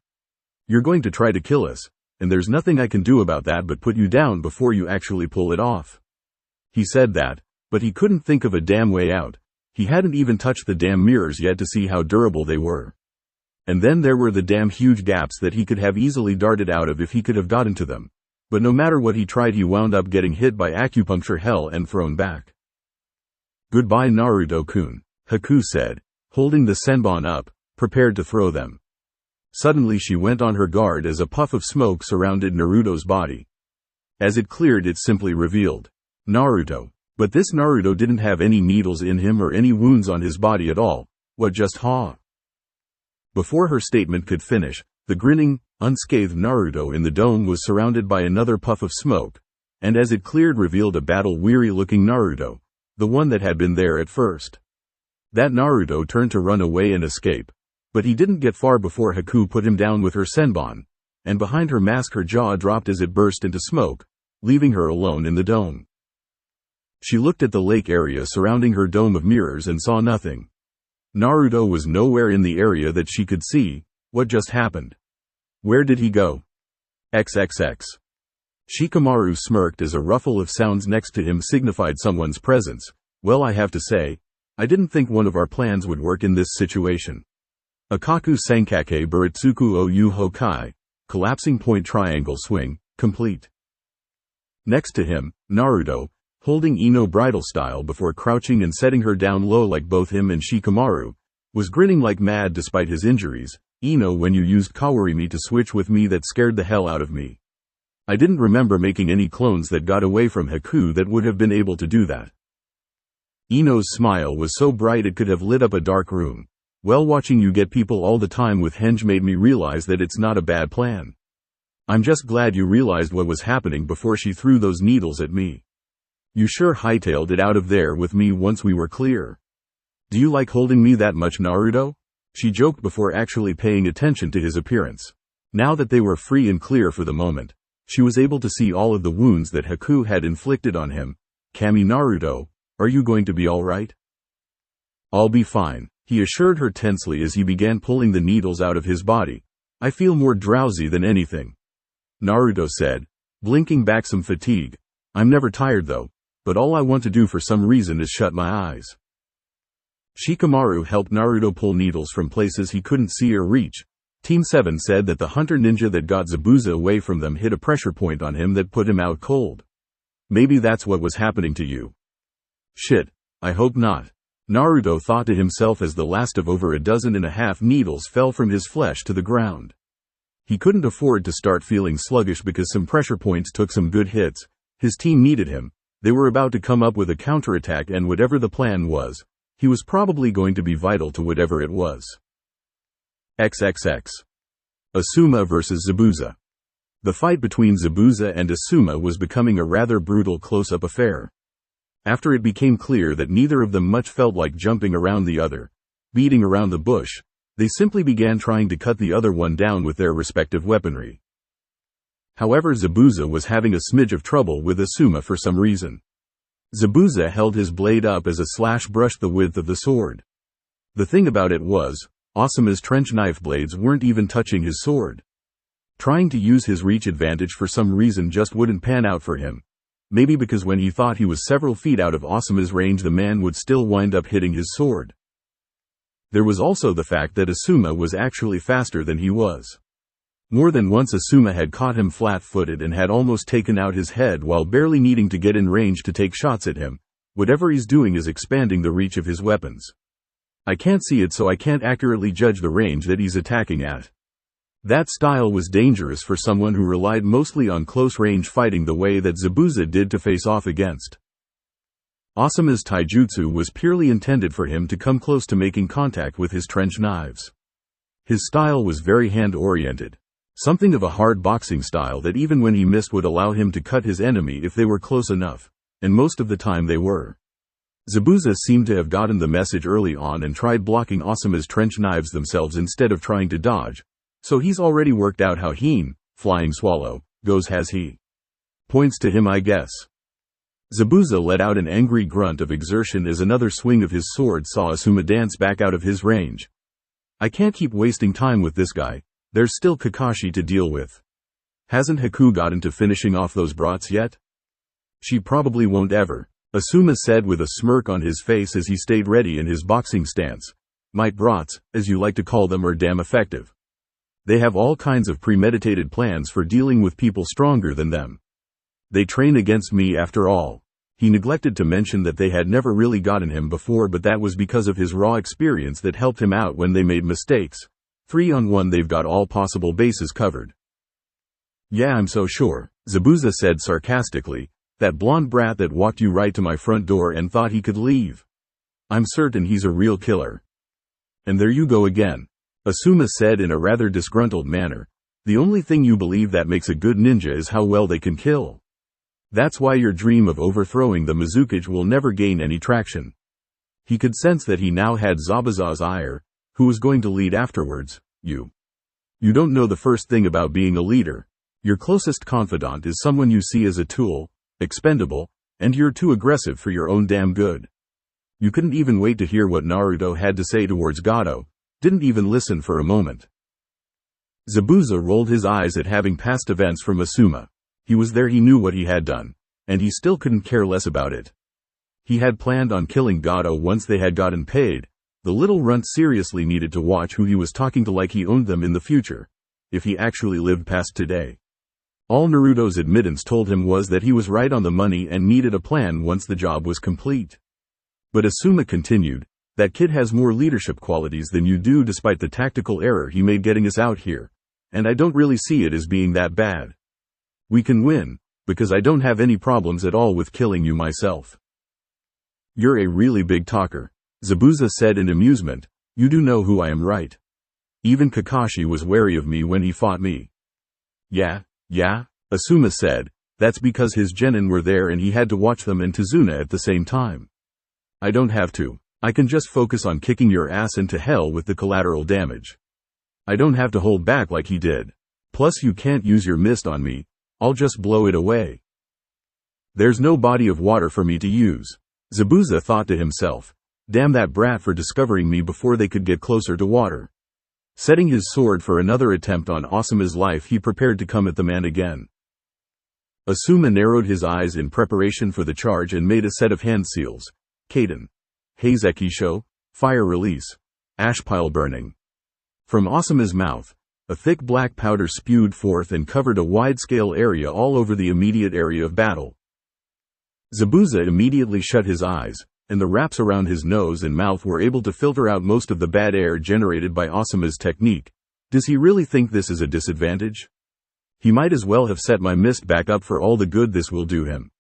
You're going to try to kill us, and there's nothing I can do about that but put you down before you actually pull it off." He said that, but he couldn't think of a damn way out. He hadn't even touched the damn mirrors yet to see how durable they were. And then there were the damn huge gaps that he could have easily darted out of if he could have gotten to them. but no matter what he tried he wound up getting hit by acupuncture hell and thrown back. "Goodbye Naruto-kun," Haku said, holding the senbon up, prepared to throw them. Suddenly she went on her guard as a puff of smoke surrounded Naruto's body. As it cleared it simply revealed Naruto. But this Naruto didn't have any needles in him or any wounds on his body at all. What just Before her statement could finish, the grinning, unscathed Naruto in the dome was surrounded by another puff of smoke, and as it cleared revealed a battle-weary looking Naruto, the one that had been there at first. That Naruto turned to run away and escape, but he didn't get far before Haku put him down with her senbon, and behind her mask her jaw dropped as it burst into smoke, leaving her alone in the dome. She looked at the lake area surrounding her dome of mirrors and saw nothing. Naruto was nowhere in the area that she could see. What just happened? Where did he go? XXX. Shikamaru smirked as a ruffle of sounds next to him signified someone's presence. Well, I have to say, I didn't think one of our plans would work in this situation. Akaku Sankake Buritsuku o Yu Hokai, collapsing point triangle swing, complete. Next to him, Naruto, holding Ino bridal style before crouching and setting her down low like both him and Shikamaru, was grinning like mad despite his injuries. "Ino, when you used Kawarimi to switch with me that scared the hell out of me. I didn't remember making any clones that got away from Haku that would have been able to do that." Ino's smile was so bright it could have lit up a dark room. "Well, watching you get people all the time with Henge made me realize that it's not a bad plan. I'm just glad you realized what was happening before she threw those needles at me. You sure hightailed it out of there with me once we were clear. Do you like holding me that much, Naruto?" She joked before actually paying attention to his appearance. Now that they were free and clear for the moment, she was able to see all of the wounds that Haku had inflicted on him. "Kami Naruto, are you going to be alright?" "I'll be fine," he assured her tensely as he began pulling the needles out of his body. "I feel more drowsy than anything," Naruto said, blinking back some fatigue. "I'm never tired though, but all I want to do for some reason is shut my eyes." Shikamaru helped Naruto pull needles from places he couldn't see or reach. Team 7 said that the hunter ninja that got Zabuza away from them hit a pressure point on him that put him out cold. "Maybe that's what was happening to you." "Shit, I hope not," Naruto thought to himself as the last of over 12.5 needles fell from his flesh to the ground. He couldn't afford to start feeling sluggish because some pressure points took some good hits. His team needed him. They were about to come up with a counterattack, and whatever the plan was, he was probably going to be vital to whatever it was. XXX. Asuma vs. Zabuza. The fight between Zabuza and Asuma was becoming a rather brutal close-up affair. After it became clear that neither of them much felt like jumping around the other, beating around the bush, they simply began trying to cut the other one down with their respective weaponry. However, Zabuza was having a smidge of trouble with Asuma for some reason. Zabuza held his blade up as a slash brushed the width of the sword. The thing about it was, Asuma's trench knife blades weren't even touching his sword. Trying to use his reach advantage for some reason just wouldn't pan out for him. Maybe because when he thought he was several feet out of Asuma's range the man would still wind up hitting his sword. There was also the fact that Asuma was actually faster than he was. More than once Asuma had caught him flat-footed and had almost taken out his head while barely needing to get in range to take shots at him. Whatever he's doing is expanding the reach of his weapons. I can't see it, so I can't accurately judge the range that he's attacking at. That style was dangerous for someone who relied mostly on close-range fighting the way that Zabuza did to face off against. Asuma's taijutsu was purely intended for him to come close to making contact with his trench knives. His style was very hand-oriented. Something of a hard boxing style that even when he missed would allow him to cut his enemy if they were close enough, and most of the time they were. Zabuza seemed to have gotten the message early on and tried blocking Asuma's trench knives themselves instead of trying to dodge, so he's already worked out how Heen, flying swallow, goes, has he? Points to him, I guess. Zabuza let out an angry grunt of exertion as another swing of his sword saw Asuma dance back out of his range. I can't keep wasting time with this guy. There's still Kakashi to deal with. Hasn't Haku gotten to finishing off those brats yet? She probably won't ever, Asuma said with a smirk on his face as he stayed ready in his boxing stance. My brats, as you like to call them, are damn effective. They have all kinds of premeditated plans for dealing with people stronger than them. They train against me after all. He neglected to mention that they had never really gotten him before, but that was because of his raw experience that helped him out when they made mistakes. 3-on-1, they've got all possible bases covered. Yeah, I'm so sure, Zabuza said sarcastically. That blonde brat that walked you right to my front door and thought he could leave. I'm certain he's a real killer. And there you go again, Asuma said in a rather disgruntled manner. The only thing you believe that makes a good ninja is how well they can kill. That's why your dream of overthrowing the Mizukage will never gain any traction. He could sense that he now had Zabuza's ire, who was going to lead afterwards. You don't know the first thing about being a leader. Your closest confidant is someone you see as a tool, expendable, and you're too aggressive for your own damn good. You couldn't even wait to hear what Naruto had to say towards Gato, didn't even listen for a moment. Zabuza rolled his eyes at having past events from Asuma. He was there, he knew what he had done, and he still couldn't care less about it. He had planned on killing Gato once they had gotten paid. The little runt seriously needed to watch who he was talking to, like he owned them in the future, if he actually lived past today. All Naruto's admittance told him was that he was right on the money and needed a plan once the job was complete. But Asuma continued, that kid has more leadership qualities than you do, despite the tactical error he made getting us out here, and I don't really see it as being that bad. We can win, because I don't have any problems at all with killing you myself. You're a really big talker, Zabuza said in amusement. You do know who I am, right? Even Kakashi was wary of me when he fought me. Yeah, Asuma said. That's because his genin were there and he had to watch them and Tazuna at the same time. I don't have to. I can just focus on kicking your ass into hell with the collateral damage. I don't have to hold back like he did. Plus you can't use your mist on me. I'll just blow it away. There's no body of water for me to use, Zabuza thought to himself. Damn that brat for discovering me before they could get closer to water. Setting his sword for another attempt on Asuma's life, he prepared to come at the man again. Asuma narrowed his eyes in preparation for the charge and made a set of hand seals. Kaden. Heizekisho, fire release. Ash pile burning. From Asuma's mouth, a thick black powder spewed forth and covered a wide-scale area all over the immediate area of battle. Zabuza immediately shut his eyes, and the wraps around his nose and mouth were able to filter out most of the bad air generated by Asuma's technique. Does he really think this is a disadvantage? He might as well have set my mist back up for all the good this will do him.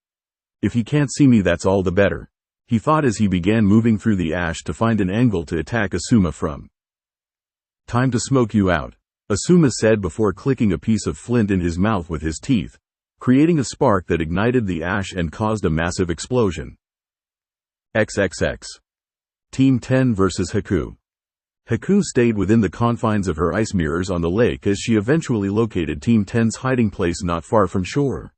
If he can't see me, that's all the better, he thought as he began moving through the ash to find an angle to attack Asuma from. Time to smoke you out, Asuma said before clicking a piece of flint in his mouth with his teeth, creating a spark that ignited the ash and caused a massive explosion. XXX. Team 10 vs. Haku. Haku stayed within the confines of her ice mirrors on the lake as she eventually located Team 10's hiding place not far from shore.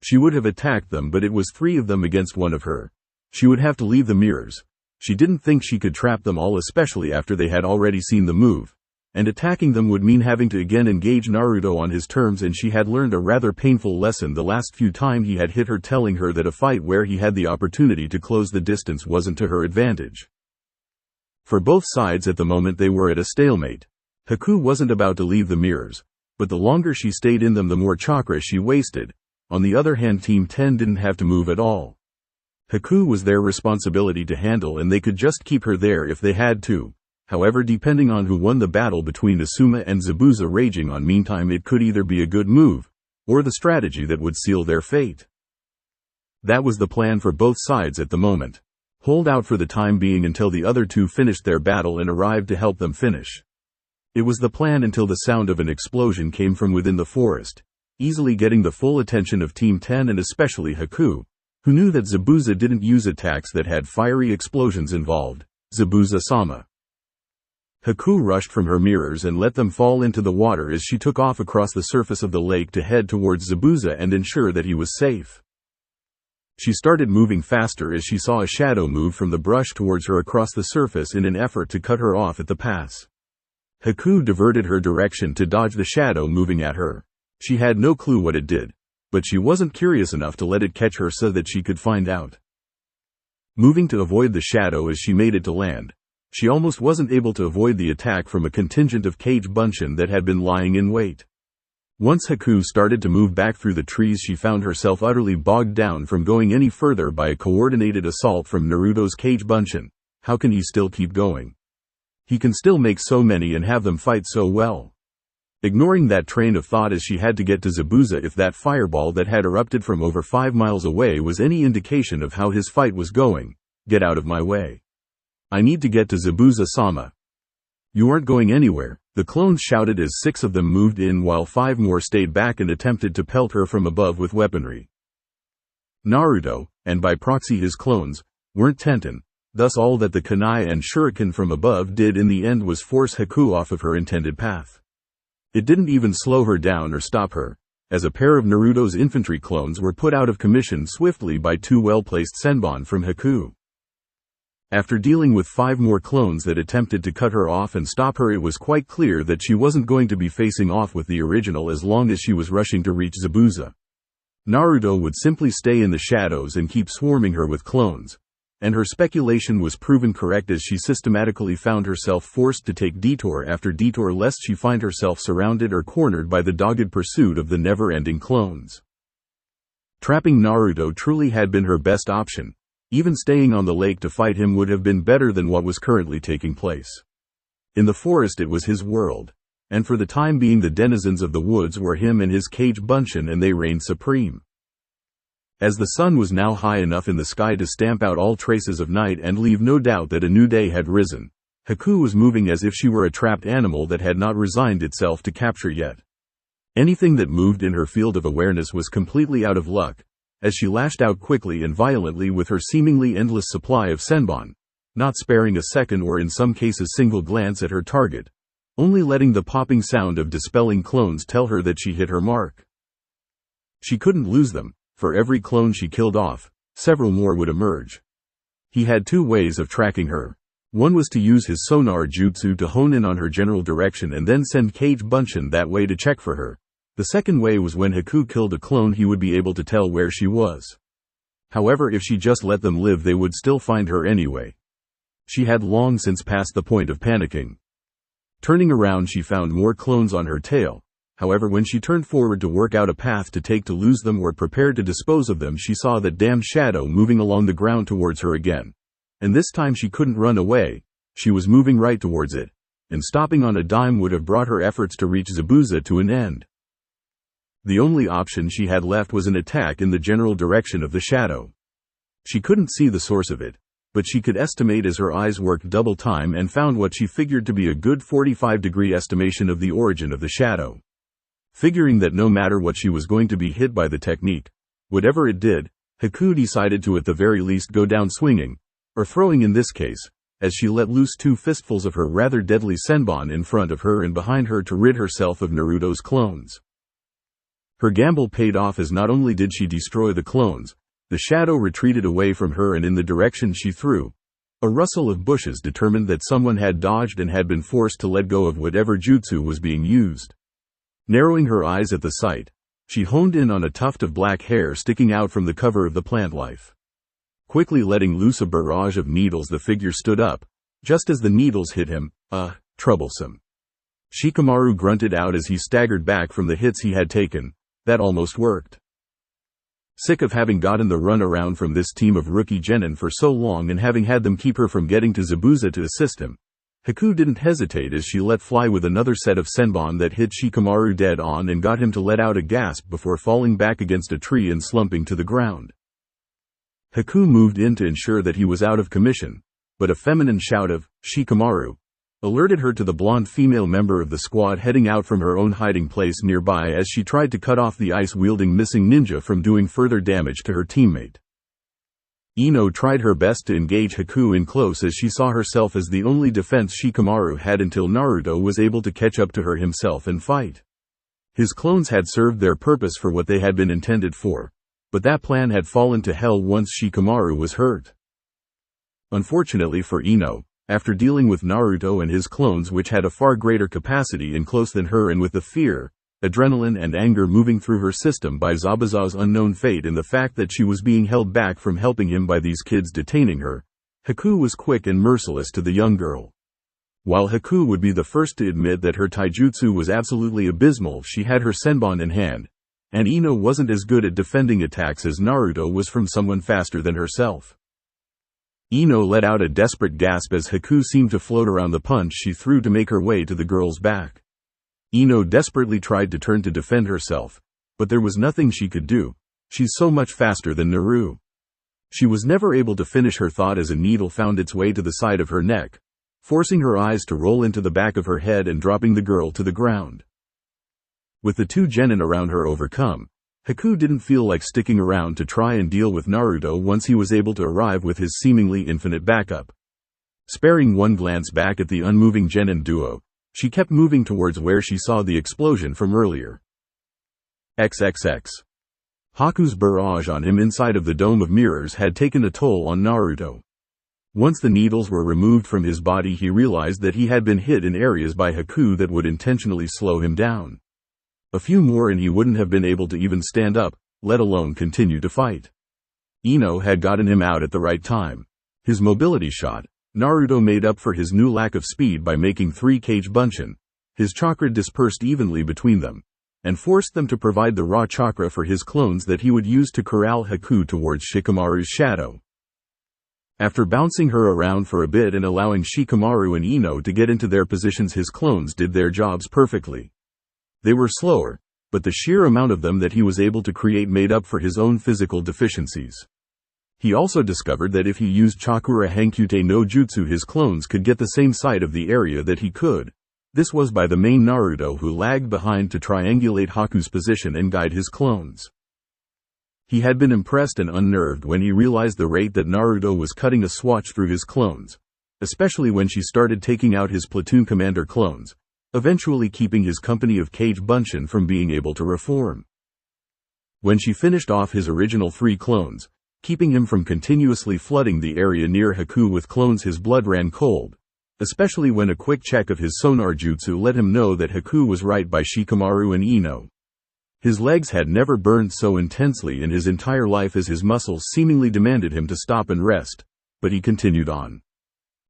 She would have attacked them, but it was 3 of them against 1 of her. She would have to leave the mirrors. She didn't think she could trap them all, especially after they had already seen the move. And attacking them would mean having to again engage Naruto on his terms, and she had learned a rather painful lesson the last few times he had hit her, telling her that a fight where he had the opportunity to close the distance wasn't to her advantage. For both sides at the moment they were at a stalemate. Haku wasn't about to leave the mirrors, but the longer she stayed in them the more chakra she wasted. On the other hand, Team 10 didn't have to move at all. Haku was their responsibility to handle, and they could just keep her there if they had to. However, depending on who won the battle between Asuma and Zabuza raging on, meantime it could either be a good move, or the strategy that would seal their fate. That was the plan for both sides at the moment. Hold out for the time being until the other 2 finished their battle and arrived to help them finish. It was the plan until the sound of an explosion came from within the forest, easily getting the full attention of Team 10 and especially Haku, who knew that Zabuza didn't use attacks that had fiery explosions involved. Zabuza-sama. Haku rushed from her mirrors and let them fall into the water as she took off across the surface of the lake to head towards Zabuza and ensure that he was safe. She started moving faster as she saw a shadow move from the brush towards her across the surface in an effort to cut her off at the pass. Haku diverted her direction to dodge the shadow moving at her. She had no clue what it did, but she wasn't curious enough to let it catch her so that she could find out. Moving to avoid the shadow as she made it to land, she almost wasn't able to avoid the attack from a contingent of cage bunshin that had been lying in wait. Once Haku started to move back through the trees, she found herself utterly bogged down from going any further by a coordinated assault from Naruto's cage bunshin. How can he still keep going? He can still make so many and have them fight so well. Ignoring that train of thought as she had to get to Zabuza if that fireball that had erupted from over 5 miles away was any indication of how his fight was going. Get out of my way. I need to get to Zabuza-sama. You aren't going anywhere, the clones shouted as 6 of them moved in while 5 more stayed back and attempted to pelt her from above with weaponry. Naruto, and by proxy his clones, weren't Tenten, thus all that the kunai and shuriken from above did in the end was force Haku off of her intended path. It didn't even slow her down or stop her, as a pair of Naruto's infantry clones were put out of commission swiftly by 2 well-placed senbon from Haku. After dealing with 5 more clones that attempted to cut her off and stop her, it was quite clear that she wasn't going to be facing off with the original as long as she was rushing to reach Zabuza. Naruto would simply stay in the shadows and keep swarming her with clones, and her speculation was proven correct as she systematically found herself forced to take detour after detour lest she find herself surrounded or cornered by the dogged pursuit of the never-ending clones. Trapping Naruto truly had been her best option. Even staying on the lake to fight him would have been better than what was currently taking place. In the forest it was his world, and for the time being the denizens of the woods were him and his cage bunshin, and they reigned supreme. As the sun was now high enough in the sky to stamp out all traces of night and leave no doubt that a new day had risen, Haku was moving as if she were a trapped animal that had not resigned itself to capture yet. Anything that moved in her field of awareness was completely out of luck, as she lashed out quickly and violently with her seemingly endless supply of senbon, not sparing a second or in some cases single glance at her target, only letting the popping sound of dispelling clones tell her that she hit her mark. She couldn't lose them. For every clone she killed off, several more would emerge. He had 2 ways of tracking her. One was to use his sonar jutsu to hone in on her general direction and then send cage bunshin that way to check for her. The second way was when Haku killed a clone he would be able to tell where she was. However, if she just let them live they would still find her anyway. She had long since passed the point of panicking. Turning around she found more clones on her tail. However, when she turned forward to work out a path to take to lose them or prepared to dispose of them, she saw that damned shadow moving along the ground towards her again. And this time she couldn't run away, she was moving right towards it, and stopping on a dime would have brought her efforts to reach Zabuza to an end. The only option she had left was an attack in the general direction of the shadow. She couldn't see the source of it, but she could estimate as her eyes worked double time and found what she figured to be a good 45-degree estimation of the origin of the shadow. Figuring that no matter what she was going to be hit by the technique, whatever it did, Haku decided to at the very least go down swinging, or throwing in this case, as she let loose 2 fistfuls of her rather deadly senbon in front of her and behind her to rid herself of Naruto's clones. Her gamble paid off as not only did she destroy the clones, the shadow retreated away from her and in the direction she threw. A rustle of bushes determined that someone had dodged and had been forced to let go of whatever jutsu was being used. Narrowing her eyes at the sight, she honed in on a tuft of black hair sticking out from the cover of the plant life. Quickly letting loose a barrage of needles, the figure stood up, just as the needles hit him. Troublesome. Shikamaru grunted out as he staggered back from the hits he had taken. That almost worked. Sick of having gotten the run around from this team of rookie genin for so long and having had them keep her from getting to Zabuza to assist him, Haku didn't hesitate as she let fly with another set of senbon that hit Shikamaru dead on and got him to let out a gasp before falling back against a tree and slumping to the ground. Haku moved in to ensure that he was out of commission, but a feminine shout of, "Shikamaru," alerted her to the blonde female member of the squad heading out from her own hiding place nearby as she tried to cut off the ice-wielding missing ninja from doing further damage to her teammate. Ino tried her best to engage Haku in close as she saw herself as the only defense Shikamaru had until Naruto was able to catch up to her himself and fight. His clones had served their purpose for what they had been intended for, but that plan had fallen to hell once Shikamaru was hurt. Unfortunately for Ino, after dealing with Naruto and his clones which had a far greater capacity in close than her and with the fear, adrenaline and anger moving through her system by Zabuza's unknown fate and the fact that she was being held back from helping him by these kids detaining her, Haku was quick and merciless to the young girl. While Haku would be the first to admit that her taijutsu was absolutely abysmal, she had her senbon in hand, and Ino wasn't as good at defending attacks as Naruto was from someone faster than herself. Ino let out a desperate gasp as Haku seemed to float around the punch she threw to make her way to the girl's back. Ino desperately tried to turn to defend herself, but there was nothing she could do. She's so much faster than Naru. She was never able to finish her thought as a needle found its way to the side of her neck, forcing her eyes to roll into the back of her head and dropping the girl to the ground. With the two genin around her overcome, Haku didn't feel like sticking around to try and deal with Naruto once he was able to arrive with his seemingly infinite backup. Sparing one glance back at the unmoving genin duo, she kept moving towards where she saw the explosion from earlier. XXX. Haku's barrage on him inside of the dome of mirrors had taken a toll on Naruto. Once the needles were removed from his body, he realized that he had been hit in areas by Haku that would intentionally slow him down. A few more and he wouldn't have been able to even stand up, let alone continue to fight. Ino had gotten him out at the right time. His mobility shot, Naruto made up for his new lack of speed by making 3 Kage Bunshin. His chakra dispersed evenly between them, and forced them to provide the raw chakra for his clones that he would use to corral Haku towards Shikamaru's shadow. After bouncing her around for a bit and allowing Shikamaru and Ino to get into their positions, his clones did their jobs perfectly. They were slower, but the sheer amount of them that he was able to create made up for his own physical deficiencies. He also discovered that if he used Chakura Hankute no Jutsu, his clones could get the same side of the area that he could. This was by the main Naruto, who lagged behind to triangulate Haku's position and guide his clones. He had been impressed and unnerved when he realized the rate that Naruto was cutting a swatch through his clones, especially when she started taking out his platoon commander clones, eventually keeping his company of Kage Bunshin from being able to reform. When she finished off his original 3 clones, keeping him from continuously flooding the area near Haku with clones, his blood ran cold, especially when a quick check of his sonar jutsu let him know that Haku was right by Shikamaru and Ino. His legs had never burned so intensely in his entire life as his muscles seemingly demanded him to stop and rest, but he continued on.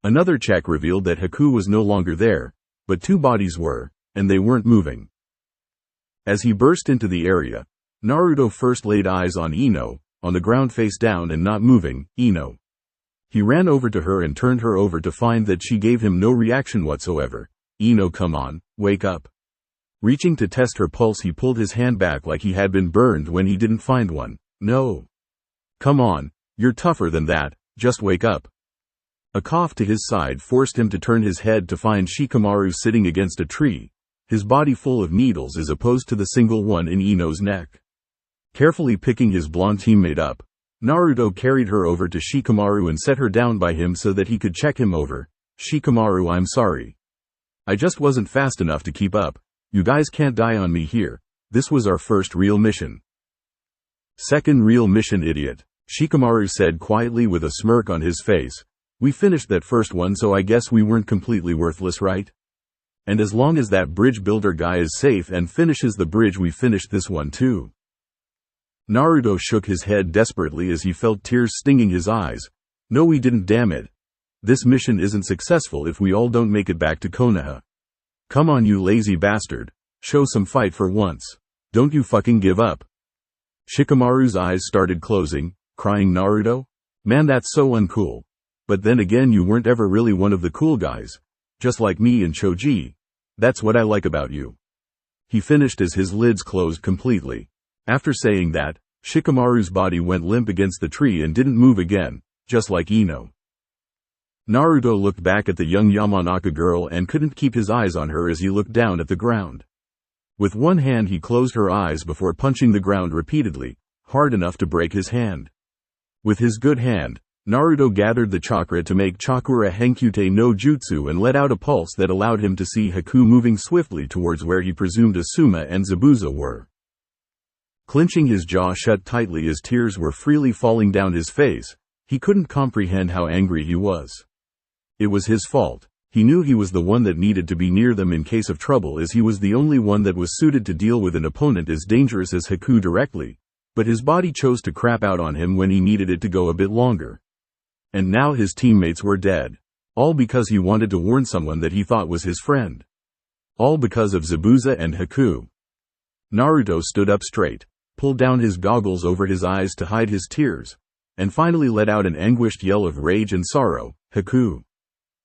Another check revealed that Haku was no longer there, but 2 bodies were, and they weren't moving. As he burst into the area, Naruto first laid eyes on Ino, on the ground face down and not moving. Ino. He ran over to her and turned her over to find that she gave him no reaction whatsoever. Ino, come on, wake up. Reaching to test her pulse, he pulled his hand back like he had been burned when he didn't find one. No. Come on, you're tougher than that, just wake up. A cough to his side forced him to turn his head to find Shikamaru sitting against a tree, his body full of needles as opposed to the single one in Ino's neck. Carefully picking his blonde teammate up, Naruto carried her over to Shikamaru and set her down by him so that he could check him over. Shikamaru, I'm sorry. I just wasn't fast enough to keep up. You guys can't die on me here. This was our first real mission. Second real mission, idiot, Shikamaru said quietly with a smirk on his face. We finished that first one, so I guess we weren't completely worthless, right? And as long as that bridge builder guy is safe and finishes the bridge, we finished this one too. Naruto shook his head desperately as he felt tears stinging his eyes. No, we didn't, damn it. This mission isn't successful if we all don't make it back to Konoha. Come on, you lazy bastard. Show some fight for once. Don't you fucking give up. Shikamaru's eyes started closing, crying. Naruto? Man, that's so uncool. But then again, you weren't ever really one of the cool guys. Just like me and Choji. That's what I like about you. He finished as his lids closed completely. After saying that, Shikamaru's body went limp against the tree and didn't move again, just like Ino. Naruto looked back at the young Yamanaka girl and couldn't keep his eyes on her as he looked down at the ground. With one hand he closed her eyes before punching the ground repeatedly, hard enough to break his hand. With his good hand, Naruto gathered the chakra to make Chakura Hankute no Jutsu and let out a pulse that allowed him to see Haku moving swiftly towards where he presumed Asuma and Zabuza were. Clenching his jaw shut tightly as tears were freely falling down his face, he couldn't comprehend how angry he was. It was his fault. He knew he was the one that needed to be near them in case of trouble, as he was the only one that was suited to deal with an opponent as dangerous as Haku directly, but his body chose to crap out on him when he needed it to go a bit longer. And now his teammates were dead. All because he wanted to warn someone that he thought was his friend. All because of Zabuza and Haku. Naruto stood up straight, pulled down his goggles over his eyes to hide his tears, and finally let out an anguished yell of rage and sorrow, Haku.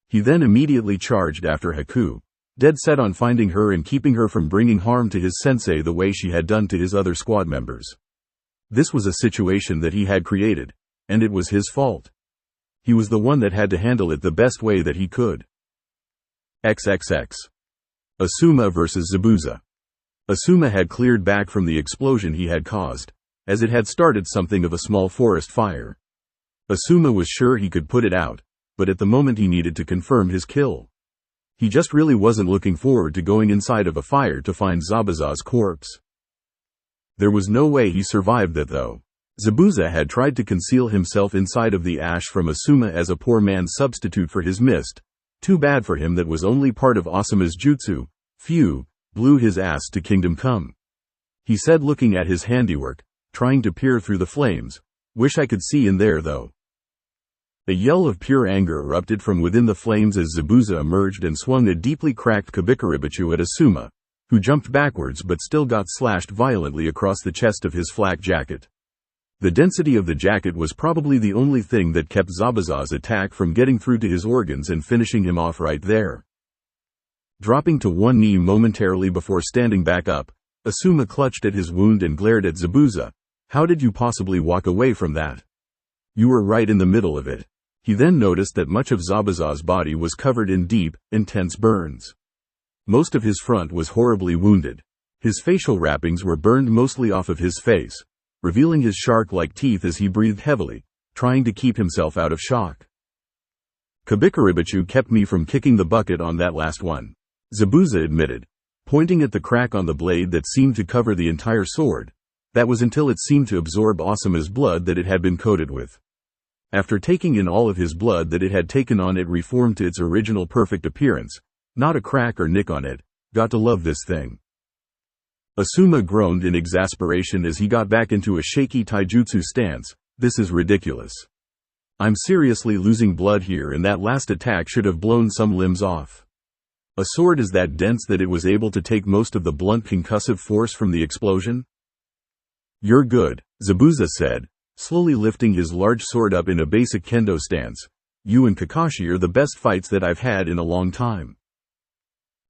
He then immediately charged after Haku, dead set on finding her and keeping her from bringing harm to his sensei the way she had done to his other squad members. This was a situation that he had created, and it was his fault. He was the one that had to handle it the best way that he could. XXX. Asuma vs. Zabuza. Asuma had cleared back from the explosion he had caused, as it had started something of a small forest fire. Asuma was sure he could put it out, but at the moment he needed to confirm his kill. He just really wasn't looking forward to going inside of a fire to find Zabuza's corpse. There was no way he survived that though. Zabuza had tried to conceal himself inside of the ash from Asuma as a poor man's substitute for his mist. Too bad for him that was only part of Asuma's jutsu. Phew, blew his ass to kingdom come. He said looking at his handiwork, trying to peer through the flames. Wish I could see in there though. A yell of pure anger erupted from within the flames as Zabuza emerged and swung a deeply cracked Kabikaribachu at Asuma, who jumped backwards but still got slashed violently across the chest of his flak jacket. The density of the jacket was probably the only thing that kept Zabuza's attack from getting through to his organs and finishing him off right there. Dropping to one knee momentarily before standing back up, Asuma clutched at his wound and glared at Zabuza. How did you possibly walk away from that? You were right in the middle of it. He then noticed that much of Zabuza's body was covered in deep, intense burns. Most of his front was horribly wounded. His facial wrappings were burned mostly off of his face, revealing his shark-like teeth as he breathed heavily, trying to keep himself out of shock. Kabikaribachu kept me from kicking the bucket on that last one, Zabuza admitted, pointing at the crack on the blade that seemed to cover the entire sword. That was until it seemed to absorb Asuma's blood that it had been coated with. After taking in all of his blood that it had taken on, it reformed to its original perfect appearance, not a crack or nick on it. Got to love this thing. Asuma groaned in exasperation as he got back into a shaky taijutsu stance. This is ridiculous. I'm seriously losing blood here, and that last attack should have blown some limbs off. A sword is that dense that it was able to take most of the blunt concussive force from the explosion? You're good, Zabuza said, slowly lifting his large sword up in a basic kendo stance. You and Kakashi are the best fights that I've had in a long time.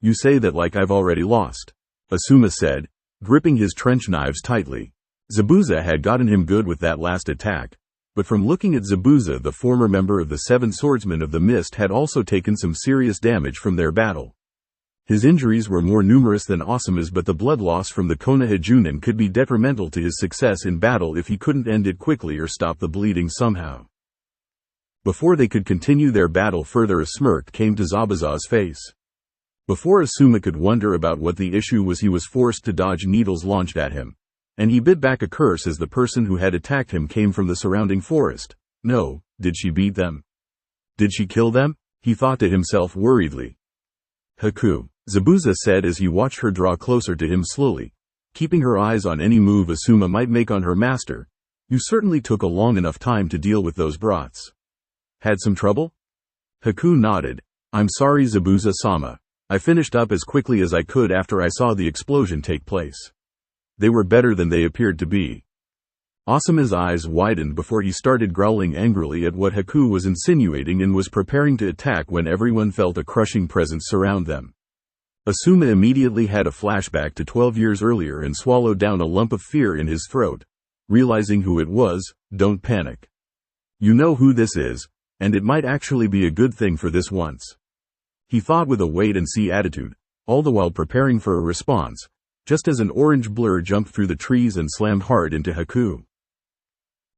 You say that like I've already lost, Asuma said, gripping his trench knives tightly. Zabuza had gotten him good with that last attack, but from looking at Zabuza, the former member of the Seven Swordsmen of the Mist had also taken some serious damage from their battle. His injuries were more numerous than Asuma's, but the blood loss from the Konoha Junin could be detrimental to his success in battle if he couldn't end it quickly or stop the bleeding somehow. Before they could continue their battle further, a smirk came to Zabuza's face. Before Asuma could wonder about what the issue was, he was forced to dodge needles launched at him, and he bit back a curse as the person who had attacked him came from the surrounding forest. No, did she beat them? Did she kill them? He thought to himself worriedly. Haku, Zabuza said as he watched her draw closer to him slowly, keeping her eyes on any move Asuma might make on her master. You certainly took a long enough time to deal with those brats. Had some trouble? Haku nodded. I'm sorry, Zabuza-sama. I finished up as quickly as I could after I saw the explosion take place. They were better than they appeared to be. Asuma's eyes widened before he started growling angrily at what Haku was insinuating and was preparing to attack when everyone felt a crushing presence surround them. Asuma immediately had a flashback to 12 years earlier and swallowed down a lump of fear in his throat. Realizing who it was, don't panic. You know who this is, and it might actually be a good thing for this once. He thought with a wait-and-see attitude, all the while preparing for a response, just as an orange blur jumped through the trees and slammed hard into Haku.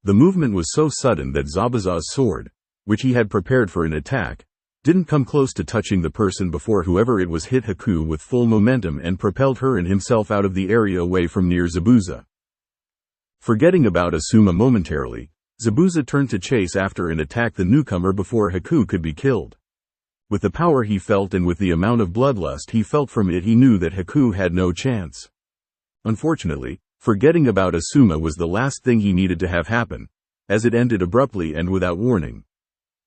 The movement was so sudden that Zabuza's sword, which he had prepared for an attack, didn't come close to touching the person before whoever it was hit Haku with full momentum and propelled her and himself out of the area away from near Zabuza. Forgetting about Asuma momentarily, Zabuza turned to chase after and attack the newcomer before Haku could be killed. With the power he felt and with the amount of bloodlust he felt from it, he knew that Haku had no chance. Unfortunately, forgetting about Asuma was the last thing he needed to have happen, as it ended abruptly and without warning.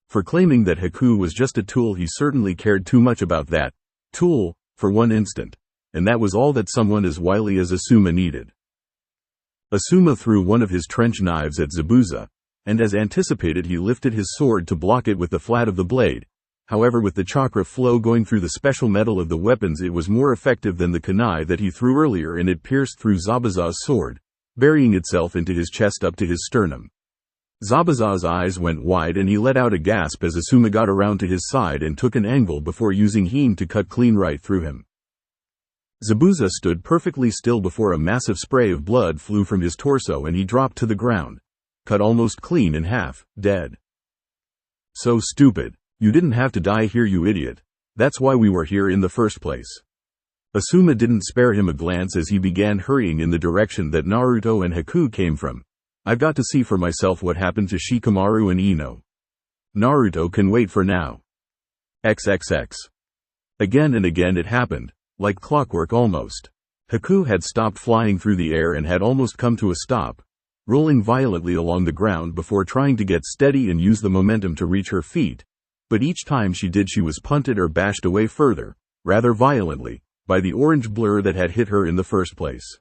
For claiming that Haku was just a tool, he certainly cared too much about that tool for one instant, and that was all that someone as wily as Asuma needed. Asuma threw one of his trench knives at Zabuza, and as anticipated he lifted his sword to block it with the flat of the blade. However, with the chakra flow going through the special metal of the weapons, it was more effective than the kunai that he threw earlier, and it pierced through Zabuza's sword, burying itself into his chest up to his sternum. Zabuza's eyes went wide and he let out a gasp as Asuma got around to his side and took an angle before using heme to cut clean right through him. Zabuza stood perfectly still before a massive spray of blood flew from his torso and he dropped to the ground, cut almost clean in half, dead. So stupid. You didn't have to die here, you idiot. That's why we were here in the first place. Asuma didn't spare him a glance as he began hurrying in the direction that Naruto and Haku came from. I've got to see for myself what happened to Shikamaru and Ino. Naruto can wait for now. XXX. Again and again it happened, like clockwork almost. Haku had stopped flying through the air and had almost come to a stop, rolling violently along the ground before trying to get steady and use the momentum to reach her feet. But each time she did, she was punted or bashed away further, rather violently, by the orange blur that had hit her in the first place.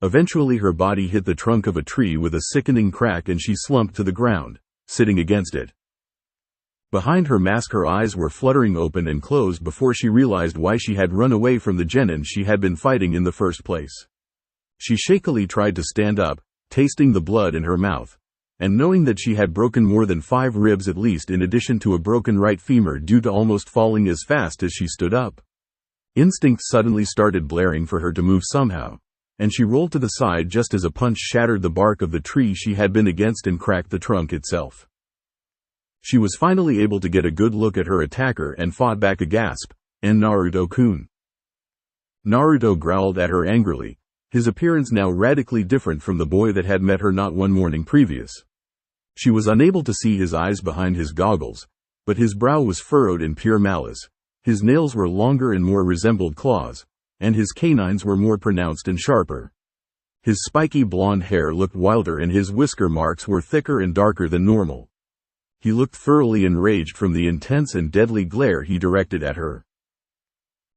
Eventually her body hit the trunk of a tree with a sickening crack and she slumped to the ground, sitting against it. Behind her mask her eyes were fluttering open and closed before she realized why she had run away from the genin she had been fighting in the first place. She shakily tried to stand up, tasting the blood in her mouth, and knowing that she had broken more than 5 ribs at least, in addition to a broken right femur due to almost falling as fast as she stood up. Instinct suddenly started blaring for her to move somehow, and she rolled to the side just as a punch shattered the bark of the tree she had been against and cracked the trunk itself. She was finally able to get a good look at her attacker and fought back a gasp, "And Naruto-kun." Naruto growled at her angrily, his appearance now radically different from the boy that had met her not one morning previous. She was unable to see his eyes behind his goggles, but his brow was furrowed in pure malice, his nails were longer and more resembled claws, and his canines were more pronounced and sharper. His spiky blonde hair looked wilder and his whisker marks were thicker and darker than normal. He looked thoroughly enraged from the intense and deadly glare he directed at her.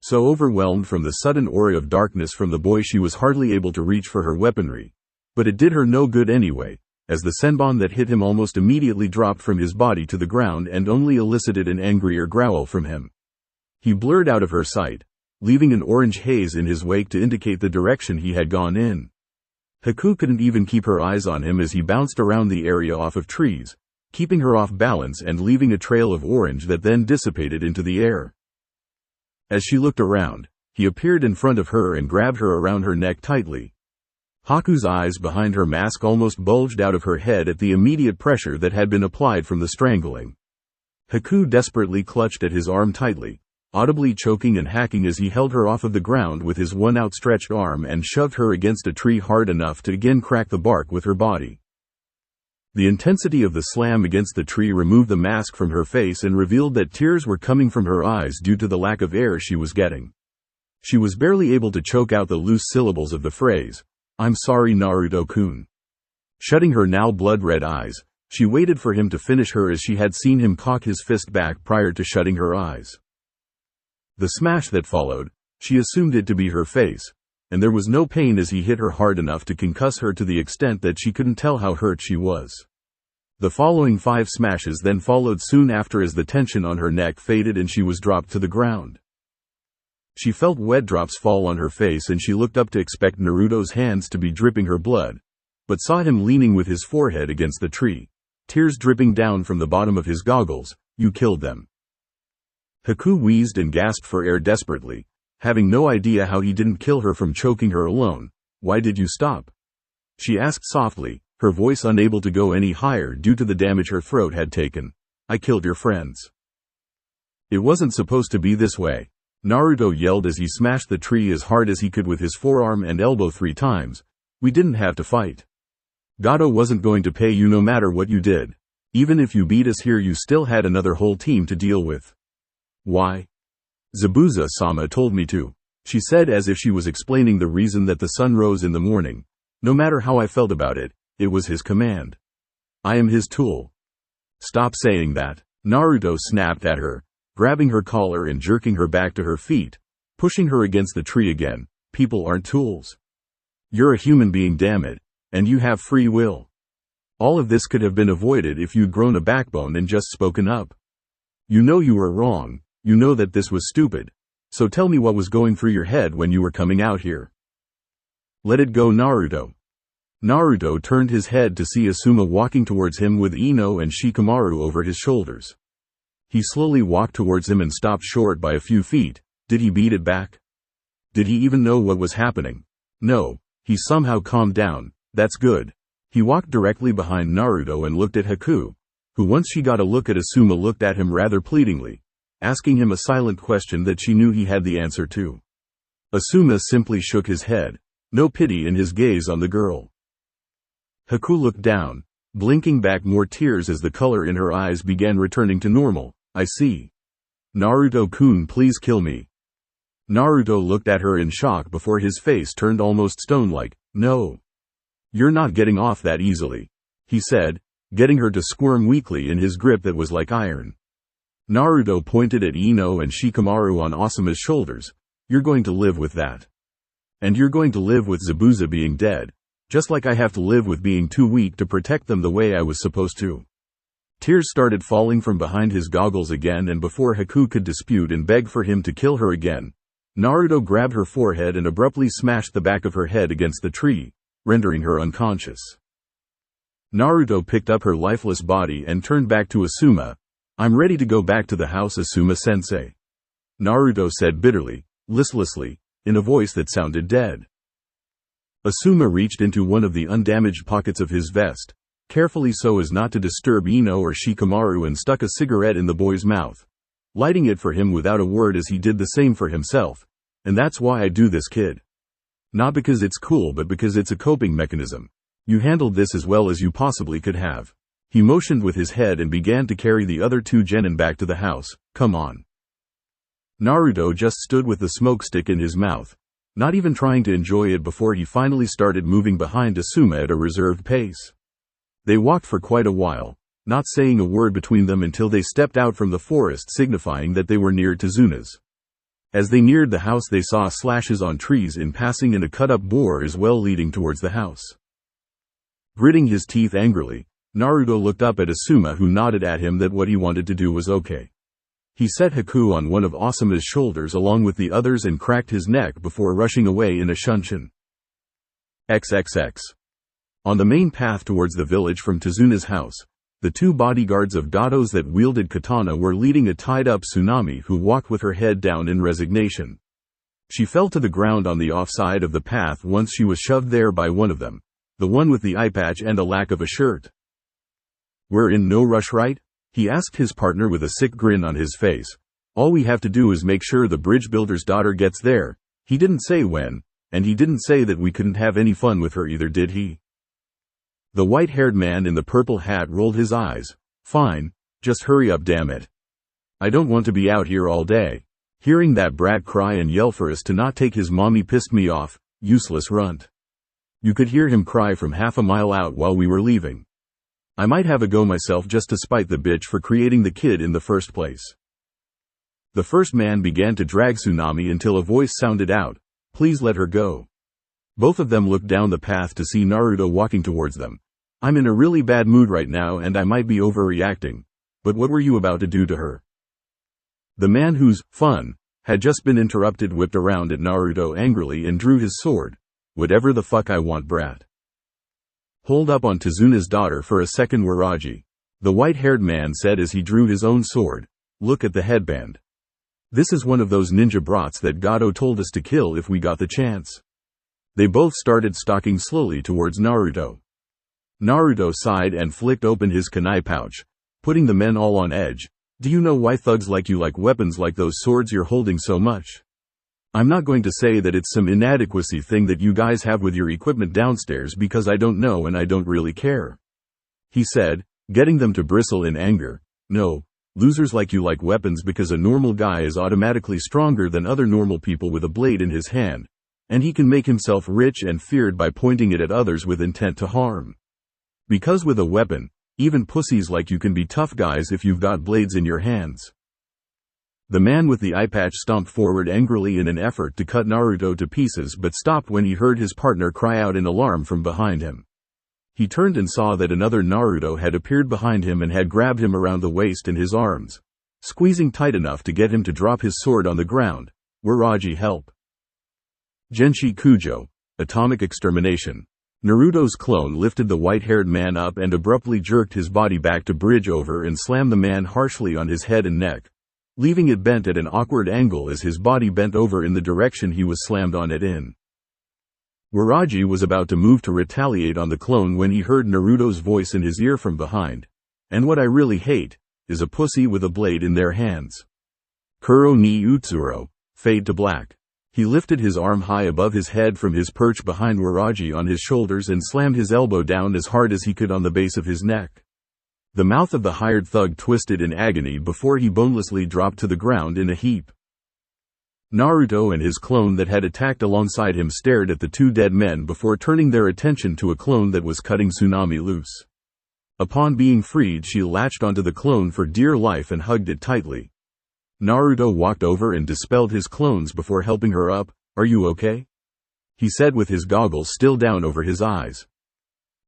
So overwhelmed from the sudden aura of darkness from the boy, she was hardly able to reach for her weaponry. But it did her no good anyway, as the senbon that hit him almost immediately dropped from his body to the ground and only elicited an angrier growl from him. He blurred out of her sight, leaving an orange haze in his wake to indicate the direction he had gone in. Haku couldn't even keep her eyes on him as he bounced around the area off of trees, keeping her off balance and leaving a trail of orange that then dissipated into the air. As she looked around, he appeared in front of her and grabbed her around her neck tightly. Haku's eyes behind her mask almost bulged out of her head at the immediate pressure that had been applied from the strangling. Haku desperately clutched at his arm tightly, audibly choking and hacking as he held her off of the ground with his one outstretched arm and shoved her against a tree hard enough to again crack the bark with her body. The intensity of the slam against the tree removed the mask from her face and revealed that tears were coming from her eyes due to the lack of air she was getting. She was barely able to choke out the loose syllables of the phrase, "I'm sorry, Naruto-kun." Shutting her now blood-red eyes, she waited for him to finish her as she had seen him cock his fist back prior to shutting her eyes. The smash that followed, she assumed it to be her face, and there was no pain as he hit her hard enough to concuss her to the extent that she couldn't tell how hurt she was. The following 5 smashes then followed soon after as the tension on her neck faded and she was dropped to the ground. She felt wet drops fall on her face and she looked up to expect Naruto's hands to be dripping her blood, but saw him leaning with his forehead against the tree, tears dripping down from the bottom of his goggles. "You killed them." Haku wheezed and gasped for air desperately, having no idea how he didn't kill her from choking her alone. "Why did you stop?" she asked softly, her voice unable to go any higher due to the damage her throat had taken. "I killed your friends." "It wasn't supposed to be this way," Naruto yelled as he smashed the tree as hard as he could with his forearm and elbow 3 times. "We didn't have to fight. Gato wasn't going to pay you no matter what you did. Even if you beat us here, you still had another whole team to deal with." "Why?" "Zabuza-sama told me to," she said as if she was explaining the reason that the sun rose in the morning. "No matter how I felt about it, it was his command. I am his tool." "Stop saying that," Naruto snapped at her, grabbing her collar and jerking her back to her feet, pushing her against the tree again. People aren't tools. You're a human being, damn it, and you have free will. All of this could have been avoided if you'd grown a backbone and just spoken up. You know you were wrong, you know that this was stupid. So tell me what was going through your head when you were coming out here. Let it go, Naruto. Naruto turned his head to see Asuma walking towards him with Ino and Shikamaru over his shoulders. He slowly walked towards him and stopped short by a few feet. Did he beat it back? Did he even know what was happening? No, he somehow calmed down. That's good. He walked directly behind Naruto and looked at Haku, who once she got a look at Asuma looked at him rather pleadingly, asking him a silent question that she knew he had the answer to. Asuma simply shook his head, no pity in his gaze on the girl. Haku looked down, blinking back more tears as the color in her eyes began returning to normal. I see. Naruto-kun, please kill me. Naruto looked at her in shock before his face turned almost stone-like. No. You're not getting off that easily, he said, getting her to squirm weakly in his grip that was like iron. Naruto pointed at Ino and Shikamaru on Asuma's shoulders. You're going to live with that. And you're going to live with Zabuza being dead, just like I have to live with being too weak to protect them the way I was supposed to. Tears started falling from behind his goggles again, and before Haku could dispute and beg for him to kill her again, Naruto grabbed her forehead and abruptly smashed the back of her head against the tree, rendering her unconscious. Naruto picked up her lifeless body and turned back to Asuma. I'm ready to go back to the house, Asuma-sensei. Naruto said bitterly, listlessly, in a voice that sounded dead. Asuma reached into one of the undamaged pockets of his vest, carefully so as not to disturb Ino or Shikamaru, and stuck a cigarette in the boy's mouth, lighting it for him without a word as he did the same for himself. And that's why I do this, kid. Not because it's cool, but because it's a coping mechanism. You handled this as well as you possibly could have. He motioned with his head and began to carry the other two genin back to the house. Come on. Naruto just stood with the smoke stick in his mouth, not even trying to enjoy it before he finally started moving behind Asuma at a reserved pace. They walked for quite a while, not saying a word between them until they stepped out from the forest, signifying that they were near Tezuna's. As they neared the house, they saw slashes on trees in passing and a cut-up boar as well leading towards the house. Gritting his teeth angrily, Naruto looked up at Asuma, who nodded at him that what he wanted to do was okay. He set Haku on one of Asuma's shoulders along with the others and cracked his neck before rushing away in a shunshin. XXX. On the main path towards the village from Tezuna's house, the two bodyguards of dados that wielded katana were leading a tied-up Tsunami, who walked with her head down in resignation. She fell to the ground on the offside of the path once she was shoved there by one of them, the one with the eye patch and a lack of a shirt. We're in no rush, right? He asked his partner with a sick grin on his face. All we have to do is make sure the bridge builder's daughter gets there. He didn't say when, and he didn't say that we couldn't have any fun with her either, did he? The white-haired man in the purple hat rolled his eyes. Fine, just hurry up, damn it. I don't want to be out here all day. Hearing that brat cry and yell for us to not take his mommy pissed me off, useless runt. You could hear him cry from half a mile out while we were leaving. I might have a go myself just to spite the bitch for creating the kid in the first place. The first man began to drag Tsunami until a voice sounded out, please let her go. Both of them looked down the path to see Naruto walking towards them. I'm in a really bad mood right now and I might be overreacting, but what were you about to do to her? The man whose fun had just been interrupted whipped around at Naruto angrily and drew his sword. Whatever the fuck I want, brat. Hold up on Tezuna's daughter for a second, Waraji, the white-haired man said as he drew his own sword. Look at the headband. This is one of those ninja brats that Gato told us to kill if we got the chance. They both started stalking slowly towards Naruto. Naruto sighed and flicked open his kunai pouch, putting the men all on edge. Do you know why thugs like you like weapons like those swords you're holding so much? I'm not going to say that it's some inadequacy thing that you guys have with your equipment downstairs because I don't know and I don't really care. He said, getting them to bristle in anger. No, losers like you like weapons because a normal guy is automatically stronger than other normal people with a blade in his hand, and he can make himself rich and feared by pointing it at others with intent to harm. Because with a weapon, Even pussies like you can be tough guys if you've got blades in your hands. The man with the eye patch stomped forward angrily in an effort to cut Naruto to pieces but stopped when he heard his partner cry out in alarm from behind him. He turned and saw that another Naruto had appeared behind him and had grabbed him around the waist and his arms, squeezing tight enough to get him to drop his sword on the ground. Waraji, help! Genshi Kujo, atomic extermination. Naruto's clone lifted the white-haired man up and abruptly jerked his body back to bridge over and slammed the man harshly on his head and neck, leaving it bent at an awkward angle as his body bent over in the direction he was slammed on it in. Waraji was about to move to retaliate on the clone when he heard Naruto's voice in his ear from behind. And what I really hate is a pussy with a blade in their hands. Kuro ni Utsuro, fade to black. He lifted his arm high above his head from his perch behind Waraji on his shoulders and slammed his elbow down as hard as he could on the base of his neck. The mouth of the hired thug twisted in agony before he bonelessly dropped to the ground in a heap. Naruto and his clone that had attacked alongside him stared at the two dead men before turning their attention to a clone that was cutting Tsunami loose. Upon being freed, she latched onto the clone for dear life and hugged it tightly. Naruto walked over and dispelled his clones before helping her up. "Are you okay?" he said with his goggles still down over his eyes.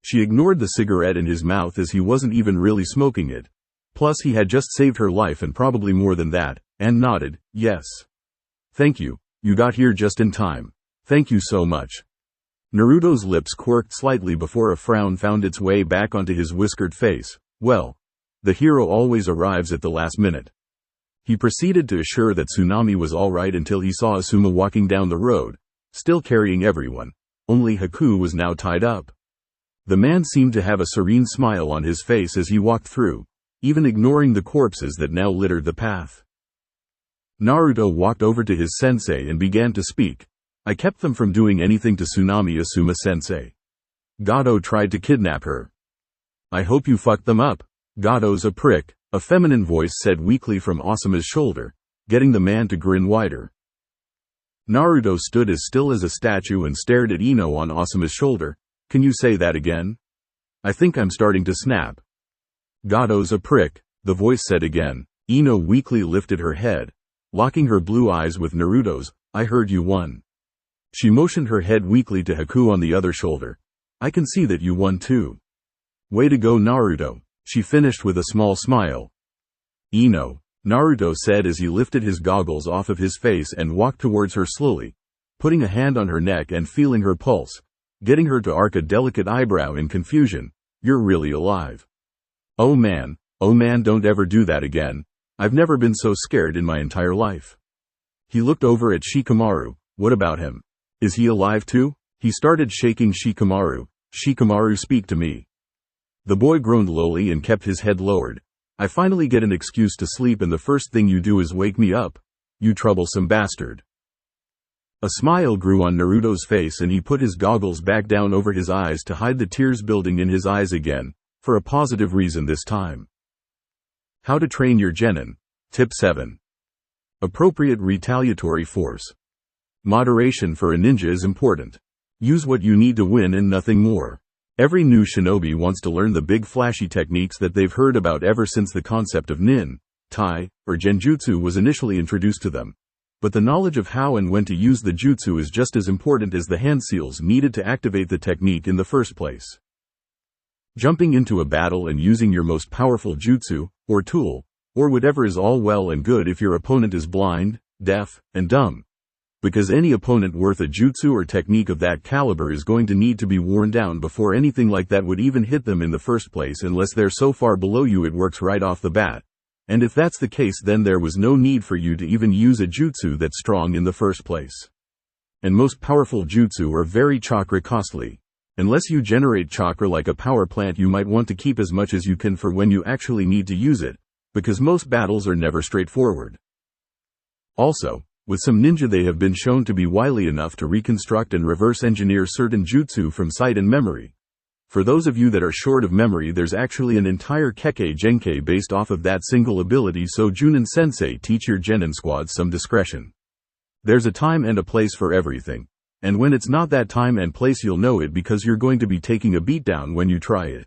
She ignored the cigarette in his mouth as he wasn't even really smoking it. Plus he had just saved her life and probably more than that, and nodded, "Yes. Thank you, you got here just in time. Thank you so much." Naruto's lips quirked slightly before a frown found its way back onto his whiskered face. Well, the hero always arrives at the last minute. He proceeded to assure that Tsunami was alright until he saw Asuma walking down the road, still carrying everyone. Only Haku was now tied up. The man seemed to have a serene smile on his face as he walked through, even ignoring the corpses that now littered the path. Naruto walked over to his sensei and began to speak. "I kept them from doing anything to Tsunami, Asuma-sensei. Gato tried to kidnap her." "I hope you fucked them up. Gato's a prick," a feminine voice said weakly from Asuma's shoulder, getting the man to grin wider. Naruto stood as still as a statue and stared at Ino on Asuma's shoulder. "Can you say that again? I think I'm starting to snap." "Gato's a prick," the voice said again. Ino weakly lifted her head, locking her blue eyes with Naruto's. "I heard you won." She motioned her head weakly to Haku on the other shoulder. "I can see that you won too. Way to go, Naruto," she finished with a small smile. "Ino," Naruto said as he lifted his goggles off of his face and walked towards her slowly, putting a hand on her neck and feeling her pulse, getting her to arc a delicate eyebrow in confusion. "You're really alive. Oh man, don't ever do that again. I've never been so scared in my entire life." He looked over at Shikamaru. "What about him? Is he alive too?" He started shaking Shikamaru. "Shikamaru, speak to me." The boy groaned lowly and kept his head lowered. "I finally get an excuse to sleep and the first thing you do is wake me up. You troublesome bastard." A smile grew on Naruto's face and he put his goggles back down over his eyes to hide the tears building in his eyes again, for a positive reason this time. How to train your genin. Tip 7. Appropriate retaliatory force. Moderation for a ninja is important. Use what you need to win and nothing more. Every new shinobi wants to learn the big flashy techniques that they've heard about ever since the concept of nin, tai, or genjutsu was initially introduced to them. But the knowledge of how and when to use the jutsu is just as important as the hand seals needed to activate the technique in the first place. Jumping into a battle and using your most powerful jutsu, or tool, or whatever is all well and good if your opponent is blind, deaf, and dumb. Because any opponent worth a jutsu or technique of that caliber is going to need to be worn down before anything like that would even hit them in the first place, unless they're so far below you it works right off the bat. And if that's the case, then there was no need for you to even use a jutsu that's strong in the first place. And most powerful jutsu are very chakra costly. Unless you generate chakra like a power plant, you might want to keep as much as you can for when you actually need to use it, because most battles are never straightforward. Also, with some ninja they have been shown to be wily enough to reconstruct and reverse engineer certain jutsu from sight and memory. For those of you that are short of memory, there's actually an entire Kekkei Genkei based off of that single ability, so Junin Sensei, teach your genin squad some discretion. There's a time and a place for everything. And when it's not that time and place, you'll know it because you're going to be taking a beatdown when you try it.